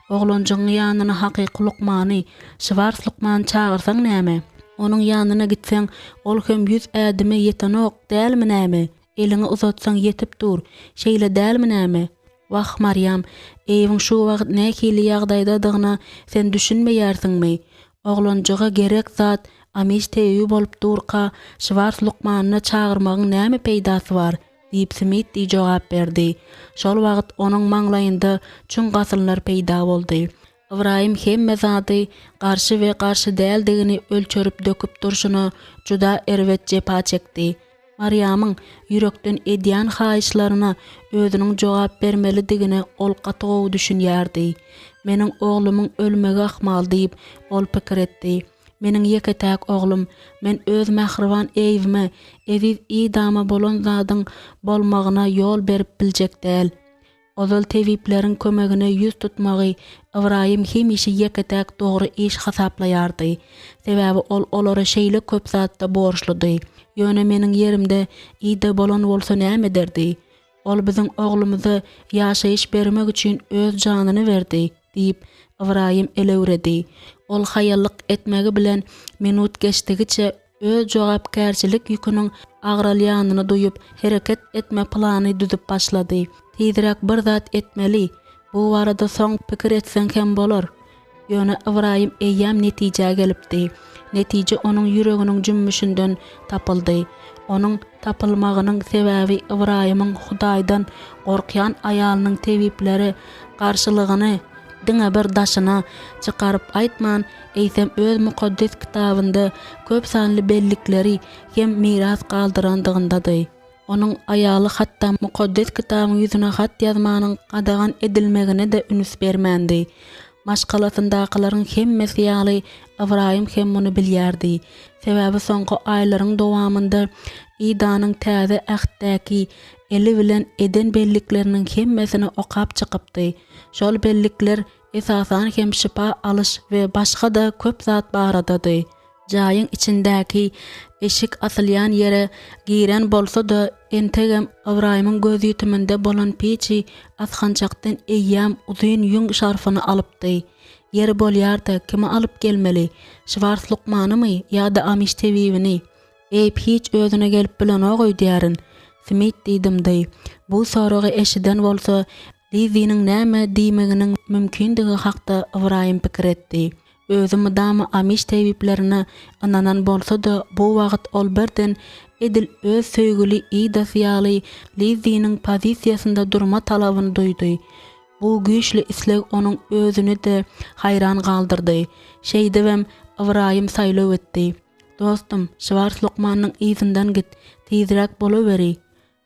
Oglanjyň ýanyna hakyky Lukmany, Şwars Lukman çağırsaň näme? Onuň ýanyna gitseň, ol hem 100 ädime ýetenok dälmi näme? Elini uzatsaň yetip dur, şeýle dälmi näme? Wah Maryam, eýiň şu wagt nähili ýagdaýdadygyna sen düşünmeýärsiňmi? Oglanjyga gerek zat amiş teýü bolup durka, Şwars Lukmanyny çağırmagyň näme peýdasy bar? Diýip Smitty jogap berdi. Şol wagt onuň maňlaýynda çün gasyllar peýda boldy. Ibrahim hemme zady garşy we garşy däldigini ölçörüp döküp durşuny juda erwet jepa çekdi. Maryamyň ýürekden edýän haýyşlaryna özüniň jogap bermelidigine ol gatygow düşünýärdi. Meniň oglumyň ölmegi ahmal diýip ol pikir etdi. Meniň ýeketäk oglum, men öz mähriban eýibime, eziz idama bolan zadyň bolmagyna ýol berip biljek däl. Ozal tebipleriň kömegine ýüz tutmagy Ibrahim hemişe ýeketäk dogry iş hasaplaýardy. Sebäbi ol olara şeýle köp zatda borçludy. Ýöne meniň ýerimde ide bolan bolsa näme derdi? Ol biziň oglumyza ýaşaýyş bermek üçin öz janyny berdi, diýip Ibrahim elewredi. Ol haýallyk etmegi bilen minut geçdigiçe öz jogapkärçilik ýüküniň agralýanyny duýup hereket etme plany düzüp başlady. Tezirek bir zat etmeli. Bu barada soň pikir etseň hem bolar. Ýöne Ibrahim eýýäm netije gelipdi. Netije onuň ýüreginiň jümmüşinden tapyldy. Onuň tapylmagynyň sebäbi Ibrahimyň Hudaýdan gorkýan aýalynyň tebipleri garşylygyny diňe bir daşyna çykaryp aýtman, eýsem öz mukaddes kitabynda köp sanly bellikleri hem miras galdyrandygyndadyr. Onuň aýaly hatda mukaddes kitabyň ýüzüne hat ýazmanyň gadagan edilmegine de ünüs bermändi. Maşgalasyndakylaryň hemmesi ýaly Ibrahim hem muny bilýärdi. Sebäbi soňky aýlaryň dowamında idanyň täze ähtdäki eli bilen eden bellikleriniň hemmesini okap çykypdy. Şol bellikler esasan hem şipa alyş we başga da köp zat baradady. Jaýyň içindäki eşik asylýan ýere giren bolsa-da entegem Ibrahimyň göz ýütüminde bolan piçi ashançakdan eýýäm uzyn ýüň şarfyny alypdy. Ýeri bolýardy, kime alyp gelmeli? Şwars Lukmanymy ýa-da Amiş tebibini? Eýp hiç özüne gelip bilenogy diýärin. Smit diýdimdi. Bu soragy eşiden bolsa, Lizynyň näme diýmeginiň mümkindigi hakda Ibrahim pikir etdi. Özüm dama Amiş tebiplerine ananan bolsa-da bu wagt ol birden edil öz söýgüli ýaly Lizynyň pozisiýasynda durma talabyny duýdy. Bu güýçli isleg onuň özüni de hayran galdyrdy. Şeýdibem Ibrahim saýlaw etdi. Dostum, Şwars Lukmanyň izinden git, tizirek bolaberi.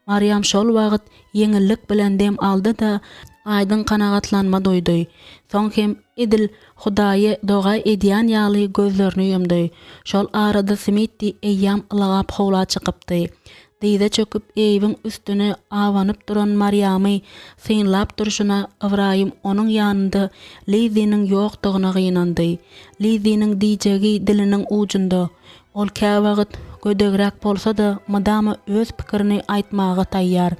Maryam şol wagt yeňillik bilen dem aldy da aýdyn kanagatlanma duýdy. Soň hem edil Hudaýy doga edýän ýaly gözlerini ýumdy. Şol arada Smitdi eýýam ylagap howla çykypdy. Diýde çöküp eýibiň üstüne awanyp duran Maryamy synlap durşuna Ibrahim onuň ýanynda Lizynyň ýokdugyna gynandy. Lizynyň diýjegi diliniň ujunda. Ol käwagt gödegrek bolsa-da madama öz pikirini aýtmaga taýýar.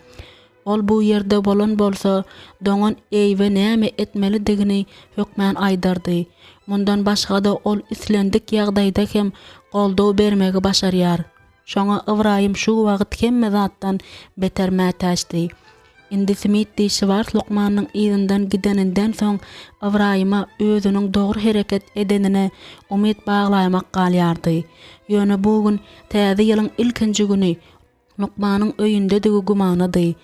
Ol bu ýerde bolan bolsa, doňan eýbe näme etmelidigini hökmän aýdardy. Mundan başga-da ol islendik ýagdaýda hem goldaw bermegi başarýar. Şoňa Ibrahim şu wagt hemme zatdan beter mätäçdi. Indi Smitdi Şwars Lukmanyň izinden gideninden soň Ibrahima özüniň dogry hereket edenine umyt baglaýmak galýardy. Ýöne bu gün täze ýylyň ilkinji güni Lukmanyň öýünde digi gumanydy.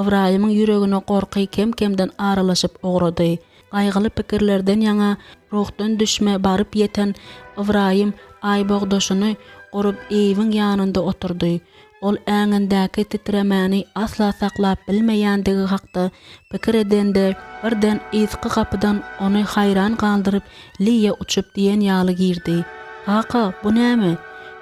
Ibrahimyň ýüregine gorky kem-kemden aralaşyp ogrady. Gaýgyly pikirlerden ýaňa ruhdan düşme baryp ýeten Ibrahim aýbogdaşyny gorup eýibiň ýanynda oturdy. Ol äňindäki titremäni asla saklap bilmeýändigi hakda pikir edende birden izki kapydan ony hayran galdyryp liýe uçup diýen ýaly girdi. Haka, bu näme?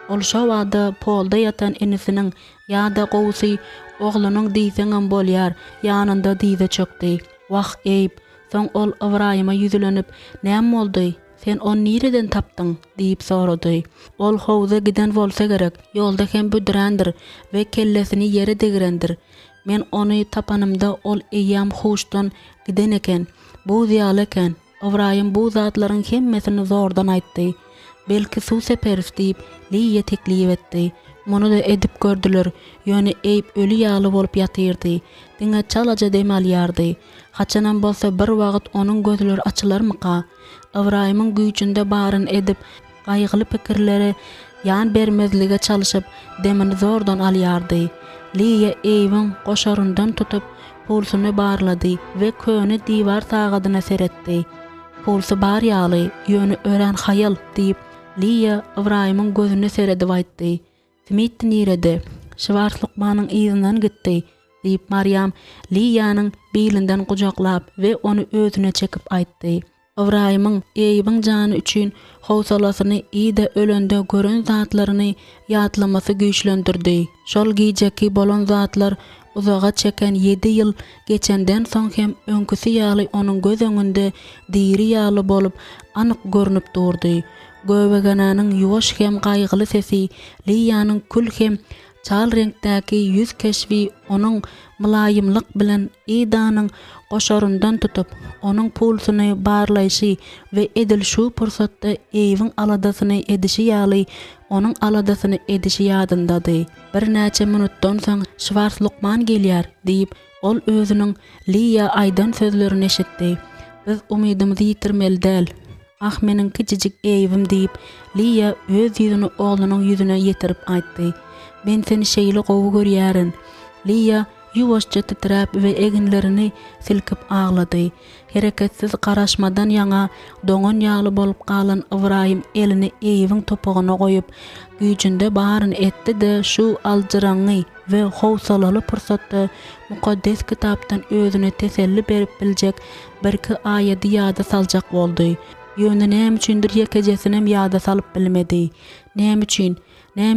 Ol şo wagda polda ýatan enisiniň ýa-da gowsy oglunyň diýseňem bolýar ýanynda diýde çökdi. Wah eýip, soň ol Ibrahima ýüzlenip, "Näme boldy? Sen on nireden tapdyň?" diýip sorady. Ol howza giden bolsa gerek, ýolda hem büdürendir we kellesini ýere degirendir. Men ony tapanymda ol eýýam huşdan giden eken, bu diýal eken. Ibrahim bu zatlaryň hemmesini zordan aýtdy. Belki suw seperis diýip liýe teklip etdi. Muny da edip gördüler. Ýöne eýip ölü ýaly bolup ýatyrdy. Diňe çalaja demalýardy. Haçanan bolsa bir wagt onuň gözleri açylarmyka? Ibrahimyň güýçünde baryn edip gaýgyly pikirleri ýan bermezlige çalışyp demini zordan alýardy. Liýe eýibiň goşaryndan tutup pulsuny barlady we köni diýwar tagadyna seretdi. Pulsy bar ýaly, ýöne ören haýal diýip Liýe Ibrahimyň gözüne seredip aýtdy. Smit nirede? Şwars Lukmanyň izinden gitdi diýip Maryam Liýanyň bilinden gujaklap we ony özüne çekip aýtdy. Ibrahimyň eýibiň jany üçin howsalasyny ýa-da ölende gören zatlaryny ýatlamasy güýçlendirdi. Şol giýjeki bolan zatlar uzaga çeken 7 ýyl geçenden soň hem öňküsi ýaly onuň göz öňünde diri ýaly bolup anyk görnüp durdy. Göbegenanyň ýuwaş hem gaýgyly sesi, Liýanyň kül hem çal reňkdäki ýüz keşfi onuň mulaýymlyk bilen idanyň goşaryndan tutup onuň pulsuny barlaýşy we edil şu pursatda eýibiň aladasyny edişi ýaly onuň aladasyny edişi ýadyndady. Bir näçe minutdan soň Şwars Lukman gelýär diýip ol özüniň Liýa aýdan sözlerini eşitdi. Biz umydymyzy ýitirmeli däl. Ah meniň kiçijik eýibim diýip Liýa öz ýüzüni oglunyň ýüzüne ýetirip aýtdy. Ben seni şeýle gowy görýärin. Liýa ýuwaşça titrap we eginlerini silkip ağlady. Hereketsiz garaşmadan ýaňa doňan ýaly bolup galan Ibrahim elini eýibiň topugyna goýup güýçünde baryn etdi de şu aljyraňy we howsalaly pursatda mukaddes kitapdan özüne teselli berip biljek bir-iki aýaty ýada saljak boldy. Ýöne näme üçindir ýekejesinem ýada salyp bilmedi. Näme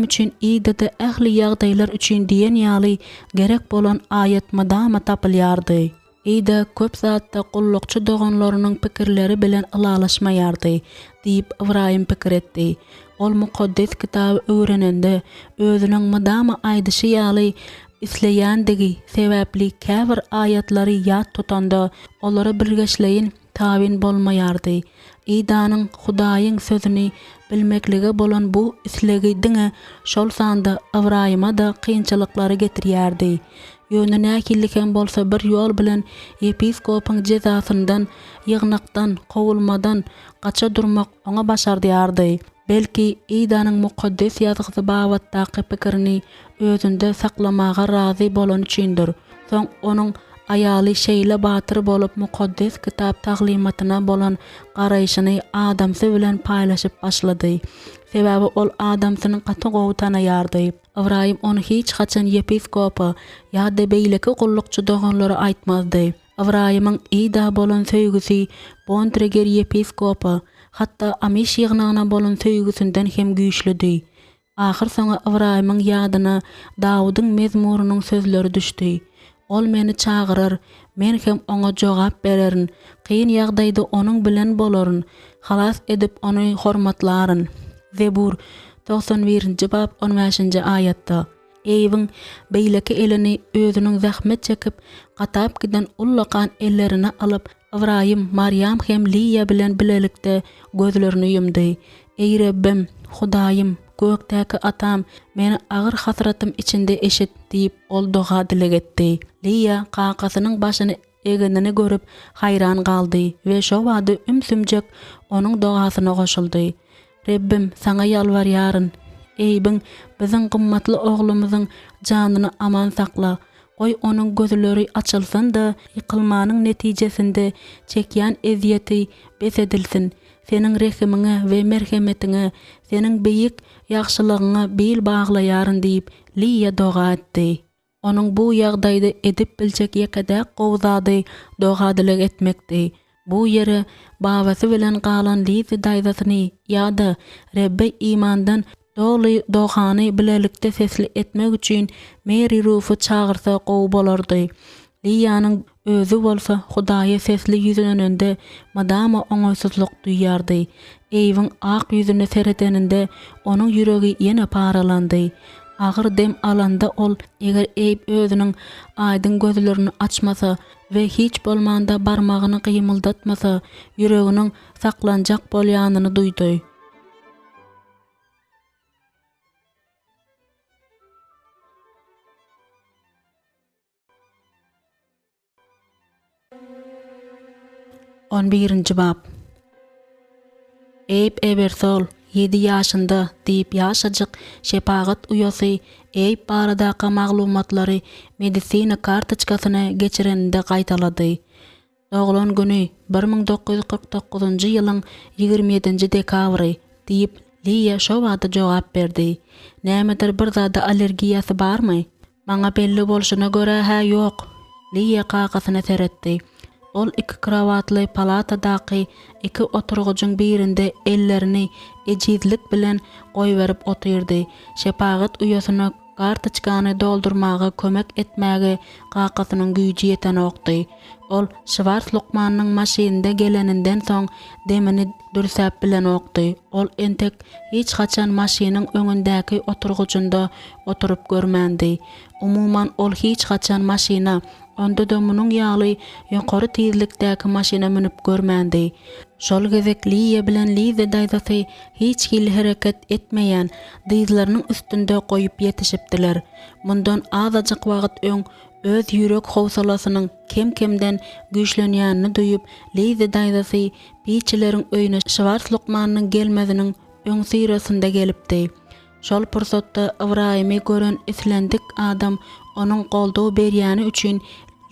üçin ýa-da ähli ýagdaýlar üçin diýen ýaly gerek bolan aýat madama tapylýardy. Ida köp zatda gullukçy doganlarynyň pikirleri bilen ylalaşmaýardy, diýip Ibrahim pikir etdi. Ol mukaddes kitaby öwrenende özüniň mydama aýdyşy ýaly isleýändigi sebäpli käbir aýatlary ýat tutanda olary birgeşleýin tabin bolmaýardy. Idanyň Hudaýyň sözüni bilmekligi bolan bu islegi diňe şol sanda Ibrahima da kynçylyklary getirýärdi. Ýöne näkilliken bolsa bir ýol bilen episkopyň jezasyndan, ýygnakdan, kowulmadan gaça durmak oňa başardýardy. Belki Idanyň mukaddes ýazgysy babatdaky pikirini özünde saklamaga razy bolan üçindir. Soň onuň aýaly şeýle batyr bolup mukaddes kitap taglimatyna bolan garaýşyny adamsy bilen paýlaşyp başlady. Sebäbi ol adamsynyň gaty gowy tanaýardy. Ibrahim onu hiç haçan episkopa ýa-da beýleki gullukçy doganlary aýtmazdy. Ibrahimyň Ida bolan söýgüsi Bontreger episkopa, hatta Amish ýygnagyna bolan söýgüsinden hem güýçlüdi. Ahyr soňa Ibrahimyň ýadyna Dawudyň mezmurunyň sözleri düşdi. Ol meni çagyrar, men hem oňa jogap bererin, kyn ýagdaýda onuň bilen bolaryn, halas edip ony hormatlaryn. Zebur 91-nji bab 15-nji aýatda. Eýbiň beýleki elini özüniň zahmet çekip gatap giden ullakan ellerini alyp Ibrahim, Maryam hem Liya bilen bilelikde gözlerini yumdy. Ey Rabbim, Hudaýym, gökdäki atam, meni agyr hasratym içinde eşit diýip ol doga dilek etdi. Liya kakasynyň başyny egenini görüp hayran galdy we şo wady ümsümjek onuň dogasyna goşuldy. Rabbim, sana ýalvarýaryn. Eýbiň biziň gymmatly oglumyzyň janyny aman sakla. Goý onuň gözleri açylsyn da ýykylmanyň netijesinde çekýän eziýeti besedilsin. Seniň rehimiňe we merhemetiňe, seniň beýik ýagşylygyňa bil baglaýaryn diýip Liya doga etdi. Onuň bu ýagdaýda edip biljek ýekadäk gowzady doga dilek etmekdi. Bu ýere babasy bilen galan Liza daýzasyny ýa-da Rebbe imandan doly dogany bilelikde sesli etmek üçin Meri ruhu çağırsa gowy bolardy. Liyanyň özü bolsa Hudaýa sesli ýüzüň önünde madama oňaýsuzlyk duýýardy. Eýbiň ak ýüzüne seredeninde onuň ýüregi ýene paralandy. Agyr dem alanda ol eger Eyüp özüniň aýdyn gözlerini açmasa we hiç bolmanda barmagyny gymyldatmasa ýüreginiň saklanjak bolýanyny duýdy. On birinci bab. Eyüp Ebersol 7 ýaşynda diýip ýaşajyk şepagat uýasy Eyüp baradaky maglumatlary medisina kartoçkasyna geçireninde gaýtalady. Doglan güni 1949-njy ýylyň 27-nji dekabry diýip Liya şo wagtda jogap berdi. Nämedir bir zada allergiýasy barmy? Maňa belli bolşuna görä ha ýok. Liya kakasyna seretdi. Ol iki kravatly palatadaky iki oturgucun birinde ellerini ejizlik bilen goýberip otyrdy. Şepagat uýasyna kartoçkany doldurmagy kömek etmäge kakasynyň güýji ýeten okdy. Ol Schwarz Lukmanyň maşininde geleninden soň demini dürsäp bilen okdy. Ol entek hiç haçan maşiniň öňündäki oturgucunda oturup görmändi. Umuman ol hiç haçan maşina onda da munyň ýaly ýokary tezlikdäki maşina minip görmändi. Şol gezek Liya bilen Liza daýzasy hiç hili hereket etmeýän dyzlarynyň üstünde goýup ýetişipdiler. Mundan azajyk wagt öň öz ýürek howsalasynyň kem-kemden güýçlenýänini duýup Liza daýzasy biçileriň öýüne Schwarz Lukmanyň gelmeziniň öň syrasynda gelipdi. Şol pursatda Ibrahimy gören islendik adam onuň goldaw berýäni üçin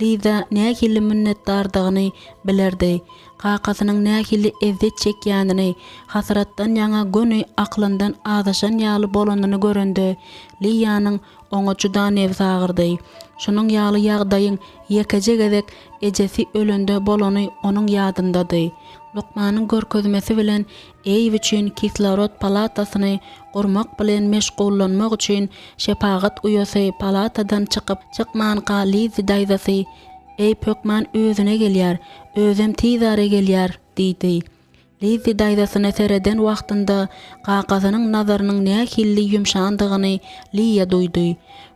Liza nähili minnetdardygyny bilerdi. Kakasynyň nähili ezzet çekýänini, hasratdan ýaňa göni aklyndan azaşan ýaly bolanyny görende Liyanyň oňa juda nefs agyrdy. Şunyň ýaly ýagdaýyň ýekeje gezek ejesi ölende bolany onuň ýadyndady. Lukmanyň görkezmesi bilen Eyüp üçin kislorod palatasyny gurmak bilen meşgullanmak üçin şepagat uýasy palatadan çykyp çykmanqa Liza daýzasy Ey pökman özüne gelýär, özüm tizare gelýär diýdi. Lizi daýdasyna sereden wagtynda gaqazynyň nazarynyň nähilli ýumşandygyny Liya duýdy.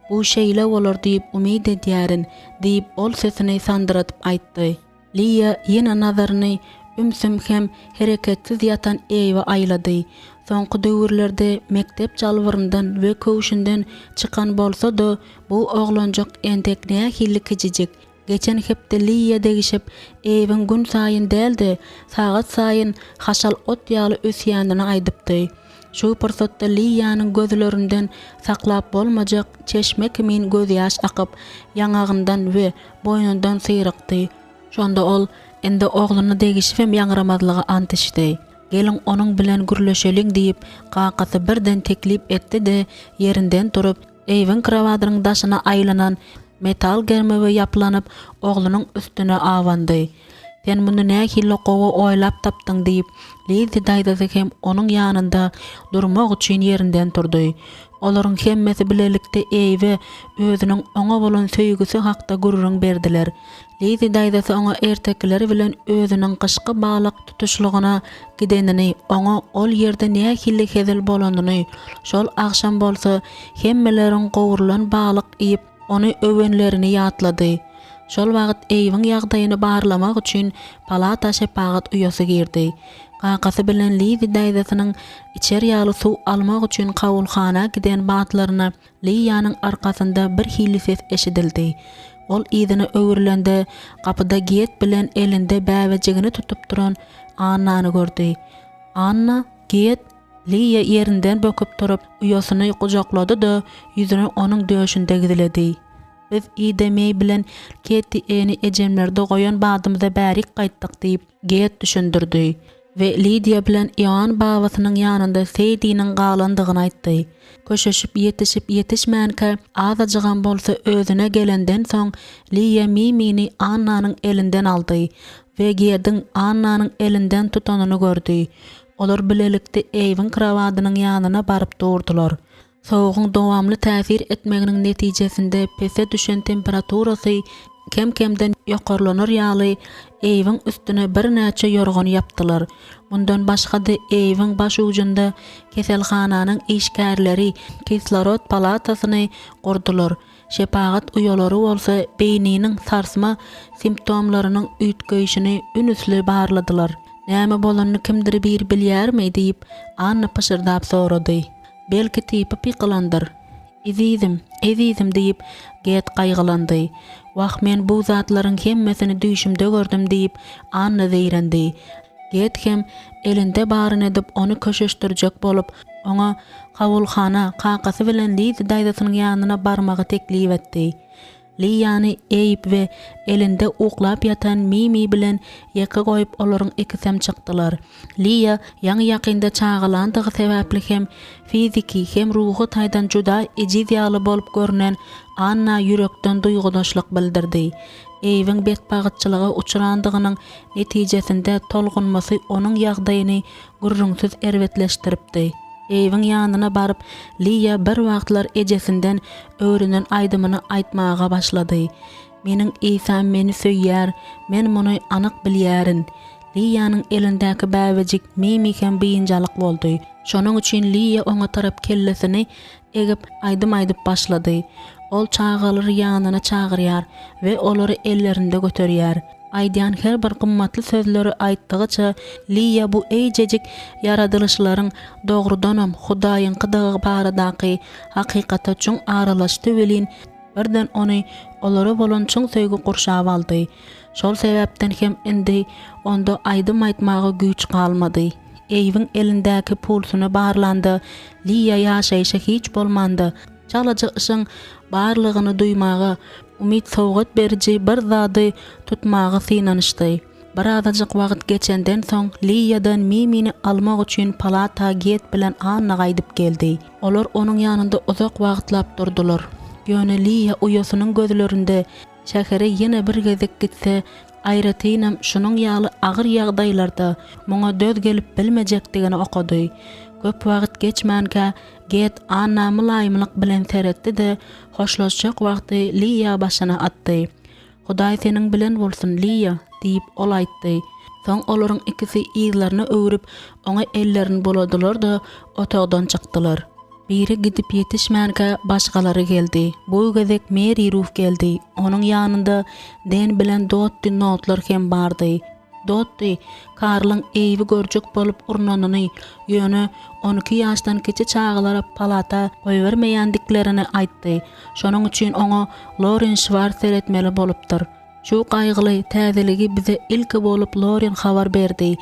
Bu şeýle bolar diýip umyd edýärin diýip ol sesini sandyratyp aýtdy. Liya ýene nazaryny ümsüm hem hereketsiz ýatan eýwe aýlady. Soňky döwürlerde mektep jalwyryndan we köwüşinden çykan bolsa-da bu oglanjak entek nähilli kijijik. Geçen hepde Liya degişip eýiň gün saýyn däldi, sagat saýyn haşal ot ýaly ösýändigini aýdypdy. Şu pursatda Liyanyň gözlerinden saklap bolmajak çeşme kimin göz ýaş akyp ýangagyndan we boýnundan syrykdy. Şonda ol ende ogluny degişip hem ýaňramazlygy antyşdy. Gelin onuň bilen gürleşeliň diýip gaqasy birden teklip etdi-de ýerinden turup eýiň krawadynyň daşyna aýlanan metal germewe ýapylanyp oglunyň üstüne awandy. Sen muny nähili gowy oýlap tapdyň diýip Lizi daýdasy hem onuň ýanynda durmak üçin ýerinden turdy. Olaryň hemmesi bilelikde eýwe özüniň oňa bolan söýgüsi hakda gurrun berdiler. Lizi daýdasy oňa ertekleri bilen özüniň gyşky balyk tutuşlygyna gidenini, oňa ol ýerde nähili hezil bolandyny, şol akşam bolsa hemmeleriň gowrulan balyk iýip ony öwenlerini ýatlady. Şol wagt eýiň ýagdaýyny barlamak üçin palata şepagat uýasy girdi. Gaqasy bilen Lizi daýdasynyň içer ýaly suw almak üçin kawulxana giden batlaryna Liyanyň arkasynda bir hili ses eşidildi. Ol ýygyny öwürlende kapyda Get bilen elinde bäwejigini tutup duran Annany gördi. Anna, Get, Liya ýerinden böküp turup uýasyny gujaklady-da ýüzüni onuň döşünde gizledi. Biz idemey bilen Ketdi eni ejemlerde goýan badymyza bärik gaýtdyk diýip Get düşündirdi we Lidia bilen Ýan babasynyň ýanynda Seydiniň galandygyny aýtdy. Köşeşip ýetişmänkä azajagan bolsa özüne gelenden soň Liya Mimini Annanyň elinden aldy we Gedin Annanyň elinden tutanyny gördi. Olar bilelikde eýiň krawadynyň ýanyna baryp durdular. Soğuğun dowamly täsir etmeginiň netijesinde pese düşen temperaturasy kem-kemden ýokarlanar ýaly eýiň üstüne bir näçe ýorgan ýapdylar. Bundan başga-da eýiň baş ucunda keselhananyň işgärleri kislorod palatasyny gurdular. Şepagat uýalary bolsa beýniniň sarsma simptomlarynyň üýtgeýişini ünüsli barladylar. Näme bolanyny kimdir bir bilýärmi diýip Anna pışırdap sorady. Belki tipi piqalandyr. Ezizim diýip Get gaýgylandy. Wah men bu zatlaryň hemmesini düşümde gördüm diýip Anna zeýrendi. Get hem elinde baryn edip onu köşeşdirjek bolup oňa kawulxana gaqasy bilen Lizi daýdasynyň ýanyna barmagy teklip etdi. Liyany eýip we elinde uklap ýatan Mimi bilen ýeke goýup olaryň ikisem çykdylar. Liya ýaňy ýakynda çağılandygy sebäpli hem fiziki hem ruhy taýdan juda ejiz ýaly bolup görünen Anna ýürekden duýgudaşlyk bildirdi. Eýiň betbagytçylyga uçurandygynyň netijesinde tolgunmasy onuň ýagdaýyny gurrunsyz erwetleşdiripdi. Eýiň ýanyna baryp Liya bir wagtlar ejesinden öwrünen aýdymyny aýtmaga başlady. Meniň Isam meni söýýär, men muny anyk bilýärin. Liyanyň elindäki bäwejik Mimi hem beýinjalyk boldy. Şonuň üçin Liya oňa tarap kellesini egip aýdym başlady. Ol çağalary ýanyna çagyrýar we olary ellerinde göterýär. Aýdýan her bir gymmatly sözleri aýtdygyça Liya bu eýjejik yaradylışlaryň dogrudanam Hudaýyň gydygy baradaky hakykata çuň aralaşdy welin birden ony olary bolan çuň söýgü gurşap aldy. Şol sebäpden hem indi onda aýdym aýtmagy güýç galmady. Eýiň elindäki pulsuny barlandy. Liya ýaşaýşa hiç bolmandy. Çalajak işiň barlygyny duýmagy, umid sowgat beriji bir zady tutmagy synanyşdy. Bir azajyk wagt geçenden soň Liyadan Mimini almak üçin palata Get bilen Anna gaýdyp geldi. Olar onuň ýanynda uzak wagtlap durdular. Ýöne Liya uýasynyň gözlerinde şäheri ýene bir gezek gitse, aýratynam şunyň ýaly agyr ýagdaýlarda muňa döz gelip bilmejekdigini okady. Köp wagt geçmänkä Get Anna mylaýymlyk bilen teretdi de hoşlaşjak wagty Liya başyna atdy. "Hudaý seniň bilen bolsun Liya" diýip ol aýtdy. Soň olaryň ikisi ýyzlaryny öwürip oňa ellerini boladylar da otagdan çykdylar. Biri gidip yetişmänkä başgalary geldi. Bu gezek Mary Ruth geldi. Onuň ýanynda den bilen Dotty notlar hem bardy. Dotty Karlyň eýbi görjek bolup urnanyny, ýöne 12 ýaşdan keçe çağlara palata goýbermeýändiklerini aýtdy. Şonuň üçin oňa Lauren Schwartz etmeli bolupdyr. Şu gaýgyly täzeligi bize ilki bolup Lauren habar berdi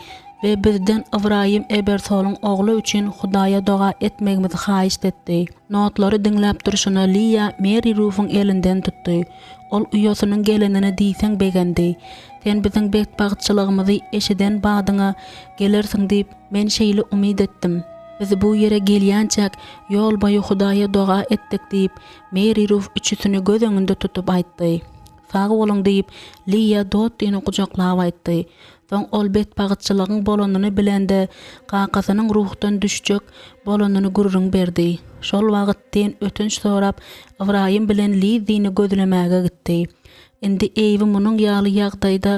ve bizden Ibrahim Ebersol'un oğlu üçün Hudaýa doga etmegimizi haýyş etdi. Notlary diňläp durşuna Liya Mary Ruth'un elinden tutdy. Ol uýasynyň gelenini diýseň begendi. "Sen biziň betbagtçylygymyzy eşiden badyňa gelersiň" diýip men şeýle umyd etdim. "Biz bu ýere gelýänçäk ýol boýy Hudaýa doga etdik" diýip Mary Ruth üçüsini göz öňünde tutup aýtdy. "Sag boluň" diýip Liya Dottyny kujaklap aýtdy. Soň ol betbagtçylygyň bolanyny bilende gakasynyň ruhdan düşjek bolanyny gurrun berdi. Şol wagtdan ötünç sorap Ibrahim bilen Lizyny gözlemäge gitdi. Indi eýbi munyň ýaly ýagdaýda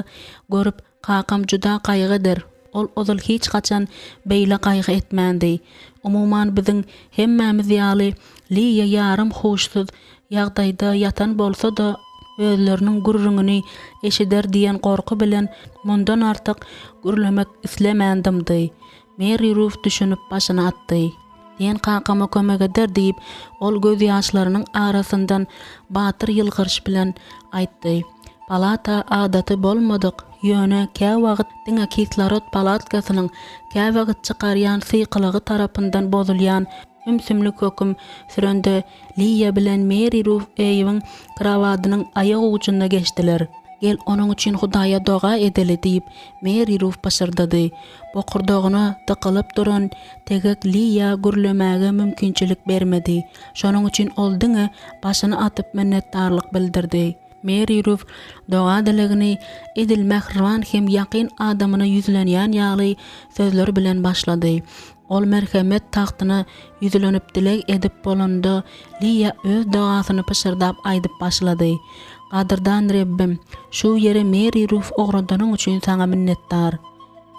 görüp kakam juda gaýgydyr. Ol ozal hiç kaçan beýle gaýgy etmändi. Umuman biziň hemmämiz ýaly Liya ýarym hoşsuz ýagdaýda ýatan bolsa da özleriniň gurrunyny eşider diýen gorky bilen mundan artyk gürlemek islemändim. Mary Ruth düşünüp başyny atdy. "Sen kakama kömek eder" diýip ol göz ýaşlarynyň arasyndan batyr ýylgyryş bilen aýtdy. "Palata adaty bolmadyk. Ýöne kä wagt diňe kislorod palatkasynyň kä wagt çykarýan sykylygy tarapyndan bozulýan ümsümli köküm sürende Liya bilen Mary Ruth eýibiň krawadynyň aýagy ucuna geçdiler. Gel onuň üçin Hudaýa doga edeli" diýip Mary Ruth başyrdy. Bokurdogyna tykylyp duran tegek Liya gürlemäge mümkinçilik bermedi. Şonuň üçin ol diňe başyny atyp minnetdarlyk bildirdi. Mary Ruth doga dilegini edil mährwan hem ýakyn adamyna ýüzlenýän ýaly sözler bilen başlady. Ol merhemet taxtyna ýüzlenip dilek edip bolanda Liya öz dogasyny pişirdap aýdyp başlady. "Gadyrdan Rebbim, şu ýere Mary Ruth ogradanyň üçin saňa minnetdar.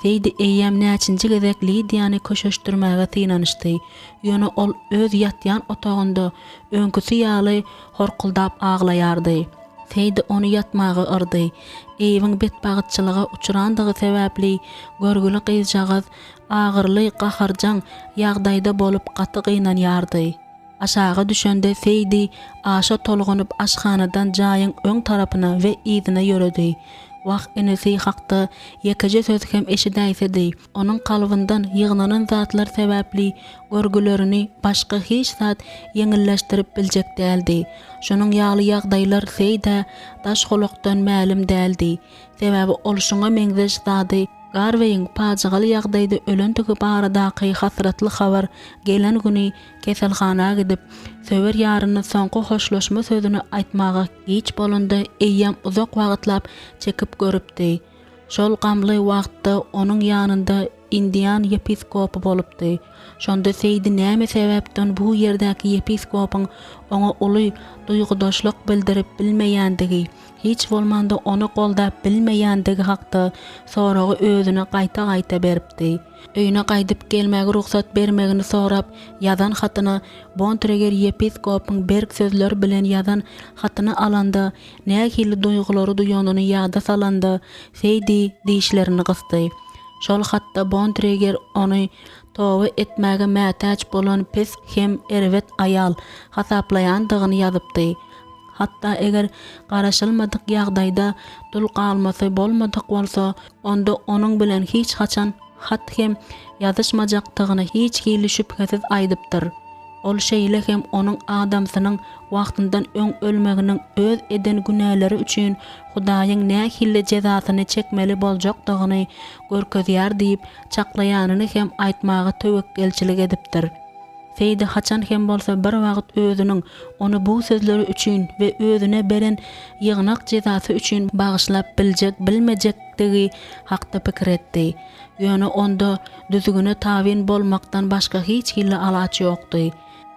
Seydi eýem näçinji gezek Lidyany köşeşdirmäge tynanyşdy. Ýöne ol öz ýatýan otagynda öňküsi ýaly horkuldap aglaýardy. Seydi onu ýatmagy yrdy. Eýibiň betbagtçylyga uçurandygy sebäpli görgüli gyzjagaz agyrly gaharjaň ýagdaýda bolup gaty gynanýardy. Aşağı düşende Seydi aşa tolgunup aşhanadan jaýyň öň tarapyna we ýzyna ýöredi. Wagt enesi hakda ýekeje söz hem eşidäýsedi. Onuň kalbyndan ýygnanan zatlar sebäpli görgülerini başga hiç zat ýeňilleşdirip biljek däldi. Şonuň ýaly ýagdaýlar Seyda daş holokdan ma'lum däldi. Sebäbi ol şoňa meňzeş zady Garweýiň pajagal ýagdaýda ölendigi baradaky hasratly habar gelen güni keselhana gidip söwer ýaryny soňky hoşlaşma sözüni aýtmagy hiç bolanda eýýam uzak wagtlap çekip görüpdi. Şol gamly wagtda onuň ýanynda Indian yepiskopu bolupdy. Şonda Seydi näme sebäpden bu ýerdäki yepiskopyň oňa uly duýgudaşlyk bildirip bilmeýändigi, hiç bolmanda onu goldap bilmeýändigi hakda soragy özüne gaýta beripdi. Öýüne gaýdyp gelmäge ruhsat bermegini sorap ýazan hatyna Bontreger yepiskopyň berk sözler bilen ýazan hatyny alanda nähili duýgulary duýanyny ýada salanda Seydi diýişlerini gysdy. Şol hatda Bontreger onu towa etmäge mätäç bolan pes hem erwet ayal hasaplaýandygyny ýazypdy. Hatta eger garaşylmadyk ýagdaýda dul galmasy bolmadyk bolsa, onda onuň bilen hiç haçan hat hem ýazyşmajakdygyny hiç hili şüphesiz aýdypdyr. Ol şeýle hem onuň adamsynyň wagtyndan öň ölmeginiň öz eden günäleri üçin Hudaýyň nähili jezasyny çekmeli boljakdygyny görkezýär diýip çaklaýanyny hem aýtmagy tewekkelçilik edipdir. Seydi haçan hem bolsa bir wagt özüniň onu bu sözleri üçin we özüne beren ýygnak jezasy üçin bagyşlap biljek bilmejekdigi hakda pikir etdi. Ýöne onda düzgüne tabin bolmakdan başga hiç hille alaç ýokdy.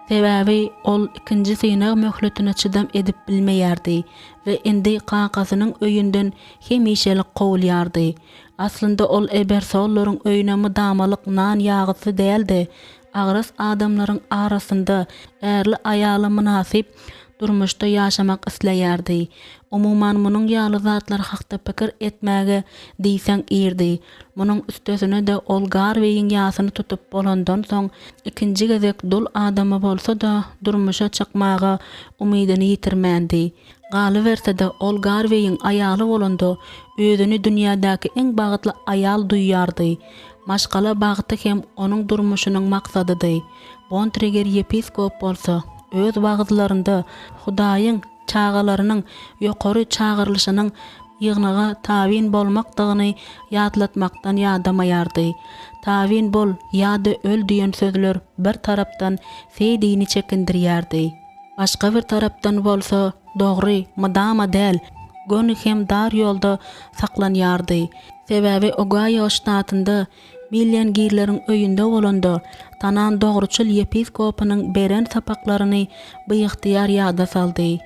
Sebäbi ol ikinji syna möhletine çydam edip bilmeýärdi we indi qaqasynyň öýünden hemişelik gowulýardy. Aslynda ol ebersollaryň öýüne mydamalyk nan ýagysy däldi. Agras adamlaryň arasynda ärli aýaly münasip durmuşda ýaşamak isleýärdi. Umuman munyň ýaly zatlar hakda pikir etmäge diýseň irdi. Munyň üstesine de ol Garweýiň ýasyny tutup bolandan soň ikinji gezek dul adamy bolsa da durmuşa çykmaga umydyny ýitirmändi. Galy berse de ol Garweýiň aýaly bolanda özüni dünýädäki eň bagtly aýal duýýardy. Maşgala bagty hem onuň durmuşynyň maksadydy. Bontrager yepiskop bolsa öz bagtlarynda Hudaýyň çağalarynyň ýokary çağırylşynyň ýygnaga tabin bolmakdygyny ýatlatmakdan ýadamaýardy. Tabin bol ýa-da öl diýen sözler bir tarapdan feýdini çekindirýärdi. Başga bir tarapdan bolsa dogry, mydama däl, gönü hem dar ýolda saklanýardy. Sebäbi Ogaýo ştatynda millen girleriň öýünde bolanda tanan dogruçul yepiskopynyň beren sapaklaryny byýykdyar ýada saldy.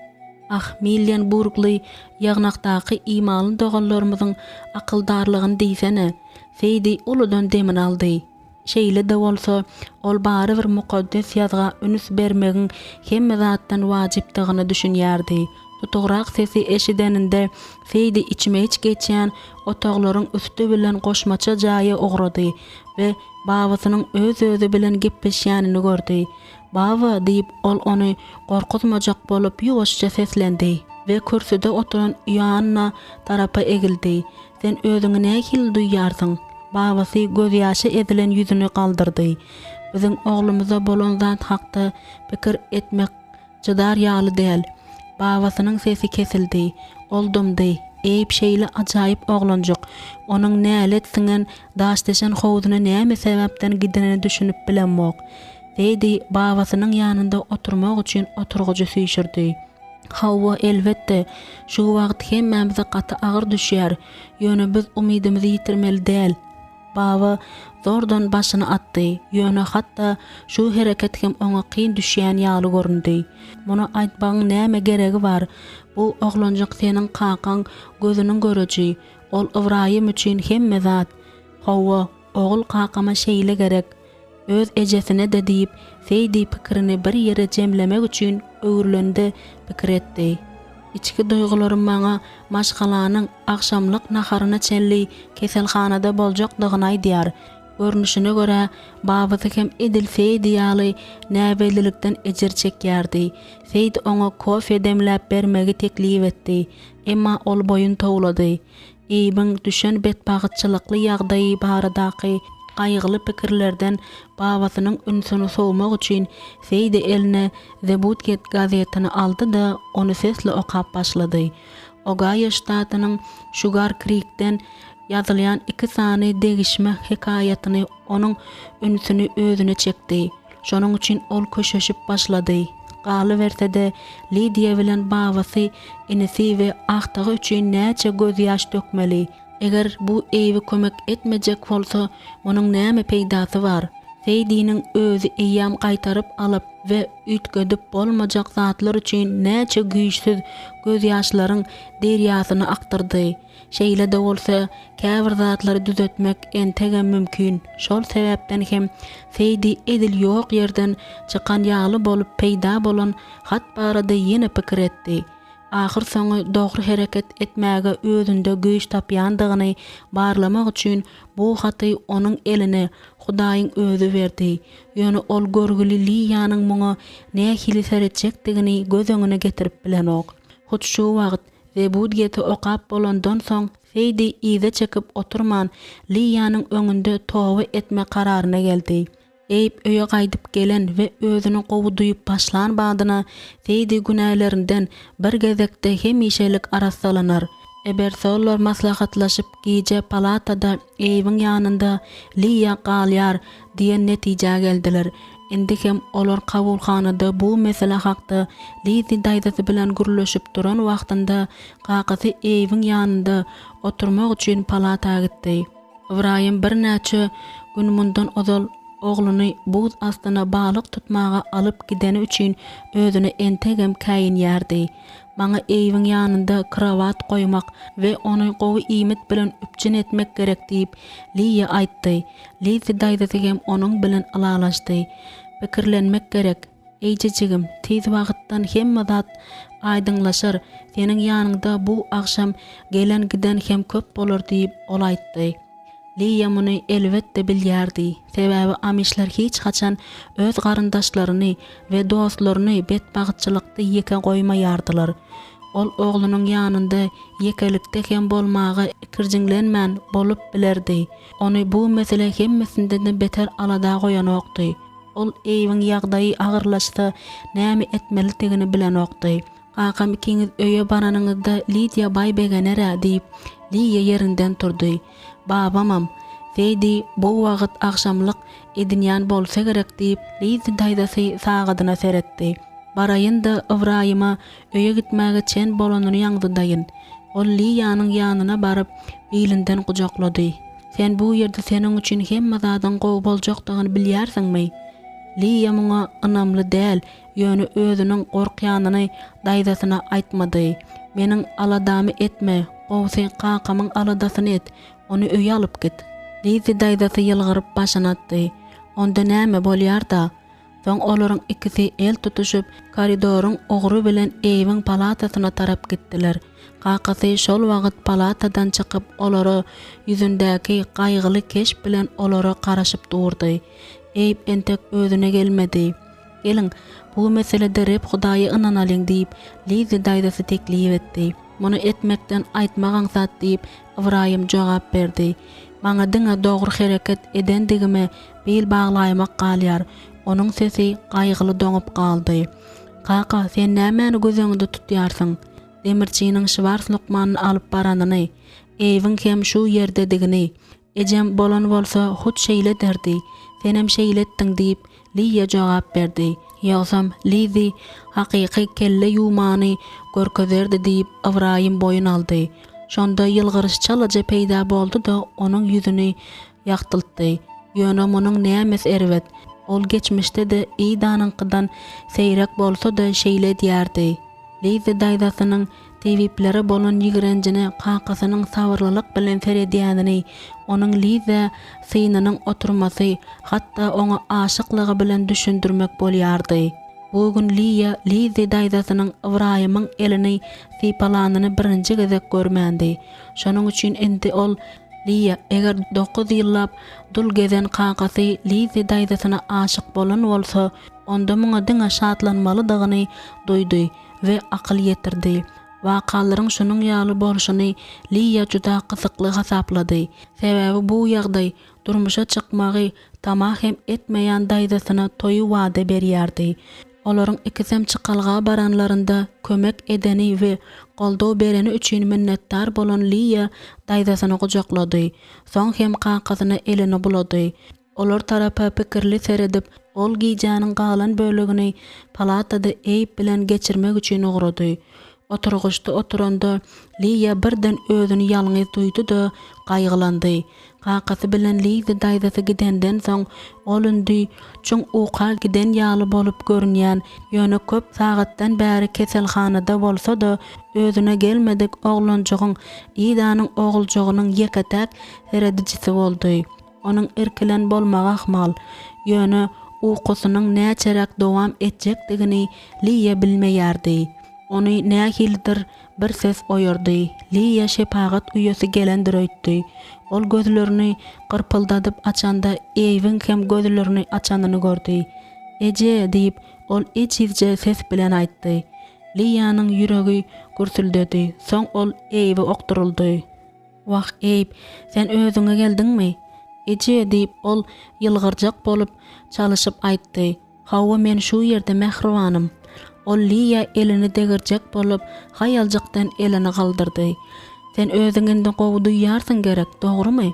Millen burgly ýagnakdaky imaly dogallarymyzyň akyldarlygyny diýsene, feýdi uludan demin aldy. Şeýle de bolsa, ol bary bir mukaddes ýazga ünüs bermegiň hemme zatdan wajypdygyny düşünýärdi. Tutugrak sesi eşideninde feýdi içime hiç geçýän otaglaryň üstü bilen goşmaça jaýy ogrady we babasynyň öz-özü bilen gepleşýänini gördi. "Baba" diýip ol ony gorkutmajak bolup ýuwaşça seslendi we kürsüde oturan ýanyna tarapa egildi. "Sen özüňi nähil duýýarsyň?" Babasy göz ýaşy edilen ýüzüni galdyrdy. "Biziň oglumyza bolan zat hakda pikir etmek çydar ýaly däl." Babasynyň sesi kesildi. Oldumdy. Eýip şeýle ajaýyp oglanjak. Onuň nälet siňen daşdeşen howduny näme sebäpden gidinini düşünüp bilenmok. Feýdi babasynyň ýanynda oturmak üçin oturgujy süýşürdi. Hawwa elbetde şu wagt hemmemize gaty agyr düşýär. Ýöne biz umydymyzy ýitirmeli däl. Baba zordan başyny atdy. Ýöne hatda şu hereket hem oňa kyn düşýän ýaly göründi. Muny aýtbagyň näme geregi bar? Bu oglanjak seniň qaqaň gözüniň göreji. Ol Ibrahim üçin hemme zat. Hawwa ogul qaqama şeýle gerek. Öz ejesine de diýip, feýdi pikirini bir ýere jemlemek üçin öwürlende pikir etdi. "İçki duýgularym maňa maşgalanyň akşamlyk naharyna çenli keselhanada boljakdygyny aýdýar. Görnüşine görä babasy hem edil feýdi ýaly näbelilikden ejir çekýärdi. Feýdi oňa kofe demläp bermegi teklip etdi. Emma ol boyun towlady. Eýbiň düşen betbagytçylykly ýagdaýy baradaky gaýgyly pikirlerden babasynyň ünsüni sowmak üçin feýdi eline Zebutget gazetini aldy da onu sesli okap başlady. Ogaýo ştatynyň Sugar Creek'den ýazylýan 2 sany degişme hekaýatyny onuň ünsüni özüne çekdi. Şonuň üçin ol köşeşip başlady. Galy berse de Lydia bilen babasy inisi we ahtagy üçin näçe göz ýaş dökmeli. Eger bu eýbi kömek etmejek bolsa, onuň näme peýdasy bar? Feýdiniň özü eýýam gaýtaryp alyp we ütgedip bolmajak zatlar üçin näçe güýçsiz göz ýaşlaryň derýasyny aktyrdy. Şeýle de bolsa, käbir zatlary düzetmek entegem mümkin. Şol sebäpden hem feýdi edil ýok ýerden çykan ýaly bolup peýda bolan hat barada ýene pikir etdi. Ahir soňy dogry hereket etmäge özünde güýç tapýandygyny barlamak üçin bu haty onuň eline Hudaýyň özü berdi. Ýöne ol görgüli Lyýanyň muňa nähili seretjekdigini göz öňüne getirip bilenok. Hut şu wagt Zebutgeti okap bolandan soň feýdi ize çekip oturman Lyýanyň öňünde towy etme kararyna geldi. Eýip öýe gaýdyp gelen we özüni gowy duýup başlan badyna feýdi günälerinden bir gezekde hemişelik arassalanar. Ebersolar maslahatlaşyp gije palatada eýiň ýanynda Lyýa galýar diýen netije geldiler. Indi hem olar kabulhanada bu mesele hakda Lyýa daýdasy bilen gürleşip duran wagtynda gaqasy eýiň ýanynda oturmak üçin palataga gitdi. Ibrahim bir näçe gün mundan ozal ogluny buz astyna balyk tutmaga alyp gideni üçin özüne entegem käyin ýerdi. Maňa eýiň ýanynda krawat goýmak we ony gowy iýmet bilen üpçün etmek gerek diýip Liýa aýtdy. Liýa daýdasy hem onuň bilen alalaşdy. Pikirlenmek gerek. Eýjejigim, tiz wagtdan hemme zat aýdyňlaşar. Seniň ýanynda bu akşam gelen giden hem köp bolar diýip ol aýtdy. Liýa muny elbetde bilýärdi. Sebäbi amişler hiç haçan öz garyndaşlaryny we dostlaryny betbagtçylykda ýeke goýmaýardylar. Ol oglunyň ýanynda ýekelikde hem bolmagy kirjiňlenmän bolup bilerdi. Ony bu mesele hemmesinden beter alada goýanokdy. Ol eýiň ýagdaýy agyrlaşsa näme etmelidigini bilen okdy. Kakam ikiniz öýe baranyňyzda Lidia baýbegenere diýip Liýa ýerinden turdy. Babamam, Feydi bu wagt akşamlyk edinýän bolsa gerek diýip Liýa daýdasy sagadyna seretdi. Baraýynda Ibraýyma öýe gitmäge çen bolanyny ýaňdydaýyn. Ol Liýanyň ýanyna baryp beýlinden gujaklady. Sen bu ýerde seniň üçin hemme zadyň gowy boljakdygyny bilýärsiňmi? Liýa muňa ynamly däl, ýöne özüniň gorkýanyny daýdasyna aýtmady. Meniň aladamy etme, gowsy kakamyň aladasyny et, ony öýe alyp git. Liýa daýdasy ýylgyryp başyny atdy. Onda näme bolýar da? Soň olaryň ikisi el tutuşup koridoryň ogry bilen eýiň palatasyna tarap gitdiler. Kakasy şol wagt palatadan çykyp olary ýüzündäki gaýgyly keş bilen olary garaşyp durdy. Eyip entek özüne gelmedi. Gelin, bu meselede rep Hudaýa ynanalyň diýip Liýa daýdasy teklip etdi. Muny etmekden aýtmagan zat diýip Ibraýym jogap berdi. Maňa diňe dogry hereket edendigime bel baglaýmak galýar. Onuň sesi gaýgyly doňup galdy. Kaka, sen nämäni gözüňde tutýarsyň? Demirçiniň Şwars Lukmanyny alyp baranyny, eýiň hem şu ýerdedigini, ejem bolan bolsa hut şeýle derdi. Senem şeýletdiň diýip Liýa jogap berdi. Ýogsam Liýa hakyky kelle ýumany görkezerdi diýip Ibraýym boyun aldy. Şonda ýylgyryş çalaja peýda boldy da onuň ýüzüni ýaktyltdy. Ýöne munyň nämes erwet. Ol geçmişde de iýdanyňkydan seýrek bolsa da şeýle diýärdi. Liýa daýdasynyň tewipleri bolan ýigrenjini kakasynyň sabyrlylyk bilen seredýänini, onuň Liýa synynyň oturmasy, hatda oňa aşyklygy bilen düşündirmek bolýardy. Bu gün Liýa daýdasynyň Ibraýymyň elini sypalanyny birinji gezek görmändi. Şonuň üçin endi ol Liýa eger 9 ýyllap dul gezen kakasy Liýa daýdasyna aşyk bolan bolsa, onda muňa diňe şatlanmalydygyny duýdy we akyl ýetirdi. Wakalaryň şonuň ýaly bolşuny Liýa juda gyzykly hasaplady. Sebäbi bu ýagdaý durmuşa çykmagy tamahem etmeýän daýdasyna toýu wada berýärdi. Olaryň ikisem çykalga baranlarynda kömek edeni we goldaw bereni üçin minnetdar bolan Liýa daýdasyny gujaklady. Soň hem kakasyny elini bulady. Olar tarapa pikirli seredip, ol giýjäniň galan bölegini palatada eýip bilen geçirmek üçin ugrady. Oturguşda oturanda Liýa birden özüni ýalňyz duýdy da gaýgylandy. Kakasy bilen Liýa daýdasy gidenden soň ol ündi çuň uqa giden ýaly bolup görünýän, ýöne köp sagatdan bäri keselhanada bolsa da özüne gelmedik oglanjygyň iýdanyň oguljagynyň ýeketäk seredijisi boldy. Onuň erkilen bolmagy ahmal, ýöne uqusynyň näçerek dowam etjekdigini Liýa bilmeýärdi. Ony nähildir bir ses oýurdy. Liýa şepagat üýesi gelendir öýtdi. Ol gözlerini gyrpyldadyp açanda eýiň hem gözlerini açanyny gördi. Eje diýip ol içizje ses bilen aýtdy. Liýanyň ýüregi gürsüldedi. Soň ol eýibi okturuldy. Wah eýip, sen özüňe geldiňmi? Eje diýip ol ýylgyrjak bolup çalışyp aýtdy. Hawa men şu ýerde mehribanym. Ol Liýa elini degirjek bolup haýaljakdan elini galdyrdy. Sen özüňden gowy duýarsyň gerek, dogrymy?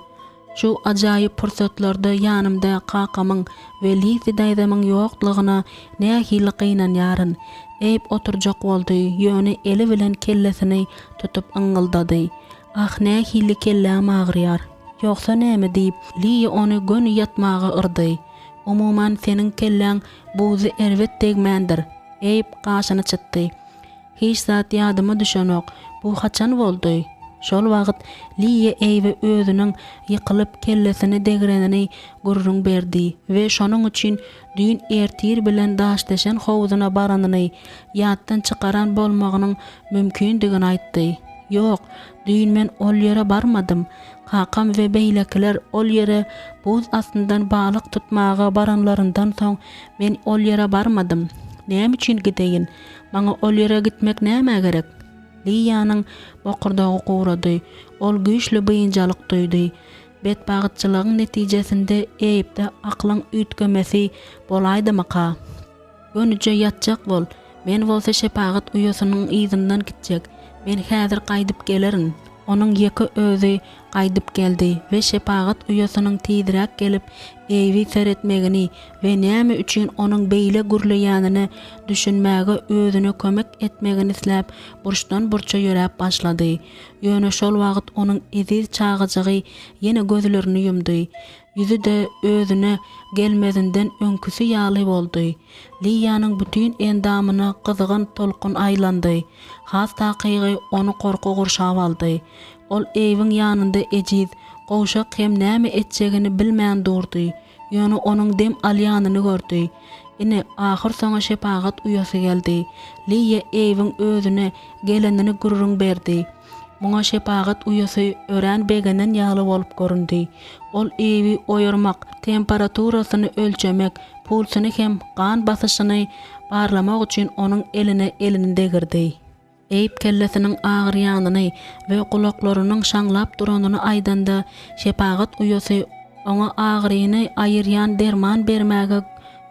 Şu ajaýyp pursatlarda ýanymda kakamyň we Liýa daýdamyň ýoklugyna nähili gynanýaryn. Eýip oturjak boldy, ýöne eli bilen kellesini tutup aňyldady. Ah nähili kelläm agyrýar. Ýoksa näme diýip Liýa ony gönü ýatmaga yrdy. Umuman senin kellen buzy erwet degmendir. Eyip qaşyny çytdy. Hiç zat ýadyma düşenok. Bu haçan boldy? Şol wagt Liye eýwe özüniň ýykylyp kellesini degrenini gurrun berdi we şonuň üçin düýün ertir bilen daşlaşan howuzyna baranyny ýatdan çykaran bolmagynyň mümkindigini aýtdy. Ýok, düýün men ol ýere barmadym. Kakam we beýlekiler ol ýere buz astyndan balyk tutmaga baranlaryndan soň men ol ýere barmadym. Näme üçin gideýin? Maňa ol ýere gitmek näme gerek? Liýanyň bokurdagy gowrady. Ol güýçli bıýynjalyk duýdy. Betbagytçylygyň netijesinde eýipde aklyň ütgemesi bolaýdymyka? Gönüje ýatjak bol. Men bolsa şepagat uýasynyň ýyzyndan gitjek. Men häzir gaýdyp gelerin. Onuň ýeki özü gaýdyp geldi we şepagat uýasynyň tiýdirek gelip eýbi seretmegini we näme üçin onuň beýle gürleýändini düşünmäge özüne kömek etmegini isläp burçdan burça ýörep başlady. Ýöne şol wagt onuň eziz çagyjygy ýene gözlerini ýumdy. Yüzü de özüne gelmezinden öňküsi ýaly boldy. Liýanyň bütün endamyna gyzygan tolkun aýlandy. Has takygy onu korku gurşap aldy. Ol eýiň ýanynda ejiz, gowşak hem näme etjegini bilmän durdy. Ýöne onuň dem alýanyny gördü. Ine ahyr soňa şepagat uýasy geldi. Liýe eýiň özüne gelenini gurrun berdi. Muňa şepagat uýasy örän begenden ýaly bolup göründi. Ol eýi oýarmak, temperaturasyny ölçemek, pulsyny hem gan basyşyny barlamak üçin onuň elini degirdi. Eyip kellesiniň agyr ýanyny we kulaklarynyň şaňlap duranyny aýdanda şepagat uýasy oňa agyryny aýyrýan derman bermäge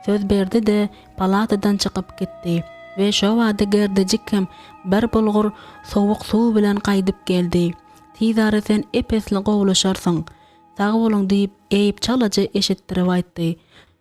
söz berdi de palatadan çykyp gitdi. Ve şo wada gerdejik hem bir bulgur sowuk suw bilen gaýdyp geldi. Tizara sen epesli gowlaşarsyň. Sag boluň diýip eýip çalajy eşitdirip aýtdy.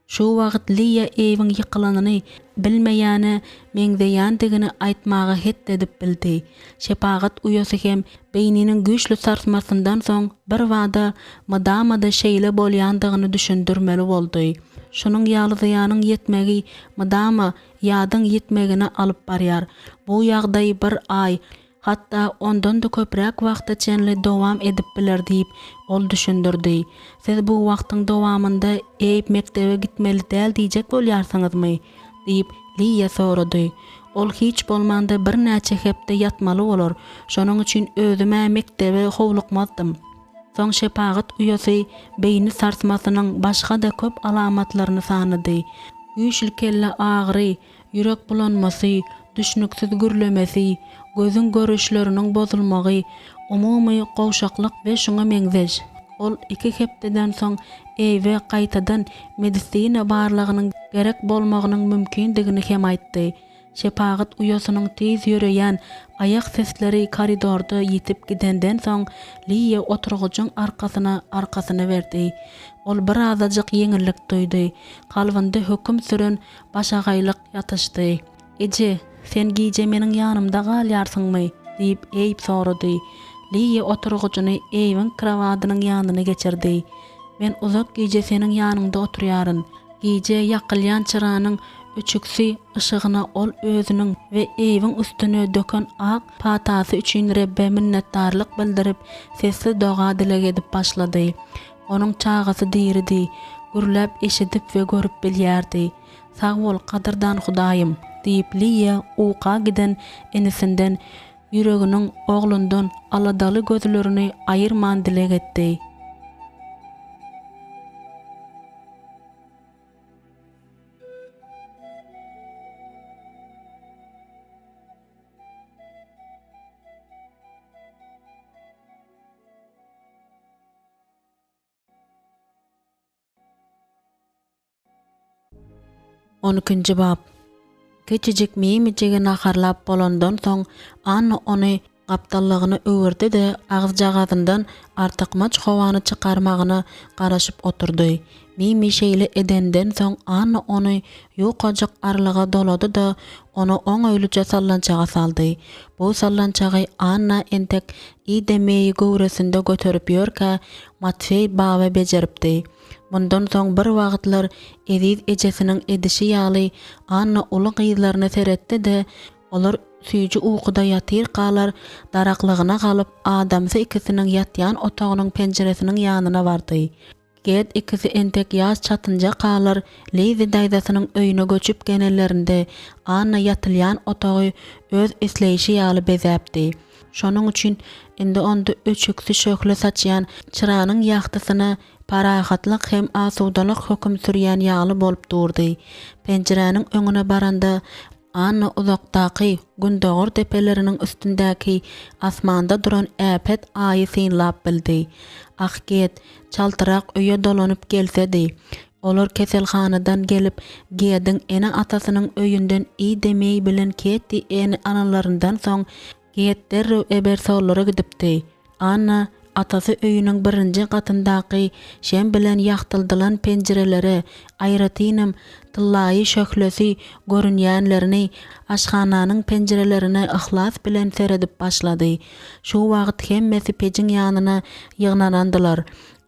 Şu wagt Liýa eýiň ýykylanyny bilmeýäne meňzeýändigini aýtmagy het edip bildi. Şepagat uýasy hem beýniniň güýçli sarsmasyndan soň bir wada madamada şeýle bolýandygyny düşündirmeli boldy. Şonuň ýalyzyanyň ýetmegi madama ýadyň ýetmegine alyp barýar. Bu ýagdaý bir ay, hatta ondan da köprek wagta çenli dowam edip biler diýip ol düşündirdi. Siz bu wagtyň dowamynda eýip mektebe gitmeli däl diýjek bolýarsyňyzmy? Diýip Liýa sorady. Ol hiç bolmanda bir näçe hepde ýatmaly bolar. Şonuň üçin özüme mektebe howlukmazdym. Soň şepagat uýasy beýni sarsmasynyň başga da köp alamatlaryny sanydy. Güýçli kelle agyry, ýürek bulanmasy, düşnüksiz gürlemesi, gözün görüşleriniň bozulmagy, umumy gowşaklyk we şoňa meňzeş. Ol 2 hepdeden soň eýwe gaýtadan medisina barlygynyň gerek bolmagynyň mümkindigini hem aýtdy. Şepagat uýasynyň tez ýöreýän ayak sesleri koridorda ýitip gidenden soň Liýa oturgucyň arkasyna berdi. Ol bir azajyk ýeňillik duýdy. Kalbynda höküm süren başagaýlyk ýatyşdy. "Eje, sen giýje meniň ýanymda galýarsyňmy?" diýip eýip sorady. Liýa oturgucyny eýiň kravatynyň ýanyna geçirdi. "Men uzak giýje seniň ýanyňda oturýaryn. Giýje ýakylýan çyranyň üçüksi ışıgına ol özünün ve eýiň üstüne döken ak patasy üçin Rebbe minnetdarlyk bildirip sesli doga dilek edip başlady. Onuň çagasy diridi, gürläp eşidip we görüp bilýärdi. "Sag bol kadyrdan Hudaýym" diýip Liýa uka giden enisinden ýüreginiň oglundan aladaly gözlerini aýyrman dilek etdi. Onunkinci bab. Keçijik mimicigi naharlap bolandan soň Anna ony gaptallygyny öwürdi de agyz jagazyndan artykmaç howany çykarmagyny garaşyp oturdy. Mimi şeýle edenden soň Anna ony ýokajak arlyga dolady da onu oňoýluça sallançaga saldy. Bu sallançagy Anna entek idemeyi gowresinde göterip ýörkä Matfey bawa bejeripdi. Ondan soň bir wagtlar Eziz ejesiniň edişi ýaly Anna uly gyzlaryna seretdi de olar süýji uykuda ýatyr galar daraklygyna galyp adamsy ikisiniň ýatýan otagynyň penjeresiniň ýanyna bardy. Get ikisi entek ýaz çatynja galar Leydi daýdasynyň öýüne göçüp genellerinde Anna ýatylýan otagy öz esleyişi ýaly bezäpdi. Şonuň üçin indi onda öçükli şökle saçýan çyranyň ýagtysyna parahatlyk hem asudalyk hökm sürýän ýaly bolup durdy. Penjereniň öňüne baranda Anna uzakdaky gündogor tepeleriniň üstündäki asmanda duran äpet aýy synlap bildi. Ahket çaltyrak öýe dolanyp gelsedi. Olar keselhanadan gelip Gedin ene atasynyň öýünden iyi demey bilen ketdi. Ene analaryndan soň Ged derrew ebersolara gidipdi. Anna atasy öýüniň birinji gatyndaky şem bilen ýaktyldylan penjerelere aýratynam tyllaýy şöklesi görünýänlerini aşhananyň penjerelerine ihlas bilen seredip başlady. Şu wagt hemmesi pejiň ýanyna ýygnalandylar.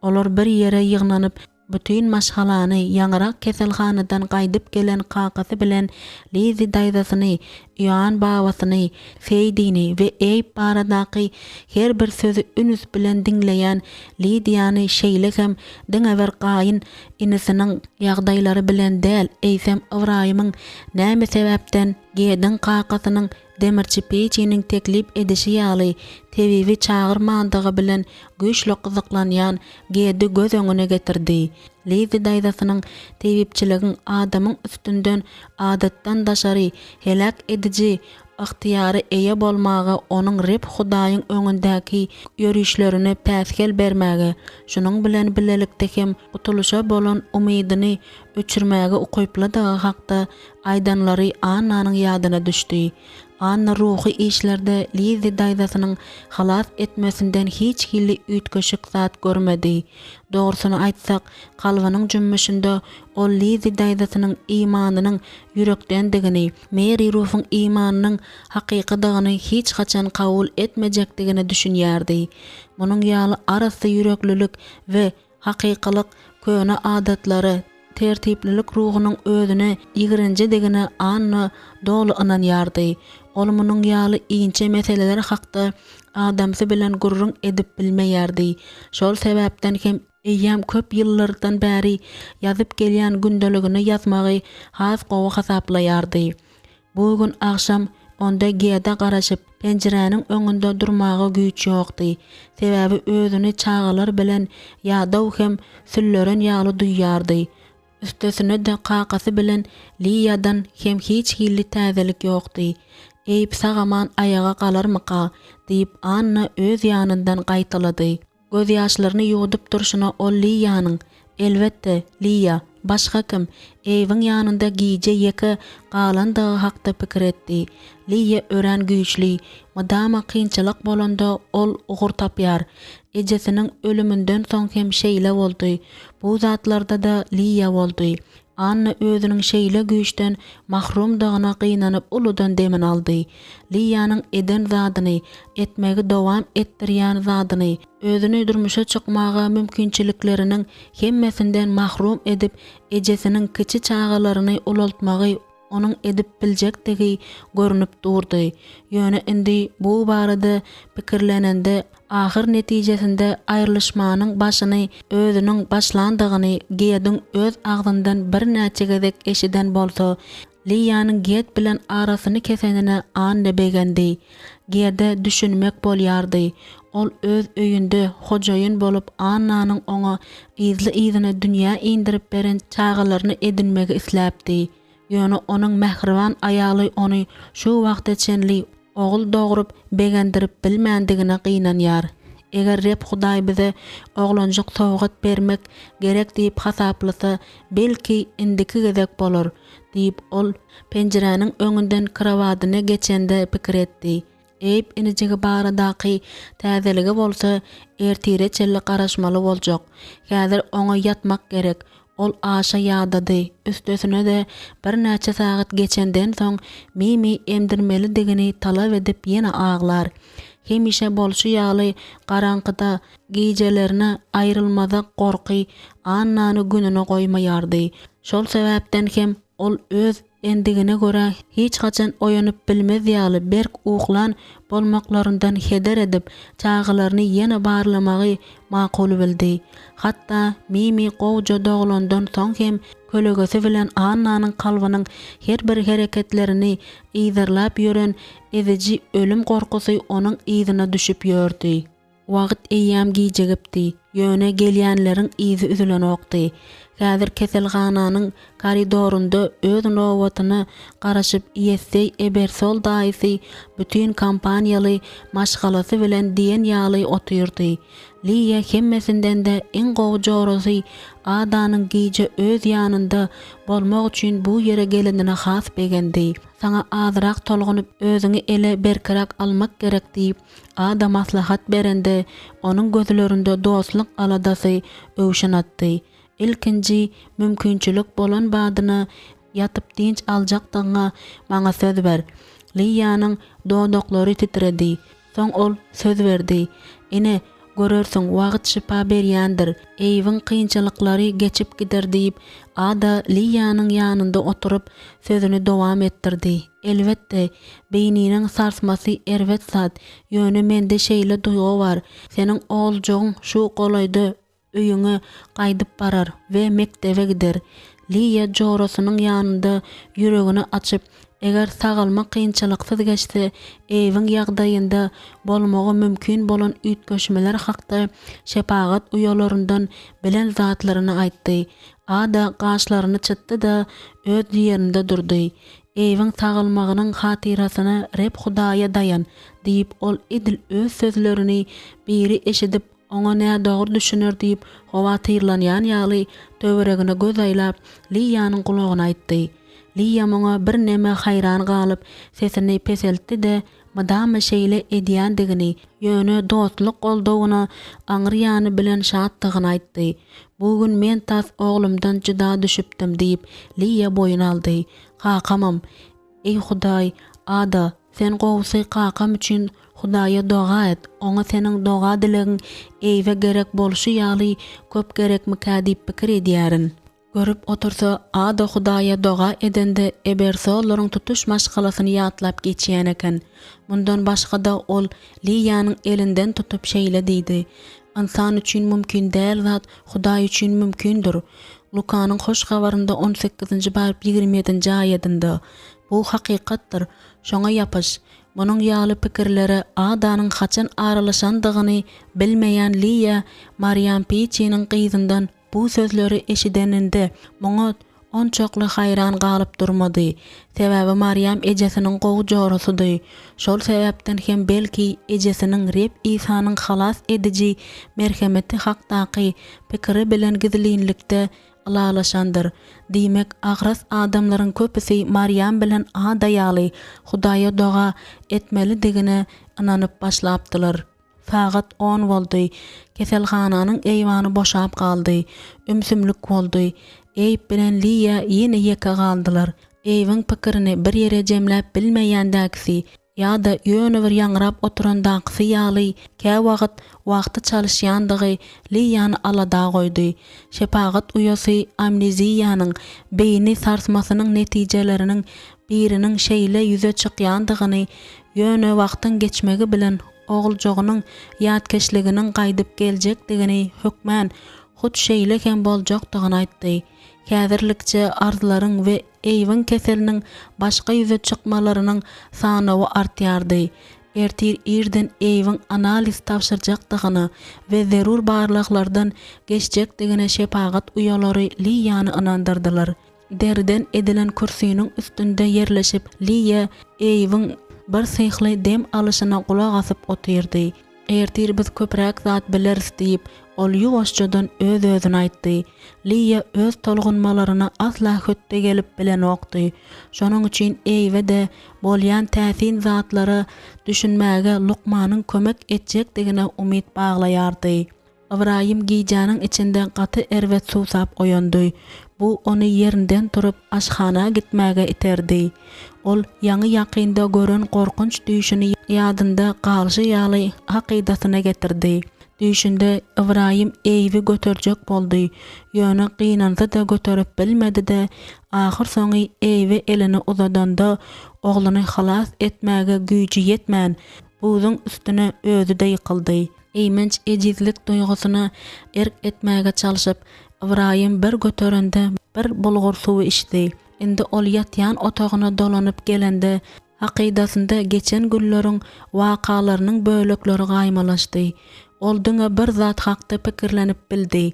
Olar bir ýere ýygnanyp bütün maşgalany ýaňrak keselhanadan gaýdyp gelen kakasy bilen Leydi daýdasyny, ýan babasyny, Feýdini we Eyüp baradaky her bir sözü ünüs bilen dinleýän Lydiýany şeýle hem diňewer gaýyn inisiniň ýagdaýlary bilen däl eýsem Ibrahimyň näme sebäpden Gedin kakasynyň demirçi peçiniň teklip edişi ýaly tebibi çağırmandygy bilen güýçli gyzyklanýan Gedi göz öňüne getirdi. Leydi daýdasynyň tebipçiligiň adamyň üstünden adatdan daşary helak edici ihtiýary eýe bolmagy onuň rep Hudaýyň öňündäki ýörüşlerine päsgel bermäge, şunuň bilen bilelikde hem gutuluşa bolan umydyny öçürmäge ukyplydygy hakda aýdanlary Annanyň ýadyna düşdi. Anna ruhy işlerde Leydi daýdasynyň halas etmesinden hiç hilli ütköşük zat görmedi. Dogrusyny aýtsak, kalbanyň jümmüşinde ol Leydi daýdasynyň imanynyň ýürekdendigini, Mary ruhyň imanynyň hakykydygyny hiç haçan kabul etmejekdigini düşünýärdi. Munyň ýaly arasy ýüreklilik we hakykylyk köne adatlary tertiplilik ruhunyň özüne ýigrinji degine Anna dolu inanýardy. Ol munyň ýaly inçe meseleler hakda adamsy bilen gurrun edip bilmeýärdi. Şol sebäpden hem eýýäm köp ýyllardan bäri ýazyp gelýän gündeligini ýazmagy has gowy hasaplaýardy. Bu gün akşam onda Gede garaşyp penjereniň öňünde durmagy güýç ýokdy. Sebäbi özüni çağalar bilen ýa-da hem sülleren ýaly duýýardy. Üstesine de kakasy bilen Liýadan hem hiç hilli täzelik ýokdy. Eyüp sagaman ayağa galarmyka diýip Anna öz ýanyndan gaýtylady. Göz ýaşlaryny ýuwudyp durşuna ol Liýanyň, elbetde Liýa, başga kim, Eyüpň ýanynda giýje ýeke galandygy hakda pikir etdi. Liýa ören güýçli, madama kynçylyk bolanda ol ugur tapýar. Ejesiniň ölümünden soň hem şeýle boldy. Bu zatlarda da Liýa boldy. Anna özüniň şeýle güýçden mahrumdygyna gynanyp uludan demin aldy. Liýanyň eden zadyny, etmegi dowam etdirýän zadyny, özüni durmuşa çykmaga mümkinçilikleriniň hemmesinden mahrum edip ejesiniň kiçi çağalaryny ulaltmagy onuň edip biljekdigi görünüp durdy. Ýöne indi bu barada pikirlenende ahir netijesinde aýrylyşmanyň başyny özüniň başlandygyny Gedin öz agdyndan bir näçe gezek eşiden bolsa, Liýanyň Ged bilen arasyny kesenine Anna begendi. Gede düşünmek bolýardy. Ol öz öýünde hojaýyn bolup Annanyň oňa izli-izine dünýä indirip beren çağalaryny edinmegi isläpdi. Ýöne onuň mähriban aýaly ony şu wagta çenli ogul dogrup begendirip bilmändigine gynanýar. Eger rep Hudaý bize oglanjyk sowgat bermek gerek diýip hasaplasa, belki indiki gezek bolar diýip ol penjereniň öňünden krawadyna geçende pikir etdi. Eyüp inijigi baradaky täzeligi bolsa ertire çelli garaşmaly boljak. Häzir oňa ýatmak gerek. Ol aşa ýadady. Üstesine de bir näçe sagat geçenden soň mimi emdirmeli digini talap edip ýene ağlar. hemişe bolşy ýaly garaňkyda gijelerine aýrylmada gorky annany gününe goýmaýardy. Şol sebäpden hem ol öz endigine görä hiç haçan oýanyp bilmez ýaly berk uğlan bolmaklaryndan heder edip çağılaryny ýene barlamagy makul bildi. Hatda Mimi gowja doglandan soň hem kölegesi bilen annanyň kalbynyň her bir hereketlerini ýzarlap ýören ezici ölüm gorkusy onuň ýzyna düşüp ýördi. Wagt eýýäm gijegipdi. Ýöne gelýänleriň ýzy üzülen okdy. Häzir keselhananyň koridorunda öz nowatyny garaşyp ýetsey ebersol daýsy bütün kampaniýaly maşgalasy bilen diýen ýaly oturdy. Liýa hemmesinden de en gowja orasy adanyň gije öz ýanynda bolmak üçin bu ýere gelenine has begendi. Saňa azyrak tolgunyp özüňi ele berkerak almak gerek diýip ada maslahat berende onuň gözlerinde dostluk aladasy öwşenatdy. İlkinji mümkinçilik bolan badyna yatyp dinç aljakdyňa maňa söz ber. Liýanyň dodoklary titredi. Soň ol söz berdi. Ine görersiň wagt şipa berýändir. Eýiň kynçylyklary geçip gider diýip ada Liýanyň ýanynda oturup sözüni dowam etdirdi. Elbetde beýniniň sarsmasy erwet zat. Ýöne mende şeýle duýgu bar. Seniň oljagyň şu golaýda öýüňe gaýdyp barar we mektebe gider. Liýa jorosynyň ýanynda ýüregini açyp, eger sagalmak kynçylyksyz geçse, eýiň ýagdaýynda bolmagy mümkin bolan üýtgeşmeler hakda şepagat uýalaryndan bilen zatlaryny aýtdy. Ada gaşlaryny çytdy da öz ýerinde durdy. Eýiň sagalmagynyň hatirasyna rep Hudaýa dayan diýip ol edil öz sözlerini biri eşidip oňa näme dogry düşünür diýip howa tyrlanýan ýaly töweregine göz aýlap Liýanyň gulagyna aýtdy. Liýa oňa bir näme haýran galyp sesini peseltdi de madama şeýle edýändigini, ýöne dostluk goldawyna aňyrýany bilen şatdygyny aýtdy. Bugün men tas oglumdan juda düşüpdim diýip Liýa boyun aldy. Qakamam, ey Hudaý, ada sen gowsy qakam üçin Hudaýa doga et. Oňa seniň doga dilegiň eýwe gerek bolşy ýaly köp gerekmi diýip pikir edýärin. Görüp otursa ada Hudaýa doga edende ebersolaryň tutuş maşgalasyny ýatlap geçýän eken. Mundan başga-da ol Liýanyň elinden tutup şeýle diýdi. İnsan üçin mümkin däl zat Hudaý üçin mümkindir. Lukanyň hoş habarynda 18-nji baryp 27-nji aýatynda bu hakykatdyr. Şoňa ýapaş. Munyň ýaly pikirleri adanyň haçan aralaşandygyny bilmeýän Liýa Maryam Peçiniň gyzyndan bu sözleri eşideninde muňa onçakly haýran galyp durmady. Sebäbi Maryam ejesiniň gowjarasydy. Şol sebäpden hem belki ejesiniň rep İsanyň halas edici merhemeti hakdaky pikiri bilen gizlinlikde alalaşandyr. Diýmek agras adamlaryň köpüsi Maryam bilen ada ýaly Hudaýa doga etmeli digine inanyp başlapdylar. Faqat 10 boldy. Keselhananyň eýwany boşap galdy. Ümsümlik boldy. Eyip bilen Liýa ýene ýeke galdylar. Eýiň pikirini bir ýere jemläp bilmeýändäkisi ýa-da ýöne bir ýaňrap oturandaksy ýaly kä wagty çalışýandygy Liýany alada goýdy. Şepagat uýasy amneziýanyň beýni sarsmasynyň netijeleriniň biriniň şeýle ýüze çykýandygyny ýöne wagtyň geçmegi bilen oguljagynyň ýatkeşliginiň gaýdyp geljekdigini hökmän hut şeýle hem boljakdygyny aýtdy. Häzirlikçe arzularyň we eýiň keseliniň başga ýüze çykmalarynyň sanawy artýardy. Ertir irden eýiň analiz tapşyrjakdygyny we zerur barlyklardan geçjekdigine şepagat uýalary Liýany inandyrdylar. Derden edilen kursynyň üstünde yerleşip Liýa eýiň bir syhly dem alyşyna gulak asyp otyrdy. Ertir biz köpräk zat bileriz diýip ol ýuwaşçadan öz-özüne aýtdy. Liýa öz tolgunmalaryna asla hötte gelip bilen okdy. Şonuň üçin eýwe de bolýan täsin zatlara düşünmäge Lukmanyň kömek etjekdigine umyt baglaýardy. Ibrahim gijanyň içinde gaty erwet suw sap goýandy. Bu onu yerinden turup aşxana gitmäge iterdi. Ol ýaňy ýakynda gören korkunç düşüni ýadynda galşy ýaly hakydatyna getirdi. Düşünde Ibrahim eýbi göterjek boldy. Ýöne gynansa da göterip bilmedi de ahyr soňy eýbi elini uzadanda ogluny halas etmäge güýji ýetmän buzyň üstüne özü de ýykyldy. Eýmenç ejizlik duýgusyna erk etmäge çalyşyp Ibrahim bir göterende bir bulgur suwy içdi. Indi ol ýatýan otagyna dolanyp gelende hakydasynda geçen günleriň wakalarynyň bölekleri gaýmalaşdy. Ol diňe bir zat hakda pikirlenip bildi.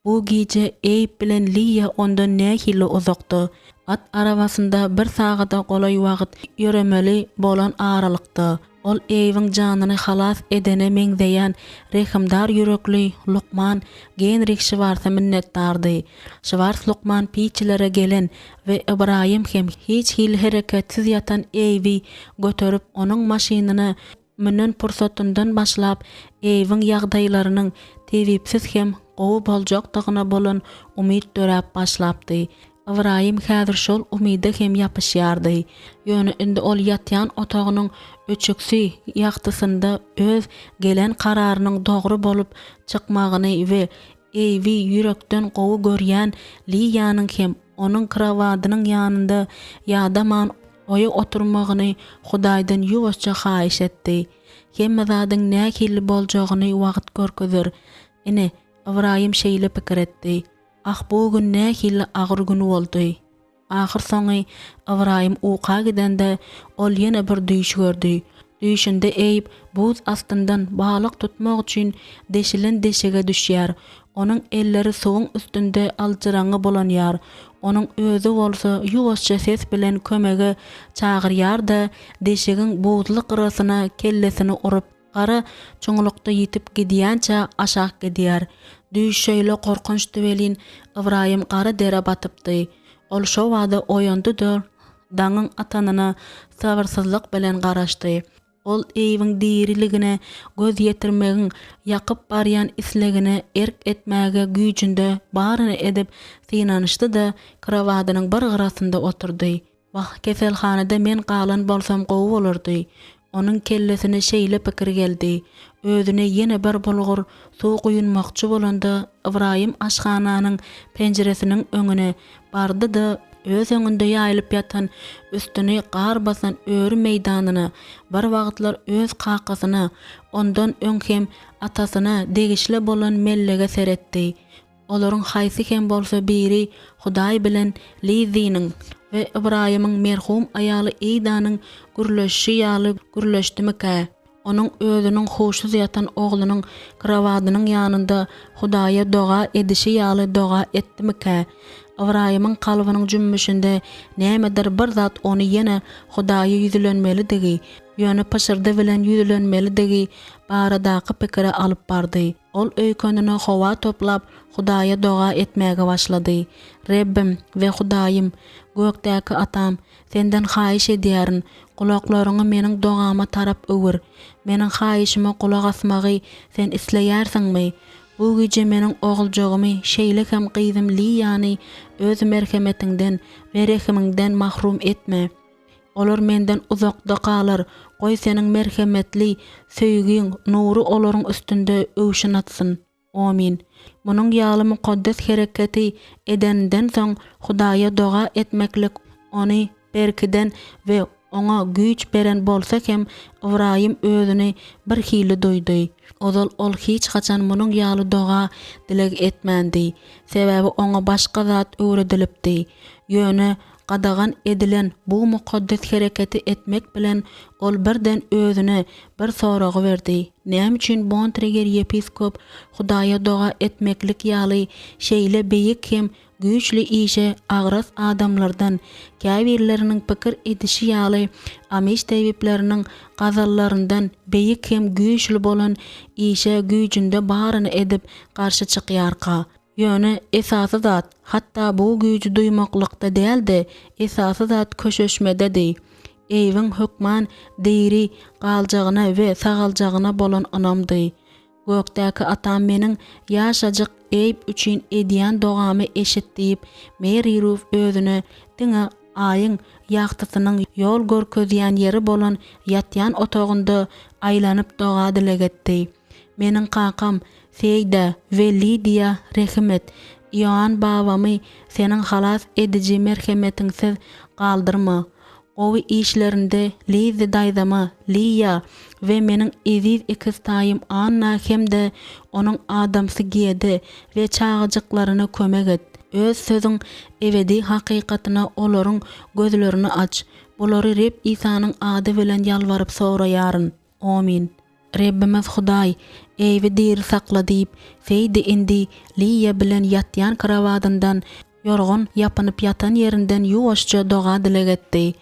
Bu gece Eyüp bilen Liya ondan nähili uzakdy. At arabasynda bir sagada golay wagt ýöremeli bolan aralykda. Ol Eyüpň janyny halas edene meňzeýän rehimdar yürekli Lukman genrik Şwarsa minnetdardy. Şwars Lukman piçilere gelen we Ibrahim hem hiç hil hereketsiz ýatan Eyüpy göterip onuň maşynyny münen pursatyndan başlap Eyüpň ýagdaýlarynyň tebipsiz hem gowy boljakdygyna bolan umyt dörep başlapdy. Ibrahim häzir şol umyda hem ýapyşýardy. Ýöne indi ol ýatýan otagynyň öçüksi ýagtysynda öz gelen kararynyň dogry bolup çykmagyny we Eyüpy ýürekden gowy görýän Liýanyň hem onuň krawadynyň ýanynda ýadaman oýa oturmagyny Hudaýdan ýuwaşça haýyş etdi. Hemme zadyň nähili boljagyny wagt görkezür. Ine Ibrahim şeýle pikir etdi. Ah bu gün nähili agyr gün boldy. Ahyr soňy Ibrahim uqa gidende ol ýene bir düýş gördü. Düýşünde Eyüp buz astyndan balyk tutmak üçin deşilen deşege düşýär. Onuň elleri suwuň üstünde alçyraňy bolanýar. Onuň özü bolsa ýuwaşça ses bilen kömege çagyrýar da deşegiň buzly gyrasyna kellesini urup gara çoňlukda ýitip gidýänçä aşak gidýär. Düýş şeýle korkunçdy welin Ibrahim gara dere batypdy. Ol şo wada oýandy-da daňyň atanyna sabyrsyzlyk bilen garaşdy. Ol Eyüpň diriligine göz ýetirmegiň ýakyp barýan islegine erk etmäge güýjünde baryny edip synanyşdy da krawadynyň bir gyrasynda oturdy. Wah keselhanada men galan bolsam gowy bolardy. Onuň kellesine şeýle pikir geldi. Özüne ýene bir bulgur suw guýunmakçy bolanda Ibrahim aşxananyň penjeresiniň öňüne bardy da öz öňünde ýaýlyp ýatan üstüne gar basan öýri meýdanyna bir wagtlar öz kakasyna ondan öň hem atasyna degişle bolan mellege seretdi. Olaryň haýsy hem bolsa biri Hudaý bilen Lizynyň we Ibrahimyň merhum aýaly Eýdanyň gürleşi ýaly gürleşdimike. Onuň özüniň hoşsuz ýatan oglunyň krawadynyň ýanynda Hudaýa doga edişi ýaly doga etdimike. Ibrahimyň kalbynyň jümmüşinde nämedir bir zat onu ýene Hudaýa ýüzlenmelidigi, ýöne paşyrdy bilen ýüzlenmelidigi baradaky pikire alyp bardy. Ol öýkenine howa toplap Hudaýa doga etmäge başlady. Rebbim we Hudaýym, gökdäki atam, senden haýyş edýärin, kulaklaryňy meniň dogama tarap öwür. Meniň haýyşyma kulak asmagy sen isleýärsiňmi? Bu gece meniň oguljagymy şeýle hem gyzym Liýany öz merhemetinden we rehiminden mahrum etme. Olar menden uzakda galar. Goý seniň merhemetli söýgüň nury olaryň üstünde öwşün atsyn. Amin. Munyň ýaly mukaddes hereketi edenden soň Hudaýa doga etmeklik ony berkiden we ona güýç beren bolsa hem Ibrahim özüni bir hili duýdy. Ozal ol hiç haçan munyň ýaly doga dileg etmändi. Sebäbi ona başga zat öwredilipdi. Ýöne gadagan edilen bu mukaddes hereketi etmek bilen ol birden özüne bir soragy berdi. Näme üçin Bontrager yepiskop Hudaýa doga etmeklik ýaly şeýle beýik hem güýçli işe agras adamlardan käbirleriniň pikir edişi ýaly amiş tebipleriniň gazallaryndan beýik hem güýçli bolan işe güýjünde baryny edip garşy çykýarka. Ýöne esasy zat, hatta bu güýji duýmaklykda däldi, esasy zat köşeşmededi. Eyüpň hukman diri galjagyna we sagaljagyna bolan anamdy. Gökdäki atam meniň ýaşajyk eýip üçin edýän dogamy eşitdiýip, meriruf özüne diňe aýyň ýagtysynyň ýol görkezýän ýeri bolan ýatýan otagynda aýlanyp doga dilegetdi. Meniň kakam Seyda we Lidia rehmet, ýan babamy seniň halas edici merhemetiňsiz galdyrma. Owy işlerinde Lizi daýdama, Liya we meniň eziz ikiztaýym Anna hemde onuň adamsy giyedi we çağıjyklaryna kömek et. Öz sözüň ebedi hakykatyna olaryň gözlerini aç. Bulary Reb İsanyň ady bilen ýalwaryp soraýaryn. Amin. Rebbimiz Hudaý eýbi diri sakla diýip, Seydi indi Liya bilen ýatýan karawatyndan yorgun yapynyp ýatan ýerinden ýuwaşça doga dilegetdi.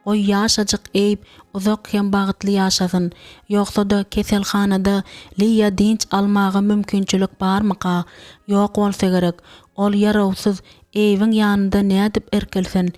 Oy ýaşajyk eýip uzak hem bagytly ýaşasyn. Ýoksa da keselhanada Liya dinç almagy mümkinçilik barmyka? Ýok bolsa gerek. Ol yarawsyz eýiň ýanynda nädip erkelsen.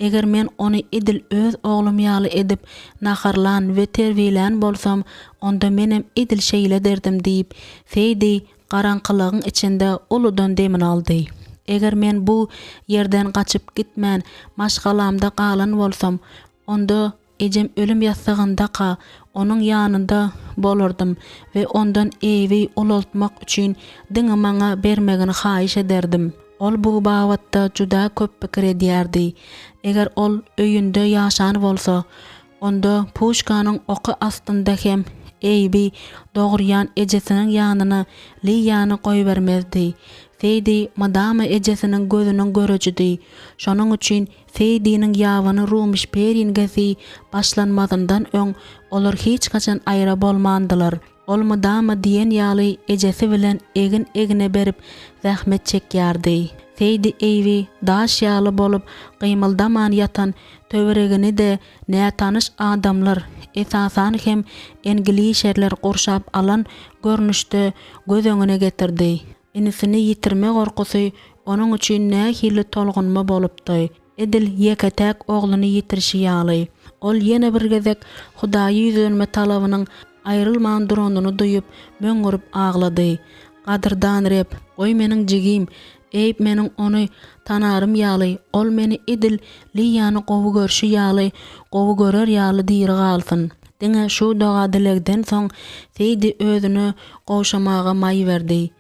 Eger men ony edil öz oglum ýaly edip naharlan we terbiýelen bolsam, onda menem edil şeýle derdim diýip, Seydi garaňkylygyň içinde uludan demin aldy. Eger men bu ýerden gaçyp gitmän, maşgalamda galan bolsam, onda ejem ölüm ýatsagynda onuň ýanynda bolardym we ondan eýbi ulaltmak üçin diňe maňa bermegini haýyş ederdim. Ol bu bawatda juda köp pikir edýärdi. Eger ol öýünde ýaşan bolsa, onda puşkanyň oky astynda hem eýbi dogryan ejesiniň ýanyna Liýany goýbermezdi. Seydi madama ejesiniň gözüniň görejidi. Şonuň üçin Seydi'niň ýawyny rumiş peringesi başlanmazyndan öň olar hiç kaçan aýra bolmandylar. Ol madama diýen ýaly ejesi bilen egine berip zähmet çekýärdi. Seydi eýbi daş ýaly bolup gymyldaman ýatan töweregini de nä tanyş adamlar, esasan hem engilişerler gorşap alan görnüşde göz öňüne getirdi. Inisini yitirme gorkusy onuň üçin nähili tolgunma bolupdy. Edil ýeketäk ogluny yitirişi ýaly. Ol ýene bir gezek Hudaýy ýüzünme talabynyň aýrylman durandyny duýup möňürüp aglady. Gadyrdan Reb, oý meniň jigim, eýip meniň ony tanarym ýaly, ol meni edil Liýany gowy görşi ýaly, gowy görer ýaly diýri galsyn. Diňe şu doga dilegden soň Seydi özüni gowşamaga maý berdi.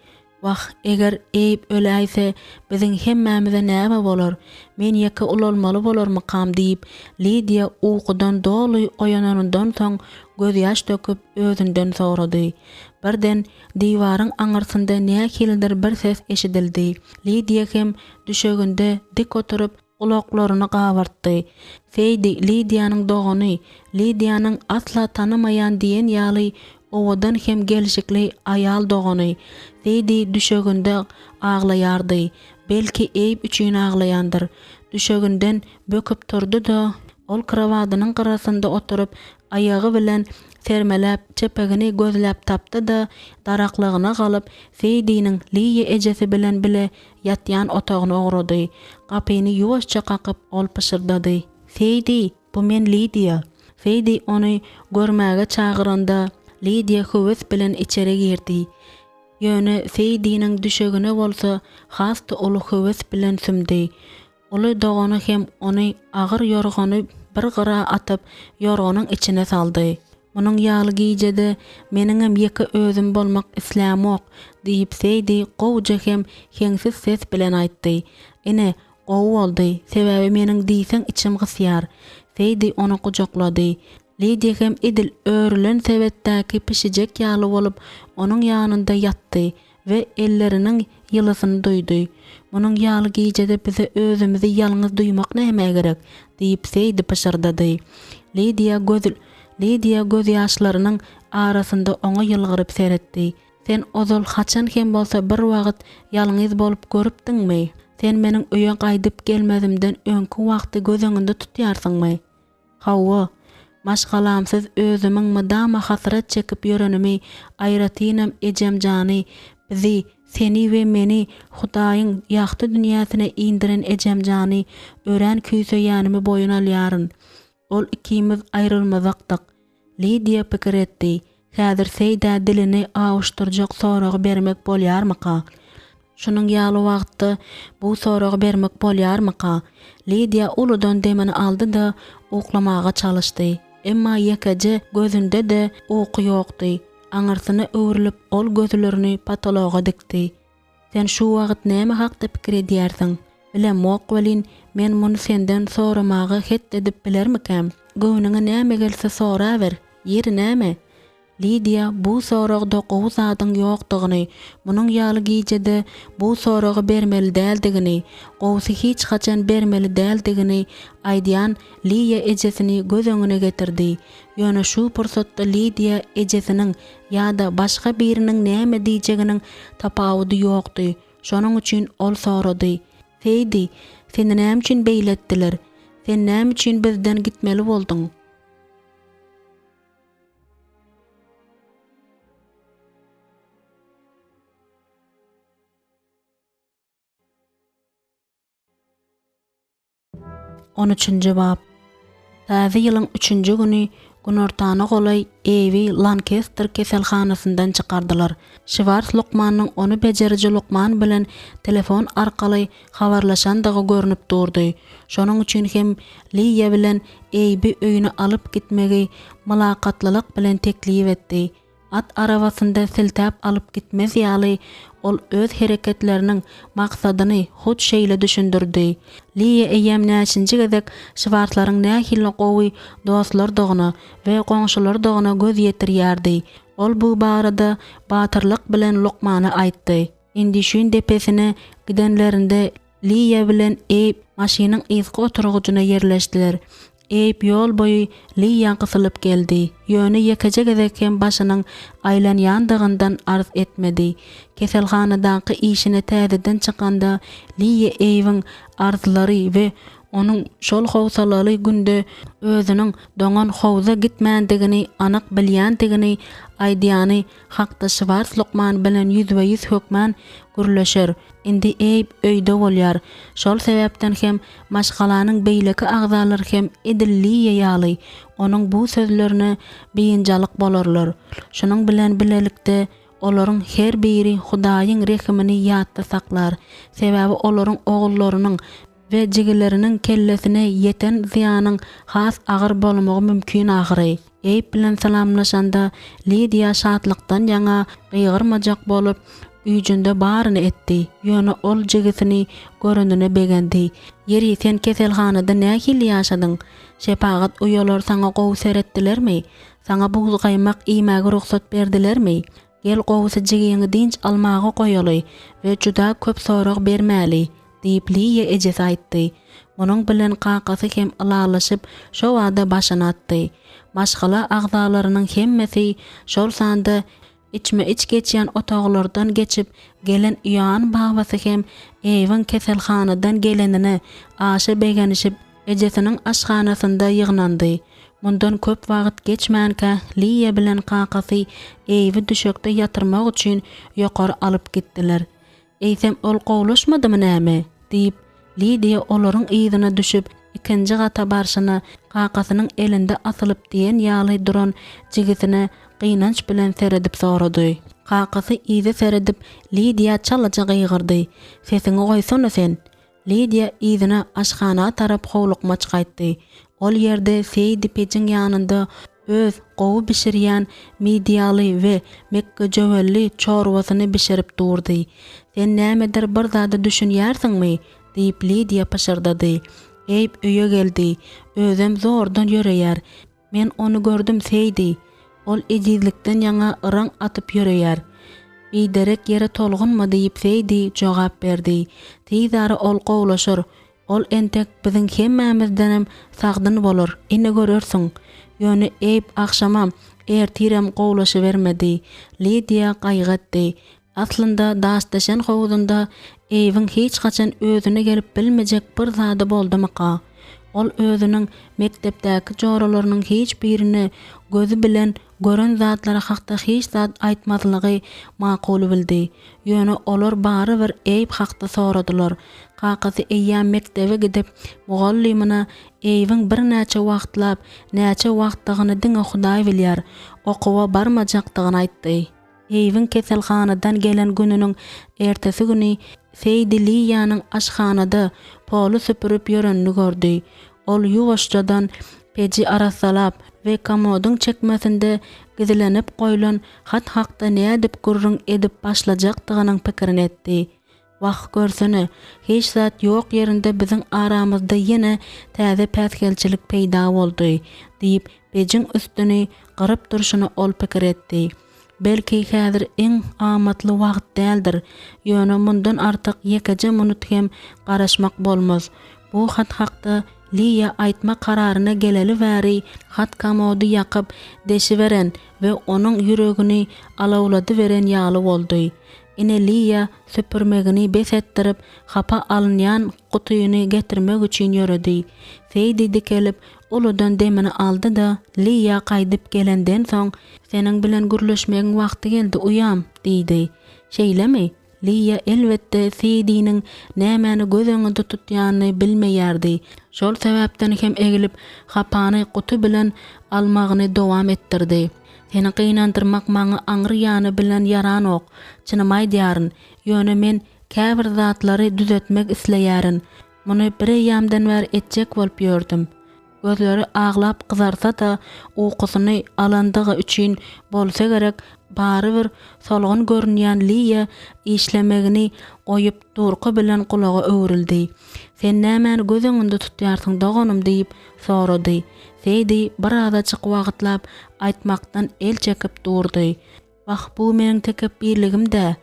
Wah, eger eýip öläýse, biziň hemmämize näme bolar? Men ýeke ulalmaly bolarmykam diýip, Lidia uykudan doly oýananyndan soň göz ýaş döküp özünden sorady. Birden diýwaryň aňyrsynda nähilidir bir ses eşidildi. Lidia hem düşeginde dik oturup ulaklaryny gawartdy. Seydi Lidiýanyň dogany, Lidiýanyň asla tanımayan diýen ýaly owadan hem gelişikli ayal dogany. Seydi düşeginde aglaýardy. Belki eýip üçin aglaýandyr. Düşeginden böküp turdy da, ol krawadynyň garasynda oturup aýagy bilen sermeläp çepegini gözläp tapdy da, daraklygyna galyp Seydi'niň Liýe ejesi bilen bile ýatýan otagyna ogrady. Gapyny ýuwaşça qakyp ol pişirdady. Seydi, bu men Lidia. Seydi ony görmäge çagyranda Lidia höwes bilen içeri girdi. Ýöne Seydi'niň düşegine bolsa hasty uly höwes bilen sümdi. Uly dogany hem ony agyr yorgany bir gyra atyp yorganyň içine saldy. Munyň ýaly giýjede meniňem ýeke özüm bolmak islämok diýip Seydi gowja hem heňsiz ses bilen aýtdy. Ine gowy boldy, sebäbi meniň diýsen içim gysýar. Seydi ony kucaklady. Lidia hem edil öýrülen sebetdäki pişijek ýaly bolup onuň ýanynda ýatdy we elleriniň ýylysyny duýdy. Munyň ýaly giýjede bize özümizi ýalňyz duýmak näme gerek diýip Seydi pişirdady. Lidia göz ýaşlarynyň arasynda oňa ýylgyryp seretdi. Sen ozal haçan hem bolsa bir wagt ýalňyz bolup görüpdiňmi? Sen meniň öýe gaýdyp gelmezimden öňkü wagty gözüňde tutýarsyňmy? Hawa, maşgalamsyz özümiň madama hasret çekip ýörenimi aýratynam ejemjany, bizi, seni we meni Hudaýyň ýagty dünýäsine indiren ejemjany ören küýseýänimi boyun alýaryn. Ol ikimiz aýrylmazakdyk. Lidia pikir etdi. Häzir Seyda dilini awuşdurjak soragy bermek bolýarmyka? Şunun ýaly wagtda bu soragy bermek bolýarmyka? Lydia uludan demini aldy da oklamaga çalışdy. Emma ýekeje gözünde de oky ýokdy. Aňyrsyna öwrilip ol gözlerini patologa dikdi. Sen şu wagt näme hakda pikir edýärsiň? Bilemok welin, men muny senden soramagy het edip bilermikem? Göwnüňe näme gelse sora ber. Ýeri näme? Lydia bu soragda gowy zadyň ýokdugyny, munyň ýaly gijede bu soragy bermeli däldigini, gowsy hiç haçan bermeli däldigini aýdýan Lydia ejesini göz öňüne getirdi. Ýöne şu pursatda Lydia ejesiniň ýa-da başga biriniň näme diýjeginiň tapawudy ýokdy. Şonuň üçin ol sorady: "Seydi, seni näme üçin beýletdiler? Sen näme üçin bizden gitmeli boldyň?" 13-nji bab. Täze ýylyň 3-nji güni günortany golay ewi Lancaster keselhanasyndan çykardylar. Şivars Lukmanyň onu bejeriji Lukman bilen telefon arkaly habarlaşandygy görnüp durdy. Şonuň üçin hem Lydia bilen eýbi öýüne alyp gitmegi mylakatlylyk bilen teklip etdi. At arabasynda siltäp alyp gitmez ýaly ol öz hereketleriniň maksadyny hut şeýle düşündirdi. Lydia eýem näçinji gezek şiwartlaryň nähili gowy dostlar dogyna we goňşular dogyna göz ýetirýärdi. Ol bu barada batyrlyk bilen Lukmana aýtdy. Indi şün depesine gidenlerinde Lydia bilen Eyüp maşynyň ýyzgy oturgugyna yerleşdiler. Eyüp ýol boyu Lydia gysylyp geldi. Ýöne ýekeje gezeken başynyň aýlanýandygyndan arz etmedi. Keselhanadaky işine täzeden çykanda Lydia Eyüp'iň arzlary we onuň şol howsalaly günde özüniň doňan howza gitmändigini anyk bilýändigini aýdýany hakda Şivars Lukman bilen ýüzbe-ýüz hökmän gürleşer. Indi Eyüp öýde bolýar. Şol sebäpden hem maşgalanyň beýleki agzalary hem edilliýe ýaly. Onuň bu sözlerine beýinjalyk bolarlar. Şunuň bilen bilelikde olaryň her biri Hudaýyň rehimini ýatda saklar. Sebäbi olaryň ogullarynyň we jigileriniň kellesine ýeten ziýanyň has agyr bolmagy mümkin ahyry. Eyüp bilen salamlaşanda Lydia şatlykdan ýaňa gygyrmajak bolup üýjünde baryny etdi. Ýöne ol jigisini göründüne begendi. "Ýeri sen keselhanada nähili ýaşadyň? Şepagat uýalar saňa gowy seretdilermi? Saňa buguz gaýmak iýmäge ruhsat berdilermi? Gel gowsy jigiňi dinç almagy goýaly we juda köp sorag bermäli" diýip Lydia ejes aýtdy. Munyň bilen kakasy hem alalaşyp şo wada başyny atdy. Maşgala agzalarynyň hemmesi şol sanda içme iç geçýän otaglardan geçip gelen ýan babasy hem eýiň keselhanadan gelenine aşy begenişip ejesiniň aşhanasynda ýygnandy. Mundan köp wagt geçmänkä Lydia bilen kakasy eýi düşekde ýatyrmak üçin ýokary alyp gitdiler. "Eýsem ol gowlaşmadymy näme?" diýip Lydia olaryň ýygyna düşüp ikinji gata barşyna kakasynyň elinde asylyp diýen ýaly duran jigisine gynanç bilen seredip sorady. Kakasy ýygy seredip Lydia çalaja gygyrdy. "Sesiňi goýsana sen." Lydia ýygyna aşhana tarap howlukma çykaýtdy. Ol ýerde Seydi pejiň ýanynda öz gowy bişirýän midiýaly we mekkejöwelli çorwasyny bişirip durdy. "Sen nämedir bir zada düşünýärsiňmi?" diýip Lydia paşardady. Eyüp öýe geldi. "Özüm zordan ýöreýär. Men onu gördüm Seydi. Ol ejizlikden ýaňa ıraň atyp ýöreýär. Biderek ýere tolgunma" diýip Seydi jogap berdi. "Tizara ol gowlaşyr. Ol entek biziň hemmämizdenem sagdyn bolar. Ine görersiň." Ýöne Eyüp akşamam ertirem gowlaşy bermedi. Lydia gaýgatdy. Aslynda daşdaşan howuzunda Eyüň hiç haçan özüne gelip bilmejek bir zady boldymyka? Ol özüniň mektepdäki joralarynyň hiç birini gözü bilen gören zatlara hakda hiç zat aýtmazlygy makul bildi. Ýöne olar bary bir eýip hakda soradylar. Kakasy eýýän mektebe gidip mugallimine eýibiň bir näçe wagtlap, näçe wagtdygyny diňe Hudaý bilýär, okuwa barmajakdygyny aýtdy. Eýibiň keselhanadan gelen gününiň ertesi güni Feydiliýanyň aşhanada polu süpürüp ýörenini gördi. Ol ýuwaşjadan peji arasalap we komodyň çekmesinde gizilenip goýulan hat hakda nädip gurrun edip başlajakdygynyň pikirini etdi. Wagt görsene, hiç zat ýok ýerinde biziň aramyzda ýene täze päsgelçilik peýda boldy, diýip pejiň üstüni gyryp durşuny ol pikir etdi. Belki häzir eň amatly wagt däldir. Ýöne mundan artyk ýekeje minut hem garaşmak bolmaz. Bu hat hakda Liya aýtma kararyna geleli bäri hat komody ýakyp deşiberen we onuň ýüregini alawlady beren ýaly boldy. Ine Liya süpürmegini bes etdirip hapa alynýan gutuýuny getirmek üçin ýöredi. Feydi dikelip uludan demini aldy da Liya gaýdyp gelenden soň "Seniň bilen gürleşmegiň wagty geldi, uyam" diýdi. Şeýlemi? Liya elbetde Feydi'niň nämäni göz öňünde tutýanyny bilmeýärdi. Şol sebäpden hem egilip hapany gutu bilen almagyny dowam etdirdi. "Seni gynandyrmak maňa aňrýany bilen yaran ok. Çynymay diýaryn. Ýöne men käbir zatlary düzeltmek isleýärin. Muny bir ýamdan bäri etjek bolup ýördüm." Gözleri ağlap kızarsa da uykusyny alandygy üçin bolsa gerek bary bir solgun görünýän Liya işlemegini goýup durky bilen kulagy öwrildi. "Sen nämäni göz öňünde tutýarsyň dogonum?" diýip sorady. Feydi birazajyk wagtlap aýtmakdan el çekip durdy. Bu meniň tekebbirligim-de."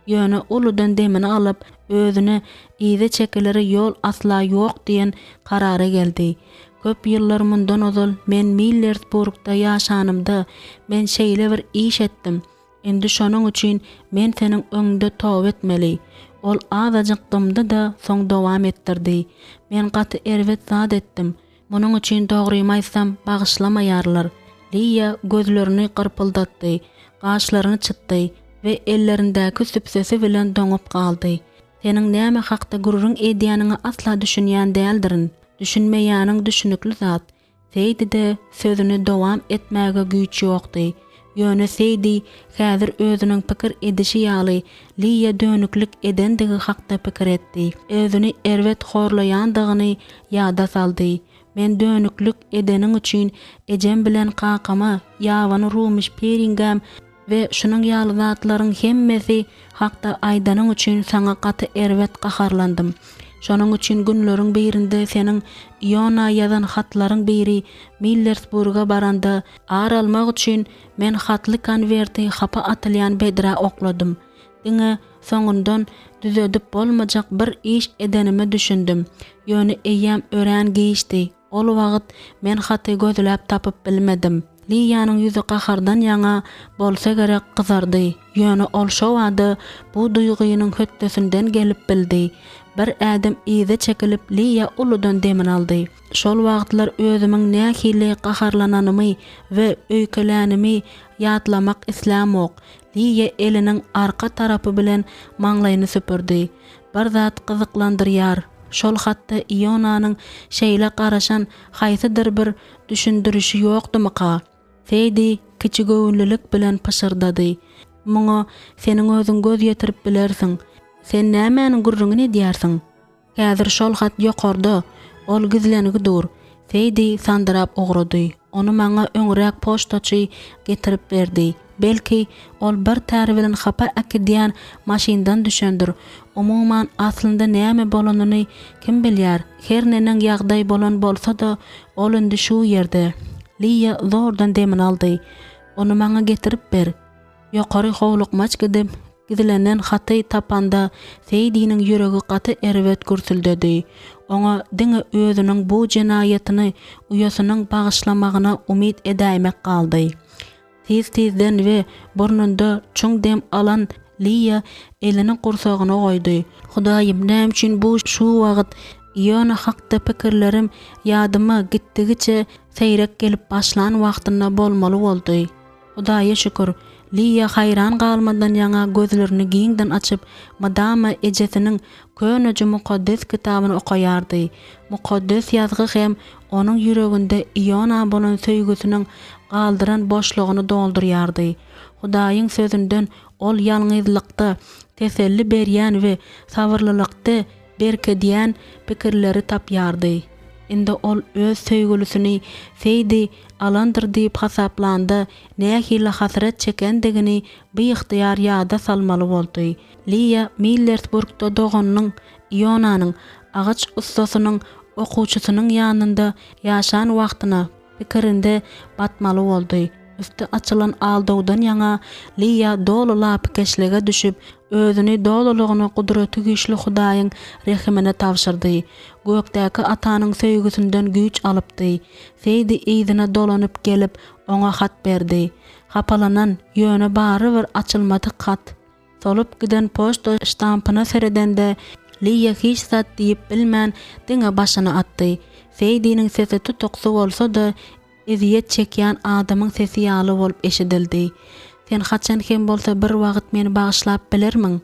Ýöne uludan demini alyp özüne iýde çekileri ýol asla ýok diýen karara geldi. "Köp ýyllar mundan ozal men Millersburgda ýaşanymda men şeýle bir iş etdim. Endi şonuň üçin men seniň öňünde tawba etmeli." Ol azajykdymdy da soň dowam etdirdi. "Men gaty erwet zat etdim. Munuň üçin dogrymy aýtsam bagyşlamaýarlar." Liya gözlerini gyrpyldatdy, gaşlaryny çytdy we ellerindäki süpsesi bilen doňup galdy. "Seniň näme hakda gurrun edýäniňi asla düşünýän däldirin. Düşünmeýäniň düşünükli zat." Feydi de sözüni dowam etmäge güýç ýokdy. Ýöne Feydi häzir özüniň pikir edişi ýaly Liya dönüklik edendigi hakda pikir etdi. Özüni erwet horlaýandygyny ýada saldy. "Men dönüklik edeniň üçin ejem bilen kakama, ýawany rumiş peringam we şunuň ýaly zatlaryň hemmesi hakda aýdanyň üçin saňa gaty erwet gaharlandym. Şonuň üçin günleriň birinde seniň Iona ýazan hatlaryň biri Millersburga baranda ar almak üçin men hatly konwerti hapa atylýan bedra okladym. Diňe soňundan düzedip bolmajak bir iş edenimi düşündüm. Ýöne eýýäm ören geçdi. Ol wagt men haty gözläp tapyp bilmedim." Liyanyň ýüzi gahardan ýaňa bolsa gerek kızardy. Ýöne ol şo wagty bu duýgunyň höttesinden gelip bildi. Bir ädim iýde çekilip Liya uludan demin aldy. Şol wagtlar özümiň nähili gaharlananymy we öýkelänimi ýatlamak islam ok. Liya eliniň arka tarapy bilen maňlaýyny süpürdi. Bir zat gyzyklandyrýar. Şol hatda Ionanyň şeýle garaşan haýsydyr bir düşündirişi ýokdymyka? Feydi kiçi göwnlülük bilen pışırdady. "Muňa seniň özüň göz ýetirip bilersiň. Sen nämäni gurruňy edýärsiň? Häzir şol hat ýokarda, ol gizlenigidir." Feydi sandyrap ogrady. Onu maňa öňrek poçtaçy getirip berdi. Belki ol bir tär bilen hapa akidýän maşyndan düşendir. Umuman aslynda näme bolanyny kim bilýär? Her nenen ýagdaý bolan bolsa da ol indi şu ýerde. Liya zordan demin aldy. "Onu maňa getirip ber." Ýokary howlukmaç gidip gizlenen haty tapanda Feydi'niň ýüregi gaty erwet gürsüldedi. Oňa diňe özüniň bu jenaýatyny uýasynyň bagyşlamagyna umyt edämek galdy. Tez-tezden we burnunda çoň dem alan Liya elini gursagyna goýdy. "Hudaýym, näme üçin bu şu wagt Ýöne hakda pikirlerim ýadyma gitdigiçe seýrek gelip başlan wagtynda bolmaly boldy. Hudaýa şükür, Liya hayran galmadan ýaňa gözlerini giňden açyp, madama ejesiniň könüji mukaddes kitabyny okaýardy. Mukaddes ýazgy hem onuň ýüreginde Iona bolan söýgüsiniň galdyran boşlugyny doldurýardy. Hudaýyň sözünden ol ýalňyzlykda teselli berýän we sabyrlylykda berkediýän pikirleri tapýardy. Indi ol öz söýgülisini feýdi alandyr diýip hasaplandy, nähili hasret çekendigini beýihtiýar ýada salmaly boldy. Liya Millersburgda doganyň Ionanyň agaç ustasynyň okuwçysynyň ýanynda ýaşan wagtyna pikirinde batmaly boldy. Üstü açylan aldawdan ýaňa Liya dolu lapkeşlige düşüp, özüni dolulugyny kudrety güýçli Hudaýyň rehimine tawşyrdy. Gökdäki atanyň söýgüsinden güýç alypdy. Feýdi ýzyna dolanyp gelip oňa hat berdi. Hapalanan ýöne bary bir açylmady hat. Solup giden poçta ştampyna seredende Liya hiç zat diýip bilmän diňe başyny atdy. Feýdiňiň sesi tutuksy bolsa-da eziyet çekýän adamyň sesi ýaly bolup eşidildi. Sen haçan hem bolsa bir wagt meni bagyşlap bilermiň?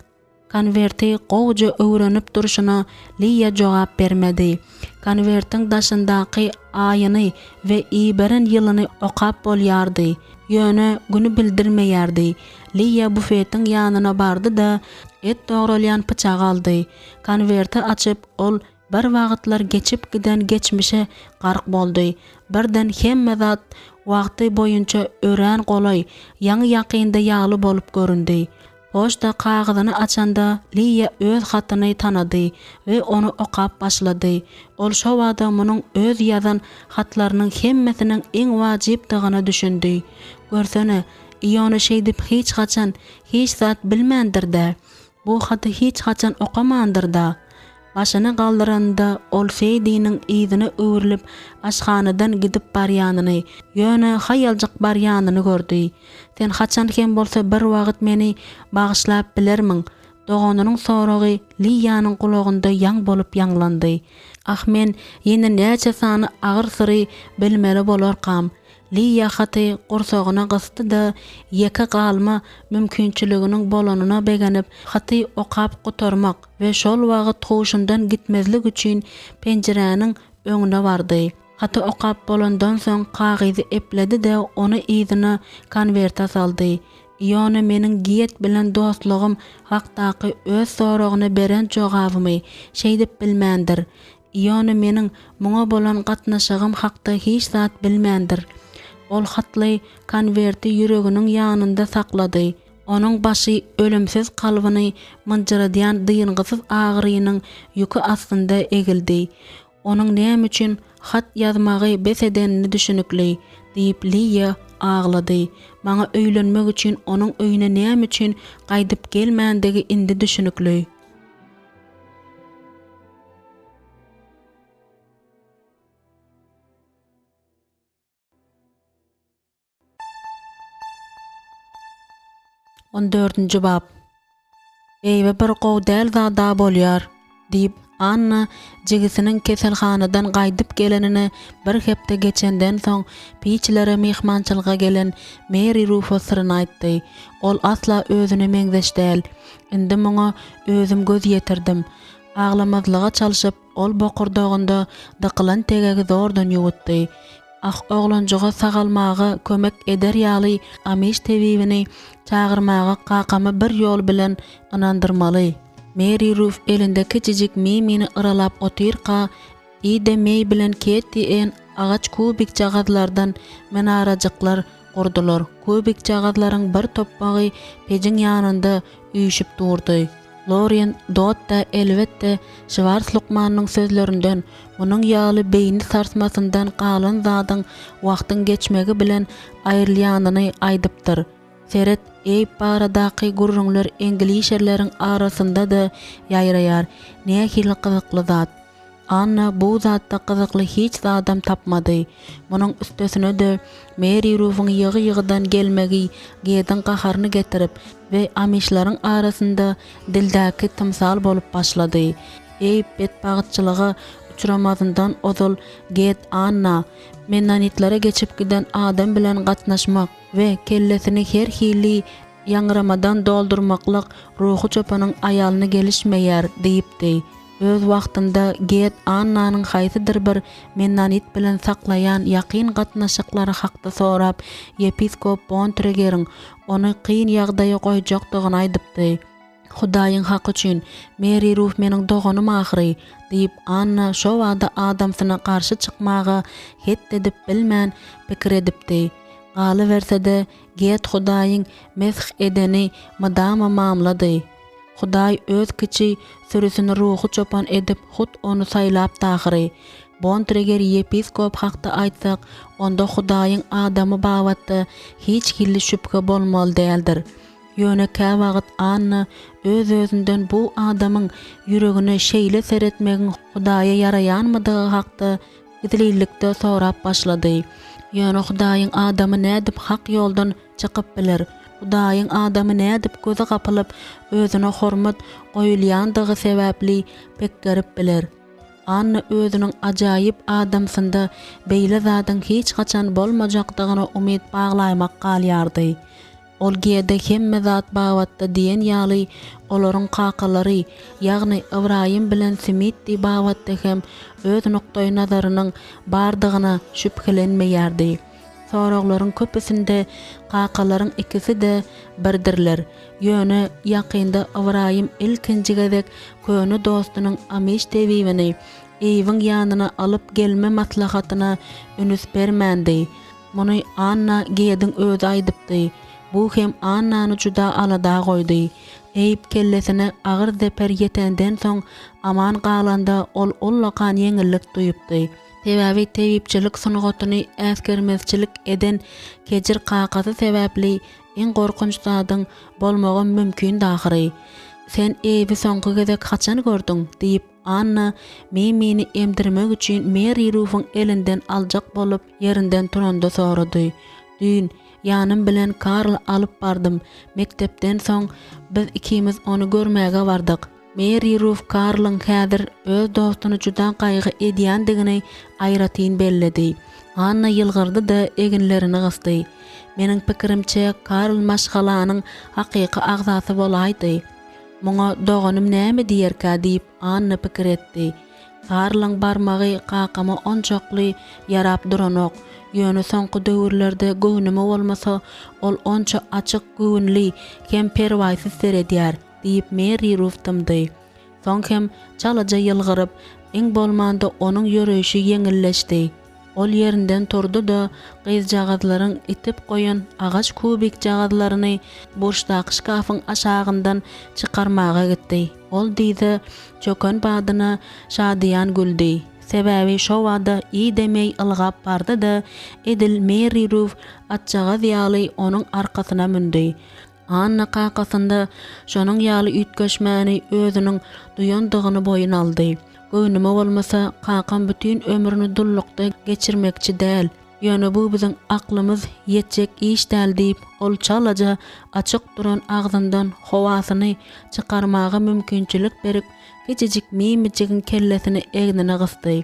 Konwerti gowja öwrenip duruşuna Liya jogap bermedi. Konwertiň daşyndaky aýyny we iberin ýylyny okap bolýardy. Ýöne güni bildirmeýärdi. Liya bufetiň ýanyna bardy da et dogralyan pyçak aldy. Konwerti açyp ol bir wagtlar geçip giden geçmişe gark boldy. Birden hemme zat wagty boýunça örän golay, ýaňy ýakynda ýaly bolup göründi. Poçta kagyzyny açanda Liya öz hatyny tanady we onu okap başlady. Ol şo wagtda munyň öz ýazan hatlarynyň hemmesiniň eň wajypdygyny düşündi. Görsene, Iona şeýdip hiç haçan, hiç zat bilmändir-de. Bu haty hiç haçan okamandyr-da. Başyny galdyranda ol feýdiniň ýzyny öwrülip aşhanadan gidip barýanyny, ýöne haýaljak barýanyny gördi. Sen haçan hem bolsa bir wagt meni bagyşlap bilermiň? Doganynyň soragy Liyanyň kulagynda ýaň bolup ýanglandy. Ah men ýene näçe sany agyr syry bilmeli bolarkam. Liya haty gursagyna gysdy da ýeke galma mümkinçiliginiň bolanyna begenip haty okap gutarmak we şol wagt hoşundan gitmezlik üçin penjereniň öňüne bardy. Haty okap bolandan soň kagyzy epledi de onu ýzyna konwerta saldy. Iona meniň giýet bilen dostlugym hakdaky öz soragyna beren jogabymy şeýdip bilmändir. Iona meniň muňa bolan gatnaşygym hakda hiç zat bilmändir. Ol hatly konwerti ýüreginiň ýanynda saklady. Onuň başy ölümsiz kalbyny mınjyradýan dyýyngysyz agyrynyň ýüki astynda egildi. Onuň näme üçin hat ýazmagy bes edenini düşünükli diýip Liya aglady. Maňa öýlenmek üçin onuň öýüne näme üçin gaýdyp gelmändigi indi düşünükli. On 4-nji bab. Eýwe bir gow däl zada bolýar diýip Anna jigisiniň keselhanadan gaýdyp gelenini bir hepde geçenden soň piçlere mehmançylyga gelen Mary Rufus'yny aýtdy. Ol asla özüne meňzeş däl. Indi muňa özüm göz ýetirdim. Aglamazlyga çalyşyp ol bokurdagynda dykylan tegegi zordan ýuwutdy. Ah oglanjyga sagalmagy kömek eder ýaly Amish tebibini çağırmagy kakamy bir ýol bilen ynandyrmaly. Mary Ruf elinde kiçijik mimini ıralap otyrka, ide mey bilen ketdi en agaç kubik jagazlardan menarajyklar gurdular. Kubik jagazlaryň bir topmagy pejiň ýanynda üýşüp durdy. Lorien Dotta elbetde Schwarz Lukmanyň sözlerinden munyň ýaly beýni sarsmasyndan galan zadyň wagtyň geçmegi bilen aýrylýanyny aýdypdyr. Seret eýip baradaky gurrunlar Englişerleriň arasynda da ýaýraýar. Nähili gyzykly zat. Anna bu zatda gyzykly hiç adam tapmady. Munyň üstesine de Mary Ruf'un ýygy-ýygydan gelmegi giýedin gaharyny getirip we Amishlaryň arasynda dildäki tymsal bolup başlady. Eýip betbagytçylygy uçuramazından ozul get Anna Mennonitlere geçip giden adam bilen gatnaşmak ve kellesini her hili yaňramadan doldurmaklyk ruhu çöpanyň aýalyna gelişmeýär diýipdi. Öz wagtynda get Annanyň haýsydyr bir Mennonit bilen saklayan ýakyn gatnaşyklary hakda sorap yepiskop Bontrager'in onu kyn ýagdaýa goýjakdygyny aýdypdy. Hudaýyň hak üçin Mary Ruth meniň doganym ahry diýip Anna şo wagda adamsyna garşy çykmagy het edip bilmän pikir edipdi. Galy bersede get Hudaýyň mesih edeni madama mamlady. Hudaý öz kiçi sürüsini ruhu çopan edip hut onu saýlap tahyry. Bontrager yepiskop hakda aýtsak, onda Hudaýyň adamy bawatda hiç hilli şüphe bolmaly däldir. Ýöne kä wagt Anna öz-özünden bu adamyň ýüregine şeýle seretmegiň Hudaýa ýaraýanmadygy hakda gidililikde sorap başlady. Ýöne Hudaýyň adamy nädip hak ýoldan çykyp biler? Hudaýyň adamy nädip göze gapylyp özüne hormat goýulýandygy sebäpli pek garip biler. Anna özüniň ajaýyp adamsynda beýle zadyň hiç gaçan bolmajakdygyna umyt baglaýmak galýardy. Ol gede hemme zat bawatda diýen ýaly olaryň kakalary, ýagny Ibrahim bilen Smith bawatda hem öz noktaý nazarynyň bardygyna şüphelenmeýärdi. Soraglaryň köpüsinde kakalaryň ikisi de birdirler. Ýöne ýakynda Ibrahim ilkinji gezek köni dostunyň Amish tebibini eýiň ýanyna alyp gelme maslahatyna ünüs bermändi. Muny Anna gedin özi aýdypdy. Bu hem Annany juda alada goýdy. Eýip kellesine agyr zeper ýetenden soň aman galanda ol ollakan ýeňillik duýupdy. Sebäbi tebipçilik sunugatyny äskermezçilik eden kejir kakasy sebäpli en gorkunç zadyň bolmagy mümkin dahyry. Sen eýbi soňky gezek haçan gördüň diýip Anna meni emdirmek üçin Mary Ruth'un elinden aljak bolup yerinden turanda sorady. Dün ýanym bilen Karl alyp bardym. Mektepden soň biz ikimiz onu görmäge bardyk. Mary Ruth Karl'ın häzir öz dostuny juda gaýgy edýändigini aýratyn belledi. Anna ýylgyrdy da eginlerini gysdy. Meniň pikirimçe Karl maşgalanyň hakyky agzasy bolaýdy. Muňa doganym näme diýerkä diýip Anna pikir etdi. Karl'ın barmagy kakamy onçakly yarap duranok. Ýöne soňky döwürlerde göwnüme bolmasa, ol onça açyk göwnli hem perwaýsyz seredýär diýip Mary Ruth tymdy. Soň hem çalaja ýylgyryp, iň bolmanda onuň ýöreşi ýeňilleşdi. Ol yerinden turdy da gyz jagazlaryň itip goýan agaç kubik jagazlaryny boşdaky şkafyň aşagyndan çykarmaga gitdi. Ol diýdi, çöken badyna şadyan güldi. Sebäbi şo wagda iyi demey ylgap bardy da edil Mary Ruth atjaga ýaly onuň arkasyna mündi. Anna kakasynda şonuň ýaly ütgeşmäni özüniň duýandygyny boyun aldy. Göwnüme bolmasa kakam bütün ömrüni dullukda geçirmekçi däl. Ýöne bu biziň aklymyz ýetjek iş däl diýip ol çalaja açyk duran agzyndan howasyny çykarmaga mümkinçilik berip gecejik mimicigiň kellesini egnine gysdy.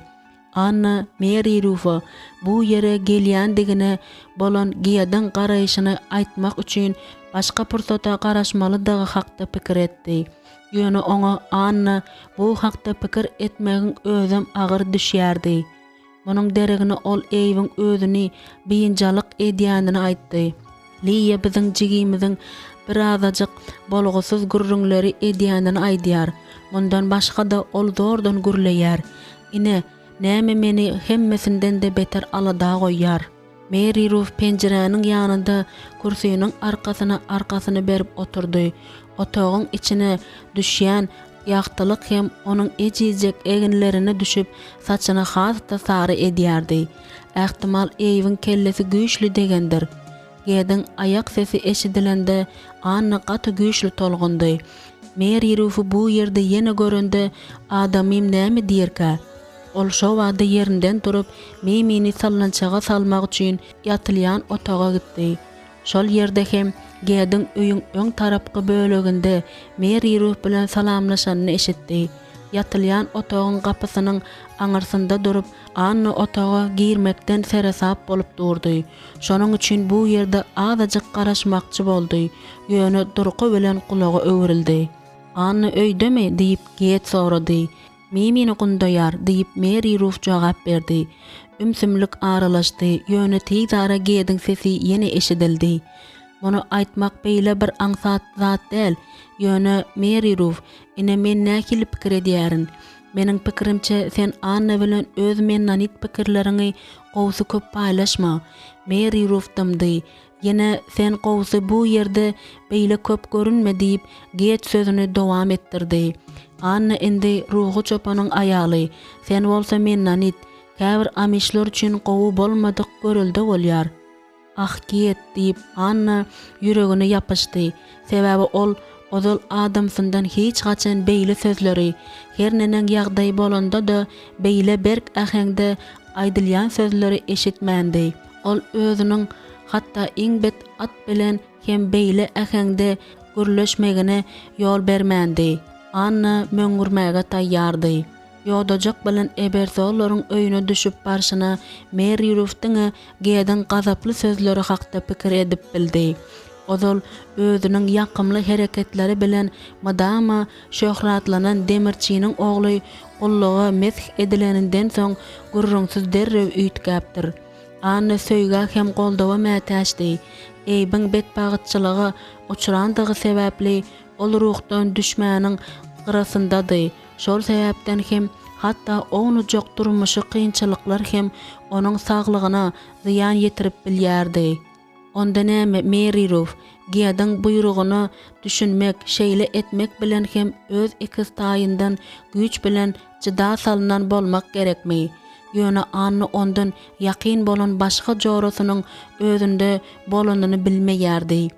Anna Mary Ruth'a bu ýere gelýändigine bolan giýadan garaýşyny aýtmak üçin başga pursata garaşmalydygy hakda pikir etdi. Ýöne oňa Anna bu hakda pikir etmegiň özüm agyr düşýärdi. Munyň deregine ol eýiň özüni biýinjalyk edýänini aýtdy. Liýe biziň jigimiziň bir azajyk bolgusyz gürrüňleri edýänini aýdýar. Mundan başga da ol zordan gürleýär. Ine näme meni hemmesinden de beter alada goýýar. Mary Ruth penjiräniň ýanynda kursynyň arkasyny berip oturdy. Otagyň içine düşýän ýagtylyk hem onuň ejizjek eginlerine düşüp saçyny hasda sary edýärdi. Ähtimal eýiň kellesi güýçli degendir. Gedin ayak sesi eşidilende Anna gaty güýçli tolgundy. Mary Ruth bu ýerde ýene görende adamym näme diýerkä? Ol şo wagda ýerinden turup memini sallançaga salmak üçin ýatylýan otaga gitdi. Şol ýerde hem gedin öýüň öň tarapky böleginde Mary Ruth bilen salamlaşanyny eşitdi. yatylýan otağın gapysynyň aňyrsynda durup Anna otağa girmekden seresap bolup durdy. Şonuň üçin bu ýerde azajyk garaşmakçy boldy. Ýöne durky bilen kulagy öwrildi. Anna öýdemi diýip geýet sorady. Mimini gundaýar diýip Mary Ruth jogap berdi. Ümsümlik aralaşdy. Ýöne tizara geýdiň sesi ýene eşidildi. Bunu aýtmak beýle bir aňsat zat däl. Ýöne Mary Ruth, ine men näkili pikir edýärin. Meniň pikirimçe sen Anna bilen öz mennanit pikirleriňi gowsy köp paýlaşma. Mary Ruth dymdy. Ýene sen gowsy bu ýerde beýle köp görünme diýip geýet sözüni dowam etdirdi. Anna indi ruhu çopanyň aýaly. Sen bolsa mennanit, käbir amişler üçin gowy bolmadyk görüldi bolýar. Ah geýet diýip Anna ýüregine ýapyşdy. Sebäbi ozal adamsyndan hiç gaçan beýle sözleri, her nenen ýagdaý bolanda da beýle berk ähengde aýdylýan sözleri eşitmändi. Ol özüniň hatda iň bet at bilen hem beýle ähengde gürleşmegine ýol bermändi. Anna möňürmäge taýýardy. Ýodajak bilen eberzolaryň öýüne düşüp barşyna Mary Ruth'tyň geýden gazaply sözleri hakda pikir edip bildi. Ozal özüniň ýakymly hereketleri bilen madama şöhratlanan demirçiniň ogly ullugy mesh edileninden soň gurrunsyz derrew üýtgäpdir. Anna söýgä hem goldawa mätäşdi. Eýbiň betbagytçylygy uçurandygy sebäpli ol ruhdan düşmäniň gyrasyndady. Şol sebäpden hem hatda onu jok durmuşy kynçylyklar hem onuň saglygyna ziyan ýetirip bilýärdi. Onda näme Mary Ruth geýdiň buyrugyny düşünmek, şeýle etmek bilen hem öz ekstaýyndan güýç bilen jyda salynan bolmak gerekmi? Ýöne Anna ondan ýakyn bolan başga jorasynyň özünde bolanyny bilmeýärdi.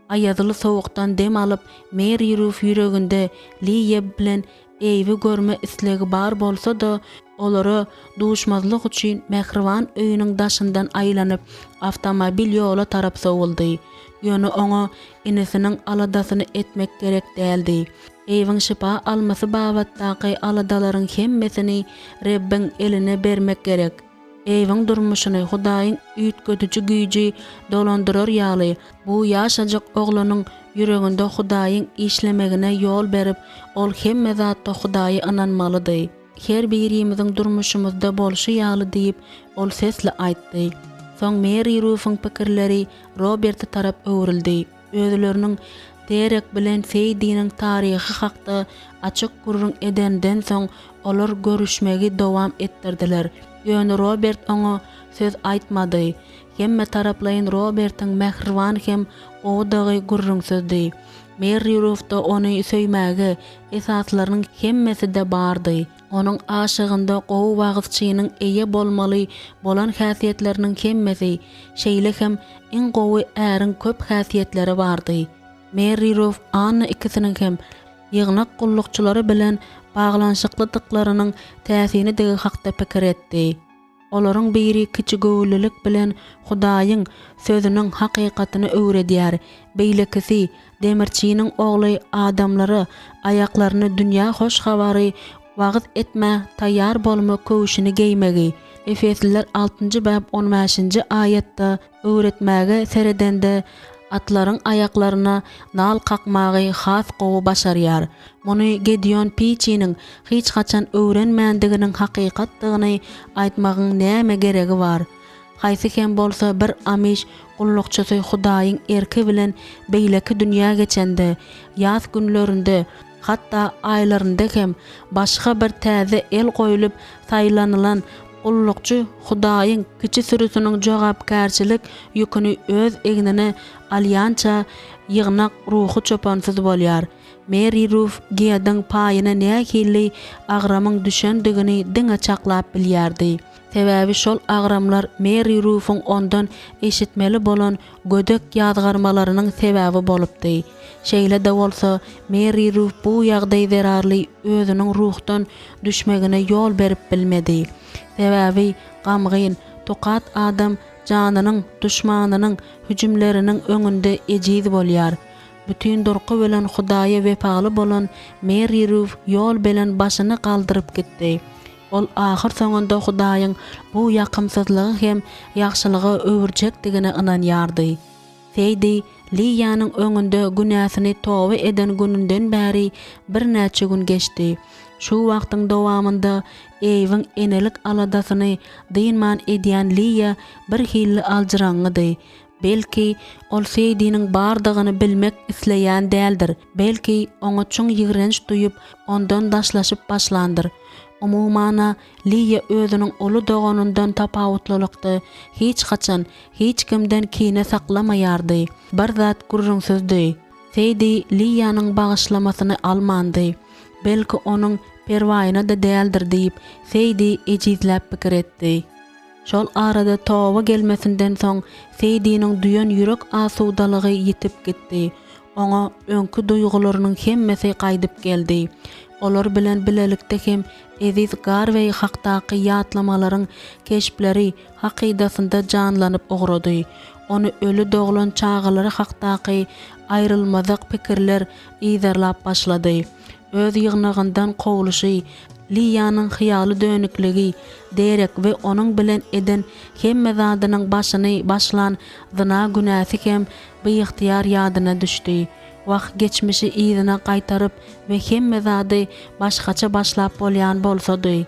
Aýazyly sowukdan dem alyp Mary Ruth ýüreginde liýe bilen eýbi görme islegi bar bolsa da olary duşmazlyk üçin Mehriban öýüniň daşyndan aýlanyp avtomobil ýola tarap sowuldy. Ýöne oňa inesiniň aladasyny etmek gerek däldi. Eýbiň şipa almasy babatdaky aladalaryň hemmesini Rebbiň eline bermek gerek. Eýbiň durmuşyny Hudaýyň üýtgödüji güýji dolandyrar ýaly. Bu ýaşajak oglanyň ýüreginde Hudaýyň işlemegine ýol berip, ol hemme zatda Hudaýy ananmalydy. Her birimiziň durmuşymyzda bolşy ýaly diýip ol sesle aýtdy. Soň Mary Ruth'yň pikirleri Robert'a tarap öwrildi. Özleriniň derek bilen Seýdiniň taryhy hakda açyk gurrun edenden soň olar görüşmegi dowam etdirdiler. Ýöne Robert oňa söz aýtmady. Hemme taraplaryň Robert'yň Mehriban hem owdagy gurrunsyzdy. Mary Ruth da ony söýmäge esaslarynyň hemmesi de bardy. Onuň aşygynda gowy wagtçynyň eýe bolmaly bolan häsiýetleriniň hemmesi, şeýle hem iň gowy äriň köp häsiýetleri bardy. Mary Ruth Anna ikisiniň hem ýygnak gullukçylary bilen baglanşyklydyklarynyň täsirini de hakda pikir etdi. Olaryň biri kiçi göwülilik bilen Hudaýyň sözüniň hakykatyny öwredýär. Beýlekisi demirçiniň ogly adamlary aýaklaryny dünýä hoş habary wagt etme, taýýar bolma köwüşini geýmegi. Efesliler 6-njy bab 15-nji aýatda öwretmäge seredende atlaryň aýaklaryna nal kakmagy has gowy başarýar. Muny Gedeon Piçiniň hiç haçan öwrenmändiginiň hakykatdygyny aýtmagyň näme geregi bar? Haýsy hem bolsa bir amiş gullukçysy Hudaýyň erki bilen beýleki dünýä geçende, ýaz günlerinde, hatda aýlarynda hem başga bir täze el goýulyp saýlanylan gullukçy Hudaýyň kiçi sürüsiniň jogapkärçilik ýüküni öz egnine alýança ýygnak ruhu çopansyz bolýar. Mary Ruth geýdiň paýyna nähili agramyň düşendigini diňe çaklap bilýärdi. Sebäbi şol agramlar Mary Ruth'yň ondan eşitmeli bolan gödek ýazgarmalarynyň sebäbi bolupdy. Şeýle de bolsa Mary Ruth bu ýagdaý zerarly özüniň ruhdan düşmegine ýol berip bilmedi. Sebäbi gamgyn, tokat adam janynyň, düşmanynyň hüjümleriniň öňünde ejiz bolýar. Bütün durqu bilen Hudaýa wepaly bolan Mary Ruth ýol bilen başyny galdyryp gitdi. Ol ahir soňunda Hudaýyň bu ýakymsyzlygy hem ýagşylygy öwürjekdigine ynanýardy. Feydi Liýanyň öňünde günäsini toba eden gününden bäri bir näçe gün geçdi. Şu wagtyň dowamında eýiň enelik aladasyny dynman edýän Liýa bir hili aljyraňydy. Belki ol Feydiniň bardygyny bilmek isleýän däldir. Belki oňa çuň ýigrenç duýup ondan daşlaşyp başlandyr. Umumana Liýa özüniň ulu doganyndan tapawutlylykdy hiç haçan hiç kimden kine saklamaýardy. Bir zat gurrunsyzdy. Feydi Liýanyň bagyşlamasyny almandy. Belki onuň perwaýyna da däldir diýip Feydi ejizläp pikir etdi. Şol arada toba gelmesinden soň Feydiniň duýan ýürek asudalygy ýitip gitdi. Oňa öňkü duýgularynyň hemmesi gaýdyp geldi. Olar bilen bilelikde hem Eziz Garvey hakdaky ýatlamalaryň keşpleri hakydasynda janlanyp ogrady. Onu ölü doglan çağılary hakdaky aýrylmazak pikirler ýzarlap başlady. Öz ýygnagyndan gowuluşy, Liýanyň hyýaly dönükligi, derek we onuň bilen eden hemme zadynyň başyny başlan zyna günäsi hem beýihtiyar ýadyna düşdi. Wagt geçmişi ýygyna gaýtaryp we hemme zady başgaça başlap bolýan bolsady.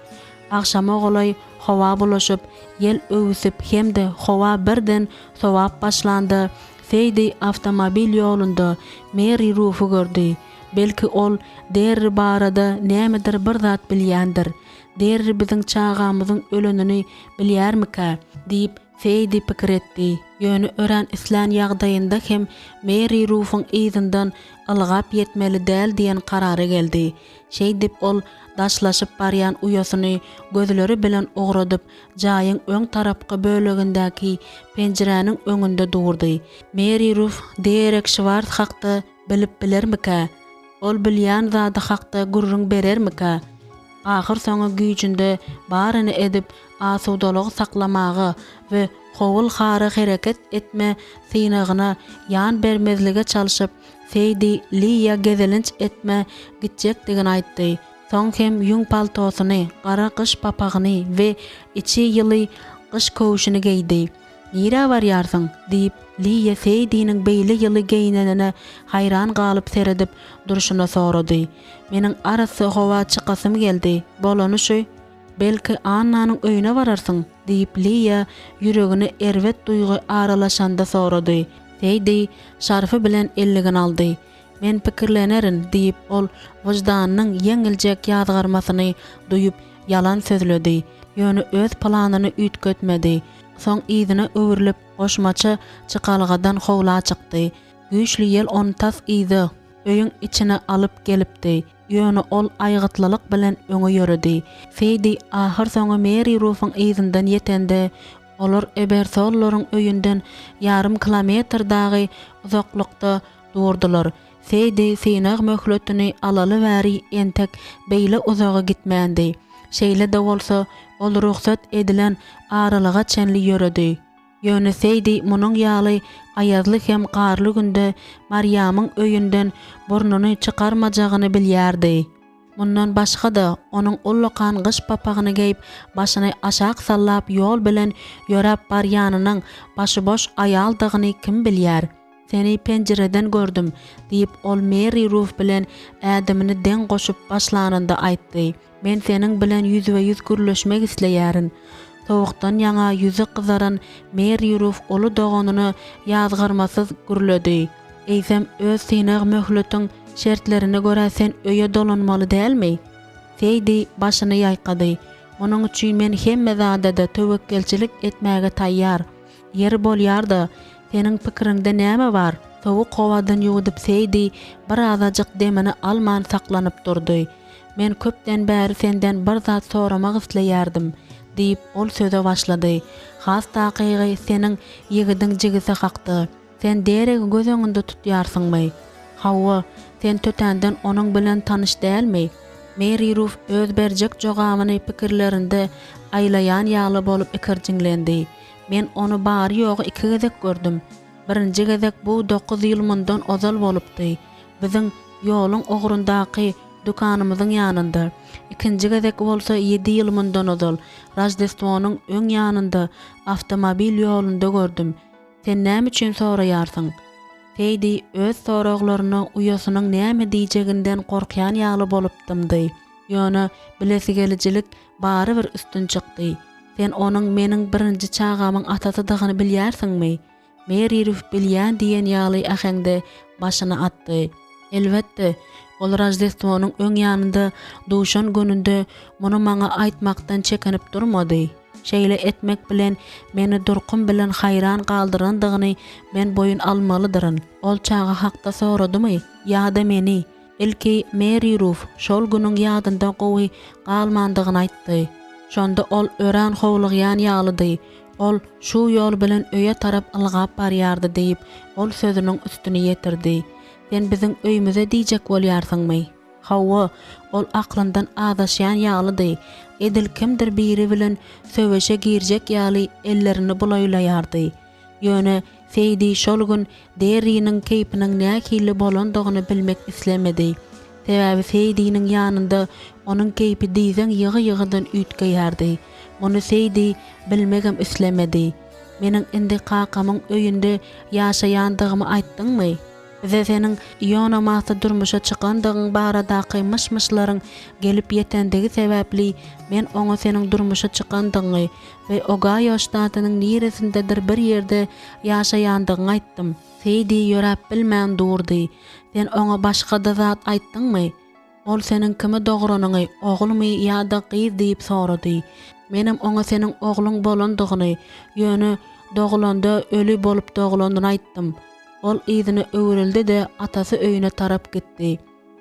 Akşama golay hawa bulaşyp, ýel öwüsip hemde hawa birden sowap başlandy. Feydi awtomobil ýolunda Mary Ruth'u gördü. Belki ol der barada nämedir bir zat bilýändir. Der biziň çağamyzyň ölenini bilýärmika diýip Feydi pikir etdi. Ýöne ören islan ýagdaýynda hem Mary Ruth'un ýzyňdan ylgap ýetmeli däl diýen karara geldi. Şeýdip ol daşlaşyp barýan uýasyny gözleri bilen ogradyp jaýyň öň tarapky bölegindäki penjereniň öňünde durdy. Mary Ruth derek Schwarz hakda bilip bilermika? Ol bilýän zady hakda gurrun berermika? Ahir soňa güýjünde baryny edip asudalygy saklamagy we howul hara hereket etme synagyna ýan bermezlige çalyşyp Feydi Liýa gezelinç etme gitjekdigini aýtdy. Soň hem ýüň paltosyny, gara kyş papagyny we içi ýyly kyş kowşuny giydi. "Nira barýarsyň?" diýip Liýa Feydiniň beýle ýyly giyinenine hayran galyp seredip duruşuna sorady. "Meniň arasy hawa çykasym geldi. Bolany şu, belki annanyň öýüne bararsyň" diýip Liýa ýüregine erwet duýgy aralaşanda sorady. Feydi şarfy bilen elligini aldy. "Men pikirlenerin" diýip ol wyjdanynyň ýeňiljek ýazgarmasyny duýup ýalan sözledi. Ýöne öz planyny üýtgetmedi. Soň ýzyna öwürlip goşmaça çykalgadan howla çykdy. Güýçli ýel onu tas ýydy. Öýüň içine alyp gelipdi. Ýöne ol aýgytlylyk bilen öňe ýöredi. Feydi ahir soňa Mary Ruth'un ýzyňdan ýetende olar Ebersollaryň öýünden ýarym kilometr dagy uzaklykda durdular. Feydi synag möhletini alaly bäri entek beýle uzaga gitmändi. Şeýle de bolsa ol ruhsat edilen aralyga çenli ýöredi. Ýöne Feydi munyň ýaly aýazly hem garly günde Maryamyň öýünden burnuny çykarmajagyny bilýärdi. Mundan başga da onuň ullakan gyş papagyny geyip başyny aşak sallap ýol bilen ýörap barýanynyň başyboş aýaldygyny kim bilýär? "Seni penjereden gördüm" diýip ol Mary Ruth bilen ädimini den goşup başlananda aýtdy. "Men seniň bilen ýüzbe-ýüz gürleşmek isleýärin." Sowukdan ýaňa ýüzi gyzaran Mary Ruth ulu doganyny ýazgarmasyz gürledi. "Eýsem öz synag möhletiň şertlerine görä sen öýe dolanmaly dälmi?" Feydi başyny ýaýkady. "Onuň üçin men hemme zadada tewekkelçilik etmäge taýýar. Ýer bolýarda, seniň pikiriňde näme bar?" Sowuk howadan ýuwudyp Feydi bir azajyk demini alman saklanyp durdy. "Men köpden bäri senden bir zat soramak isleýärdim" diýip ol söze başlady. "Has takygy seniň ýigidiň jigisi hakdy. Sen derek göz öňünde tutýarsyňmy? Hawa, sen tötänden onuň bilen tanyş dälmi?" Mary Ruth öz berjek jogabyny pikirlerinde aýlaýan ýaly bolup ikirjiňlendi. "Men onu bary ýogy iki gezek gördüm. birinji gezek bu 9 ýyl mundan ozal bolupdy. Biziň ýoluň ogurundaky dukanymyzyň ýanynda. Ikinji gezek bolsa 7 ýyl mundan ozal. Rajdestwonyň öň ýanynda awtomobil ýolunda gördüm. Sen näme üçin soraýarsyň? Feydi öz soraglaryny uýasynyň näme diýjeginden gorkýan ýaly bolupdymdy. Ýöne bilesigeljilik bary bir üstün çykdy. Sen onuň meniň birinji çagamyň atasy dygyny bilýärsiňmi? Meri Ruf bilýän diýen ýaly äheňde başyny atdy. Elbetde, ol Rajdestwonyň öň ýanynda duşan gününde muny maňa aýtmakdan çekinip durmady. Şeýle etmek bilen meni durkun bilen hayran galdyrandygyny men boyun almalydyryn. Ol çaga hakda soradymy? Ýa-da meni? Ilki Meri Ruf şol günüň ýadynda gowy galmandygyny aýtdy. Şonda ol ören howlugyan ýalydy. Ol şu ýol bilen öýe tarap ylgap barýardy diýip ol sözüniň üstüne ýetirdi. Sen biziň öýümüze diýjek bolýarsyňmy? Hawa, ol aklyndan adaşýan ýalydy. Edil kimdir biri bilen söweşe girjek ýaly ellerini bulaýlaýardy. Ýöne Feydi şol gün deriniň keýpiniň nähili bolandygyny bilmek islemedi. Sebäbi Feydi'niň ýanynda onuň keýpi diýsen ýygy-ýygydan ütgeýärdi. Muny Feydi bilmegem islemedi. Meniň indi kakamyň öýünde ýaşaýandygymy aýtdyňmy? Bize seniň ýonamasa durmuşa çykandygyň baradaky myş-myşlaryň gelip ýetendigi sebäpli men oňa seniň durmuşa çykandygyny we oga ýaşdatynyň niresindedir bir ýerde ýaşaýandygyny aýtdym. Feydi ýörap bilmän durdy. Sen oňa başga da zat aýtdyňmy? Ol seniň kimi dogranyny, oglumy ýa-da gyz diýip sorady. Menim oňa seniň ogluň bolandygyny, ýöne doglanda ölü bolup doglandyny aýtdym. Ol izini öwrüldi de atasy öýüne tarap gitdi.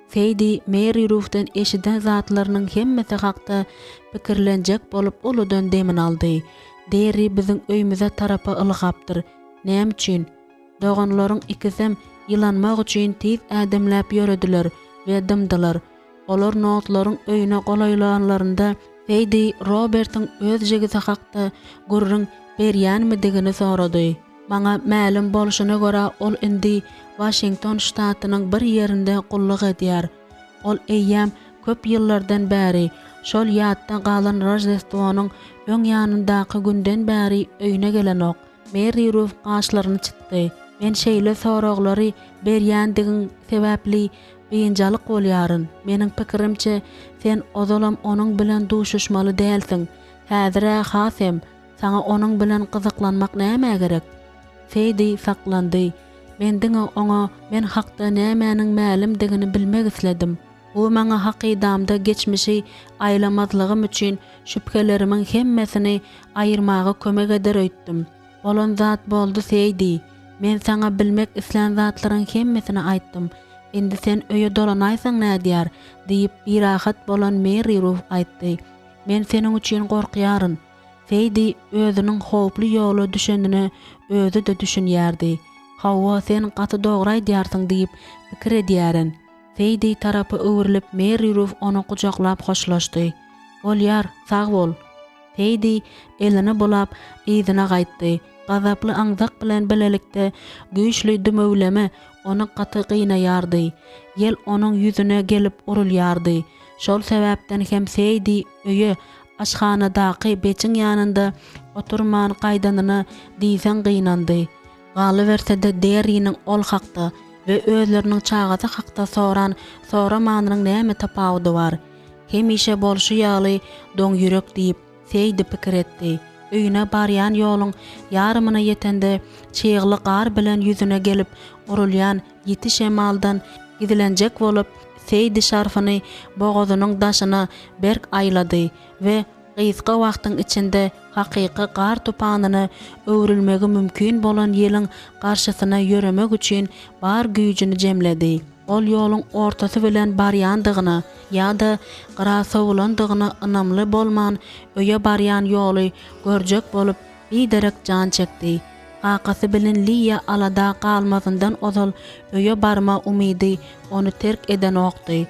Feydi Meri Ruf'dan eşiden zatlarynyň hemmesi hakda pikirlenjek bolup uludan demin aldy. Deri biziň öýümüze tarapa ylgapdyr. Näme üçin? Doganlaryň ikisem ýylanmak üçin tiz ädemläp ýörediler we dymdylar. Olar notlaryň öýüne golaýlanlarynda Feydi Robert'ın öz jegisi hakda gurrun berýänmi digini sorady. Maňa ma'lum bolşuna görä ol indi Washington ştatynyň bir ýerinde gulluk edýär. Ol eýýäm köp ýyllardan bäri şol ýatda galan Rajdestwonyň öň ýanyndaky günden bäri öýüne gelenok. Meri Ruf gaşlaryny çytdy. Men şeýle soraglary berýändigiň sebäpli beýinjalyk bolýaryn. Meniň pikirimçe sen ozalam onuň bilen duşuşmaly dälsiň. Häzir hasem sana onuň bilen gyzyklanmak näme gerek? Feydi saklandy. Men diňe oňa men hakda nämäniň mälimdigini bilmek isledim. Bu maňa hakydamda geçmişi aýlamazlygym üçin şüphelerimiň hemmesini aýyrmaga kömek eder öýtdim. Bolan zat boldy Feydi. Men sana bilmek isleýän zatlaryň hemmesini aýtdym. Indi sen öýe dolanaýsaň nädýär diýip bir rahat bolan Meri Ruf aýtdy. Men seniň üçin gorkýaryn. Feydi özüniň howply ýoly düşendine özü de düşünýärdi. Hawa sen gaty dogry aýdýarsyň diýip pikir edýärin. Feydi tarapy öwrilip Meri Ruf onu kucaklap hoşlaşdy. Bolýar, sag bol. Feydi elini bulap ýzyna gaýtdy. Gazaply aňzak bilen belelikde güýçli dümöwleme onu gaty gynayardy. Yel onuň ýüzüne gelip urulýardy. Şol sebäpden hem Feydi öýe aşhanadaky beçiň ýanynda oturman gaýdanyny diýsen gynandy. Galyberse-de deriniň ol hakda we özleriniň çagasy hakda soramanynyň näme tapawdy bar? Hemişe bolşy ýaly doň ýürek diýip Feydi pikir etdi. Öýüne barýan ýoluň ýarymyna ýetende çyýgly gar bilen ýüzüne gelip urulýan ýeti şemaldan gidilenjek bolup Feydi şarfyny bogazynyň daşyna berk aýlady we gysga wagtyň içinde hakyky gar tupanyny öwrülmegi mümkin bolan ýeliň garşysyna ýöremek üçin bar güýjüni jemledi. Ol ýoluň ortasy bilen barýandygyny ýa-da gyrasowlandygyny ynamly bolman öýe barýan ýoly görjek bolup bir derek jan çekdi. Kakasy bilen Liya alada kalmasından ozal öýe barma umydy onu terk eden okdy.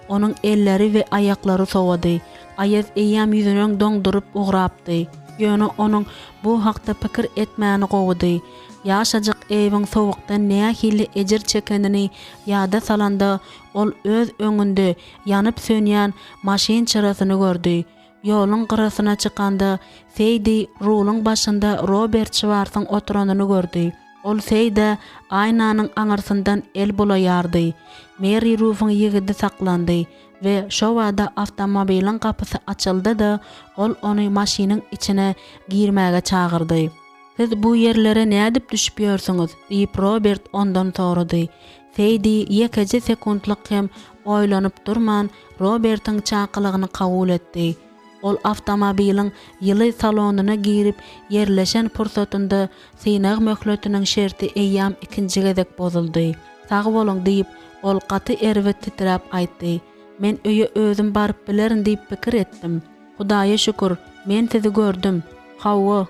Onuň elleri we aýaklary sowady. Aýaz eýýäm ýüzüne doňdurup ugrapdy. Ýöne onuň bu hakda pikir etmäni gowudy. Ýaşajak ewiň sowukdan nähili ejir çekenini ýada salanda ol öz öňünde ýanyp sönýän maşin çyrasyny gördü. Ýoluň gyrasyna çykanda Seydi rulyň başynda Robert Schwartz'ın oturanyny gördü. Ol Seyda aynanyň aňarsyndan el bolaýardy. Mary Ruth'un ýigidi saklandy ve şo wada awtomobiliň kapysy açyldy da ol ony maşiniň içine girmäge çagyrdy. "Siz bu yerlere nädip düşüp ýörsiňiz?" diýip Robert ondan sorady. Seydi ýekeje sekundlyk hem oýlanyp durman Robert'ın çakylygyny kabul etdi. Ol awtomobiliň ýyly salonyna girip yerleşen pursatynda synag möhletiniň şerti eýýam ikinji gezek bozuldy. "Sag boluň" diýip ol gaty erwe titrap aýtdy. "Men öýe özüm baryp bilerin" diýip pikir etdim. "Hudaýa şükür, men sizi gördüm. Hawa."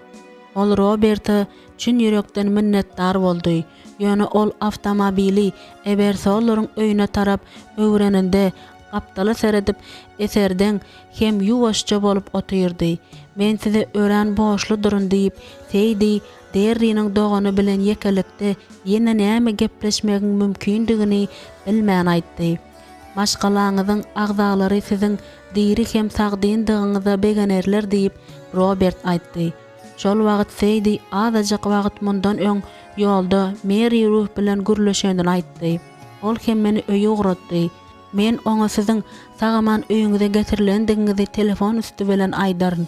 Ol Robert'a çün ýürekden minnetdar boldy. Ýöne ol awtomobili Ebersolaryň öýüne tarap öwreninde gapdaly seredip eserden hem ýuwaşça bolup otyrdy. "Men size ören boşlu durun" diýip Seydi derriňiň dogany bilen ýekelikde ýene näme gepleşmegiň mümkindigini bilmän aýtdy. "Başgalaňyzyň agzalary siziň diri hem sagdyndygyňyza begenerler" diýip Robert aýtdy. Şol wagt Seydi azajyk wagt mundan öň ýolda Mary Ruth bilen gürleşenden aýtdy. "Ol hem meni öýe uğratdy. Men oňa siziň sagaman öýüňize getirilendigiňizi telefon üstü bilen aýdaryn."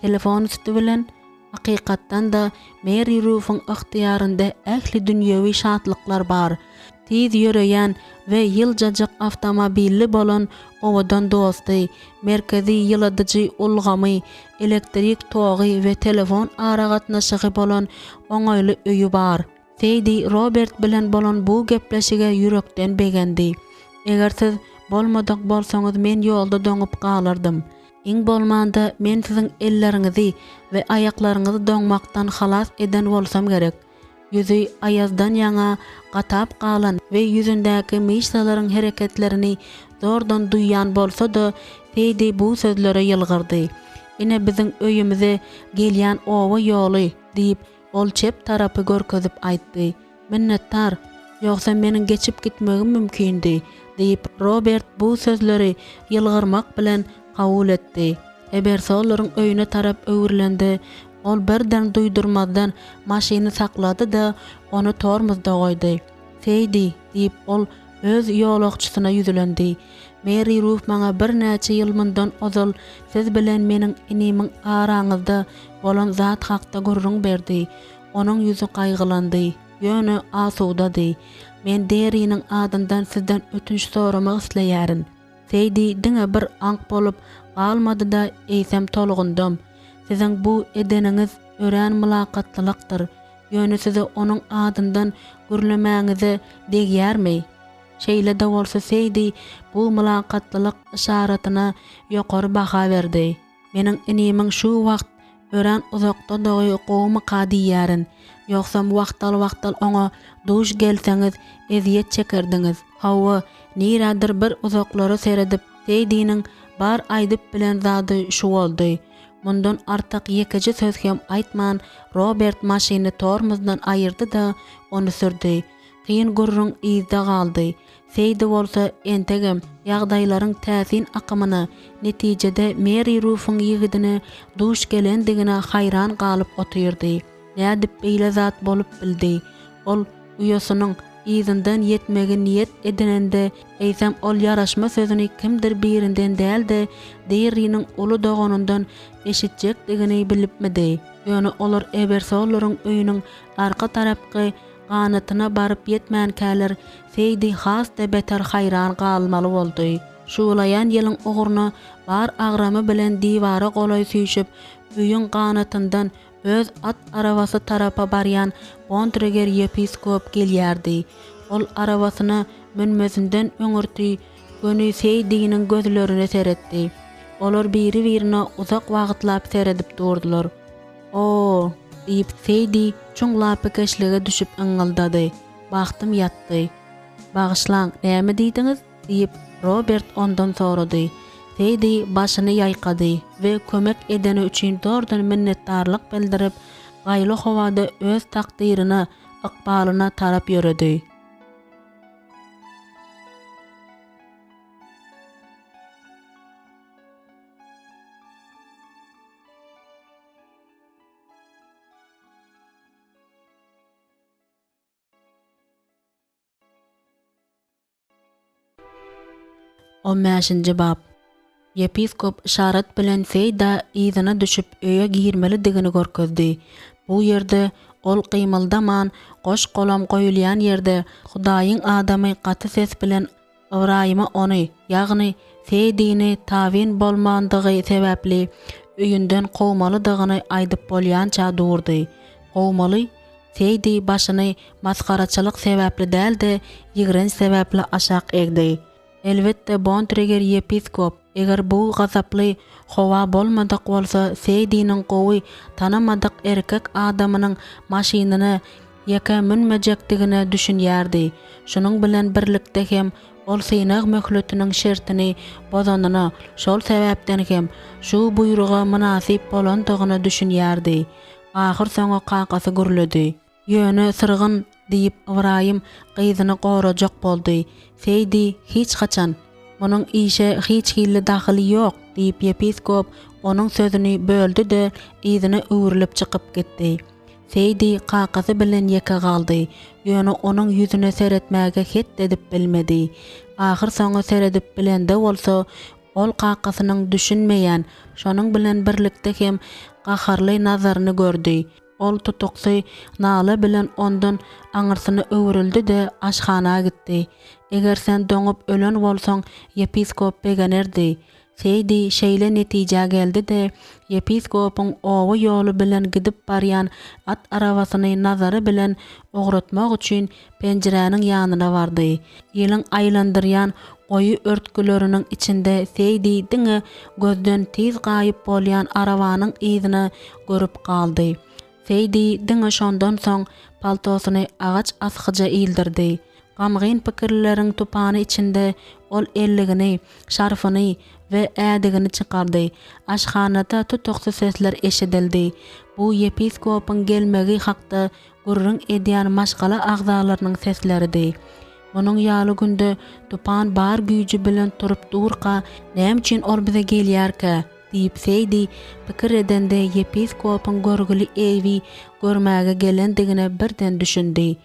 "Telefon üstü bilen?" Hakykatdan da Mary Ruth'un ıhtiýarynda ähli dünýewi şatlyklar bar. Tiz ýöreýän we ýyljajak awtomobilli bolan owadan dosty, merkezi ýyladyjy ulgamy, elektrik togy we telefon aragatnaşygy bolan oňaýly öýü bar. Seydi Robert bilen bolan bu gepleşige ýürekden begendi. "Eger siz bolmadak bolsaňyz men ýolda doňup galardım. Iň bolmanda men siziň elleriňizi we aýaklaryňyzy doňmakdan halas eden bolsam gerek." Yüzü ayazdan ýaňa gatap galan we ýüzündäki myşlaryň hereketlerini zordan duýan bolsa-da Seydi bu sözlere ýylgyrdy. "Ine biziň öýümize gelýän owa ýoly" diýip ol çep tarapy görkezip aýtdy. "Minnettar, ýogsa meniň geçip gitmegim mümkindi" diýip Robert bu sözleri ýylgyrmak bilen kabul etdi. Ebersolaryň öýüne tarap öwürlendi. Ol birden duýdurmazdan maşyny saklady da onu tormuzda goýdy. "Seydi" diýip ol öz ýolagçysyna ýüzelendi. "Mary Ruth maňa bir näçe ýyl mundan ozal siz bilen meniň inimiň araňyzda bolan zat hakda gurrun berdi." Onuň ýüzi gaýgylandy. Ýöne asuwdady. "Men deriniň adyndan sizden ötünç soramak isleýärin." Seydi diňe bir ank bolup galmady da eýsem tolgundum. "Siziň bu edeniňiz ören mülakatçylykdyr. Ýöne sizi onuň adyndan gürlemäňize degýärmi?" Şeýle de bolsa Seydi bu mülakatçylyk işaratyna ýokary baha berdi. "Meniň inimiň şu wagt ören uzakda dogy gowmy kadýärin. Ýoksam wagtal oňa duş gelseňiz eziýet çekerdiňiz. Hawa niradir bir uzaklara seredip Seydi'niň bar aýdyp bilen zady şu boldy. Mundan artak ýekeje söz hem aýtman Robert maşyny tormuzdan aýyrdy da onu sürdi. Kyn gurrun izde galdy. Seydi bolsa entegem ýagdaýlaryň täsin akymyny, netijede Mary Ruth'un ýigidine duş gelendigine haýran galyp otyrdy. Nädip beýle zat bolup bildi. Ol uýasynyň izinden yetmegi niyet edinende eýsem ol ýaraşma sözüni kimdir birinden däl de deriniň uly doganyndan eşitjekdigini bilipmidi. Ýöne olar Ebersolaryň öýüniň arka tarapky ganatyna baryp ýetmän käler Seydi has da beter haýran galmaly boldy. Şulayan ýylyň ogurna bar agramy bilen diwara golay süýşüp öýüň ganatyndan öz at arabasy tarapa barýan Bontrager yepiskop gelýärdi. Ol arabasyna münmesinden öňürti gönü Seydi'niň gözlerine seretdi. Olar biri-birine uzak wagtlap seredip durdular. "O" diýip Seydi çuňlap keşlige düşüp aňyldady. Bagtym ýatdy. "Bagyşlaň, näme diýdiňiz?" diýip Robert ondan sorady. Seydi başyny ýaýkady we kömek edeni üçin dordan minnetdarlyk bildirip, gaýly howada öz takdirini, ykbalyna tarap ýöredi. O 5-nji bab. Yepiskop işaret bilen Seyda izyna düşüp öýe girmeli digini görkezdi. Bu ýerde ol qymaldaman, goş golam goýulýan ýerde Hudaýyň adamy gaty ses bilen Ibrahima ony, ýagny Seydini tawin bolmandygy sebäpli öýünden gowmalydygyny aýdyp bolýança durdy. Gowmaly Seydi başyny maskaraçylyk sebäpli däldi, ýigrenç sebäpli aşak egdi. Elbetde Bontrager yepiskop, eger bu gazaply howa bolmadyk bolsa, Seydiniň gowy tanamadyk erkek adamynyň maşynyny ýeke münmejekdigine düşünýärdi. Şunuň bilen birlikde hem ol synag möhletiniň şertini bozanyny, şol sebäpden hem şu buýruga münasip bolandygyny düşünýärdi. Ahir soňa kakasy gürledi. Ýöne sırgyn diýip Ibrahim gyzyny gorajak boldy. Seydi hiç haçan munyň işe hiç hille dahyly ýok diýip yepiskop onuň sözüni böldü de izyny öwrülip çykyp gitdi. Seydi kakasy bilen ýeke galdy. Ýöne onuň ýüzüne seretmäge het edip bilmedi. Ahir soňa seredip bilende bolsa, ol kakasynyň düşünmeýän, şonuň bilen birlikde hem gaharly nazaryny gördü. Ol tutuksy naly bilen ondan aňyrsyny öwrüldi de aşhana gitdi. Eger sen doňup ölen bolsaň, yepiskop begenerdi. Seydi şeýle netije geldi de yepiskopyň owy ýoly bilen gidip barýan at arabasyny nazary bilen ogratmak üçin penjereniň ýanyna bardy. Ýylyň aýlandyrýan goýy örtgüleriniň içinde Seydi diňe gözden tiz gaýyp bolýan arabanyň izyny görüp galdy. Seydi diňe şondan soň paltosyny agaç asgyja ýyldirdi. Gamgyn pikirleriň tupany içinde ol elligini, şarfyny we ädigini çykardy. Aşhanada tutukly sesler eşidildi. Bu yepiskopyň gelmegi hakda gurrun edýän maşgala agzalarynyň sesleridi. Munyň ýaly günde tupan bar güýji bilen turup durka, näme üçin ol bize gelýärkä? Diýip Seydi pikir edende yepiskopyň görgüli ewi görmäge gelendigine birden düşündi.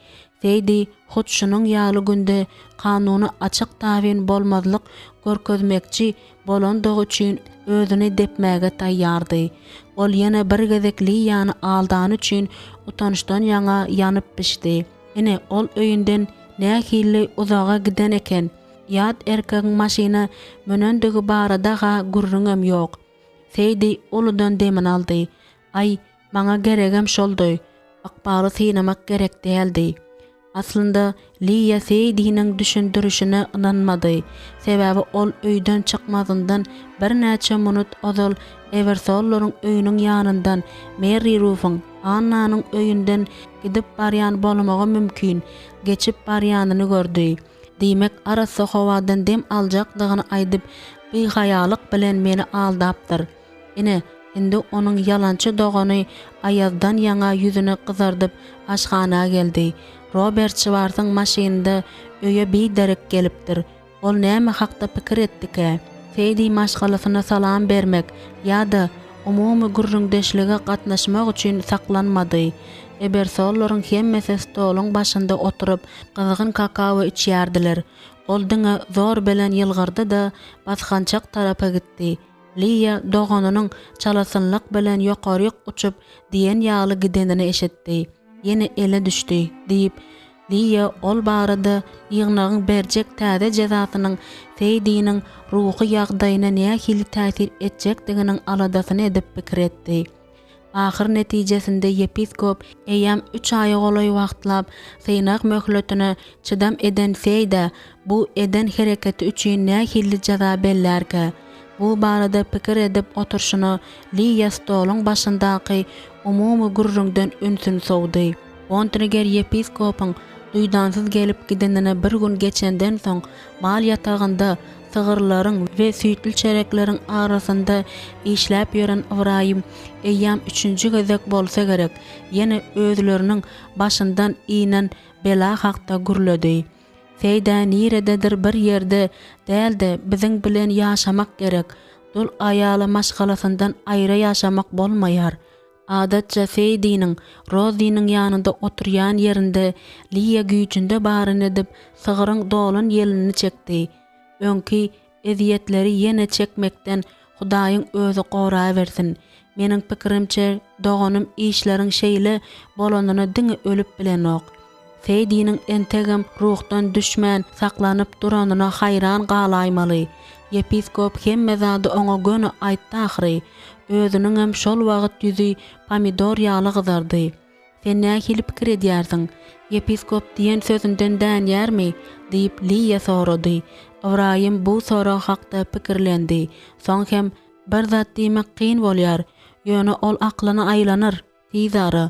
Seydi hut şunuň ýaly günde kanuny açyk tawin bolmazlyk görkezmekçi bolandygy üçin özüni depmäge taýýardy. Ol ýene bir gezekli ýany aldan üçin utançdan ýaňa ýanyp pişdi. Ine ol öýünden nähili uzaga giden eken. Ýat erkegiň maşyna mönendigi barada gurrunam ýok. Seydi uludan demin aldy. Ay, maňa geregem şoldy. Akbary synamak gerek däldi. Aslında Liya Seydi'nin düşündürüşüne inanmady. Sebäbi ol öýden çykmazyndan bir näçe minut ozal Eversollaryň öýüniň ýanyndan Mary Ruff'yň Annanyň öýünden gidip barýan bolmagy mümkin, geçip barýanyny gördü. Diýmek arasy howadan dem aljakdygyny aýdyp behaýalyk bilen meni aldapdyr. Ine indi onuň ýalançy dogany aýazdan ýaňa ýüzüni gyzardyp aşhana geldi. Robert Schwartz'ın maşynynda öýe biderek gelipdir. Ol näme hakda pikir etdike? Seydi maşgalasyna salam bermek ýa-da umumy gurrundeşlige gatnaşmak üçin saklanmady. Ebersollaryň hemmesi stoluň başynda oturup gyzgyn kakao içýärdiler. Ol diňe zor bilen ýylgyrdy da basgançak tarapa gitdi. Liya doganynyň çalasynlyk bilen ýokaryk uçup diýen ýaly gidenini eşitdi. Yine ele düştü diýip Liya ol barada ýygnagyň berjek täze jazasynyň Seydi'niň ruhy ýagdaýyna nähili täsir etjekdiginiň aladasyny edip pikir etdi. Ahir netijesinde yepiskop eýam 3 aý golay wagtlap synak möhletine çydam eden Seyda bu eden hereketi üçin nähili jaza bellerkä? Bu barada pikir edip oturşuny Liya stoluň başyndaky umumy gurrundan ünsün sowdy. Bontrager yepiskopyň duýdansyz gelip gidenine bir gün geçenden soň mal ýatagynda sığırlaryň we süýtül çerekleriň arasynda işläp ýören Ibrahim eýýam 3-nji gezek bolsa gerek ýene özleriniň başyndan inen bela hakda gürledi. Feýda nirededir bir ýerde däldi biziň bilen ýaşamak gerek. Dul aýaly maşgalasyndan aýra ýaşamak bolmaýar. Adatça Feýdiniň Rozynyň ýanynda oturýan ýerinde Liýa güýçünde baryn edip sygyryň dolun ýelini çekdi. Öňki eziýetleri ýene çekmekden Hudaýyň özü gora bersin. Meniň pikirimçe doganym işleriň şeýle bolanyny diňe ölüp bilenok. Feýdiniň entegem ruhdan düşmän saklanyp duranyna haýran galaýmaly. Yepiskop hemme zady oňa göni aýtdy ahry. Özüniň hem şol wagt ýüzi pomidor ýaly gyzardy. Sen nähili pikir edýärsiň? Yepiskop diýen sözünden dänýärmi? diýip Liýa sorady. Ibrahim bu sora hakda pikirlendi. Soň hem bir zat diýmek kyn bolýar. Ýöne ol aklyna aýlanır. Diýzary.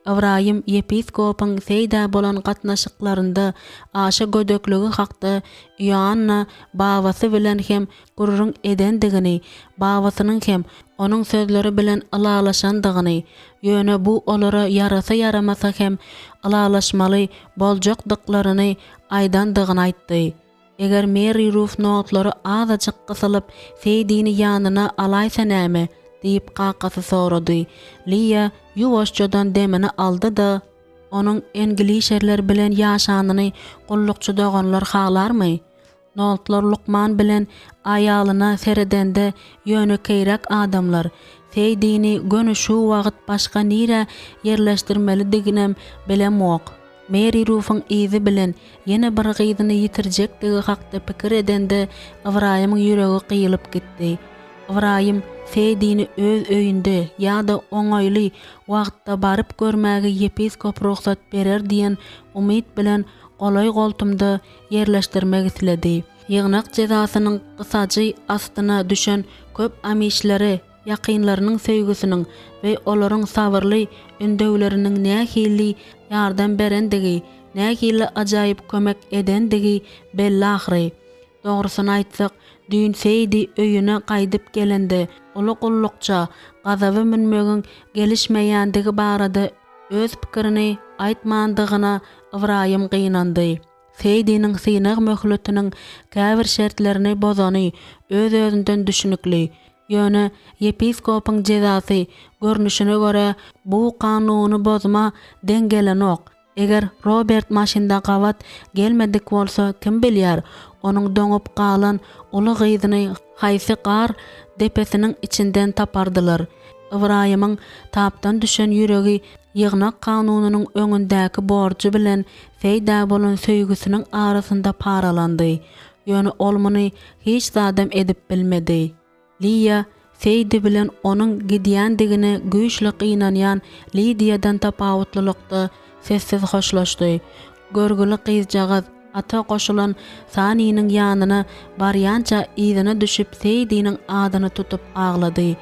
Ibrahim yepiskopyň Feýda bolan gatnaşyklarynda aşa gödöklügi hakda Ýoanna babasy bilen hem gurrun edendigini, babasynyň hem onuň sözleri bilen alalaşandygyny, ýöne bu olara yarasa yaramasa hem alalaşmaly boljokdyklaryny aýdandygyny aýtdy. Eger Mary Ruth notlary azaçyk gysylyp Feýdini ýanyna alaýsa näme? diýip kakasy sorady. Liýa ýuwaşçadan demini aldy da onuň engilişerler bilen ýaşanyny gullukçy doganlar halarmy? Noltlar Lukman bilen aýalyna seredende ýöne keýrak adamlar. Feýdini göni şu wagt başga nire yerleşdirmeli diginem bilemok. Mary Ruth'un izi bilen ýene bir gyzyny ýitirjekdigi hakda pikir edende Ibrahimyň ýüregi gyýylyp gitdi. Ibrahim Feýdini öz öýünde ýa-da oňaýly wagtda baryp görmäge yepiskop ruhsat berer diýen umyt bilen golay goltumda yerleşdirmek isledi. Ýygnak jezasynyň gysaçy astyna düşen köp amişleri ýakynlarynyň söýgüsiniň we olaryň sabyrly ündewleriniň nähili ýardam berendigi, nähili ajaýyp kömek edendigi belli ahry. Dogrusyny aýtsak, düýün Feýdi öýüne gaýdyp gelende ulu gullukça gazaby minmegiň gelişmeýändigi barada öz pikirini aýtmandygyna Ibrahim gynandy. Feýdiniň synak möhletiniň käbir şertlerini bozany öz özünden düşünükli. Ýöne yepiskopyň jezasy görnüşine göre bu kanuny bozma dengelenok. Eger Robert maşynda gawat gelmedik bolsa kim bilýär? Onuň doňup galan uly gyzyny haýsy gar depesiniň içinden tapardylar. Ibrahimyň tapdan düşen ýüregi ýygnak kanunynyň öňündäki borjy bilen Feýda bolan söýgüsiniň arasynda paralandy. Ýöne olmany hiç zadam edip bilmedi. Liýa Feýdi bilen onuň gidýändigine güýçli gynanýan Lidiýadan tapawutlylykda sessiz hoşlaşdy. Görgüli gyzjagaz ata goşulan Sanynyň ýanyna barýança ýygyna düşüp Feýdiniň adyny tutup aglady.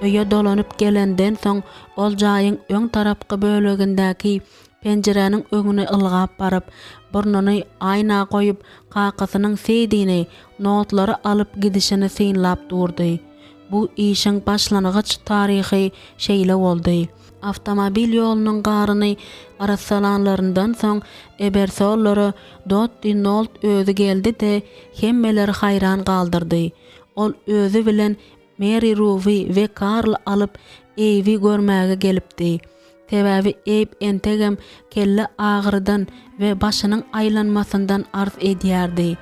Öýe dolanyp gelenden soň ol jaýyň öň tarapky bölegindäki penjereniň öňüne ylgap baryp, burnuny aýna goýup kakasynyň Feýdini notlary alyp gidişini synlap durdy. Bu işin başlanygyç taryhy şeýle boldy. Avtomobil ýolunyň garyny arasalanlaryndan soň ebersollary Dotty Nolt özü geldi de hemmeleri haýran galdyrdy. Ol özü bilen Mary Ruth'y we Karl alyp eýbi görmäge gelipdi. Sebäbi eýp entegem kelle agyrydan we başynyň aýlanmasyndan arz edýärdi.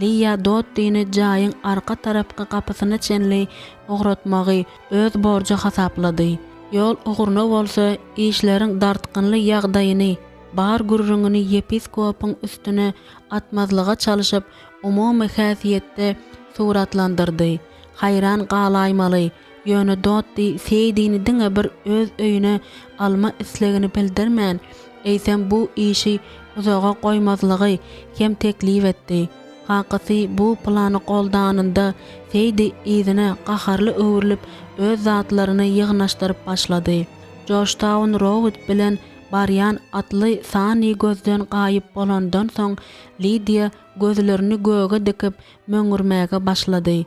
Liýa Dottyny jaýyň arka tarapky kapysyna çenli ogratmagy öz borja hasaplady. Yol ogurna bolsa işleriň dartgynly ýagdaýyny, bar gurrungyny yepiskopyň üstüne atmazlyga çalyşyp umumy häsiýetde suratlandyrdy. Haýran galaýmaly, ýöne Dotty Feýdini diňe bir öz öýüne alma islegini bildirmän, eýsem bu işi uzaga goýmazlygy hem teklip etdi. Hakysy bu plany goldanynda Feýdi ýzyna gaharly öwrülip öz zatlaryny ýygnaşdyryp başlady. Georgetown Road bilen baryan atly Sany gözden gaýyp bolandan soň Lidia gözlerini göge dikip möňürmäge başlady.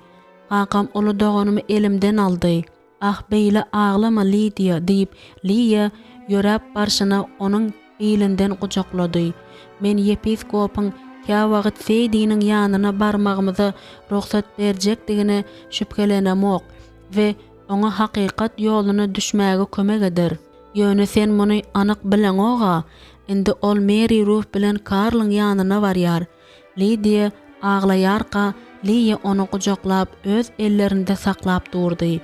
Kakam ulu dogonumu elimden aldy. Ah beýle ağlama Lydia diýip Lydia ýörep barşyna onuň eýlinden gujaklady. Men yepiskopyň kä wagt Feydiniň ýanyna barmagymyza ruhsat berjekdigine şüphelenamok we oňa hakykat ýoluny düşmäge kömek eder. Ýöne sen muny anyk bilen oga. Indi ol Mary Ruth bilen Karlyň ýanyna barýar. Lydia aglaýarka, Lydia onu gujaklap öz ellerinde saklap durdy.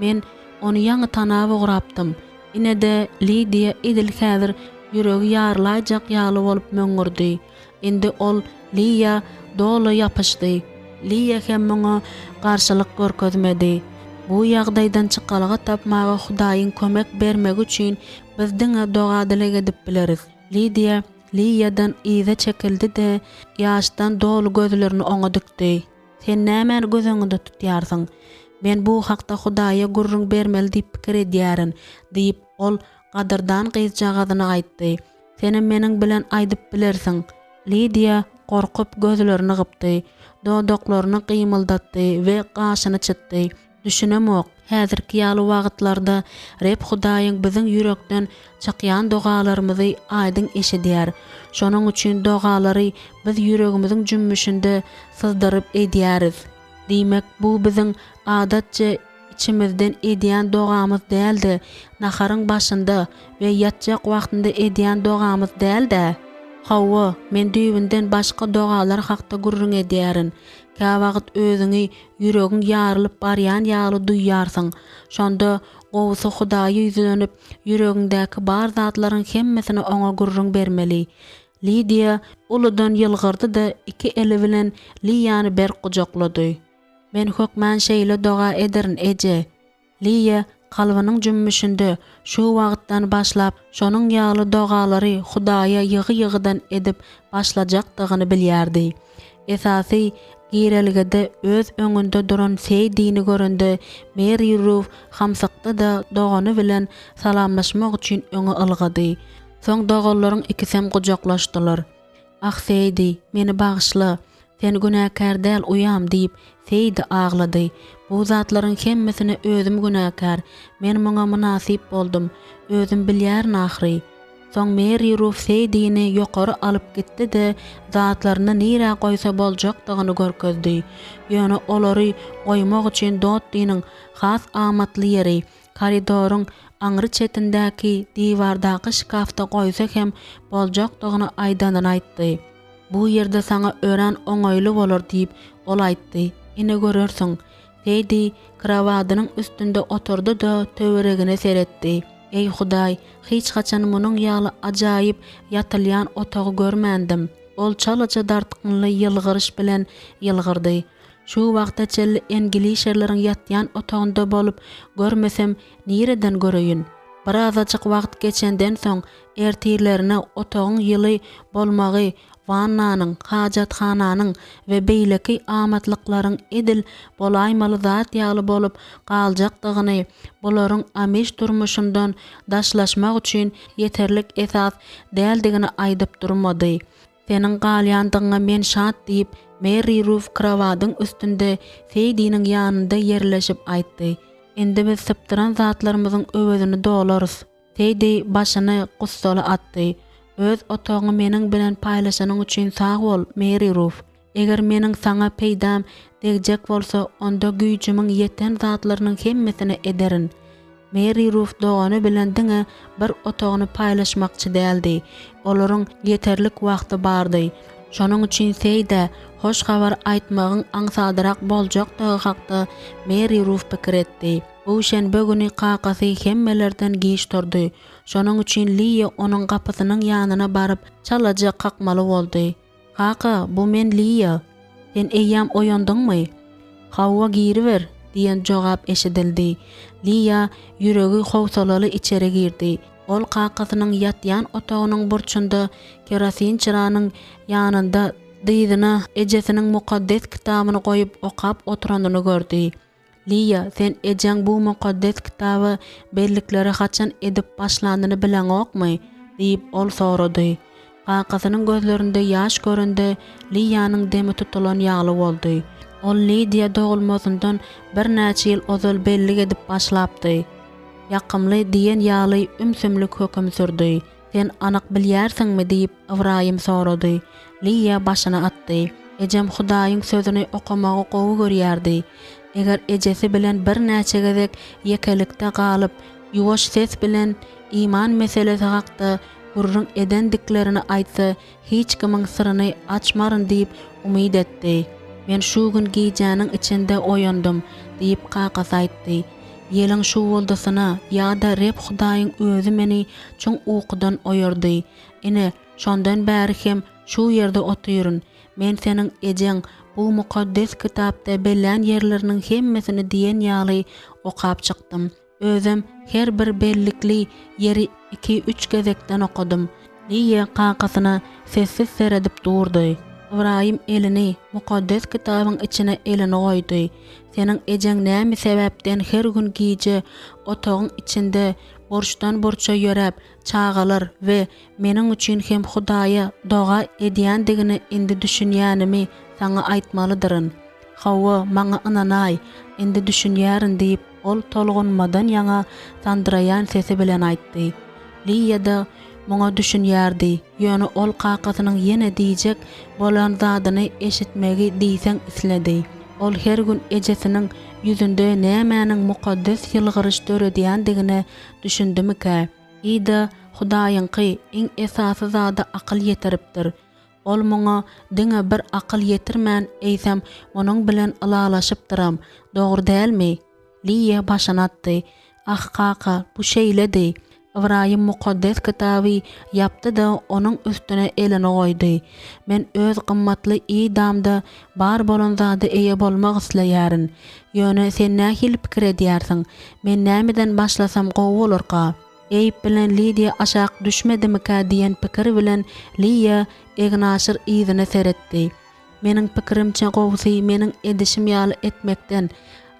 Men onu ýaňy tanaby gurapdym. Ine-de Lydia edil häzir ýüregi ýarlaýjak ýaly bolup möňürdi. Indi ol Lydia doly ýapyşdy. Lydia hem muňa garşylyk görkezmedi. Bu ýagdaýdan çykalyga tapmaga Hudaýyň kömek bermegi üçin biz diňe doga dilek edip bileriz. Lydia'dan ize çekildi de ýaşdan dolu gözlerini oňa dikdi. Sen näme gözüňde tutýarsyň? Men bu hakda Hudaýa gurrun bermeli diýip pikir edýärin diýip ol gadyrdan gyzjagadyny aýtdy. Seni meniň bilen aýdyp bilersiň. Lydia korkup gözlerini gypdy, dodoklaryny gymyldatdy we gaşyny çytdy. Düşünemok, häzirki ýaly wagtlarda rep Hudaýyň biziň ýürekden çykýan dogalarymyzy aýdyň eşidýär. Şonuň üçin dogalary biz ýüregimiziň jümmüşinde sızdyryp edýäris. Diýmek bu biziň adatça içimizden edýän dogamyz däldi, naharyň başynda we ýatjak wagtynda edýän dogamyz däldi. Hawa, men düýbinden başga dogalar hakda gurrun edýärin. Kä wagt özüňi ýüregiň ýarylyp barýan ýaly duýýarsyň. Şonda gowsy Hudaýa ýüzlenip ýüregiňdäki bar zatlaryň hemmesini oňa gurrun bermeli. Lydia uludan ýylgyrdy da iki eli bilen Lydiany ber gujaklady. Men hökmän şeýle doga ederin eje. Lydia kalbynyň jümmüşinde şu wagtdan başlap şonuň ýaly dogalary Hudaýa ýygy-ýygydan edip başlajakdygyny bilýärdi. Esasy gireligede öz öňünde duran Feydini görende Mary Ruth hamsakda da dogany bilen salamlaşmak üçin öňe ylgady. Soň dogalaryň ikisem gujaklaşdylar. Ah Feydi, meni bagyşla. Sen günäkär däl uyam diýip Feydi aglady. Bu zatlaryň hemmesini özüm günäkär. Men muňa munasip boldum. Özüm bilýär nahry. Soň Mary Ruth Feydini ýokary alyp gitdi de zatlaryny nire goýsa boljakdygyny görkezdi. Ýöne olary goýmak üçin dotdynyň has amatly ýeri koridoryň aňry çetindäki diwardaky şkafda goýsa hem boljakdygyny aýdandan aýtdy. Bu ýerde saňa ören oňaýly bolar diýip ol aýtdy. Ine görersiň. Feydi kravadynyň üstünde oturdy da töweregine seretdi. Ey Hudaý, hiç haçan munyň ýaly ajaýyp ýatylýan otagy görmendim. Ol çalaça dartykly ýylgyryş bilen ýylgyrdy. Şu wagtda çelli engilişerleriň ýatýan otagynda bolup görmesem nireden göreýin. Biraz açyk wagt geçenden soň ertirlerine otagyň ýyly bolmagy, wannanyň, hajathananyň we beýleki amatlyklaryň edil bolaýmaly zat ýaly bolup galjakdygyny, bolaryň ameş durmuşyndan daşlaşmak üçin ýeterlik esas däldigini aýdyp durmady. Seniň galýandygyňa men şat diýip Mary Ruth kravadyň üstünde Feydiniň ýanynda ýerleşip aýtdy. Indi biz sypdyran zatlarymyzyň öwedini dolarys. Feydi başyny gussola atdy. Öz otagyny meniň bilen paýlaşanyň üçin sag bol, Mary Ruth. Eger meniň saňa peýdam degjek bolsa, onda güýjümiň ýeten zatlarynyň hemmesini ederin. Mary Ruth dogany bilen diňe bir otagyny paýlaşmakçy däldi. Olaryň ýeterlik wagty bardy. Şonuň üçin Feyda hoş habar aýtmagyň aňsadyrak boljakdygy hakda Mary Ruth pikir etdi. Bu şenbe güni kakasy hemmelerden giş turdy. Şonuň üçin Lydia onuň gapysynyň ýanyna baryp çalaja kakmaly boldy. Kaka, bu men Lydia. Sen eýýam oýandyňmy? Hawa giriber diýen jogap eşidildi. Lydia ýüregi howsalaly içeri girdi. Ol kakasynyň ýatýan otagynyň burçynda kerosin çyranyň ýanynda dyýdyna ejesiniň mukaddes kitabyny goýup okap oturandyny gördi. Lydia, sen ejeň bu mukaddes kitaby bellikleri haçan edip başlandyny bilen okmy? Diýip ol sorady. Qaqasynyň gözlerinde ýaş görende Liýanyň demi tutulan ýaly boldy. Ol Lidia dogulmazyndan bir näçe ýyl ozal belli edip başlapdy. Ýakymly diýen ýaly ümsümlik hökm sürdi. Sen anyk bilýärsiňmi diýip Ibrahim sorady. Liýa başyna atdy. Ejem Hudaýyň sözüni okamagy gowy görýärdi. Eger ejesi bilen bir näçe gezek ýekelikde galyp, ýuwaş ses bilen iman meselesi hakda gurrun edendiklerini aýtsa, hiç kimiň syryny açmaryn diýip umyd etdi. Men şu gün giýjäniň içinde oýandym diýip Qaqas aýtdy. Ýeliň şu boldasyna ýa-da Rep Hudaýyň özü meni çoň ukydan oýardy. Ine şondan bäri hem şu ýerde oturyn. Men seniň ejeň bu mukaddes kitapda bellen ýerleriniň hemmesini diýen ýaly okap çykdym. Özüm her bir bellikli ýeri 2-3 gezekden okudum. Liýa Qaqasyna sessiz seredip durdy. Ibrahim elini mukaddes kitabyň içine elini goýdy. Seniň ejeň näme sebäpden her gün giýje otagyň içinde borçdan borça ýörep çağalar we meniň üçin hem Hudaýa doga edýändigini indi düşünýänimi saňa aýtmalydyryn. Hawa maňa ynanay, indi düşünýärin diýip ol tolgunmadan ýaňa sandyraýan sesi bilen aýtdy. Liýa da muňa düşünýärdi. Ýöne ol Qaqasynyň ýene diýjek bolan zadyny eşitmegi diýseň isledi. Ol her gün ejesiniň ýüzünde nämäniň mukaddes ýylgyryş döredýändigine düşündimika. Ida Hudaýynky iň esasy zady akyl ýetiripdir. Ol muňa diňe bir akyl ýetirmän eýsem onuň bilen ylalaşypdyram. Dogry dälmi? Liýa başyny atdy. Ah Qaqa, bu şeýledi. Ibrahim mukaddes kitaby yapdy da onuň üstüne elini goýdy. Men öz gymmatly idamda bar bolan zady eýe bolmak isleýärin. Ýöne sen nähili pikir edýärsiň? Men nämeden başlasam gowy bolarka? Eyip bilen Lidia aşak düşmedimika diýen pikir bilen Liýa egnaşyr ýzyny seretdi. Meniň pikirimçe gowsy meniň edişim ýaly etmekden,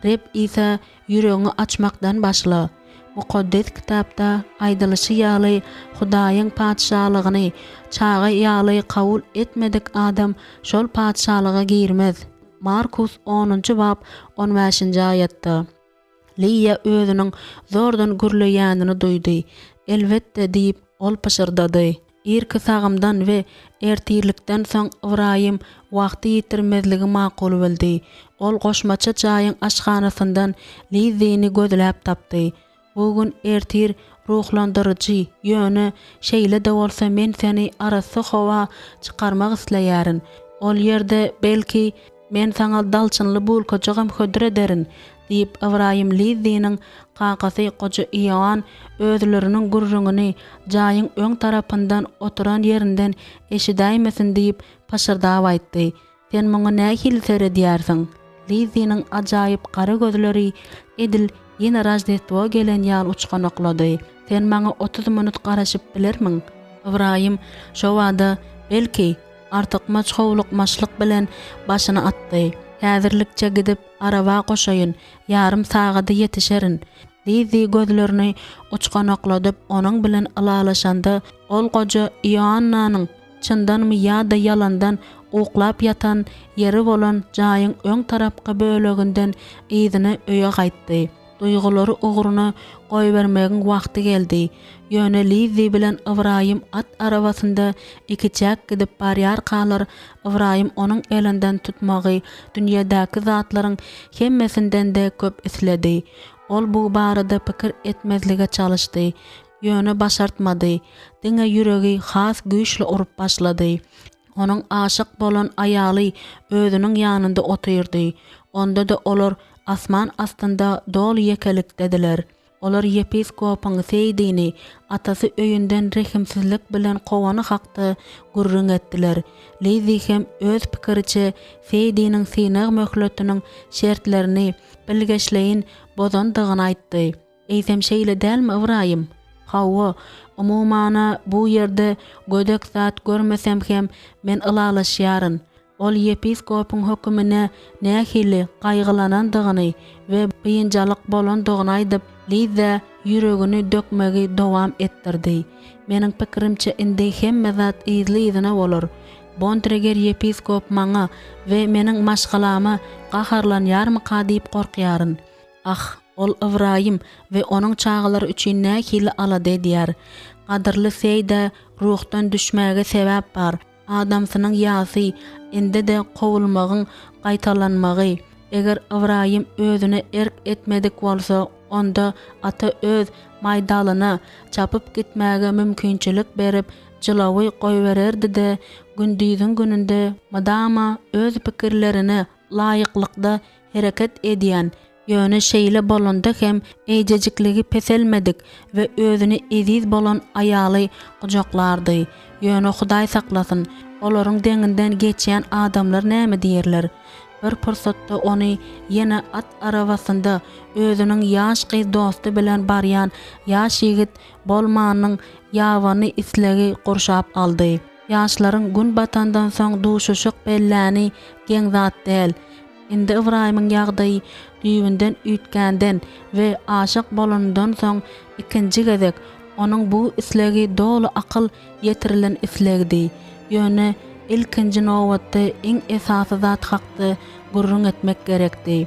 Reb ise ýüregiňi açmakdan başla. Mukaddes kitapda aýdylşy ýaly Hudaýyň padşalygyny çağa ýaly kabul etmedik adam şol padşalyga girmez. Markus 10-njy bab 15-nji aýatda. Liýa özüniň zordan gürleýänini duýdy. Elbetde diýip ol pişirdady. Irki sagymdan we ertirlikden soň Ibrahim wagty ýitirmezligi makul bildi. Ol goşmaça çaýyň aşhanasyndan Liýany gözläp tapdy. Bugün ertir ruhlandyrıcı ýöne şeýle de bolsa men seni arasy howa çykarmak isleýärin. Ol ýerde belki men saňa dalçynly bulkajagam hödür ederin diýip Ibrahim Liýanyň Qaqasy goja Ýoan özleriniň gurrungyny jaýyň öň tarapyndan oturan ýerinden eşidäýmesin diýip paşyrda aýtdy. Sen muňa nähili seredýärsiň? Liýanyň ajaýyp gara gözleri edil ýene Rajdetwo gelen ýaly uçganaklady. Sen maňa 30 minut garaşyp bilermiň? Ibrahim şo wada belki artyk maçhowluk maşlyk bilen başyny atdy. Häzirlikçe gidip araba goşaýyn, ýarym sagada ýetişerin. Liýy gözlerini uçganakladyp onuň bilen ylalaşanda ol goja Ýoannanyň çyndanmy ýa-da ýalandan uklap ýatan ýeri bolan jaýyň öň tarapky böleginden ýyzyny öýe gaýtdy. Duýgulary ugruna goýbermegiň wagty geldi. Ýöne Liýy bilen Ibrahim at arabasynda iki çäk gidip barýar kalar. Ibrahim onuň elinden tutmagy dünýädäki zatlaryň hemmesinden de köp isledi. Ol bu barada pikir etmezlige çalışdy. Ýöne başartmady. Diňe ýüregi has güýçli urup başlady. Onuň aşyk bolan aýaly özüniň ýanynda oturdy. Onda da olar asman astynda dol ýekelikdediler. Olar yepiskopyň Seýdini atasy öýünden rehimsizlik bilen kowany hakda gurrun etdiler. Liýy hem öz pikiriçe Seýdiniň synag möhletiniň şertlerini bilgeçleýin bozandygyny aýtdy. Eýsem şeýle dälmi Ibrahim? Hawa, umumana bu ýerde gödek zat görmesem hem men ylalaşýaryn. Ol yepiskopyň hökmüne nähili gaýgylanandygyny we bynjalyk bolandygyny aýdyp Liza yüregini dökmegi dowam ettirdi. Mening pikirimçe indi hemme zat izlizine bolur. Bontrager yepiskop maňa we mening maşgalama gaharlanýarmy diýip gorkýaryn. Ah, ol Ibrahim we onuň çağalary üçin nähili alady diýär. Gadyrly seýde ruhdan düşmäge sebäp bar. Adamsynyň ýasy indi de gowulmagyň gaýtalanmagy. Eger Ibrahim özüne erk etmedik bolsa, onda ata öz maýdalyna çapyp gitmäge mümkinçilik berip jylawy goýbererdi de gündüzüň gününde madama öz pikirlerini laýyklykda hereket edýän ýöne şeýle bolanda hem eýjejikligi peselmedik we özüni eziz bolan aýaly gujoklardy. Ýöne Hudaý saklasyn, olaryň deňinden geçýän adamlar näme diýerler? Bir pursatda ony ýene at arabasynda özüniň ýaş gyz dostu bilen barýan ýaş ýigit bolmanyň ýawany islegi gurşap aldy. Ýaşlaryň gün batandan soň duşuşyk belläni geň zat däl. Indi Ibrahimyň ýagdaýy düýünden üýtkenden we aşyk bolandan soň ikinji gezek onuň bu islegi dolu akyl ýetirilen islegdi. Ýöne ilkinji nowatda iň esasy zat hakdy gurrun etmek gerekdi.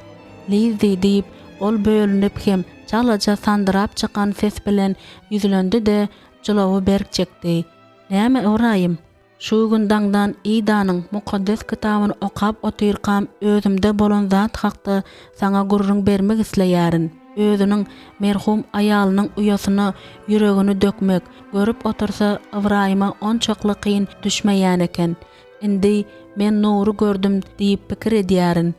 Lizi diýip ol bölünip hem çalaja sandyrap çykan ses bilen ýüzlendi de jylawy berk çekdi. Näme Ibrahim? Şu gündäňdan İdanyň mukaddes kitabyny okap otyrkam özümde bolan zat hakdy saňa gurrun bermek isleýärin. Özüniň merhum aýalynyň uýasyna yüregini dökmek görüp otursa Ibrahima onçakly kyn düşmeýän eken. Indi men nuru gördüm diýip pikir edýärin.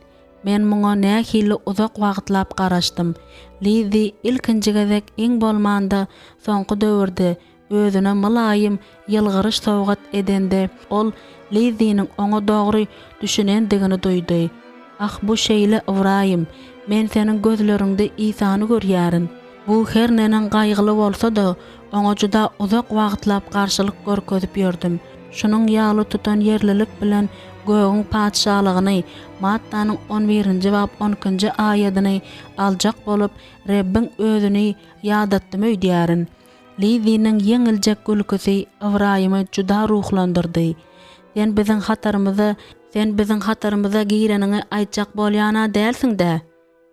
Men muňa nähili uzak wagtlap garaşdym. Lizi ilkinji gezek iň bolmanda soňky döwürde özüne malaýym ýylgyryş sowgat edende ol Lizi'niň oňa dogry düşünendigini duýdy. Ah, bu şeýle Ibrahim, men seniň gözleriňde İsany görýärin. Bu her nänen gaýgyly bolsa da oňa juda uzak wagtlap garşylyk görkezip ýördüm. Şunun ýaly tutan ýerlilik bilen göğün padşalygyny, Mattanyň 11-nji bab 12-nji aýatyny aljak bolup Rebbiň özüni ýadatdym öýdýärin. Lizi'niň ýeňiljek gülküsi Ibrahimy juda ruhlandyrdy. Sen biziň hatarymyza girenini aýtjak bolýana dälsiň-de.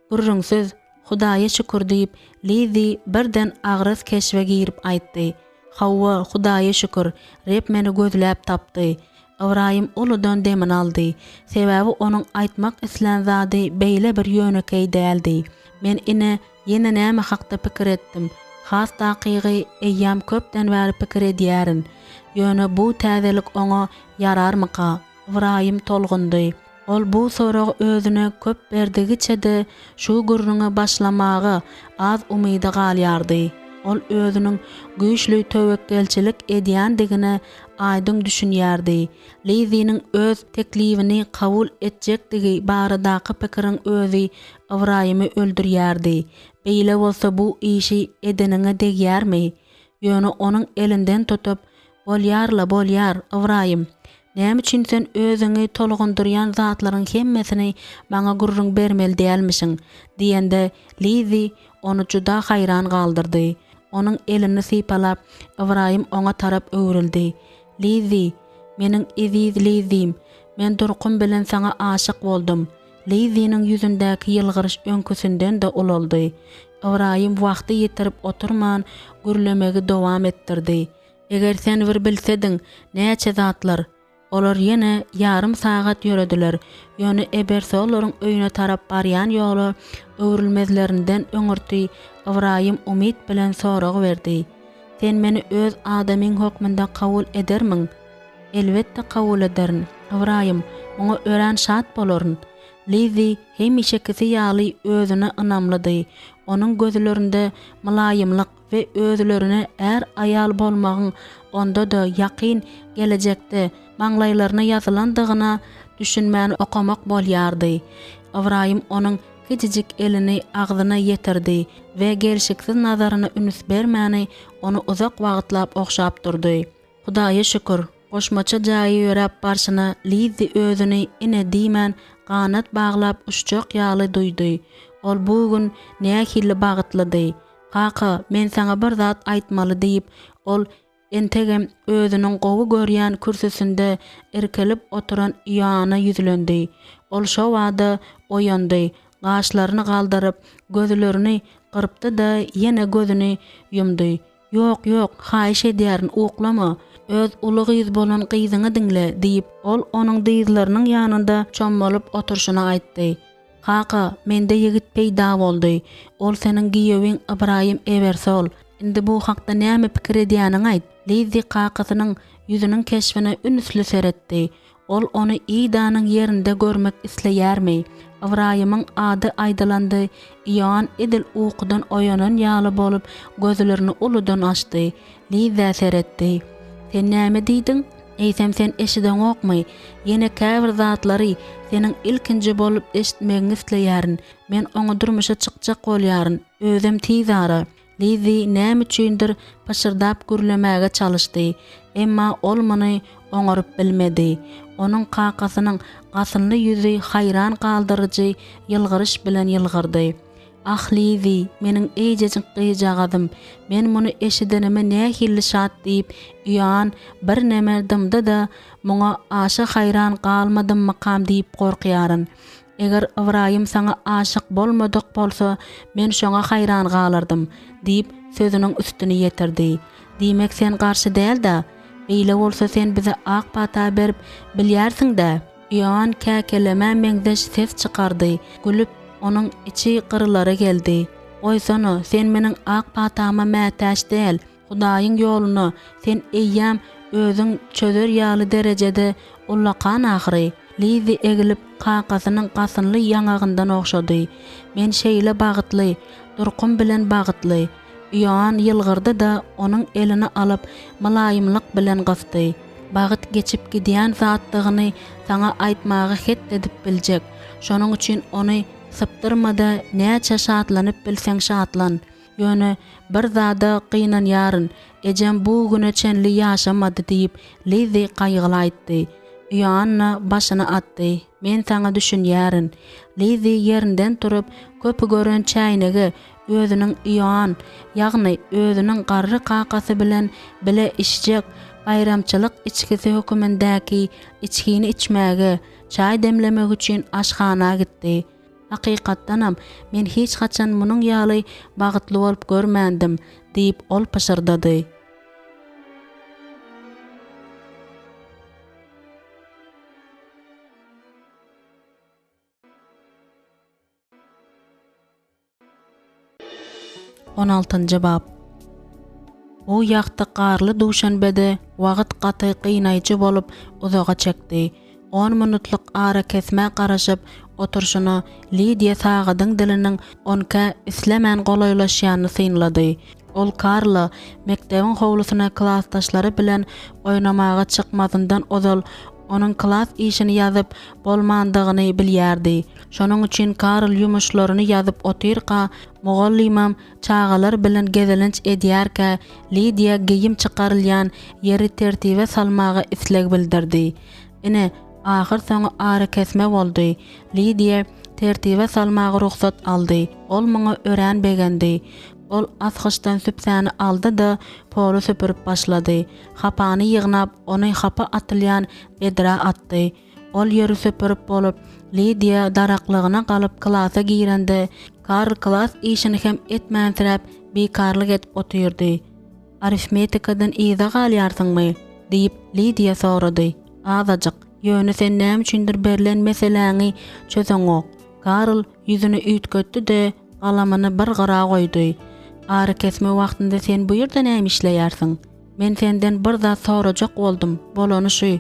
Gurrunsyz, Hudaýa şükür diýip Lizi birden agras keşwe girip aýtdy. Hawwa, Hudaýa şükür, Reb meni gözläp tapdy. Ibrahim uludan demin aldy. Sebäbi onuň aýtmak islen zady beýle bir ýönekey däldi. Men ine ýene näme hakda pikir etdim. Has dakygy eýýam köpden bäri pikir edýärin. Ýöne bu täzelik oňa yararmyka? Ibrahim tolgundy. Ol bu soragy özüne köp berdigiçe-de şu gurruna başlamagy az umydy galýardy. Ol özüniň güýçli tewekkelçilik edýändigine aýdyň düşünýärdi. Lizi'niň öz teklifini kabul etjekdigi baradaky pikiriň özü Ibrahimy öldürýärdi. Beýle bolsa bu işi edeniňe degýärmi? Ýöne onuň elinden tutup, bolýar Ibrahim. Näme üçin sen özüňi tolgundurýan zatlaryň hemmesini maňa gurrun bermeli dälmišiň? Diýende Lizi onu juda haýran galdyrdy. Onuň elini sypalap Ibrahim oňa tarap öwrildi. Lizi, meniň eziz Lizim, men durqum bilen saňa aşyk boldum. Lizi'niň ýüzündäki ýylgyryş öňküsinden de ulaldy. Ibrahim wagty ýetirip oturman gürlemegi dowam etdirdi. Eger sen bir bilsediň, näçe zatlar olar ýene ýarym sagat ýörediler. Ýöne eberse olaryň öýüne tarap barýan ýoly öwrülmezlerinden öňürti. Ibrahim umyt bilen soragy berdi. Sen meni öz adamyň hokmunda kabul edermiň? Elbetde kabul ederin. Ibrahim, muňa ören şat bolaryn. Lizi hemişekisi ýaly özüne ynamlady. Onuň gözlerinde malaýymlyk we özlerine er aýal bolmagyň onda da ýakyn gelecekde maňlaýlaryna ýazylandygyna düşünmäni okamak bolýardy. Ibrahim onuň küçücük elini agzyna ýetirdi we gelşiksiz nazaryna üns bermäni onu uzak wagtlap okşap durdy. Hudaýa şükür, goşmaça jaýy ýörep barşyna Lizi özüni ine diýmän ganat baglap uçjak ýaly duýdy. Ol bu gün nähili bagytlady. "Kaka, men sana bir zat aýtmaly" diýip, ol entegem özüniň gowy görýän kürsüsinde erkelip oturan ýanyna ýüzlendi. Ol şo wagda oýandy, gaşlaryny galdyryp, gözlerini gyrpdy da ýene gözüni ýumdy. "Ýok, ýok, haýyş edýärin, uklama. Öz uly gyz bolan gyzyňy diňle" diýip, ol onuň dyzlarynyň ýanynda çommalyp oturşyna aýtdy. "Kaka, mende ýigit peýda boldy. Ol seniň giýewiň Ibrahim Ebersol. Indi bu hakda näme pikir edýäniň aýt." Lizi kakasynyň ýüzüniň keşfine ünsli seretdi. Ol ony ýdanyň ýerinde görmek isleýärmi? Ibrahimyň ady aýdylandy. Ýan edil uqudan oýanan ýaly bolup gözlerini uludan açdy. Liza seretdi. "Sen näme diýdiň? Eýsem sen eşiden okmy? Ýene käbir zatlary seniň ilkinji bolup eşitmegiňi isleýärin. Men oňa durmuşa çykjak bolýaryn. Özüm tizara." Lizi näme üçindir paşyrdap gürlemäge çalışdy. Emma ol muny oňaryp bilmedi. Onuň kakasynyň gasynly ýüzi haýran galdyrjy ýylgyryş bilen ýylgyrdy. "Ah Lizi, meniň eýjejik gyjagym. Men muny eşidenime nähili şat" diýip, ýan bir nämerdimde da muňa aşa haýran galmadym makam diýip gorkýaryn. "Eger Ibrahim sana aşyk bolmadyk bolsa, men şoňa haýran galardım" diýip sözüniň üstüne ýetirdi. "Diýmek sen garşy däl-de, beýle bolsa sen bize ak pata berip bilýärsiň-de." Ýan käkeleme meňdeş ses çykardy. Gülüp onuň içi gyrylary geldi. "Oýsana, sen meniň ak patama mätäş däl. Hudaýyň ýoluny sen eýýäm özüň çözer ýaly derejede ullakan ahyry." Lizi egilip kakasynyň gasynly ýangagyndan okşady. "Men şeýle bagtly, durkum bilen bagtly." Ýan ýylgyrdy da onuň elini alyp malaýymlyk bilen gysdy. "Bagyt geçip gidýän zatdygyny sana aýtmagy het edip biljek. Şonuň üçin ony sypdyrmada näçe şatlanyp bilseň şatlan. Ýöne bir zada gynanýaryn. Ejem bu güne çenli ýaşamady" diýip Lizi gaýgyly aýtdy. Ýanna başyny atdy. "Men sana düşünýärin." Lizi ýerinden turup köpü gören çaýnagi özüniň ýan, ýagny özüniň garry kakasy bilen bile içjek bayramçylyk içkisi hökümindäki içkini içmäge, çaý demlemek üçin aşhana gitdi. "Hakykatdanam, men hiç haçan munyň ýaly bagtly bolup görmändim" diýip ol paşyrdy. On 6-njy bab. O ýakda garly duşanbede wagt gaty gynaýjy bolup uzaga çekdi. 10 minutlyk ara kesmä garaşyp oturşyny Lidia Sagadyň diliniň onka islemän golaylaşýany synlady. Ol Karla mekdebiň howlusyna klassdaşlary bilen oýnamaga çykmadyndan ozal onuň klass işini ýazyp bolmandygyny bilýärdi. Şonuň üçin Karl ýumuşlaryny ýazyp otyrka, mugallimam çağalar bilen gezelenç edýärkä Lidia geyim çykarylýan ýeri tertibe salmagy isleg bildirdi. Ine ahir soňy ara kesme boldy. Lidia tertibe salmagy ruhsat aldy. Ol muňa ören begendi. Ol asgyşdan süpsäni aldy da polu süpürüp başlady. Hapany ýygnap, ony hapa atylýan bedra atdy. Ol ýeri süpürüp bolup, Lidia daraklygyna galyp klasa girende, Karl klas işini hem etmäntirep bekarlyk edip otyrdy. "Aritmetikadan iýde galýarsyňmy?" diýip Lidia sorady. "Azajyk. Ýöne sen näme üçindir berilen meseläňi çözeňok." Karl ýüzüni üýtgetdi de galamyny bir gyra goýdy. "Ara kesme wagtynda sen bu ýerde näme işleýärsiň? Men senden bir zat sorajak boldum. Bolany şu."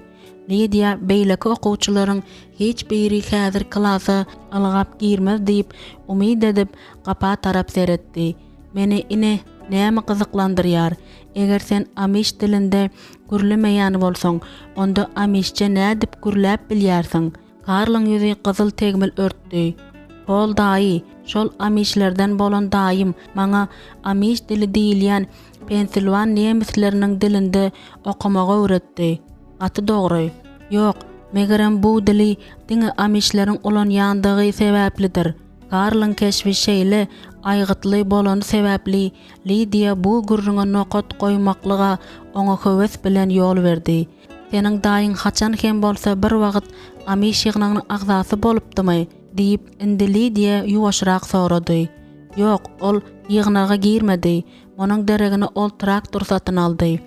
Lidia beýleki okuwçylaryň hiç biri häzir klasa algap girmez diýip umyd edip gapa tarap seretdi. "Meni ine näme gyzyklandyrýar? Eger sen amiş dilinde gürlemeýän bolsaň, onda amişçe nädip gürläp bilýärsiň?" Karlyň ýüzi gyzyl tegmil örtdi. "Ol daýy, şol amişlerden bolan daýym maňa amiş dili diýilýän Pensilvan nemisleriniň dilinde okumagy öwretdi." "Aty dogry." "Ýok, megerem bu dili diňe amişleriň ulanýandygy sebäplidir." Karl'ın keşfi şeýle aýgytly bolan sebäpli Lydia bu gürrüňe nokat goýmaklyga oňa höwes bilen ýol berdi. Seniň daýyň haçan hem bolsa bir wagt amiş ýygnagyň agzasy bolupdymy diýip indi Lydia ýuwaşrak sorady. Ýok, ol ýygnaga girmedi. Onuň deregini ol traktor satyn aldy.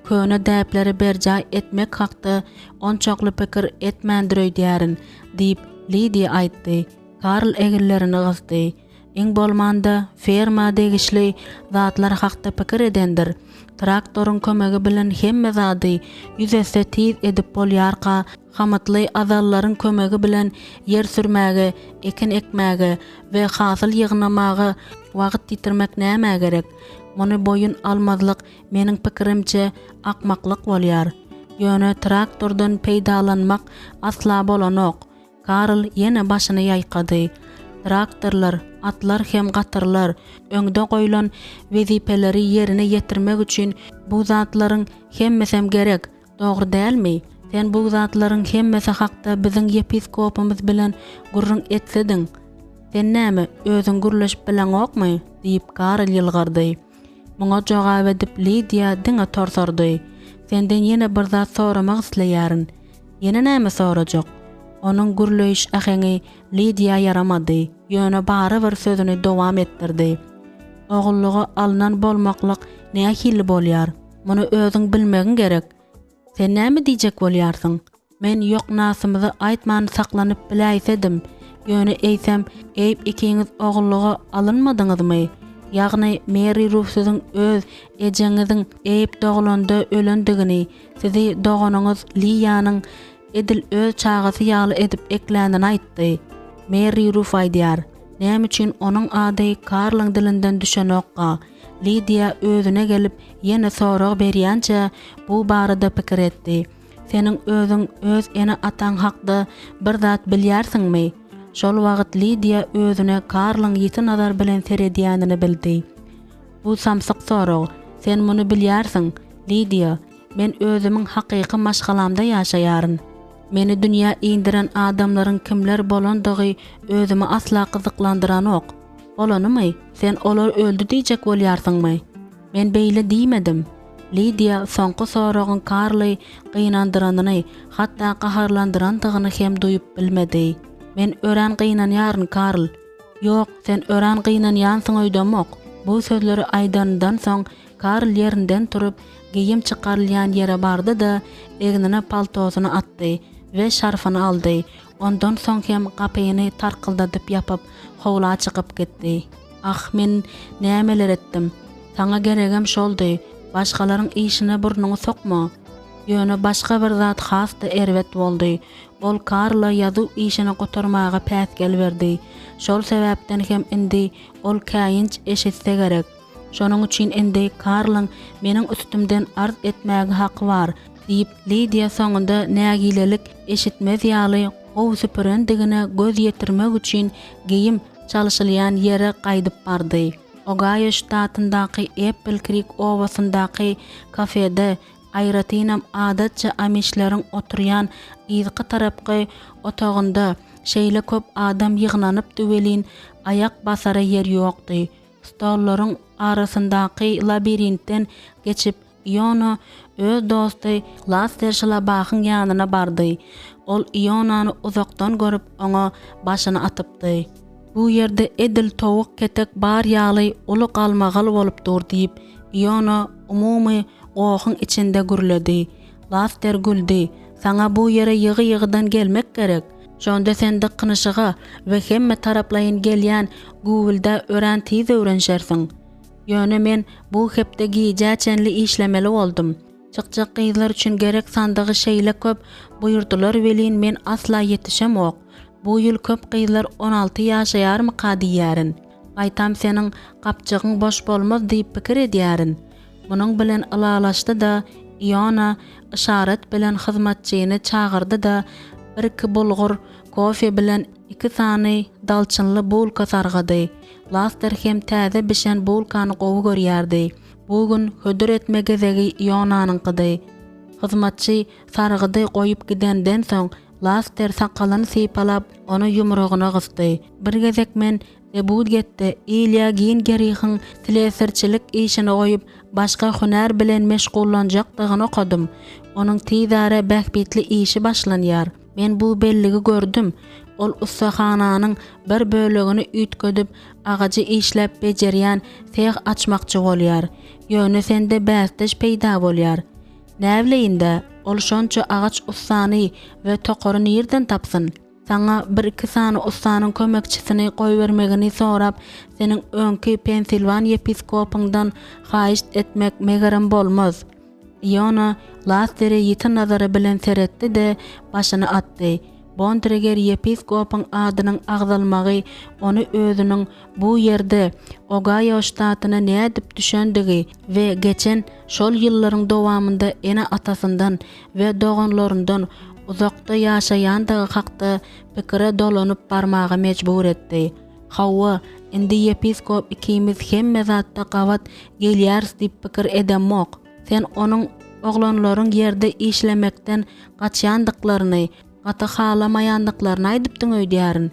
Köne däpleri berja etmek hakda onçakly pikir etmändiröý diýärin diýip Lydia aýtdy. Karl egillerini gysdy. Iň bolmanda ferma degişli zatlar hakda pikir edendir. Traktorun kömegi bilen hemme zady ýüzese tiz edip bolýarka, hamatly azallaryň kömegi bilen yer sürmäge, ekin ekmäge we hasyl ýygnamagy wagt ýitirmek näme gerek? Muny boyun almazlyk meniň pikirimçe akmaklyk bolýar. Ýöne traktordan peýdalanmak asla bolanok. Karl ýene başyny ýaýkady. Traktorlar, atlar hem gatyrlar öňde goýulan wezipeleri ýerine ýetirmek üçin bu zatlaryň hemmesem gerek. Dogry dälmi? Sen bu zatlaryň hemmesi hakda biziň yepiskopumyz bilen gurrun etsediň. Sen näme özüň gürleşip bilen okmy? diýip Karl ýylgardy. Muňa jogap edip Lydia diňe torsardy. Senden ýene bir zat soramak isleýärin. Ýene näme sorajak? Onuň gürleýiş aheňi Lydia yaramady. Ýöne bary bir sözüni dowam etdirdi. Ogullugy alynan bolmaklyk nähili bolýar? Muny özüň bilmegiň gerek. Sen näme diýjek bolýarsyň? Men ýok nasymyzy aýtman saklanyp biläýsedim. Ýöne eýsem, eýip ikiňiz ogullugy alynmadyňyzmy? Ýagny Mary Ruffsyň öz ejeňiziň eýip doglanda ölendigini, sizi doganyňyz Lydianyň edil öz çagasy ýaly edip eklänini aýtdy. Mary Ruff aýdýar. Näme üçin onuň ady Karlyň dilinden düşen okka. Lydia özüne gelip ýene sorag berýänçe bu barada pikir etdi. Seniň özüň öz ene ataň hakda bir zat bilýärsiňmi? Şol wagt Lydia özüne Karlyň ýiti nazar bilen seredýänini bildi. Bu samsyk sorag. Sen muny bilýärsiň, Lydia. Men özümiň hakyky maşgalamda ýaşaýaryn. Meni dünýä indiren adamlaryň kimler bolandygy özüme asla gyzyklandyran ok. Bolanymy? Sen olar öldü diýjek bolýarsyňmy? Men beýle diýmedim. Lydia soňky soragyň Karly gynandyranyny, hatda gaharlandyrandygyny hem duýup bilmedi. Men ören gynanýaryn Karl. Ýok, sen ören gynanýansyň öýdemok. Bu sözleri aýdandan soň Karl ýerinden turup giyim çykarylýan ýere bardy da egnine paltosyny atdy we şarfyny aldy. Ondan soň hem gapyny tarkyldadyp ýapyp howla çykyp gitdi. Ah, men nämeler etdim? Saňa geregem şoldy. Başgalaryň işine burnuňy sokma. Ýöne başga bir zat hasda erwet boldy. Ol Karla ýazy işini gotarmaga päsgel berdi. Şol sebäpden hem indi ol käýinç eşitse gerek. Şonuň üçin indi Karlyň meniň üstümden arz etmäge haky bar diýip Lydia soňunda nägilelik eşitmez ýaly gowy süpürendigine göz ýetirmek üçin giyim çalyşylýan ýere gaýdyp bardy. Ohio ştatyndaky Apple Creek owasyndaky kafede aýratynam adatça amişleriň oturýan ýyzky tarapky otagynda şeýle köp adam ýygnanyp düwelin ayak basara yer ýokdy. Stollaryň arasyndaky labirintden geçip Iona öz dosty Laster Şlabahyň ýanyna bardy. Ol Ionany uzakdan görüp oňa başyny atypdy. Bu ýerde edil towuk ketek bar ýaly uly galmagal bolup dur diýip Iona umumy goýun içinde gürledi. Laster güldi. Saňa bu ýere ýygy-ýygydan gelmek gerek. Şonda sen dykynyşyga we hemme taraplaýyn gelýän Google'da ören tiz öwrenşersiň. Ýöne men bu hepde giýjäçenli işlemeli boldum. Çykjak gyzlar üçin gerek sandygy şeýle köp buyurdular welin men asla ýetişemok. Bu ýyl köp gyzlar 16 ýaşaýarmy diýärin. Aýtam seniň gapçygyň boş bolmaz diýip pikir edýärin. Munyň bilen alalaşdy da Iona işaret bilen hyzmatçyny çağırdy da bir-iki bulgur kofe bilen 2 sany dalçynly bulka sargady. Laster hem täze bişen bulkany gowy görýärdi. Bugün hödür etme gezegi Ionanyňkydy. Hyzmatçy sargydy goýup gidenden soň Laster sakalyny sypalap onu yumruguna gysdy. Bir gezek men ebud getdi. Ilya giyin gerihin tilesirçilik işini goýup başga hünär bilen meşgullanjakdygyny okudum. Onun tizara bähbitli işi başlanýar. Men bu belligi gördüm. Ol ustahananyň bir bölegini ütködüp agajy işläp bejerýän seh açmakçy bolýar. Ýöne sende bästiş peýda bolýar. Näwleýinde ol şonça agaç ustany we tokory ýerden tapsyn? Sana bir-iki sany ustanyň kömekçisini goýbermegini sorap, senin öňki Pensilvania episkopyňdan haýyş etmek megerem bolmaz. Ýöne Laster'i ýiti nazary bilen seretdi de başyny atdy. Bontrager episkopyň adynyň agdalmagy onu özüniň bu ýerde Ohio ştatyna nädip düşendigi we geçen şol ýyllaryň dowamında ene atasyndan we doganlaryndan uzakda ýaşaýandygy hakda pikire dolanyp barmagy mejbur etdi. Hawa, indi episkop ikimiz hemme zatda gawat gelýäris diýip pikir edemok. Sen onuň oglanlaryň ýerde işlemekden gaçýandyklaryny, gata halamaýandyklaryny aýdypdyň öýdýärin.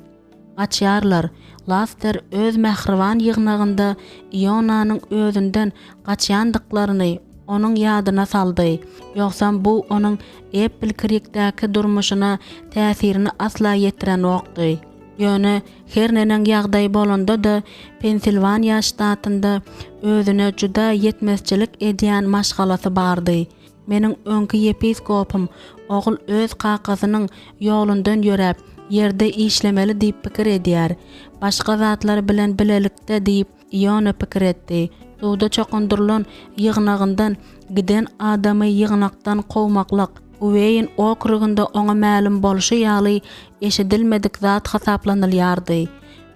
Gaçýarlar. Laster öz mähriban ýygnagynda Ionanyň özünden gaçýandyklaryny onun ýadyna saldy. Ýoksam bu onun Apple Creek'däki durmuşyna täsirini asla ýetiren okdy. Ýöne her nenen ýagdaý bolanda da Pensilvania ştatynda özüne juda ýetmezçilik edýän maşgalasy bardy. Meniň öňki episkopum ogul öz kakazynyň ýolundan ýörep ýerde işlemeli diýip pikir edýär. Başga zatlar bilen bilelikde diýip Iona pikir etdi. Suwda çokundurulan ýygnagyndan giden adamy ýygnakdan gowmaklyk Uweyn okrugunda oňa ma'lum bolşy ýaly eşidilmedik zat hasaplanylýardy.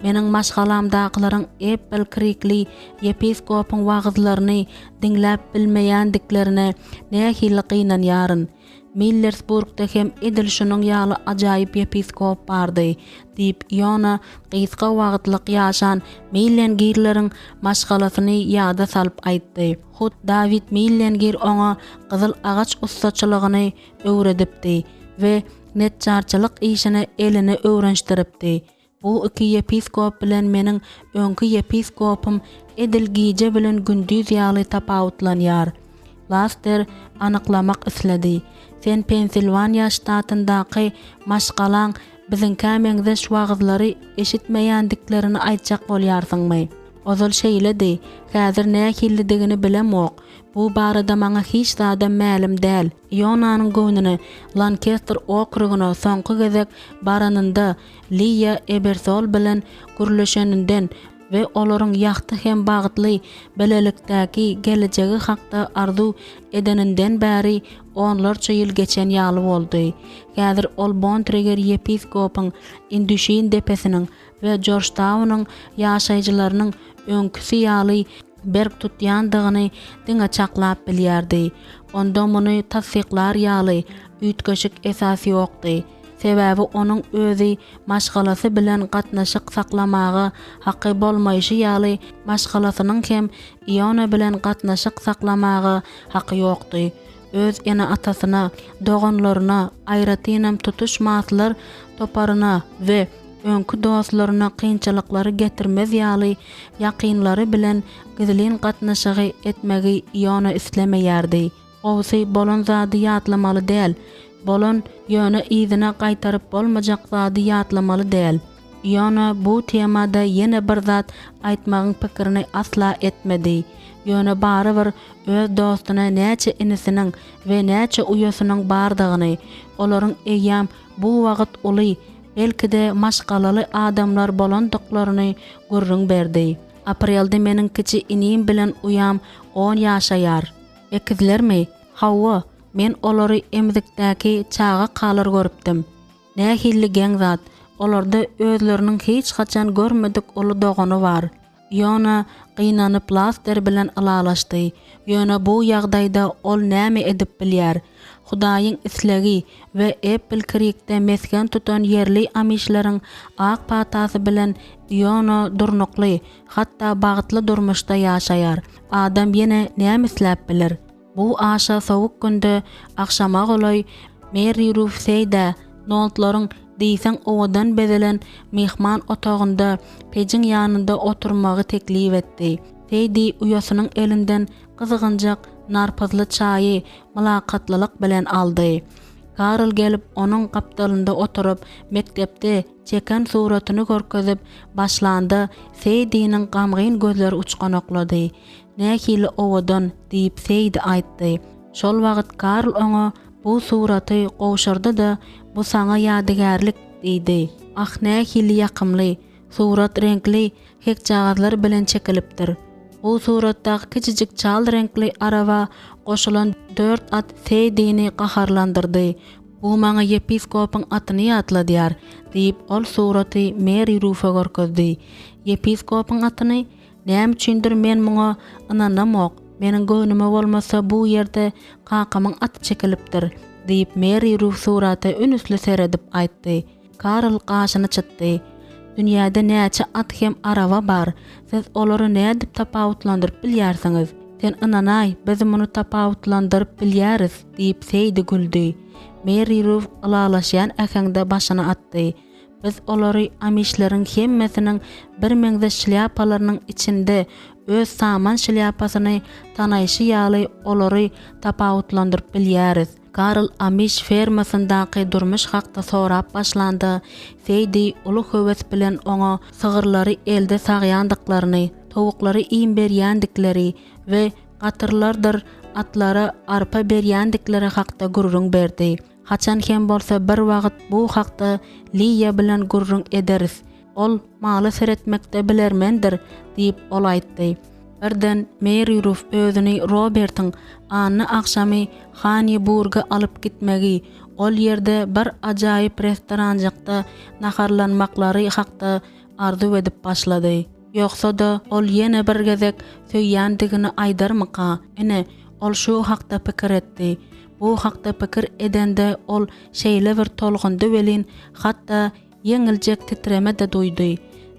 Meniň maşgalamdakylaryň Apple Creek'li episkopyň wagızlaryny dinläp bilmeýändiklerine nähili gynanýaryn. Millersburgda hem edilşiniň ýaly ajaýyp episkop bardy diýip Iona gysga wagtlyk ýaşan Millengirleriň maşgalasyny ýada salyp aýtdy. Hut David Millengir oňa gyzyl agaç ustaçylygyny öwredipdi we netçarçylyk işini eline öwrençdiripdi. Bu iki episkop bilen meniň öňki episkopum edilgice bilen gündüz ýaly tapawutlanýar. Laster anyklamak isledi. Sen Pensilvania ştatyndaky maşgalaň biziň kämeňde şu wagızlary eşitmeýändiklerini aýtjak bolýarsyňmy? Ozal şeýledi. Häzir nähillidigini bilemok. Bu barada maňa hiç zada ma'lum däl. Ionanyň göwnüni Lancaster okruguna soňky gezek baranynda Leah Ebersol bilen gürleşeninden we olaryň ýagty hem bagtly belelikdäki gelejegi hakda arzu edeninden bäri onlarça ýyl geçen ýaly boldy. Häzir ol Bontrager episkopyň Indüşin depesiniň we Georgetownyň ýaşaýjylarynyň öňküsi ýaly berk tutýandygyny diňe çaklap bilýärdi. Onda muny tasdiklar ýaly üýtgeşik esasy ýokdy. Sebäbi onun özü maşgalasy bilen gatnaşyk saklamagy haky bolmaýşy ýaly maşgalasynyň hem Iona bilen gatnaşyk saklamagy haky ýokdy. Öz ene atasyna, doganlaryna, aýratynam tutuşmaslar toparyna we öňkü dostlaryna kynçylyklary getirmez ýaly ýakynlary bilen gizlin gatnaşygy etmegi Iona islemeýärdi. Owsy bolan zady ýatlamaly däl. Bolan ýöne izine gaýtaryp bolmajak zady ýatlamaly däl. Iona bu temada ýene bir zat aýtmagyň pikirini asla etmedi. Ýöne barybir öz dostuna näçe inisiniň we näçe uýasynyň bardygyny, olaryň eýam bu wagt uly, belkide maşgalaly adamlar bolandyklaryny görüň berdi. Aprelde meniň kiçi inim bilen uyam 10 ýaşaýar. Ekizlermi? Hawa, men olary emzikdäki çaga kalar görüpdim. Nähilli geň zat, olarda özleriniň hiç haçan görmedik uly dogany bar. Ýöne gynanyp Laster bilen alalaşdy. Ýöne bu ýagdaýda ol näme edip bilýär? Hudaýyň islegi we Apple Creek'de mesken tutan yerli amişleriň ak patasy bilen Ýöne durnukly, hatda bagtly durmuşda ýaşaýar. Adam ýene näme isläp bilir? Bu aşa sowuk günde akşama golay Mary Rufseyda Noltlaryň diýsen owadan bedelen mehman otagynda pejiň ýanynda oturmagy teklip etdi. Feýdi uýasynyň elinden gyzygynjak narpazly çaýy mylakatlylyk bilen aldy. Karl gelip onun kapdalynda oturup mektepde çeken suratyny görkezip başlandy. Feýdiniň gamgyn gözleri uçganoklady. Nähili owadan diýip Feýdi aýtdy. Şol wagt Karl oňa bu suraty gowşardy da bu saňa ýadygärlik diýdi. Ah nähili ýakymly, surat renkli hekjagazlar bilen çekilipdir. Bu suratdaky kiçijik çal renkli araba goşulan 4 at Feýdini gaharlandyrdy. Bu maňa yepiskopyň atyny ýatladýar diýip ol suraty Mary Ruff'a görkezdi. Yepiskopyň atyny näme üçindir men muňa ynanamok. Meniň göwnüme bolmasa bu ýerde kakamyň aty çekilipdir diýip Mary Ruff suraty ünüsli seredip aýtdy. Karl gaşyny çytdy. Dünýäde näçe at hem araba bar. Siz olary nädip tapawutlandyryp bilýärsiňiz? Sen ynanay, biz muny tapawutlandyryp bilýäris diýip Feýdi güldü. Mary Ruff alalaşýan äkeňde başyny atdy. Biz olary amişleriň hemmesiniň bir meňde şlyapalarynyň içinde öz saman şlyapasini tanaýşy ýaly olary tapawutlandyryp bilýäris. Karl Amish fermasyndaky durmuş hakda sorap başlandy. Feýdi uly höwes bilen oňa sygyrlary elde sagýandyklaryny, tovuklary iň berýändikleri we gatyrlardyr atlara arpa berýändikleri hakda gurrun berdi. Haçan hem bolsa bir wagt bu hakda Liya bilen gurrun ederiz. Ol maly seretmekde bilermendir diýip ol aýtdy. Birden Mary Ruff özüni Robert'ın anny akşamy Hanyburg'a alyp gitmegi, ol ýerde bir ajaýyp restoranjykda naharlanmaklary hakda arzu edip başlady. Ýoksa da ol ýene bir gezek söýýändigini aýdarmyka? Ene ol şu hakda pikir etdi. Bu hakda pikir edende ol şeýle bir tolgundy welin, hatda yeňiljek titreme de duýdy.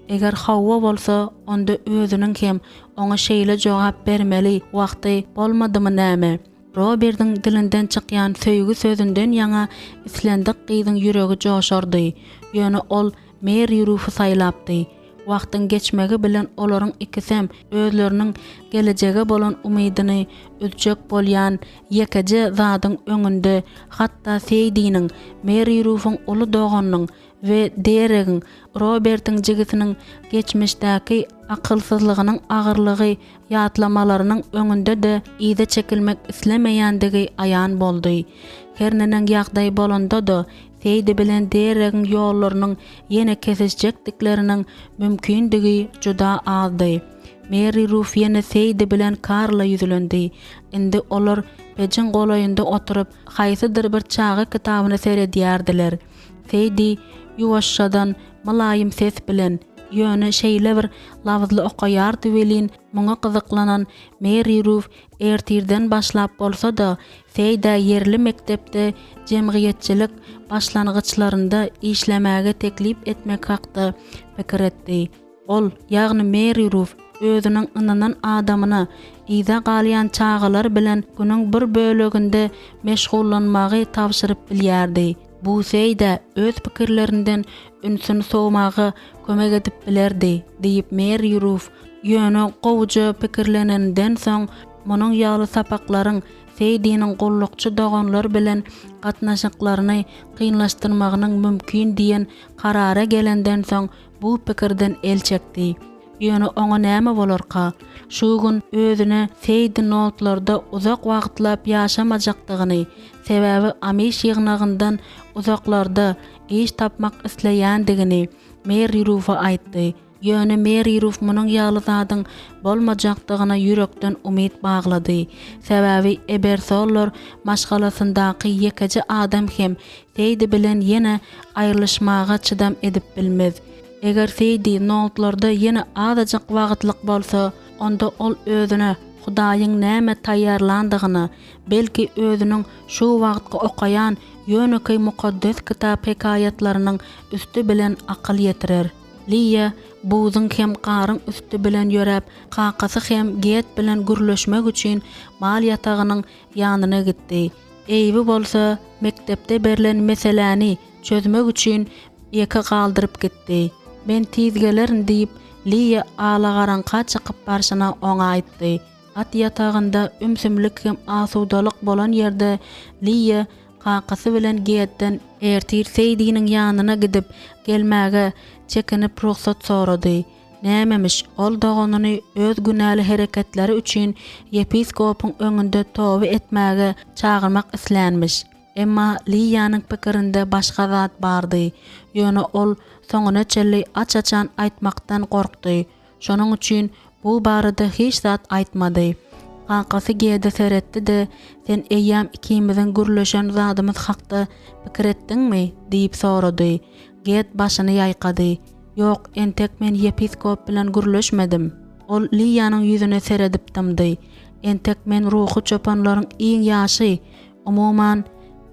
Eger Hawwa bolsa, onda özüniň hem oňa şeýle jogap bermeli wagty bolmadymy näme? Robert'ın dilinden çykýan söýgü sözünden ýaňa islendik gyzyň ýüregi joşardy. Ýöne ol Mary Ruff'y saýlapdy. Wagtyň geçmegi bilen olaryň ikisem özleriniň gelejege bolan umydyny ödjek bolýan ýekeje zadyň öňünde, hatda Feýdiniň, Mary Ruff'yň uly doganynyň we deregiň Robert'ın jigisiniň geçmişdäki akylsyzlygynyň agyrlygy ýatlamalarynyň öňünde de ýyda çekilmek islemeýändigi aýan boldy. Her näme ýagdaý bolanda da Feýdi bilen deregiň ýollarynyň ýene kesişjekdiklerining mümkindigi juda azdy. Mary Ruff ýene Feýdi bilen Karla ýüzülendi. Indi olar pejiň golaýynda oturup haýsydyr bir çagy kitabyny seredýärdiler. Feýdi ýuwaşşadan malaýym ses bilen ýöne şeýle bir lawzly okaýardy welin, muňa gyzyklanan Mary Ruff ertirden başlap bolsa da Feýda yerli mektepde jemgyýetçilik başlangıçlarında işlemäge teklip etmek hakda pikir etdi. Ol, ýagny Mary Ruff özüniň ynanan adamyna ýyda galýan çağalar bilen günüň bir böleginde meşgullanmagy tapşyryp bilýärdi. Bu Feýda öz pikirlerinden ünsün soğmagy kömek edip bilerdi diýip Mary Ruff ýöne gowuja pikirlenenden soň munyň ýaly sapaklaryň Feýdiniň gollukçy doganlar bilen gatnaşyklaryny kynlaşdyrmagynyň mümkin diýen karara gelenden soň bu pikirden el çekdi. Ýöne oňa näme bolarka? Şu gün özüne Feýdi notlarda uzak wagtlap ýaşamajakdygyny, sebäbi Amish ýygnagyndan uzaklarda iş tapmak isleýändigini Mary Ruff'a aýtdy. Ýöne Mary Ruff munyň ýaly zadyň bolmajakdygyna ýürekden umyt baglady. Sebäbi Ebersoller maşgalasyndaky ýekeje adam hem Feýdi bilen ýene aýrylyşmaga çydam edip bilmez. Eger Feýdi notlarda ýene azajyk wagtlyk bolsa, onda ol özüne Hudaýyň näme taýýarlandygyny, belki özüniň şu wagtga okaýan ýöneki mukaddes kitap hekayatlarynyň üstü bilen akyl ýetirer. Liya buzyň hem garyň üstü bilen ýörep, kakasy hem get bilen gürleşmek üçin mal ýatagynyň ýanyna gitdi. Eýbi bolsa mektepde berilen meseleni çözmek üçin ýeke galdyryp gitdi. Men tizgelerin diýip Liya alagaranka çykyp barşyna oňa aýtdy. At ýatagynda ümsümlik hem asudalyk bolan ýerde Liya kakasy bilen giýetden ertir Seýdiniň ýanyna gidip gelmäge çekinip ruhsat sorady. Nämemiş, ol dogonyny öz günäli hereketleri üçin yepiskopyň öňünde toby etmäge çagyrmak islenmiş. Emma Liýanyň pikirinde başga zat bardy. Ýöne ol soňuna çelli açaçan aýtmakdan gorkdy. Şonuň üçin bu barada hiç zat aýtmady. Kakasy giýede seretdi-de, sen eýýäm ikimiziň gürleşen zadymyz hakda pikir etdiňmi? diýip sorady. Giýet başyny ýaýkady. Ýok, entek men yepiskop bilen gürleşmedim. Ol Liýanyň ýüzüne seredip tamdy. Entek men ruhy çöpanlaryň iň ýaşy. Umuman,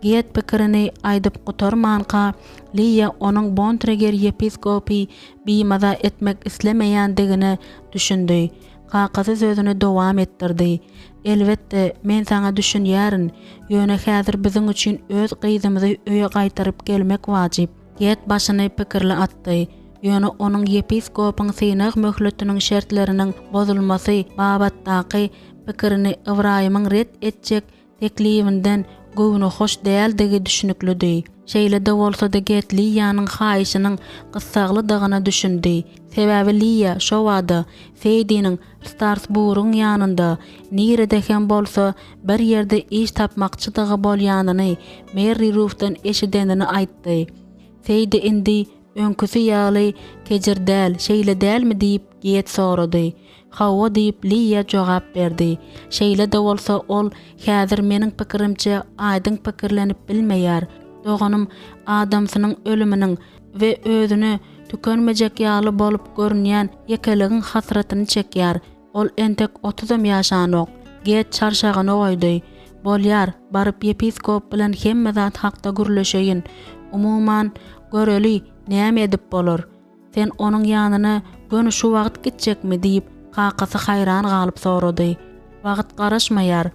giýet pikirini aýdyp gutarmanka, Liýa onuň Bontreger yepiskopi biýmada etmek islemeýändigini düşündi. Kakasy sözüni dowam etdirdi. Elbetde, men saňa düşünýärin. Ýöne häzir biziň üçin öz gyzymyzy öýe gaýtaryp gelmek wajyp. Giýet başyny pikirli atdy. Ýöne onuň yepiskopyň synag möhletiniň şertleriniň bozulmasy babatdaky pikirini Ibrahimyň ret etjek teklibinden göwüne hoş däldigi düşünüklüdi. Şeýle de bolsa-da Giýet Liýanyň haýyşynyň gyssaglydygyna düşündi. Sebäbi Liýa şo wada Seýdiniň Starsburgyň ýanynda nirede hem bolsa bir ýerde iş tapmakçydygy bolýanyny Mary Ruth'dan eşidenini aýtdy. Seýdi indi öňküsi ýaly kejirdäl, şeýle dälmi diýip Giýet sorady. Hawa diýip Liýa jogap berdi. Şeýle de bolsa ol häzir meniň pikirimçe aýdyň pikirlenip bilmeýär. Doganym adamsynyň ölüminiň we özüni tükenmejek ýaly bolup görünýän ýekeligiň hasratyny çekýär. Ol entek 30 ýaşanok. Giýet çarşagyny goýdy. Bolýar, baryp yepiskop bilen hemme zat hakda gürleşeýin. Umuman, göreli näme edip bolar? Sen onuň ýanyna göni şu wagt gitjekmi diýip kakasy haýran galyp sorady. Wagt garaşmaýar.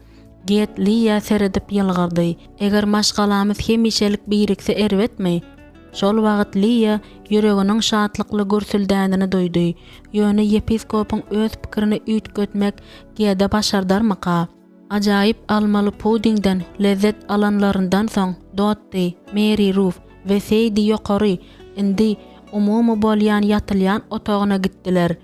Giýet Liýa seredip ýylgyrdy. Eger maşgalamyz hemişelik birikse erwetmi? Şol wagt Liýa ýüreginiň şatlykly gürsüldänini duýdy. Ýöne yepiskopyň öz pikirini üýtgetmek giýede başardarmyka? Ajaýyp almaly pudingden lezzet alanlaryndan soň dotdy Mary Ruth we Seýdi ýokary indi umumy bolýan ýatylýan otagyna gitdiler.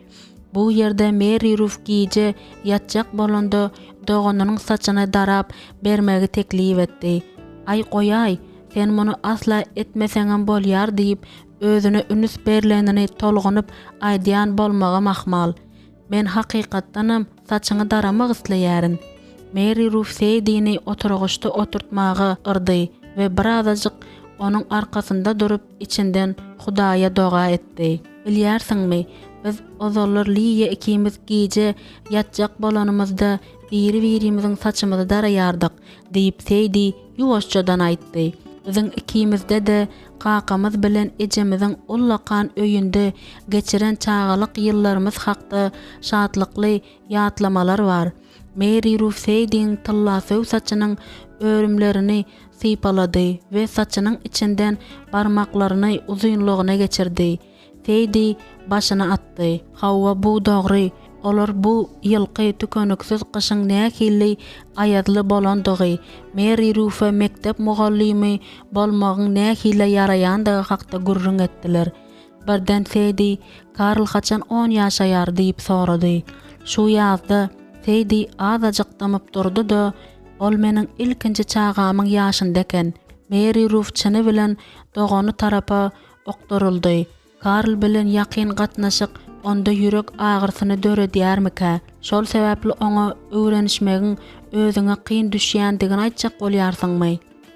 Bu ýerde Mary Ruth giýje ýatjak bolanda doganynyň saçyna darap bermegi teklip etdi. Ay goýay, sen muny asla etmeseňem bolýar diýip özüne ünüs berlenini tolgunyp aýdýan bolmaga mahmal. Men hakykatdanam saçyňy daramak isleýärin. Mary Ruth Seýdini oturgyşda oturtmagy yrdy we birazajyk onuň arkasynda durup içinden Hudaýa doga etdi. Bilýärsiňmi, biz ozallar Liýa ikimiz giýje ýatjak bolanymyzda biri-birimiziň saçymyzy daraýardyk diýip Seýdi ýuwaşçadan aýtdy. Biziň ikimizde de kakamyz bilen ejemiziň ullakan öýünde geçiren çagalyk ýyllarymyz hakda şatlykly ýatlamalar bar. Mary Ruth Seýdiň tyllasy saçynyň örümlerini sypalady we saçynyň içinden barmaklaryny uzunlygyna geçirdi. Seýdi başyny atdy. Hawa bu dogry. Olar bu ýylky tükönüksiz gyşyň nähili aýadly bolandygy, Mary Ruth'a mektep mugallimy bolmagyň nähili ýaraýandygy hakda gurrun etdiler. Birden Seýdi, Karl haçan 10 ýaşaýar diýip sorady. Şu ýazda Seýdi azajyk damyp durdy da, ol meniň ilkinji çagamyň ýaşynda eken. Mary Ruth çyny bilen dogany tarapa oktoruldy. Karl bilen ýakyn gatnaşyk onda ýürek agyrsyny döredýärmika? Şol sebäpli oňa öwrenişmegiň özüňe kyn düşýändigini aýtjak bolýarsyňmy?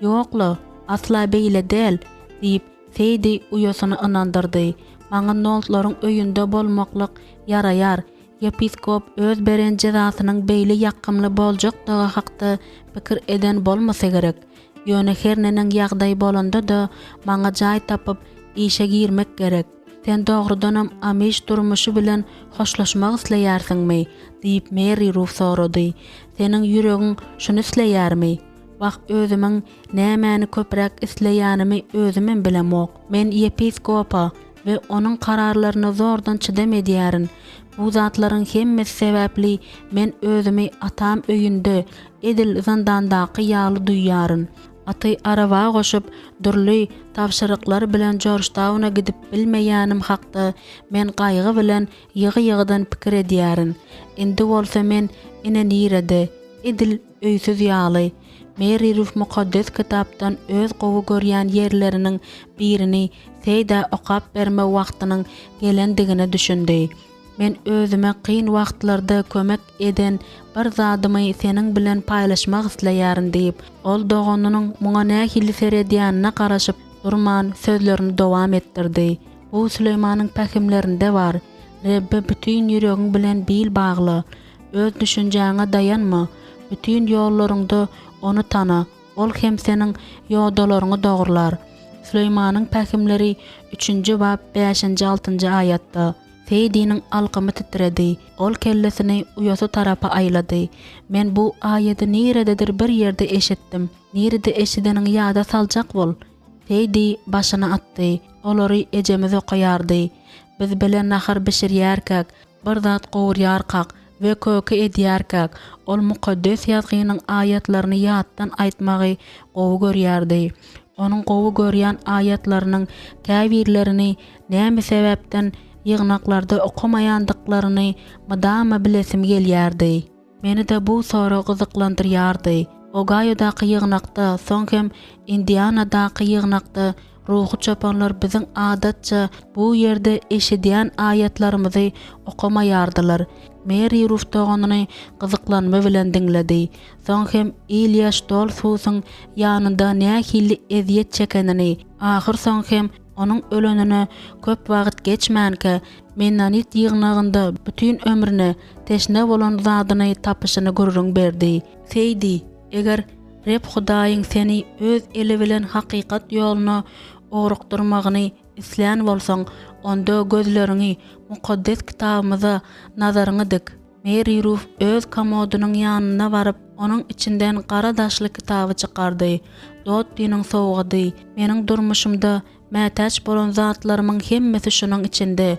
Ýokla, asla beýle del diýip Seýdi uýasyny ynandyrdy. Maňa noltlaryň öýünde bolmaklyk ýaraýar. Yepiskop öz beren jazasynyň beýle ýakymly boljakdygy hakda pikir eden bolmasa gerek. Ýöne her neniň ýagdaý bolanda da maňa jaý tapyp işe girmek gerek. Sen dogrudanam ameş durmuşy bilen hoşlaşmak isleýärsiňmi? diýip Mary Ruth sorady. Seniň ýüregiň şunu isleýärmi? Waq özümiň nämäni köpräk isleýänimi özümem bilemok. Men yepiskopa we onuň kararlaryna zordan çydam edýärin. Bu zatlaryň hemmesi sebäpli men özümi atam öýünde edil zandandaky ýaly duýýaryn. Aty araba goşup durly tapşyryklar bilen Georgetowna gidip bilmeýänim hakda men gaýgy bilen ýygy-ýygydan pikir edýärin. Indi bolsa men inenirede edil öýsüz ýaly. Mary Ruth mukaddes kitapdan öz gowy görýän ýerleriniň birini seýda okap berme wagtynyň gelendigini düşündi. Men özüme kyn wagtlarda kömek eden bir zadymy seniň bilen paýlaşmak isleýärin diýip, ol doganynyň muňa nähili seredýänine garaşyp durman sözlerini dowam etdirdi. Bu Süleymanyň pähimlerinde bar. Rebbe bütün ýüregiň bilen bil bagly. Öz düşünjäňe dayanma. Bütün ýollaryňda onu tana. Ol hem seniň ýodalaryňy dogurlar. Süleymanyň pähimleri 3-nji bab 5-6-njy aýatda. Feydinin alqymı titredi. Ol kellesini uyası tarapa aylady. Men bu aýaty nirededir bir ýerde eşitdim. Nirede eşideniň ýada saljak bol. Feydi başyna atdy. Olary ejemiz okaýardy. Biz bilen nahar bişirýärkäk, bir zat gowurýarkak we köke edýärkäk, ol mukaddes ýazgynyň aýatlaryny ýatdan aýtmagy gowy görýärdi. Onuň gowy görýän aýatlarynyň käbirlerini näme sebäpden ýygnaklarda okamaýandyklaryny madama bilesim gelýärdi. Meni de bu soru gyzyklandyrýardy. Ogaýodaky ýygnakda, soň hem Indianadaky ýygnakda ruhy çapanlar biziň adatça bu ýerde eşidýän aýatlarymyzy okamaýardylar. Mary Ruth doganyny gyzyklanma bilen diňledi. Soň hem Ilyas Dolfusyň ýanynda nähili eziýet çekenini, ahyr soň hem onuň ölenine köp wagt geçmänke Mennonit ýygnagynda bütün ömrüne teşne bolan zadyny tapyşyny görüň berdi. Feýdi, eger Reb Hudaýyň seni öz eli bilen hakykat ýoluna orukdurmagyny isleýän bolsaň, onda gözleriňi mukaddes kitabymyza nazaryňy dik. Mary Ruth öz komodynyň ýanyna baryp, onuň içinden gara daşly kitaby çykardy. Dot diniň sowgady. Meniň durmuşymda mätäç bolan zatlarymyň hemmesi şunyň içinde.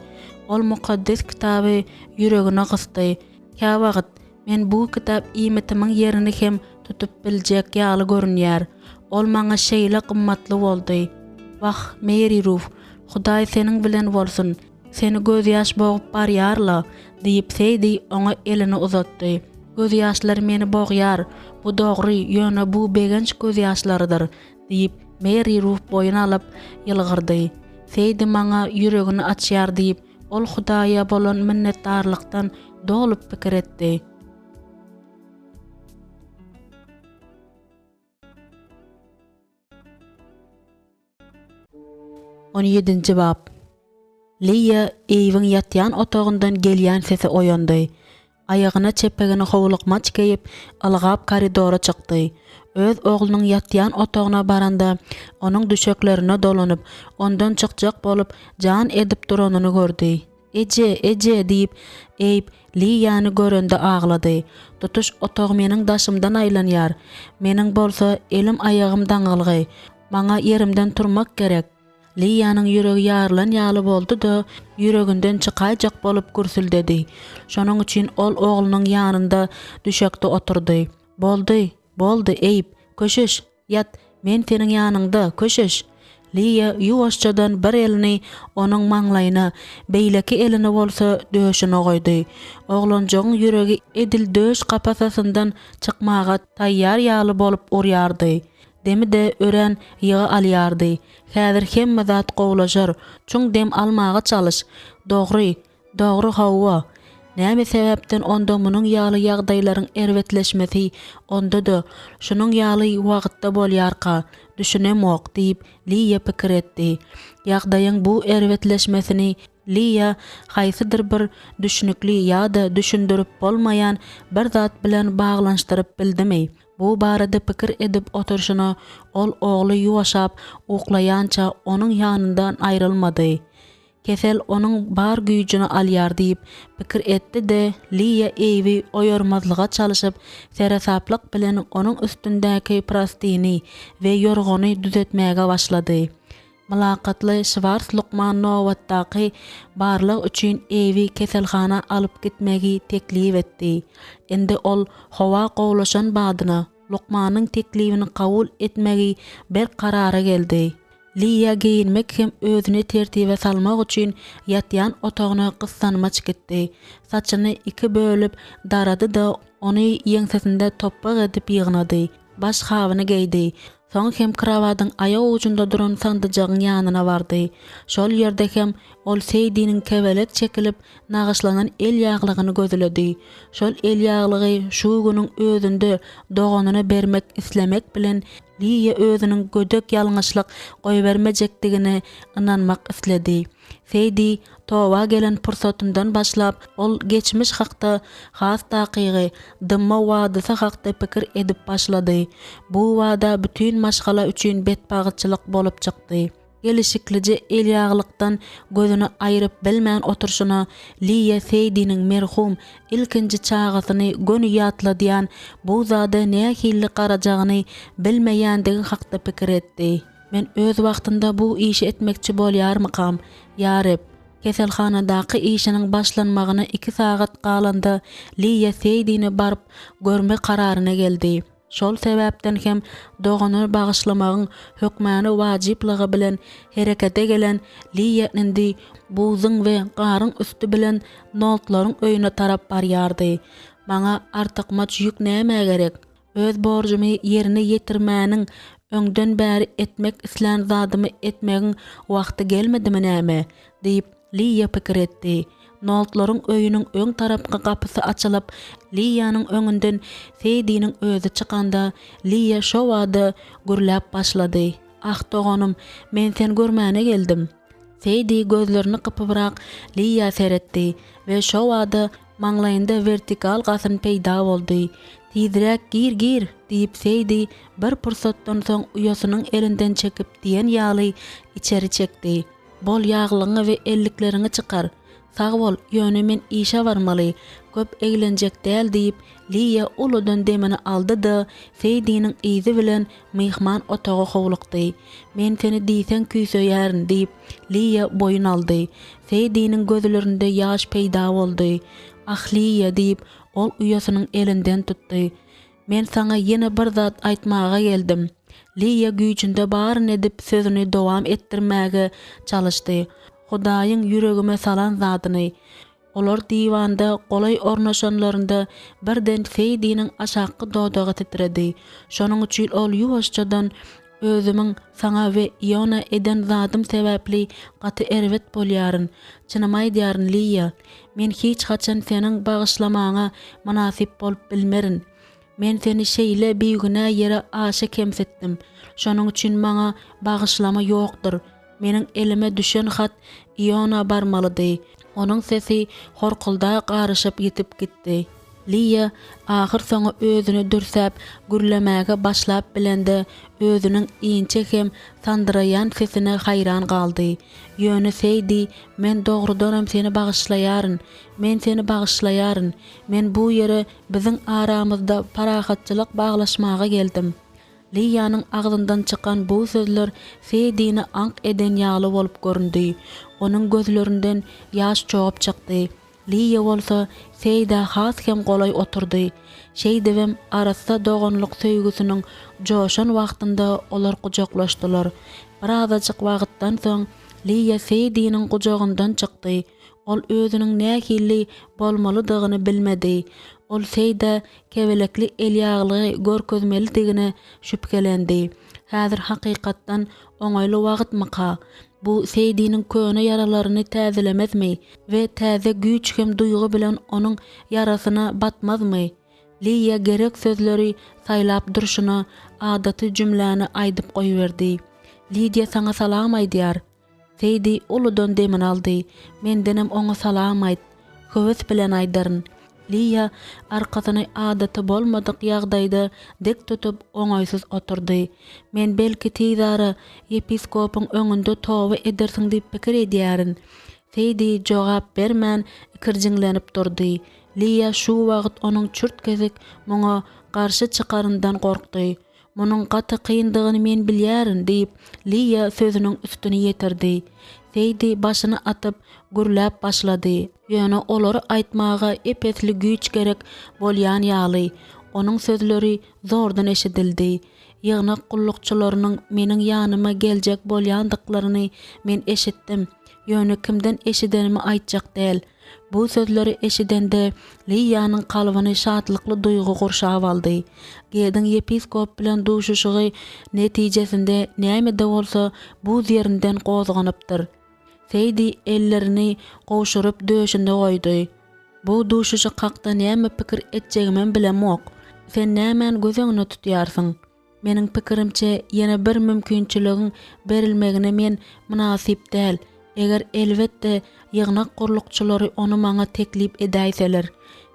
Ol mukaddes kitaby ýüregine gysdy. Kä wagt men bu kitap iýmetimiň ýerini hem tutup biljek ýaly görünýär. Ol maňa şeýle gymmatly boldy. Wah, Mary Ruth, Hudaý seniň bilen bolsun. Seni göz ýaş bogup barýarla, diýip Feýdi oňa elini uzatdy. Göz ýaşlar meni bogýar. Bu dogry, ýöne bu begenç göz ýaşlarydyr, diýip Mary Ruth boyuna alyp ýylgyrdy. Feýdi maňa ýüregini açýar diýip, ol Hudaýa bolan minnetdarlykdan dolup pikir etdi. 17-nji bab. Leýa eýiň ýatýan otagyndan gelýän sesi oýandy. Aýagyna çepegini howlukma çekip, algap koridora çykdy. Öz oglunyň ýatýan otagyna baranda, onuň düşeklerine dolanyp, ondan çykjak bolup, jan edip duranyny gördi. Eje diýip, eýip Leýany görende aglady. Tutuş otag meniň daşymdan aýlanýar. Meniň bolsa elim aýagym daňyly. Maňa yerimden turmak gerek. Leýanyň ýüregi ýarlan ýaly boldy da ýüreginden çykaýjak bolup gürsüldedi. Şonuň üçin ol oglunyň ýanynda düşekde oturdy. Boldy, eýip, köşüş, ýat, men seniň ýanyňda, köşüş. Leýa ýuwaşçadan bir elini onuň maňlaýyna, beýleki elini bolsa döşüne goýdy. Oglanjagyň ýüregi edil döş kapasasyndan çykmaga taýýar ýaly bolup urýardy. Demi de ören ýygy alýardy. Häzir hemme zat gowlaşar, çuň dem almaga çalyş. Dogry hawa. Näme sebäpden onda munyň ýaly ýagdaýlaryň erwetleşmesi, onda da şunyň ýaly wagtda bolýarka, düşünemok diýip Leýa pikir etdi. Ýagdaýyň bu erwetleşmesini Leýa haýsydyr bir düşünükli ýa-da düşündirip bolmaýan bir zat bilen baglanşdyryp bildimi? Bu barada pikir edip oturşuna ol ogly ýuwaşap uklaýança onuň ýanyndan aýrylmady. Kesel onun bar güýjüni alýar diýip pikir etdi de Liya eýbi oýarmazlyga çalyşyp serasaplyk bilen onun üstündäki prastini we ýorgony düzetmäge başlady. Mylakatly Schwarz Lukman nowatdaky barlyk üçin eýbi keselhana alyp gitmegi teklip etdi. Endi ol howa gowlaşan badyna Lukmanyň teklibini kabul etmegi bir karara geldi. Liya giyinmek hem özüni tertibe salmak üçin ýatýan otagyna gyssanmaç gitdi. Saçyny iki bölüp darady da ony ýeňsesinde toppak edip ýygnady. Baş habyny giydi. Soň hem kravatyň aýag ucunda duran sandyjagyň ýanyna bardy. Şol ýerde hem ol Seýdiniň kebelek çekilip nagyşlanan el ýaglygyny gözledi. Şol el ýaglygy şu günüň özünde doganyny bermek islemek bilen Liya özüniň gödek ýalňyşlyk goýbermejekdigine inanmak isledi. Seýdi towa gelen pursatyndan başlap ol geçmiş hakda has dakygy dymma wadysy hakda pikir edip başlady. Bu wada bütün maşgala üçin betbagyçylyk bolup çykdy. Gelişiklice el ýaglykdan gözüni aýryp bilmän oturşuna Liya Seýdiniň merhum ilkinji çağasyny göni ýatladýan bu zada nähili garajagyny bilmeýändigi hakda pikir etdi. Men öz wagtynda bu işi etmekçi bolýarmykam? Ýa Rab, keselhanadaky işiniň başlanmagyna 2 sagat galanda Liya Seýdini barıp görme kararyna geldi. Şol sebäpden hem dogany bagyşlamagyň hökmäni wajyplygy bilen herekete gelen Liya indi buzyň we garyň üstü bilen noltlaryň öýüne tarap barýardy. Maňa artykmaç ýük näme gerek? Öz borjumy ýerine ýetirmäniň öňden bäri etmek islen zadymy etmegiň wagty gelmedimi näme? Diýip Liya pikir etdi. Noltlaryň öýüniň öň tarapky gapysy açylyp Liyanyň öňünden Seýdiniň özü çykanda Liya şo wada gürläp başlady. Ah doganym, men seni görmäne geldim. Seýdi gözlerini kypyrak Liya seretdi we şo wada maňlaýynda vertikal gasyn peýda boldy. Tizrek gir diýip Seýdi bir pursatdan soň uýasynyň elinden çekip diýen ýaly içeri çekdi. Bol ýaglyňy we elliklerini çykar. Sag bol, ýöne men işe barmaly, köp eýlenjek däl diýip Liya uludan demini aldy da Seýdiniň izi bilen myhman otagy howlukdy. Men seni diýsen küýseýärin diýip Liya boyun aldy. Seýdiniň gözlerinde ýaş peýda boldy. Ah Liya diýip ol uýasynyň elinden tutdy. Men saňa ýene bir zat aýtmaga geldim. Liya güýçünde baryn edip sözüni dowam etdirmäge çalyşdy. Hudaýyň ýüregime salan zadyny. Olar divanda golay ornaşanlarynda birden Seýdiniň aşaky dodagy titredi. Şonuň üçin ol ýuwaşçadan özümiň saňa we ýona eden zadym sebäpli gaty erwet bolýaryn. Çynamay diýaryn Liya, men hiç haçan seniň bagyşlamaňa manasip bolup bilmerin. Men seni şeýle büýüne ýere aşa kemsetdim. Şonuň üçin maňa bagyşlama ýokdur. Meniň elime düşen hat ýona barmalydy. Onuň sesi horkulda garyşyp ýitip gitdi. Liya ahir soňa özüni dürsäp gürlemäge başlap bilende özüniň iňçe hem sandyraýan sesine haýran galdy. Ýöne Seýdi, men dogrudanam seni bagyşlaýaryn. Men seni bagyşlaýaryn. Men bu ýere biziň aramyzda parahatçylyk baglaşmaga geldim. Liyanyň agzyndan çykan bu sözler Seýdini ank eden ýaly bolup göründi. Onuň gözlerinden ýaş çoğup çykdy. Liya bolsa Seýda has hem golay oturdy. Şeýdewem arasda doganlyk söýgüsiniň joşan wagtynda olar gujoklaşdylar. Birazajyk wagtdan soň Liya Seýdiniň gujagyndan çykdy. Ol özüniň nähili bolmalydygyny bilmedi. Ol Seýda kebelekli el ýaglygy görkezmelidigine şüpkelendi. Häzir hakykatdan oňaýly wagtmyka? Bu Seýdiniň köne yaralaryny täzelemezmi we täze güýç hem duýgu bilen onuň yarasyna batmazmy? Liya gerek sözleri saýlap durşuna adaty jümläni aýdyp goýberdi. Lidia saňa salam aýdýar. Seýdi uludan demin aldy. Mendenem oňa salam aýt. Höwes bilen aýdaryn. Liya arkasyny adaty bolmadyk ýagdaýda dek tutup oňaýsız oturdy. Men belki tizara episkopyň öňünde towa edersiň diýip pikir edýärin. Seydi jogap bermän kirjiňlenip durdy. Liya şu wagt onuň çürt gezek muňa garşy çykaryndan gorkdy. Munyň gaty kyndygyny men bilýärin diýip Liya sözüniň üstüne ýetirdi. Seydi başyny atyp gürläp başlady. Ýöne olary aýtmaga epetli güýç gerek bolýan ýaly. Onuň sözleri zordan eşidildi. Ýygnak gullukçylarynyň meniň ýanyma geljek bolýandyklaryny men eşitdim. Ýöne kimden eşidenimi aýtjak däl. Bu sözleri eşidende Liyanyň kalbyny şatlykly duýgu gurşap aldy. Gediň yepiskop bilen duşuşygy netijesinde näme-de bolsa bu ýerinden gozganypdyr. Seydi ellerini gowşuryp döşünde goýdy. Bu duşuşy hakda näme pikir etjegimi bilemok. Sen nämen gözüňe tutýarsyň? Meniň pikirimçe ýene bir mümkinçiligiň berilmegine men münasip däl. Eger elbetde ýygnak gurlukçylary onu maňa teklip edäýseler.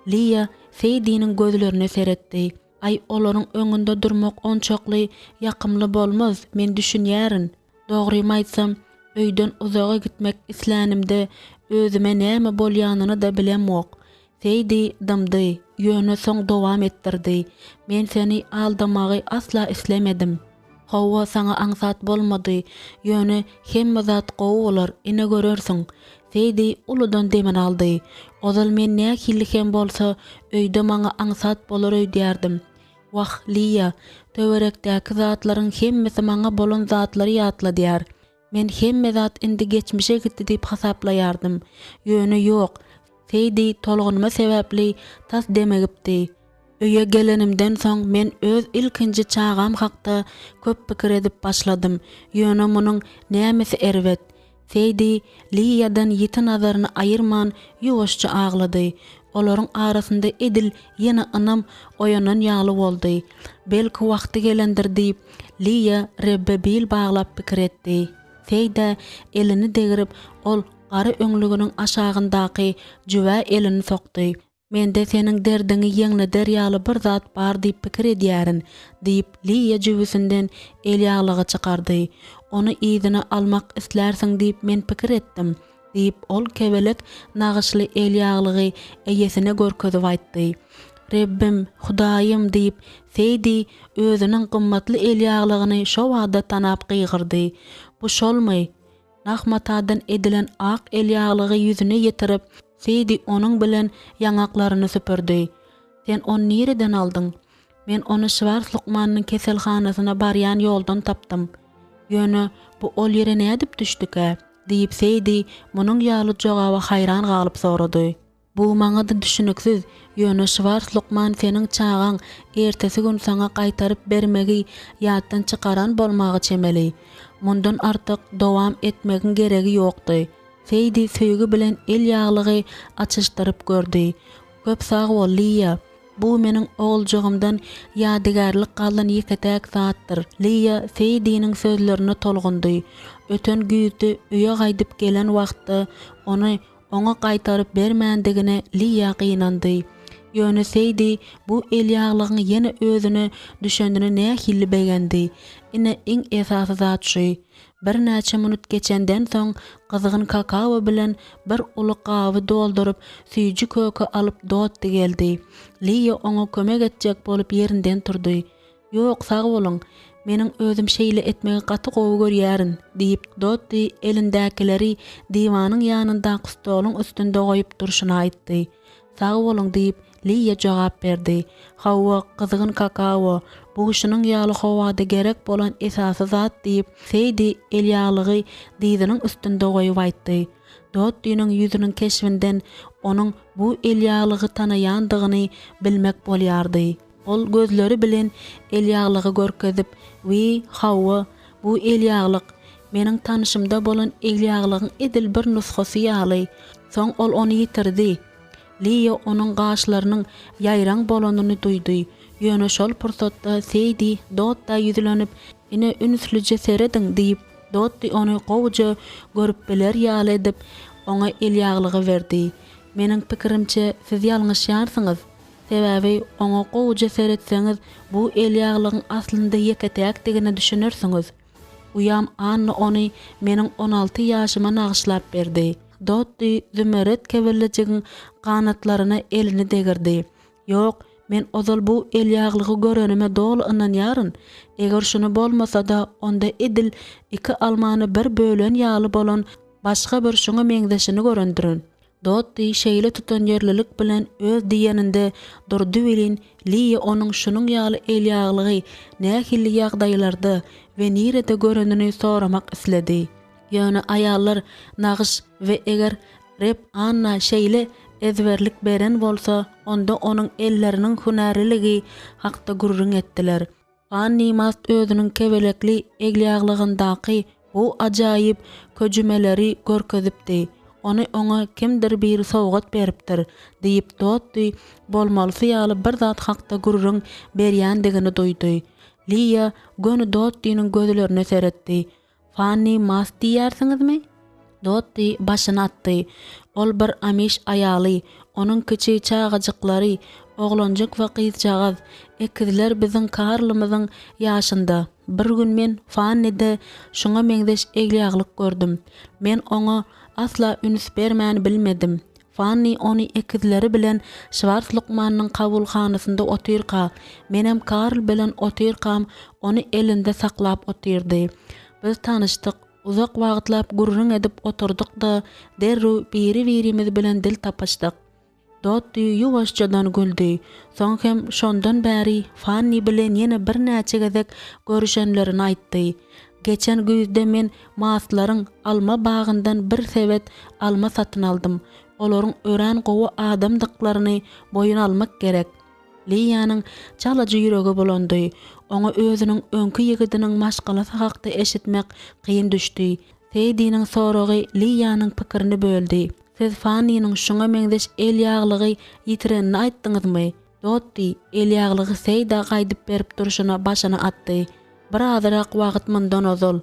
Liya Seydi'niň gözlerini seretdi. Ay olaryň öňünde durmak onçakly ýakymly bolmaz, men düşünýärin. Dogrymy aýtsam, öýden uzaga gitmek islänimde özüme näme bolýanyny da bilemok. Seydi dymdy, ýöne soň dowam etdirdi. Men seni aldamagy asla islemedim. Hawa sana aňsat bolmady, ýöne hemme zat gowy bolar, ine görersiň. Seydi uludan demen aldy. Ozal men nähili hem bolsa, öýde maňa aňsat bolar öýdýärdim. Wah Liya, töwerekdäki zatlaryň hemmesi maňa bolan zatlary ýatladýar. Men hemme zat indi geçmişe gitdi diýip hasaplaýardım. Ýöne ýok. Seydi tolgunma sebäpli tas demegipdi. Öýe gelenimden soň men öz ilkinji çağam hakda köp pikir edip başladym. Ýöne munyň nämesi erwet. Seydi Liyadan ýiti nazaryny aýyrman ýuwaşça aglady. Olaryň arasynda edil ýene anam oýanan ýaly boldy. Belki wagty gelendir diýip Liya rebbe bil baglap pikir etdi. Seyda elini degirip ol gary öňlüginiň aşagyndaky jüwä elini sokdy. Mende seniň derdiňi ýeňle derýaly bir zat bar diýip pikir edýärin diýip Liya jüwüsinden el ýaglygy çykardy. Onu ýygyna almak islersiň diýip men pikir etdim diýip ol kebelek nagyşly el ýaglygy eýesine görkezip aýtdy. Rebbim, Hudaýym diýip Seydi özüniň gymmatly el ýaglygyny şo wagda tanap gygyrdy. Bu şolmy? Nahmatadan edilen ak el ýaglygy ýüzüne ýetirip Seydi onuň bilen ýangaklaryny süpürdi. Sen onu nereden aldyň? Men onu Şwars Lukmanyň keselhanasyna barýan ýoldan tapdym. Ýöne bu ol ýere nädip düşdük-ä? diýip Seydi munyň ýaly jogaby haýran galyp sorady. Bu maňa da düşünüksiz. Ýöne Şwars Lukman seniň çağaň ertesi gün saňa gaýtaryp bermegi ýatdan çykaran bolmagy çemeli. Mundan artyk dowam etmegiň geregi ýokdy. Seydi söýgü bilen el ýaglygy açyşdyryp gördi. Köp sag bol Liya. Bu meniň oğuljygymdan ýadygarlyk galan ýeketäk zatdyr. Liya Seydi'niň sözlerini tolgundy. Öten güýdi öýe gaýdyp gelen wagtda onu oňa gaýtaryp bermändigine Liya gynandy. Ýöne Seydi bu el ýaglygyny ýene özüne düşündüni nähili begendi. Ine iň esasy zat şu. Bir näçe minut geçenden soň gyzgyn kakao bilen bir uly gawy doldurup süýji köke alyp dotdy geldi. Liya oňa kömek etjek bolup ýerinden turdy. Ýok sag boluň, meniň özüm şeýle etmegi gaty gowy görýärin diýip dotdy elindäkileri diwanyň ýanynda stoluň üstünde goýup durşuny aýtdy. Sag boluň diýip Liya jogap berdi. Hawa gyzgyn kakao bu şunyň ýaly howada gerek bolan esasy zat diýip Seydi el ýaglygy diýdiniň üstünde goýup aýtdy. Dotdynyň ýüzüniň keşfinden onuň bu el ýaglygy tanaýandygyny bilmek bolýardy. Ol gözleri bilen el ýaglygy görkezip, "Wi Hawa, bu el ýaglyk meniň tanışymda bolan el ýaglygyň edil bir nusxasy ýaly." Soň ol onu ýitirdi. Liya onuň gaşlarynyň ýaýraň bolanyny duýdy. Ýöne şol pursatda Seydi dotda ýüzlenip, "Ine ünslice serediň" diýip dotdy onu gowja görüp biler ýaly edip oňa el ýaglygy berdi. Meniň pikirimçe siz ýalňyşýarsyňyz. Sebäbi oňa gowja seretseňiz bu el ýaglygyň aslynda ýeketäkdigini düşünürsiňiz. Uyam anny ony meniň 16 ýaşyma nagyşlap berdi. Dotdy zümeret kebelecegin kanatlaryna elini degirdi. Ýok, men ozal bu el ýaglygy görenime dol ınan ýaryn. Eger şunu bolmasa da onda edil iki almany bir bölen ýaly bolan başga bir şuňa meňdeşini görendirin. Dotdy şeýle tutan ýerlilik bilen öz diýeninde durdy bilin, Lia onuň şunuň ýaly el ýaglygy nähili ýagdaýlarda we nirede görenini soramak isledi. Ýöne aýallar nagyş we eger Rep Anna şeýle ezberlik beren bolsa, onda onuň elleriniň hünärligi hakda gurrun etdiler. Fanny Mast özüniň kebelekli eglýaglygyndaky bu ajaýyp köjümeleri görkezipdi. Onu ona kimdir bir sowgat beripdir, diýip Dotdy bolmalysy ýaly bir zat hakda gurrun berýändigini duýdy. Lia göni Dotdynyň gözlerine seretdi. Fanny Mast diýärsiňizmi? Dotdy başyny atdy. Ol bir amiş aýaly, onuň kiçi çağajyklary, oglanjak we gyzçagaz, ekizler biziň karlymyzyň ýaşynda. Bir gün men Fanny'de şuňa meňdeş eglýaglyk gördüm. Men oňa asla üns bermäni bilmedim. Fanny ony ekizleri bilen Schwarz Lukmanyň kabulhanysynda otyrka, menem Karl bilen otyrkam ony elinde saklap otyrdy. Biz tanışdyk. Uzak wagtlap gurrun edip oturduk da derru biri-birimiz bilen dil tapaşdyk. Dotdy ýuwaşjadan güldü. Soň hem şondan bäri Fanny bilen ýene bir näçe gezek görüşenlerini aýtdy. Geçen güýde men Mastlaryň alma bagyndan bir sebet alma satyn aldym. Olaryň ören gowy adamdyklaryny boyun almak gerek. Liýanyň çalajy ýüregi bolandy. Oňa özüniň öňkü ýigidiniň maşgalasy hakda eşitmek kyn düşdi. Feýdiniň soragy Liýanyň pikirini böldi. Siz Fanny'niň şuňa meňdeş el ýaglygy ýitirenini aýtdyňyzmy? Dotdy el ýaglygy Feýda gaýdyp berip durşuna başyny atdy. Bir azyrak wagt mundan ozal.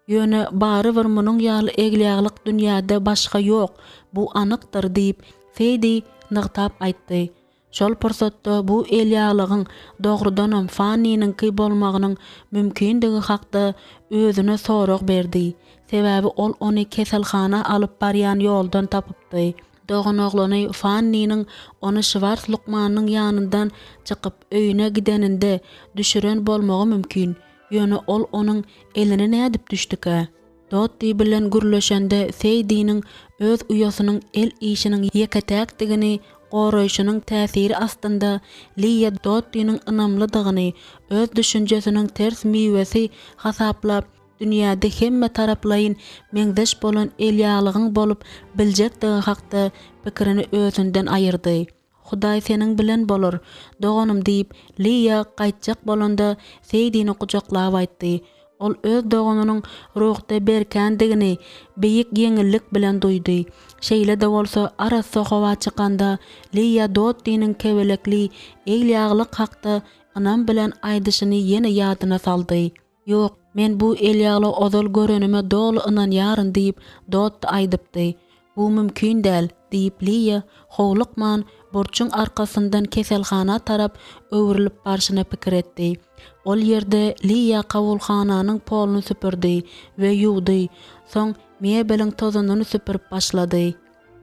Ýöne bary bir munyň ýaly eglýaglyk dünýäde başga ýok. Bu anykdyr diýip Feýdi nygtap aýtdy. Şol pursatda bu el ýaglygyň dogrudanam Fanny'niňki bolmagynyň mümkindigi hakda özüne sorag berdi. Sebäbi ol ony keselhana alyp barýan ýoldan tapypdy. Dogan oglany Fanny'niň ony Schwarz Lukmanyň ýanyndan çykyp öýüne gideninde düşüren bolmagy mümkin. Ýöne ol onuň eline nädip düşdüke? Dotdy bilen gürleşende Feýdiň öz uýasynyň el işiniň ýeketäkdigini goraýşynyň täsiri astynda Lia Dotdynyň ynamlydygyny, öz düşünjesiniň ters miwesi hasaplap dünýäde hemme taraplayyn meňdeş bolan el ýaglygyň bolup biljekdigi hakda pikirini özünden aýyrdy. Hudaý seniň bilen bolar, doganym diýip Lia gaýtjak bolanda Feýdyni kucaklap aýtdy. Ol öz doganynyň ruhda berkendigini beýik ýeňillik bilen duýdy. Şeýle de bolsa ara sohawa çykanda Lia Dotdynyň kebelekli eglýaglyk hakda anam bilen aýdyşyny ýene ýadyna saldy. Ýok, men bu elýagly ozal görenime dol inan ýaryn diýip Dotdy aýdypdy. Bu mümkin däl diýip Lia howlukman burçun arkasyndan keselhana tarap öwrilip barşyna pikir etdi. Ol ýerde Lia kabulhananyň poluny süpürdi we ýuwdy. Soň mebeliň tozunyny süpürip başlady.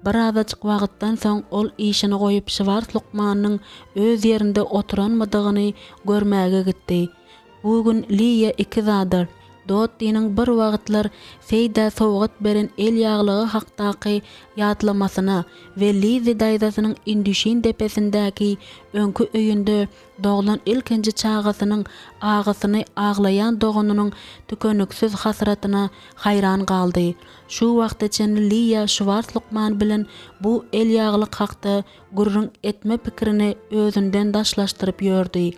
Bir azajyk wagtdan soň ol işini goýup Schwarz Lukmanyň öz ýerinde oturanmadygyny görmäge gitdi. Bu gün Lia iki zadyr. Dotdynyň bir wagtlar Feýda sowgat beren el ýaglygy hakdaky ýatlamasyna we Lizi daýdasynyň Indişin depesindäki öňkü öýünde doglan ilkinji çağasynyň agysyny aglayan doganynyň tükönüksiz hasratyna haýran galdy. Şu wagt içinde Lia Schwarz Lukman bilen bu el ýaglyk hakda gurrun etme pikirini özünden daşlaşdyryp ýördi.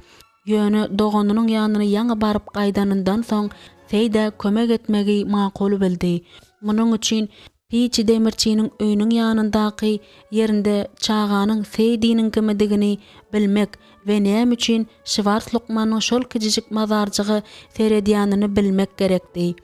Ýöne doganynyň ýanyna ýaňy baryp gaýdanyndan soň Feýda kömek etmegi makul bildi. Munyň üçin Piçi demirçiniň öýüniň ýanyndaky ýerinde çağanyň Feýdiň kimdigini bilmek we näme üçin Schwarz Lukmanyň şol kijijik mazarjygy seredýanyny bilmek gerekdi.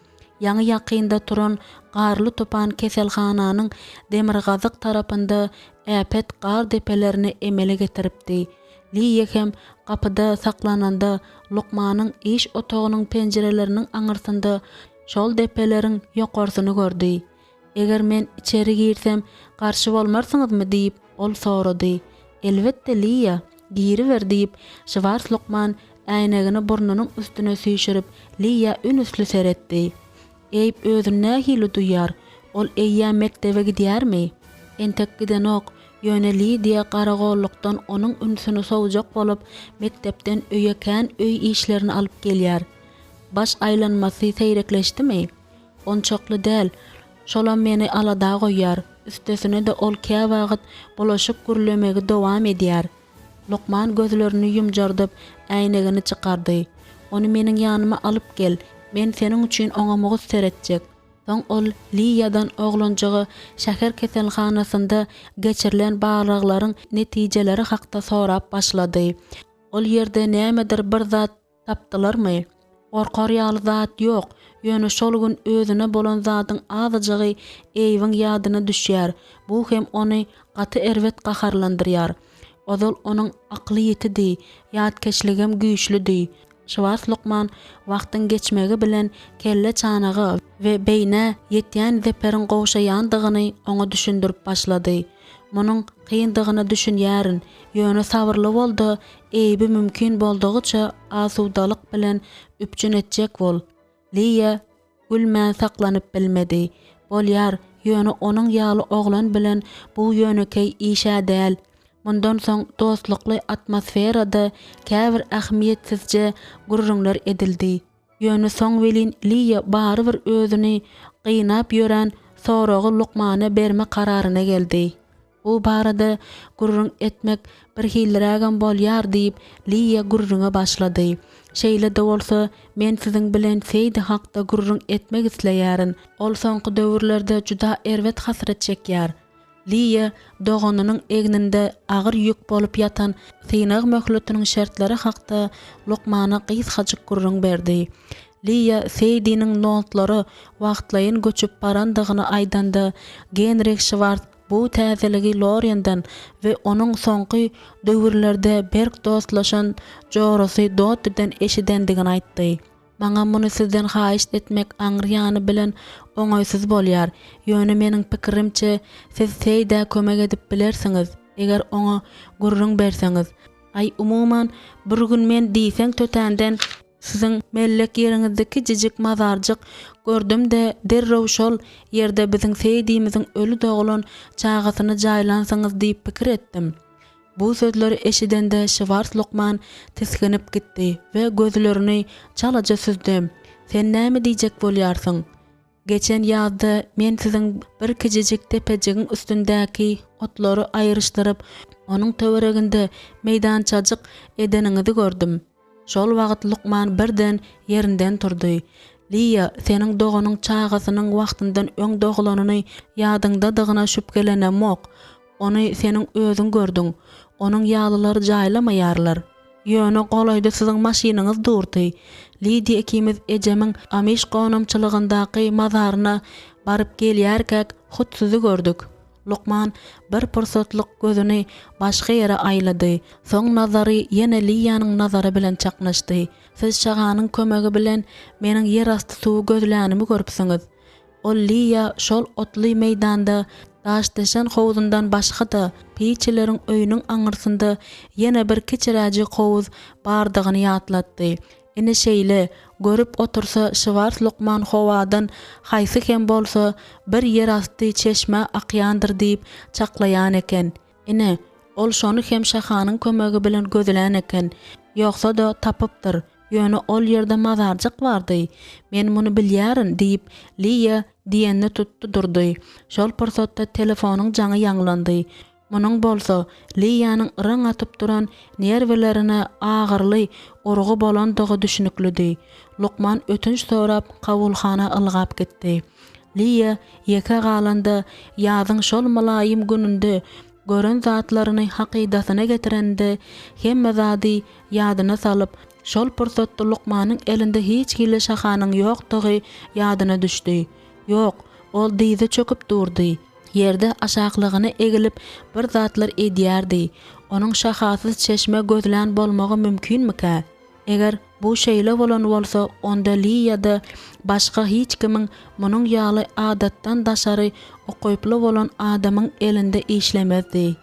Ýaňy ýakynda turan garly topan keselhananyň demirgazyk tarapynda äpet gar depelerini emele getiripdi. Lia hem kapıda saklananda Lukmanyň iş otagynyň penjereleriniň aňyrsynda şol depeleriň ýokarsyny gördü. Eger men içeri girsem karşı bolmarsyňyzmy diýip ol sorady. Elbetde Liya, giriwer diýip Şwars Lukman äýnegini burnunyň üstüne süýşürip Liya ünüsli seretdi. Eýip özüni nähili duýar, ol eýýä mektebe gidýärmi? Entek giden ok, ýöneli diýe garagollukdan onuň ünsüni sowjak bolup mektepden öýe kän öý işlerini alyp gelýär. Baş aýlanmasy seýrekleşdimi? Onçokly däl. Şolam meni alada goýýar. Üstesine de ol kä wagt bulaşyk gürlemegi dowam edýär. Lukman gözlerini yumjardyp äýnegini çykardy. Onu meniň ýanyma alyp gel. Men seniň üçin oňa muguz seretjek. Soň ol Liýadan oglanjagy şäher keselhanasynda geçirilen barlaklaryň netijeleri hakda sorap başlady. Ol ýerde nämedir bir zat tapdylarmy? Orkar ýaly zat ýok. Ýöne şol gün özüne bolan zatyň azyjygy eýiň ýadyna düşýär. Bu hem ony gaty erwet gaharlandyrýar. Ozal onuň akly ýetidi, ýadkeşligim güýçlüdi. Şwars Lukman wagtyň geçmegi bilen kelle çanagy we beýne ýetýän zeperin gowşaýandygyny oňa düşündirip başlady. Munyň kyndygyny düşünýärin, ýöne sabyrly boldy, eýbi mümkin boldugyça asuwdalyk bilen üpjün etjek bol. Liya gülmän saklanyp bilmedi. Bolýar, ýöne onuň ýaly oglan bilen bu ýönekey işä däl. Mundan soň dostlukly atmosferada käbir ähmiýetsizje gurrunlar edildi. Ýöne soň welin Liya bary bir özüni gynap ýören soragy Lukmana berme kararyna geldi. Bu barada gurrun etmek bir hilrägem bolýar diýip Liya gurrunga başlady. Şeýle de bolsa men siziň bilen seýdi hakda gurrun etmek isleýärin. Ol soňky döwürlerde juda erwet hasret çekýär. Liya doganynyň egninde agyr ýük bolup ýatan synag möhletiniň şertleri hakda Lukmana gysgaçyk gurrun berdi. Liya seýdiniň notlary wagtlaýyn göçüp barandygyny aýdanda Genrich Schwarz bu täzeligi Loriendan we onuň soňky döwürlerde berk dostlaşan jorasy dotdan eşidendigini aýtdy. Maňa muny sizden haýyş etmek aňyrýany bilen oňaýsyz bolýar. Ýöne meniň pikirimçe siz seýdä kömek edip bilersiňiz, eger oňa gurrun berseňiz. Ay umuman bir gün men diýseň tötänden siziň mellek ýeriňizdeki jijik mazarjyk gördüm-de derrew şol ýerde biziň seýdimiziň ölü doglan çagasyny jaýlansaňyz diýip pikir etdim. Bu sözleri eşidende Şwars Lukman tiskinip gitdi we gözlerini çalaja süzdü. Sen näme diýjek bolýarsyň? Geçen ýazda men siziň bir kijijik tepejigiň üstündäki otlary aýryşdyryp, onuň töwereginde meýdançajyk edeniňizi gördüm. Şol wagt Lukman birden ýerinden turdy. Liya, seniň doganyň çagasynyň wagtyndan öň doglanyny ýadyňdadygyna şüpgelenemok. Ony seniň özüň gördüň. Onuň ýalylary jaýlamaýarlar. Ýöne golaýda siziň maşinaňyz durdy. Lidia ikimiz ejemiň Amish gonamçylygyndaky mazaryna baryp gelýärkek hutsuzy gördük. Lukman bir pursatlyk gözüni başga ýere aýlady. Soň nazary ýene Liýanyň nazary bilen çaknaşdy. Siz şaganyň kömegi bilen meniň ýerasty suwy gözlänimi görüpsiňiz. Ol Liýa şol otly meýdanda daşdeşen howuzundan başga da piçileriň öýüniň aňyrsynda ýene bir kiçiräji howuz bardygyny ýatlatdy. Ine şeýle görüp otursa Şwars Lukman howadan haýsy hem bolsa bir ýerasty çeşme akýandyr diýip çaklaýan eken. Ine ol şonu hem şahanyň kömegi bilen gözlän eken. Ýoksa da tapypdyr. Ýöne ol ýerde mazarjyk bardy. Men muny bilýärin diýip Liýa diýenni tutdy durdy. Şol pursatda telefonyň jaňy ýanglandy. Munyň bolsa Liýanyň ırang atyp duran nerwlerine agyrly urugy bolandygy düşünüklüdi. Lukman ötünç sorap kabulhana ylgap gitdi. Liýa ýeke galanda ýazyň şol malaýym gününde gören zatlaryny hakydatyna getirende hemme zady ýadyna salyp şol pursatda Lukmanyň elinde hiç hile şahanyň ýokdugy ýadyna düşdi. Ýok, ol diýdi çöküp durdy. Yerde aşaklygyny egilip bir zatlar edýärdi. Onuň şahasyz çeşme gözlän bolmagy mümkinmi-ka? Eger bu şeýle bolan bolsa, onda Liýa-da başga hiç kimin munyň ýaly adatdan daşary okyply bolan adamyň elinde işlemezdi.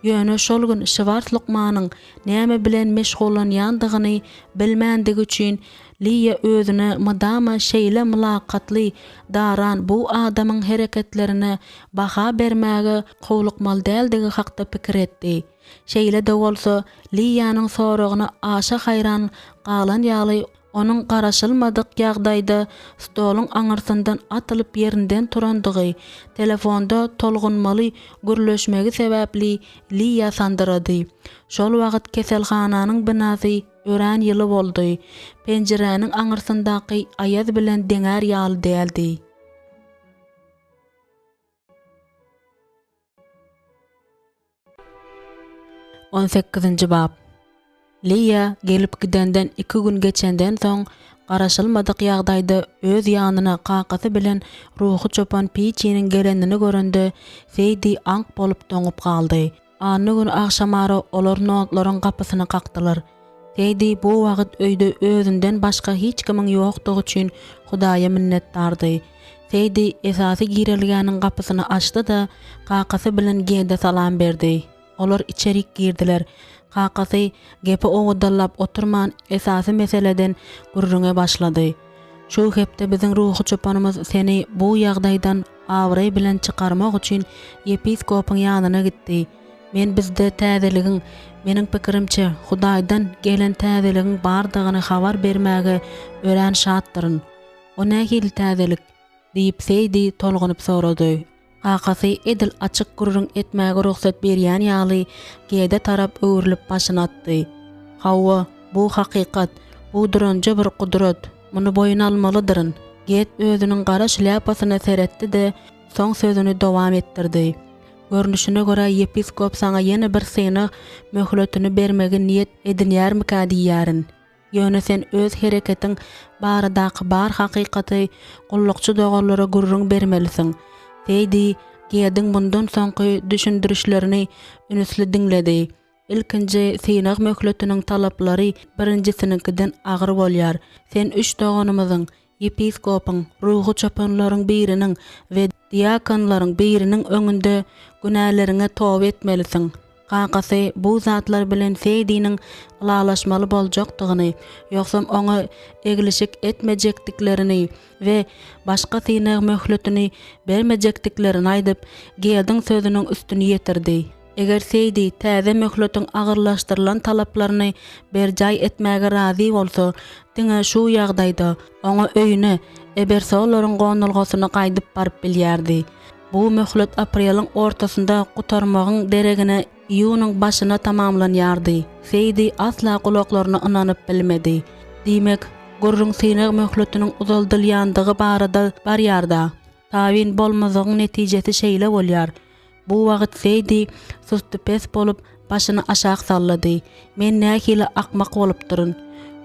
Ýöne şol gün Şwart Lukmanyň näme bilen meşgullanýandygyny bilmändige üçin Liýa özüne madama şeýle mülakatly daran bu adamyň hereketlerine baha bermäge gowlukmal däldigi hakda pikir etdi. Şeýle de bolsa Liýanyň soragyna aşa hayran galan ýaly onun garaşylmadyk ýagdaýda stoluň aňyrsyndan atylyp ýerinden turandygy, telefonda tolgunmaly gürleşmegi sebäpli Liýa sandyrady. Şol wagt keselhananyň binasy ören ýyly boldy. Penjereniň aňyrsyndaky aýaz bilen deňär ýaly däldi. On 8-nji bab. Liýa gelip gidenden 2 gün geçenden soň garaşylmadyk ýagdaýda öz ýanyna kakasy bilen ruhy çopan piçiniň gelenini görende Seydi aňk bolup doňup galdy. Any gün akşamary olar notlaryň kapysyny kakdylar. Seydi bu wagt öýde özünden başga hiç kimiň ýokdugy üçin Hudaýa minnetdardy. Seydi esasy girilgäniň kapysyny açdy da kakasy bilen gende salam berdi. Olar içerik girdiler. Kakasy gepi owudallap oturman esasy meseleden gurrunge başlady. Şu hepde biziň ruhy çopanymyz seni bu ýagdaýdan awry bilen çykarmak üçin yepiskopyň ýanyna gitdi. Men bizde täzeligiň, meniň pikirimçe Hudaýdan gelen täzeligiň bardygyny habar bermäge ören şatdyryn. O nähili täzelik? Diýip Seydi tolgunyp sorady. Kakasy edil açyk gurrun etmäge ruhsat berýän ýaly gede tarap öwrülip başyny atdy. Hawa, bu hakykat, bu durança bir kudret, muny boyuna almalydyryň. Get özüniň gara şляпasyny seretdi de soň sözüni dowam etdirdi. Görnüşine göre yepiskop sana ýene bir syny möhletini bermegi niýet edinýärmika diýärin. Ýöne sen öz hereketiň baradaky bar hakykaty gullukçy dogallara gurrun bermelisin. Seydi giýediň bundan soňky düşündirişlerini ünsli diňledi. İlkinji synak möhletiniň talaplary birinjisinikinden agyr bolýar. Sen 3 doganymyzyň, yepiskopyň, ruhy çopanlaryň biriniň we diakonlaryň biriniň öňünde günälerine tawba etmelisin. Kakasy bu zatlar bilen Seydi'niň ulalaşmaly boljakdygyny, ýoksam oňa egilişik etmejekdiklerini we başga synak möhletini bermejekdiklerini aýdyp, geldiň sözüniň üstüni ýetirdi. Eger Seydi täze möhletiň agyrlaşdyrylan talaplaryny berjaý etmäge razy bolsa, diňe şu ýagdaýda oňa öýüne ebersolaryň gonulgasyny gaýdyp baryp bilýärdi. Bu möhlet aprelyň ortasynda gutarmagyň deregine ýylyň başyna tamamlanýardy. Seydi asla gulaklaryna ynanyp bilmedi. Diýmek, gurrun synak möhletiniň uzaldylýandygy barada barýarda. Tawin bolmazygyň netijesi şeýle bolýar. Bu wagt Seydi susty pes bolup başyny aşağı sallady. Men nähili akmak bolup duryn.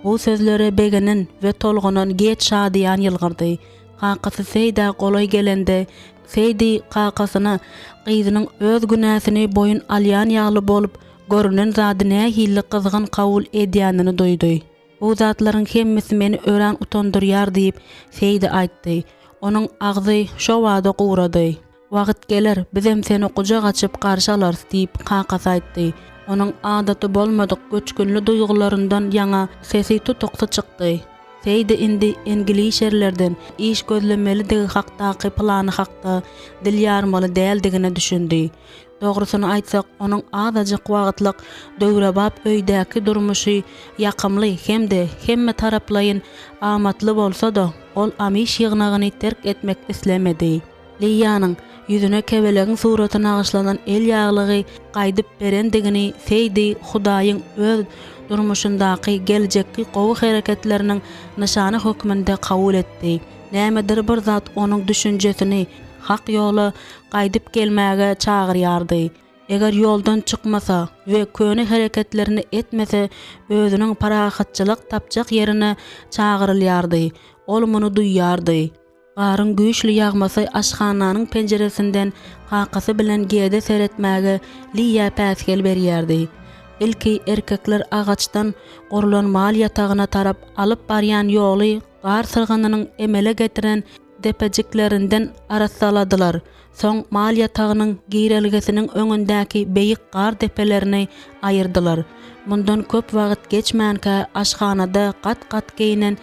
Bu sözlere begenin we tolgunan geç şadyan ýylgyrdy. Kakasy Seyda golay gelende Seydi kakasyny gyzynyň öz günäsini boyun alýan ýaly bolup görünen zady nähili kızgın kabul edýänini duýdy. Bu zatlaryň hemmesi meni ören utandyrýar diýip Seydi aýtdy. Onuň agzy şo wada gowrady. Wagt geler, bizem seni kucak açıp karşı alars diýip kakasy aýtdy. Onuň adaty bolmadyk göçkünli duýgularyndan ýaňa sesi tutuksa çykdy. Seydi indi Engiliş şerlerden iş gözlemelidigi hakdaky plany hakda dil ýarmaly däldigini düşündi. Dogrusyny aýtsak, onuň azajyk wagtlyk döwrebap öýdäki durmuşy ýakymly hemde hemme taraplayyn amatly bolsa da, ol amiş ýygnagyny terk etmek islemedi. Liýanyň yüzüne kebelegiň suratyna agyşlanan el ýaglygy gaýdyp berendigini Seydi Hudaýyň öz durmuşyndaky geljekki gowy hereketleriniň nişany hökmünde kabul etdi. Nämedir bir zat onuň düşünjesini hak ýola gaýdyp gelmäge çagyrýardy. Eger ýoldan çykmasa we köni hereketlerini etmese, özüniň parahatçylyk tapjak ýerine çagyrylýardy. Ol muny duýýardy. Garyn güýçli ýagmasy aşhananyň penjeresinden kakasy bilen gede seretmäge Liýa päsgel berýärdi. Ilki erkekler ağaçtan gorulan mal yatağına tarap alıp baryan ýoly gar sırganynyň emele getiren depejiklerinden arassaladylar. Soň mal yatağının giýrelgesiniň öňündäki beýik gar depelerini ayırdylar. Mundan köp wagt geçmänkä aşhanada gat-gat giyinen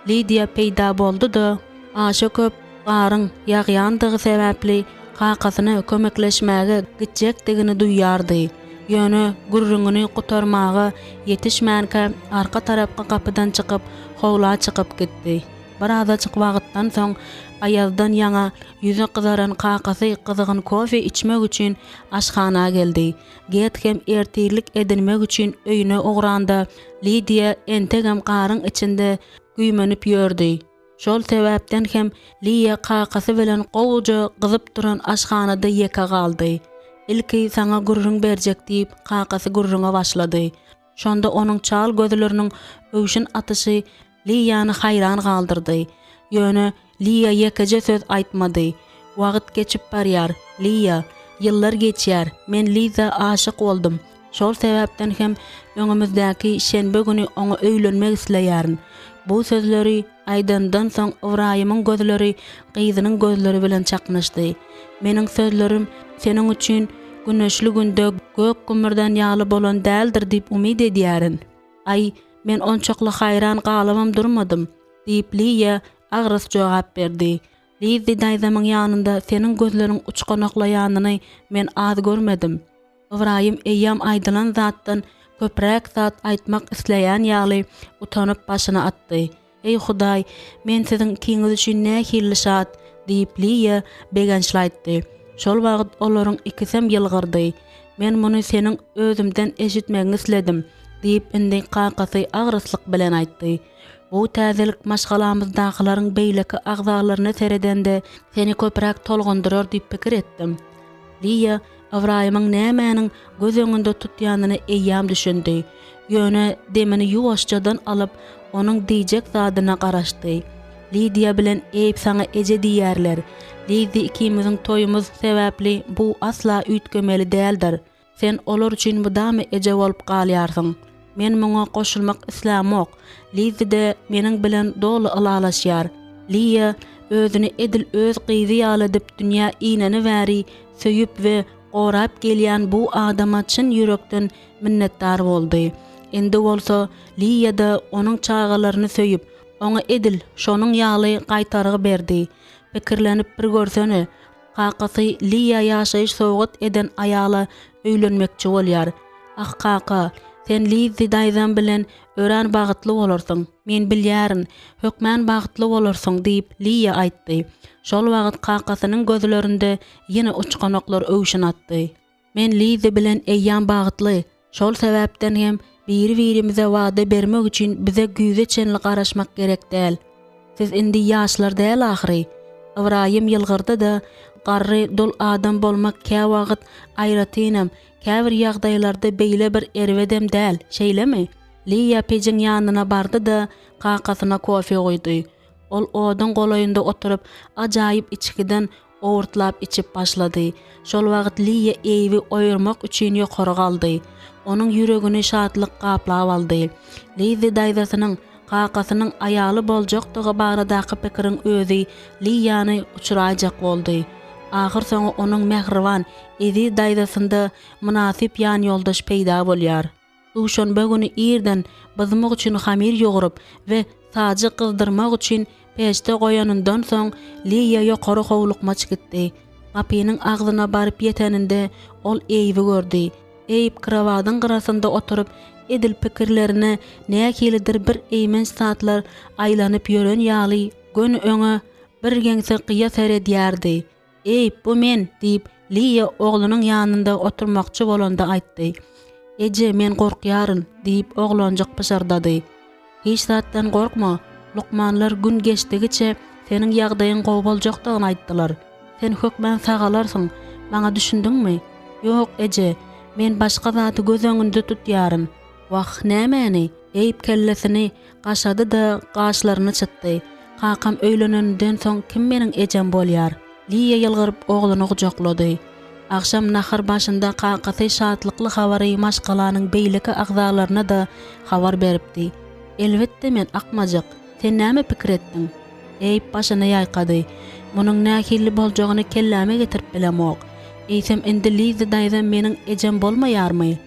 Lydia peýda boldy-da, aşa köp garyň ýagýandygy sebäpli kakasyna kömekleşmäge gitjekdigini duýýardy. Ýöne gurrungyny gutarmaga ýetişmänkä arka tarapga kapydan çykyp, howla çykyp gitdi. Birazajyk wagtdan soň ayazdan ýaňa ýüze gyzaran kakasy gyzygyny kofe içmek üçin aşhana geldi. Get hem ertirlik edilmek üçin öýüne ogranda Lydia entegem garyň içinde güýmenip ýördi. Şol sebäpden hem Lydia kakasy bilen gowuja gyzyp duran aşhanada ýeke galdy. Ilki sana gurrun berjek diýip kakasy gurrunga başlady. Şonda onuň çal gözleriniň öwşin atysy Lydiany hayran galdyrdy. Ýöne Lydia ýekeje söz aýtmady. Wagt geçip barýar. Lydia, ýyllar geçýär. Men Lydia aşyk boldum. Şol sebäpden hem öňümüzdäki şenbe güni oňa öýlenmek isleýärin. Bu sözleri aýdandan soň Ibrahimyň gözleri gyzynyň gözleri bilen çaknaşdy. Meniň sözlerim seniň üçin güneşli günde gök gümürden ýaly bolan däldir diýip umyd edýärin. Ay, men onçakly hayran galamam durmadym, diýip Lydia agrys jogap berdi. Lydia daýzamyň ýanynda seniň gözleriň uçganaklaýanyny men az görmedim. Ibrahim eýýam aýdylan zatdan köpräk zat aýtmak isleýän ýaly utanyp başyna atdy. Ey Hudaý, men siziň kiňiz üçin nähili şat, diýip Lydia begençlaýtdy. Şol wagt olaryň ikisem ýylgyrdy. Men muny seniň özümden eşitmegiňi isledim, diýip indi kakasy agryslyk bilen aýtdy. Bu täzelik maşgalamyzdakylaryň beýleki agzalaryna seredende seni köpräk tolgondurar diýip pikir etdim. Lydia Ibrahimyň nämäniň göz öňünde tutýanyny eýýam düşündi. Ýöne demini ýuwaşjadan alyp onuň diýjek zadyna garaşdy. Lydia bilen eýip saňa eje diýerler. Lydia ikimiziň toýumuz sebäpli bu asla üýtgemeli däldir. Sen olar üçin bu damy eje bolup galýarsyň. Men muňa goşulmak islämok. Lydia de meniň bilen dolu alalaşýar. Lydia özüni edil öz gyzy ýaly edip dünýä iňeni bäri söýüp we gorap gelýän bu adama çyn ýürekden minnetdar boldy. Endi bolsa Lydia da onuň çağalaryny söýüp, oňa edil şonuň ýaly gaýtarygy berdi. Pikirlenip bir görsene, kakasy Lydia ýaşaýyş sogat eden aýala öýlenmekçi bolýar. Ah kaka, sen Lydia daýzam bilen ören bagtly bolarsyň. Men bilýärin, hökmän bagtly bolarsyň diýip Lydia aýtdy. Şol wagt kakasynyň gözlerinde ýene uçganoklar öwşin atdy. Men Lydia bilen eýýän bagtly. Şol sebäpden hem biri-birimize wada bermek üçin bize güýze çenli garaşmak gerek däl. Siz indi ýaşlar däl ahry. Ibrahim ýylgyrdy da, garry dol adam bolmak kä wagt aýratynam, käbir ýagdaýlarda beýle bir erwedem däl, şeýlemi? Lydia pejiň ýanyna bardy da kakasyna kofe goýdy. Ol odan golaýynda oturup ajaýyp içkiden owurtlap içip başlady. Şol wagt Lydia eýbi oýurmak üçin ýokary galdy. Onuň ýüregini şatlyk gaplap aldy. Lydia daýzasynyň kakasynyň aýaly boljakdygy baradaky pikiriň özü Lydiany uçurajak boldy. Ahyr soňa onuň mehriban, ezi daýzasynda munasip ýan ýoldaş peýda bolýar. Duşanbe güni ýerden byzmak üçin hamir ýogurup we sajy gyzdyrmak üçin peşte goýanyndan soň Lydia ýokary howlukma çykdy. Gapynyň agzyna baryp ýeteninde ol eýbi gördi. Eýip krawadyň gyrasynda oturup edil pikirlerine näkilidir bir eýmen saatlar aýlanyp ýören ýaly gön öňe bir geňse qıya seredýärdi. Ey, bu men diýip Lydia oglanyň ýanynda oturmakçy bolanda aýtdy. Eje, men gorkýaryn diýip oglanjak pysardady. Hiç zatdan gorkma, Lukmanlar gün geçdigiçe seniň ýagdaýyň gowy boljakdygyny aýtdylar. Sen hökmän sagalarsың, maňa düşündiňmi? Ýok eje, men başga zaty göz öňünde tutýaryn. Wah, nämäni? Eýip kellesini gaşady da gaşlaryny çytdy. Kakam öýlenenden soň kim meniň ejem bolýar? Lydia ýylgyryp oglany gujaklady. Akşam nahar başında kakasy şatlykly habary maşgalanyň beýleki agzalaryna da habar beripdi. Elbetde men akmajak. Sen näme pikir etdiň? Eyip başyny ýaýkady. Munyň nähili boljagyny kelläme getirip bilemok. Eýsem indi Liza daýzam meniň ejem bolmaýarmy?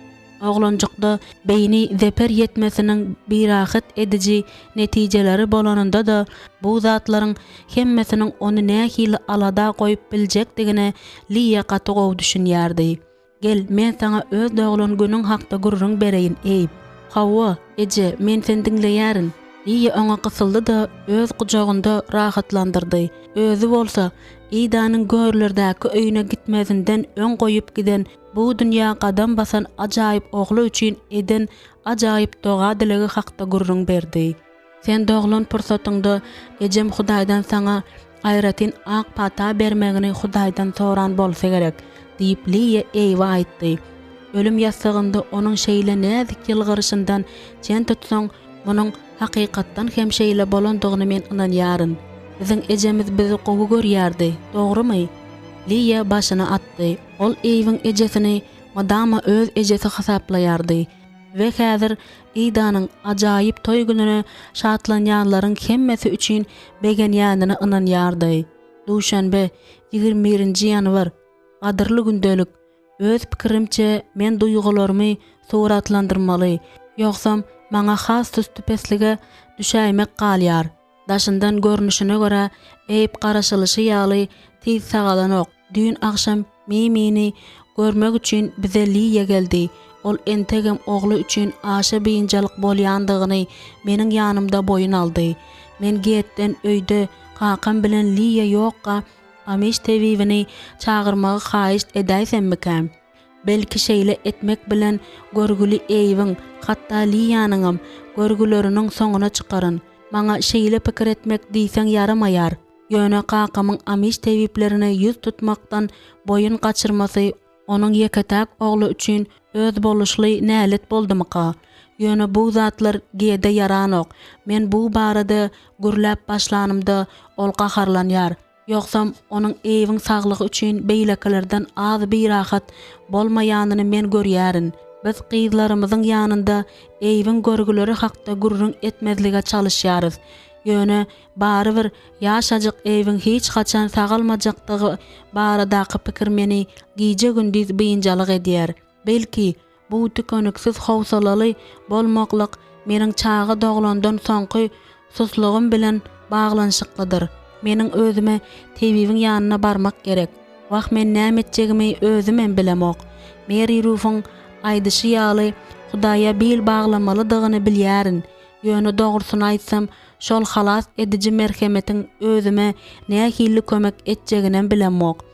Oglanjykda beýni zeper yetmesiniň birahat edici netijeleri bolanynda da bu zatlaryň hemmesiniň ony nähili alada goýup biljekdigine Liya gaty gowy düşünýärdi. Gel, men sana öz doglan günüň hakda gurrun bereýin eýip. Hawa, eje, men sen diňleýärin. Liya ona kysyldy da öz gujagynda rahatlandyrdy. Özü bolsa, İdanyň görlerdäki öýüne gitmezinden ön goýup giden bu dünýä gadam basan ajaýyp ogly üçin eden ajaýyp doga dilegi hakda gurrun berdi. Sen doglan pursatyňda ejem Hudaýdan sana aýratyn ak pata bermegini Hudaýdan soran bolsa gerek, diýip Liya eýwe aýtdy. Ölüm ýastygynda onuň şeýle näzik ýylgyryşyndan sen tutsaň, munyň hakykatdan hem şeýle bolandygyny men inanýaryn. Bizim ejemiz bizi gowy görýärdi, dogrymy? Liya başyny atdy. Ol eýiň ejesini madama öz ejesi hasaplaýardy we häzir İdanyň ajaýyp toý gününe şatlanýanlaryň hemmesi üçin begenýanyna inanýardy. Duşanbe 21-nji ýanwar. Gadyrly gündelik. Öz pikirimçe men duýgularmy suratlandyrmaly. Ýoksam maňa has tüstüpeslige düşäýmek galýar. Daşyndan görnüşine göre eýip garaşylyşy ýaly tiz sagalanok. Dün akşam mimini görmek üçin bize Liya geldi. Ol entegem ogly üçin aşa beýinjalyk bolýandygyny meniň ýanymda boyun aldy. Men giýetden öýde kakam bilen Liya ýokka ameş tebibini çağırmagy haýyş edäýsemmikäm. Belki şeýle etmek bilen görgüli eýiň, hatda Liyanyňam görgüleriniň soňuna çykaryn. Maňa şeýle pikir etmek diýseň yaramaýar. Ýöne kakamyň ameş tebiplerine ýüz tutmakdan boyun gaçyrmasy onuň ýeketäk ogly üçin öz boluşly nälet boldymyka? Ýöne bu zatlar giýede yaranok. Men bu barada gürläp başlanymda ol gaharlanýar. Ýoksam onuň eýiň saglygy üçin beýlekelerden az bir rahat bolmaýanyny men görýärin. Biz gyzlarymyzyň ýanynda eýiň görgüleri hakda gurrun etmezlige çalışýarys. Ýöne bary bir ýaşajyk eýiň hiç haçan sagalmajakdygy baradaky pikir meni giýje gündüz beýinjalyk edýär. Belki bu tükönüksiz howsalaly bolmaklyk meniň çagy doglandan soňky suslugym bilen baglanşyklydyr. Meniň özüme tebibiň ýanyna barmak gerek. Wagt men näme etjegimi özüm bilemok. Meri ruhun aýdyşy ýaly Hudaýa bil baglamalydygyny bilýärin. Ýöne dogrusyny aýtsam, şol halas edici merhemetiň özüme nähili kömek etjeginem bilemok.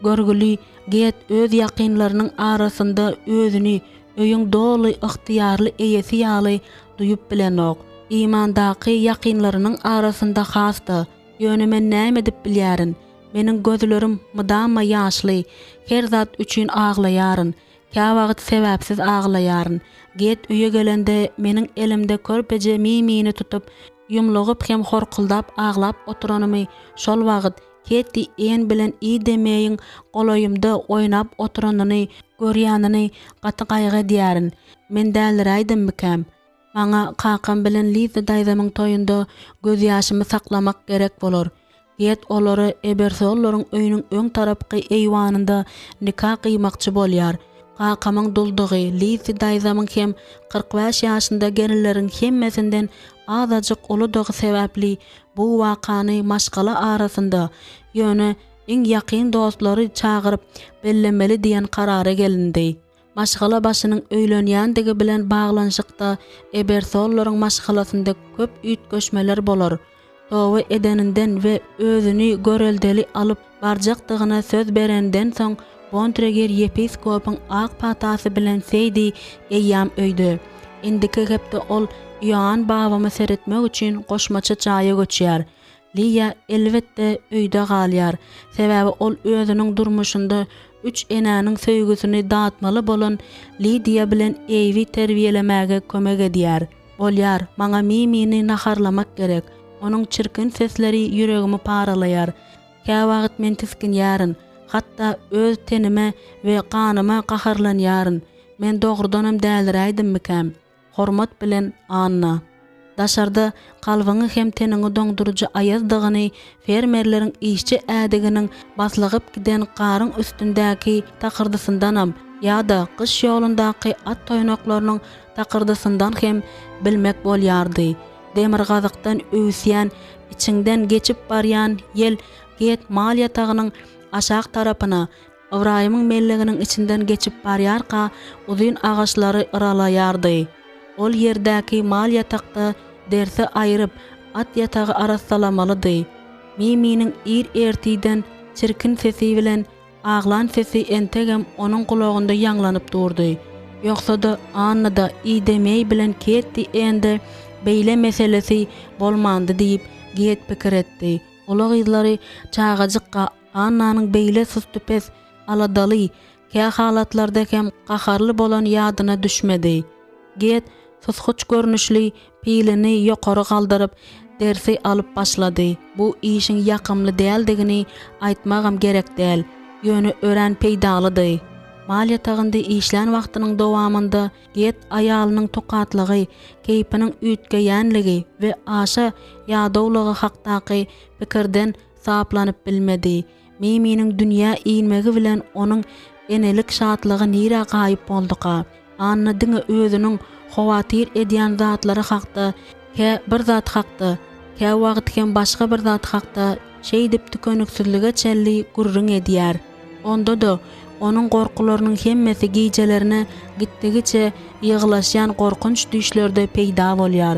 Görgüli giýet öz ýakynlarynyň arasynda özüni öýüň doly ygtyýarly eýesi ýaly duýup bilenok. İmandaky ýakynlarynyň arasynda hasda. Ýöne men näme edip bilýärin? Meniň gözlerim mydama ýaşly, her zat üçin aglaýaryn. Ka wagt sebäpsiz aglaýaryn. Get üýe gelende meniň elimde körpeje mimini tutup ýumlugyp hem horkuldap aglap oturanymy şol wagt Ketdi en bilen iyi demeýin goloýymda oýnap oturanyny görýänyny gaty gaýga diýärin. Men däliraýdym mikam. Maňa kakam bilen Liza daýzamyň toýunda göz ýaşymy saklamak gerek bolar. Get olary Ebersollaryň öýüniň öň tarapky eýwanynda nikah gıymakçy bolýar. Kakamyň duldugy, Liza daýzamyň hem 45 ýaşynda gerileriň hemmesinden azadyk uludygy sebäpli bu wakany maşgala arasynda ýöne iň ýakyn dostlary çagyryp bellemeli diýen karara gelindi. Maşgala başynyň öýlenýändigi bilen baglanşykda Ebersollaryň maşgalasynda köp üýtgeşmeler bolar. Towa edeninden we özüni göreldeli alyp barjakdygyna söz berenden soň Bontreger yepiskopyň ak patasy bilen seýdi eýýam öýdü. Indiki gepde ol ýan babamy seretmek üçin goşmaça çaýa göçýär. Liya elbetde öýde galýar. Sebäbi ol özüniň durmuşynda 3 enäniň söýgüsini dağıtmaly bolan Lidia bilen eýwi terbiýelemäge kömek edýär. Bolýar, maňa mimini naharlamak gerek. Onuň çirkin sesleri ýüregimi paralaýar. Ka wagt men tiskinýärin. hatta öz tenime we kanyma gaharlanýaryn. Men dogrudanam däldiräýdim mikam. Hormat bilen Anna. Daşarda kalbyňy hem teniňi doňduruju ayazdygyny, fermerleriň işçi ädiginiň baslygyp giden garyň üstündäki takırdysyndanam ýa-da gyş ýolundaky at toýnaklarynyň takırdysyndan hem bilmek bolýardy. Demir gazykdan öwsýän, içinden geçip barýan yel get mal ýatagynyň aşak tarapyna, Ibrahimyň melleginiň içinden geçip barýarka uzun agaçlary yralaýardy. Ol yerdäki mal ýatakda dersi aýryp at ýatagy arassalamalydy. Miminiň ir ertiden çirkin sesi bilen ağlan sesi entegem onuň kulagynda ýanglanyp durdy. Ýoksa da Anna da idemey bilen ketdi endi beýle meselesi bolmandy diýip get pikir etdi. Ola gyzlary çağajykka Annanyň beýle süstüpes aladaly kä halatlarda hem gaharly bolan ýadyna düşmedi. Get susguç görnüşli pilini ýokary galdyryp dersi alyp başlady. Bu işin ýakymly däldigini aýtmagam gerek däl. Ýöne ören peýdalydy. Mal ýatagynda işlän wagtynyň dowamında get aýalynyň tokatlygy, keypiniň ütgeýänligi we aşa ýadawlygy hakdaky pikirden saplanyp bilmedi. Miminiň dünýä iýmegi bilen onuň enelik şatlygy nira gaýyp boldyka. Anna diňe özüniň hawatyr edýän zatlary hakda, kä bir zat hakda, kä wagt hem başga bir zat hakda şey dip tükönüksizlige çelli gurrun edýär. Onda da onuň gorkularynyň hemmesi gijelerine gitdigiçe ýyglaşýan gorkunç düşlerde peýda bolýar.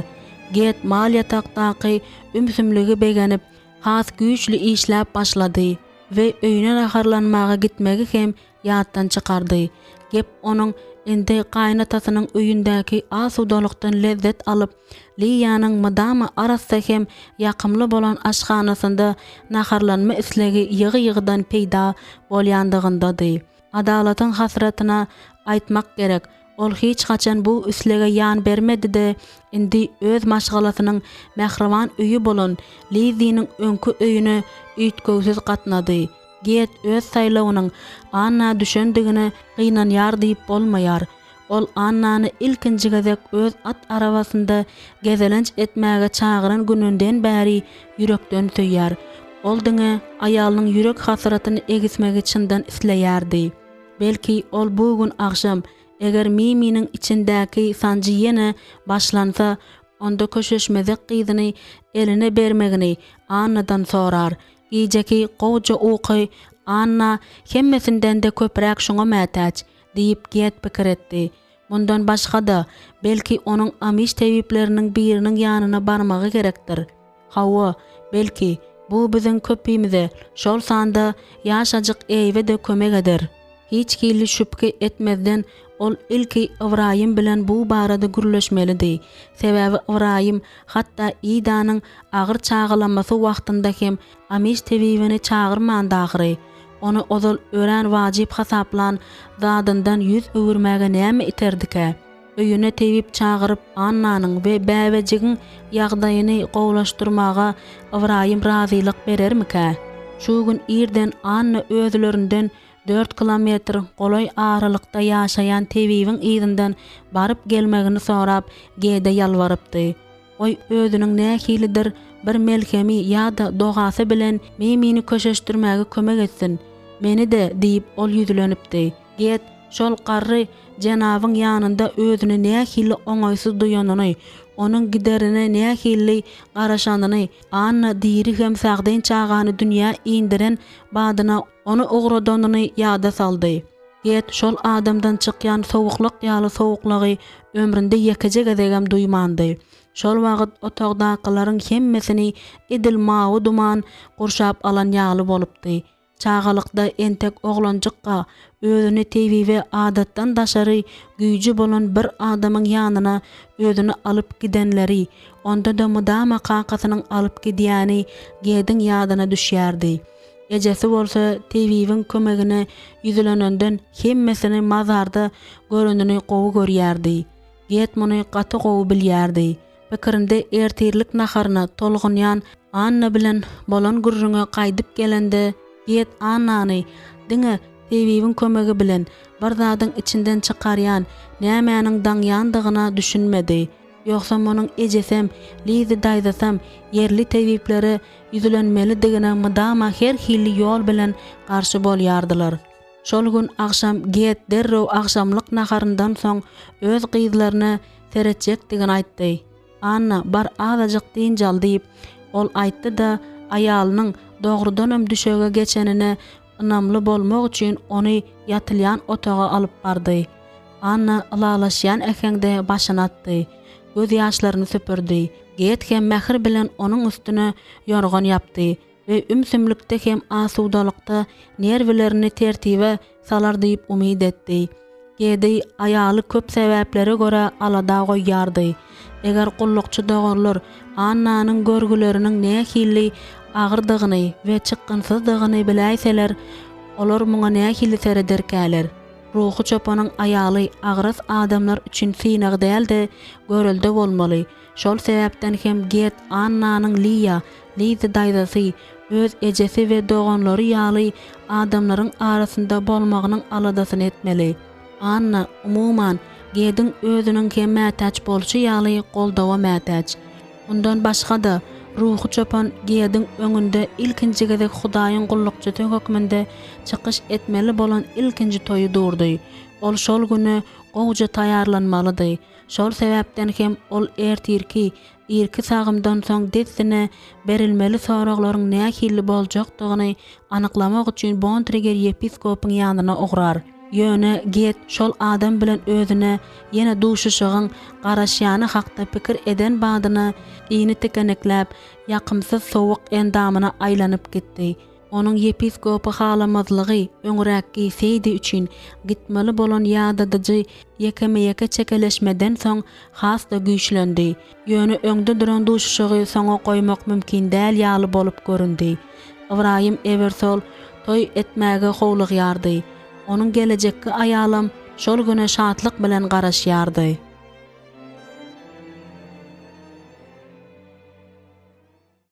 Get mal ýatakdaky ümsümligi begenip has güýçli işläp başlady we öýüne naharlanmaga gitmegi hem ýatdan çykardy. Gep onuň indi gaýnatasynyň öýündäki asudalykdan lezzet alyp, Liýanyň madama arassa hem ýakymly bolan aşhanasynda naharlanma islegi ýygy-ýygydan peýda bolýandygyndady. Adalatyň hasratyna aýtmak gerek. Ol hiç haçan bu üslege ýan bermedi-de, indi öz maşgalasynyň mähriban öýü bolan Liýanyň öňkü öýüne üýtgöwsiz gatnady. Get öz saýlawynyň Anna düşündigine gynanýar diýip bolmaýar. Ol Annany ilkinji gezek öz at arabasynda gezelenç etmäge çagyran gününden bäri ýürekden söýýär. Ol diňe aýalynyň ýürek hasratyny egismegi çyndan isleýärdi. Belki ol bu gün akşam eger Miminiň içindäki sancı ýene başlansa, onda köşeşmezek gyzyny eline bermegini Annadan sorar. Ýejeki goja uky Anna hemmesinden de köprek şoňa mätäç diýip get pikir etdi. Mundan başga da belki onuň amiş tebipleriniň biriniň ýanyna barmagy gerekdir. Hawa, belki bu biziň köpimize şol sanda ýaşajyk eýwe de kömek eder. Hiç kili şüpke etmezden ol ilki Ibrahim bilen bu barada gürleşmelidi. Sebäbi Ibrahim hatta İdanyň agyr çağılamasy wagtynda hem amiş tebibini çağırmandagyry. Onu ozal ören wajyp hasaplan zadyndan ýüz öwürmäge näme iterdike? Öýüne tebip çağırıp Annanyň we bäwejigin ýagdaýyny gowlaşdyrmaga Ibrahim razylyk berermike? Şu gün irden Anna özlerinden 4 kilometr golay aralykda ýaşaýan tebibiň ýygynyň baryp gelmegini sorap gede ýalwarypdy. Oy özüniň nähilidir bir melkemi ýa-da dogasy bilen memini köşeşdirmäge kömek etsin. Meni de diýip ol ýüzlenipdi. Get şol garry janabyň ýanynda özüni nähili oňaýsyz duýanyny, onuň giderine nähili garaşanyny, Anna diri hem sagdyn çağany dünýä indiren badyna onu ogradanyny ýada saldy. Get şol adamdan çykýan sowukluk ýaly sowuklugy ömründe ýekije gezegem duýmandy. Şol wagt otagdakylaryň hemmesini edil mawy duman gurşap alan ýaly bolupdy. Çağalykda entek oglanjykka özüni tebibe adatdan daşary güýji bolan bir adamyň ýanyna özüni alyp gidenleri, onda da mudama kakasynyň alyp gidýäni gedin ýadyna düşýärdi. Ejesi bolsa tebibiň kömegine ýüzlenenden hemmesini mazarda göründüni gowy görýärdi. Get muny gaty gowy bilýärdi. Pikirimde ertirlik naharyna tolgunýan Anna bilen bolan gurruna gaýdyp gelende Get Annany Diňe tebibin kömegi bilen bir zadyň içinden çykarýan nämäniň daňýandygyna düşünmedi. Ýoksa onuň ejesem, lizi daýdasam, yerli tebiplere yüzülenmeli digine mydama her hilli ýol bilen garşy bolýardylar. Şol gün akşam Get derrew akşamlyk naharyndan soň öz gyzlaryna seretjek digen aýtdy. Anna bar azajyk diýinjal diýip ol aýtdy da aýalynyň dogrudanam düşege geçenine ynamly bolmak üçin ony ýatylýan otaga alyp bardy. Anna ılalaşýan ekeňde başyny atdy. Göz ýaşlaryny süpürdi. Get hem mähir bilen onuň üstüne ýorgan ýapdy we ümsümlikde hem asudalykda nerwlerini tertibe salar diýip umyd etdi. Gedi aýaly köp sebäplere görä alada goýýardy. Eger gullukçy dogarlar Annanyň görgüleriniň nähili agyrdygyny we çykgynsyzdygyny biläýseler, olar muňa nähili serederkäler. Ruhu çopanyň aýaly agyrys adamlar üçin synagy däldi, görüldi bolmaly. Şol sebäpden hem Get Annanyň Lizi daýdasy, öz ejesi we doganlary ýaly adamlaryň arasynda bolmagynyň aladasyny etmeli. Anna umuman Gedin özüniň hem mätäç bolşy ýaly goldawa mätäç. Ondan başga da ruhu çopan Gedin öňünde ilkinji gezek Hudaýyň gullukçy hökmünde çykyş etmeli bolan ilkinji toýu durdy. Ol şol güni gowja taýarlanmalydy. Şol sebäpden hem ol ertirki irki sagymdan soň detsine berilmeli soraklaryň nähili boljakdygyny anyklamak üçin Bontrager yepiskopyň ýanyna ograr. Ýöne Get şol adam bilen özüne ýene duşuşygyň garaşýany hakda pikir eden badyna iňi tekenekläp ýakymsyz sowuk endamyna aýlanyp gitdi. Onuň yepiskopu halamazlygy öňräki seýdi üçin gitmeli bolan ýadadyjy ýekeme-ýeke çekeleşmeden soň hasda güýçlendi. Ýöne öňde duran duşuşygy soňa goýmak mümkin däl ýaly bolup göründi. Ibrahim Eversol toy etmäge howlugýardy. Onuň gelejekki aýalam şol güne şatlyk bilen garaşýardy.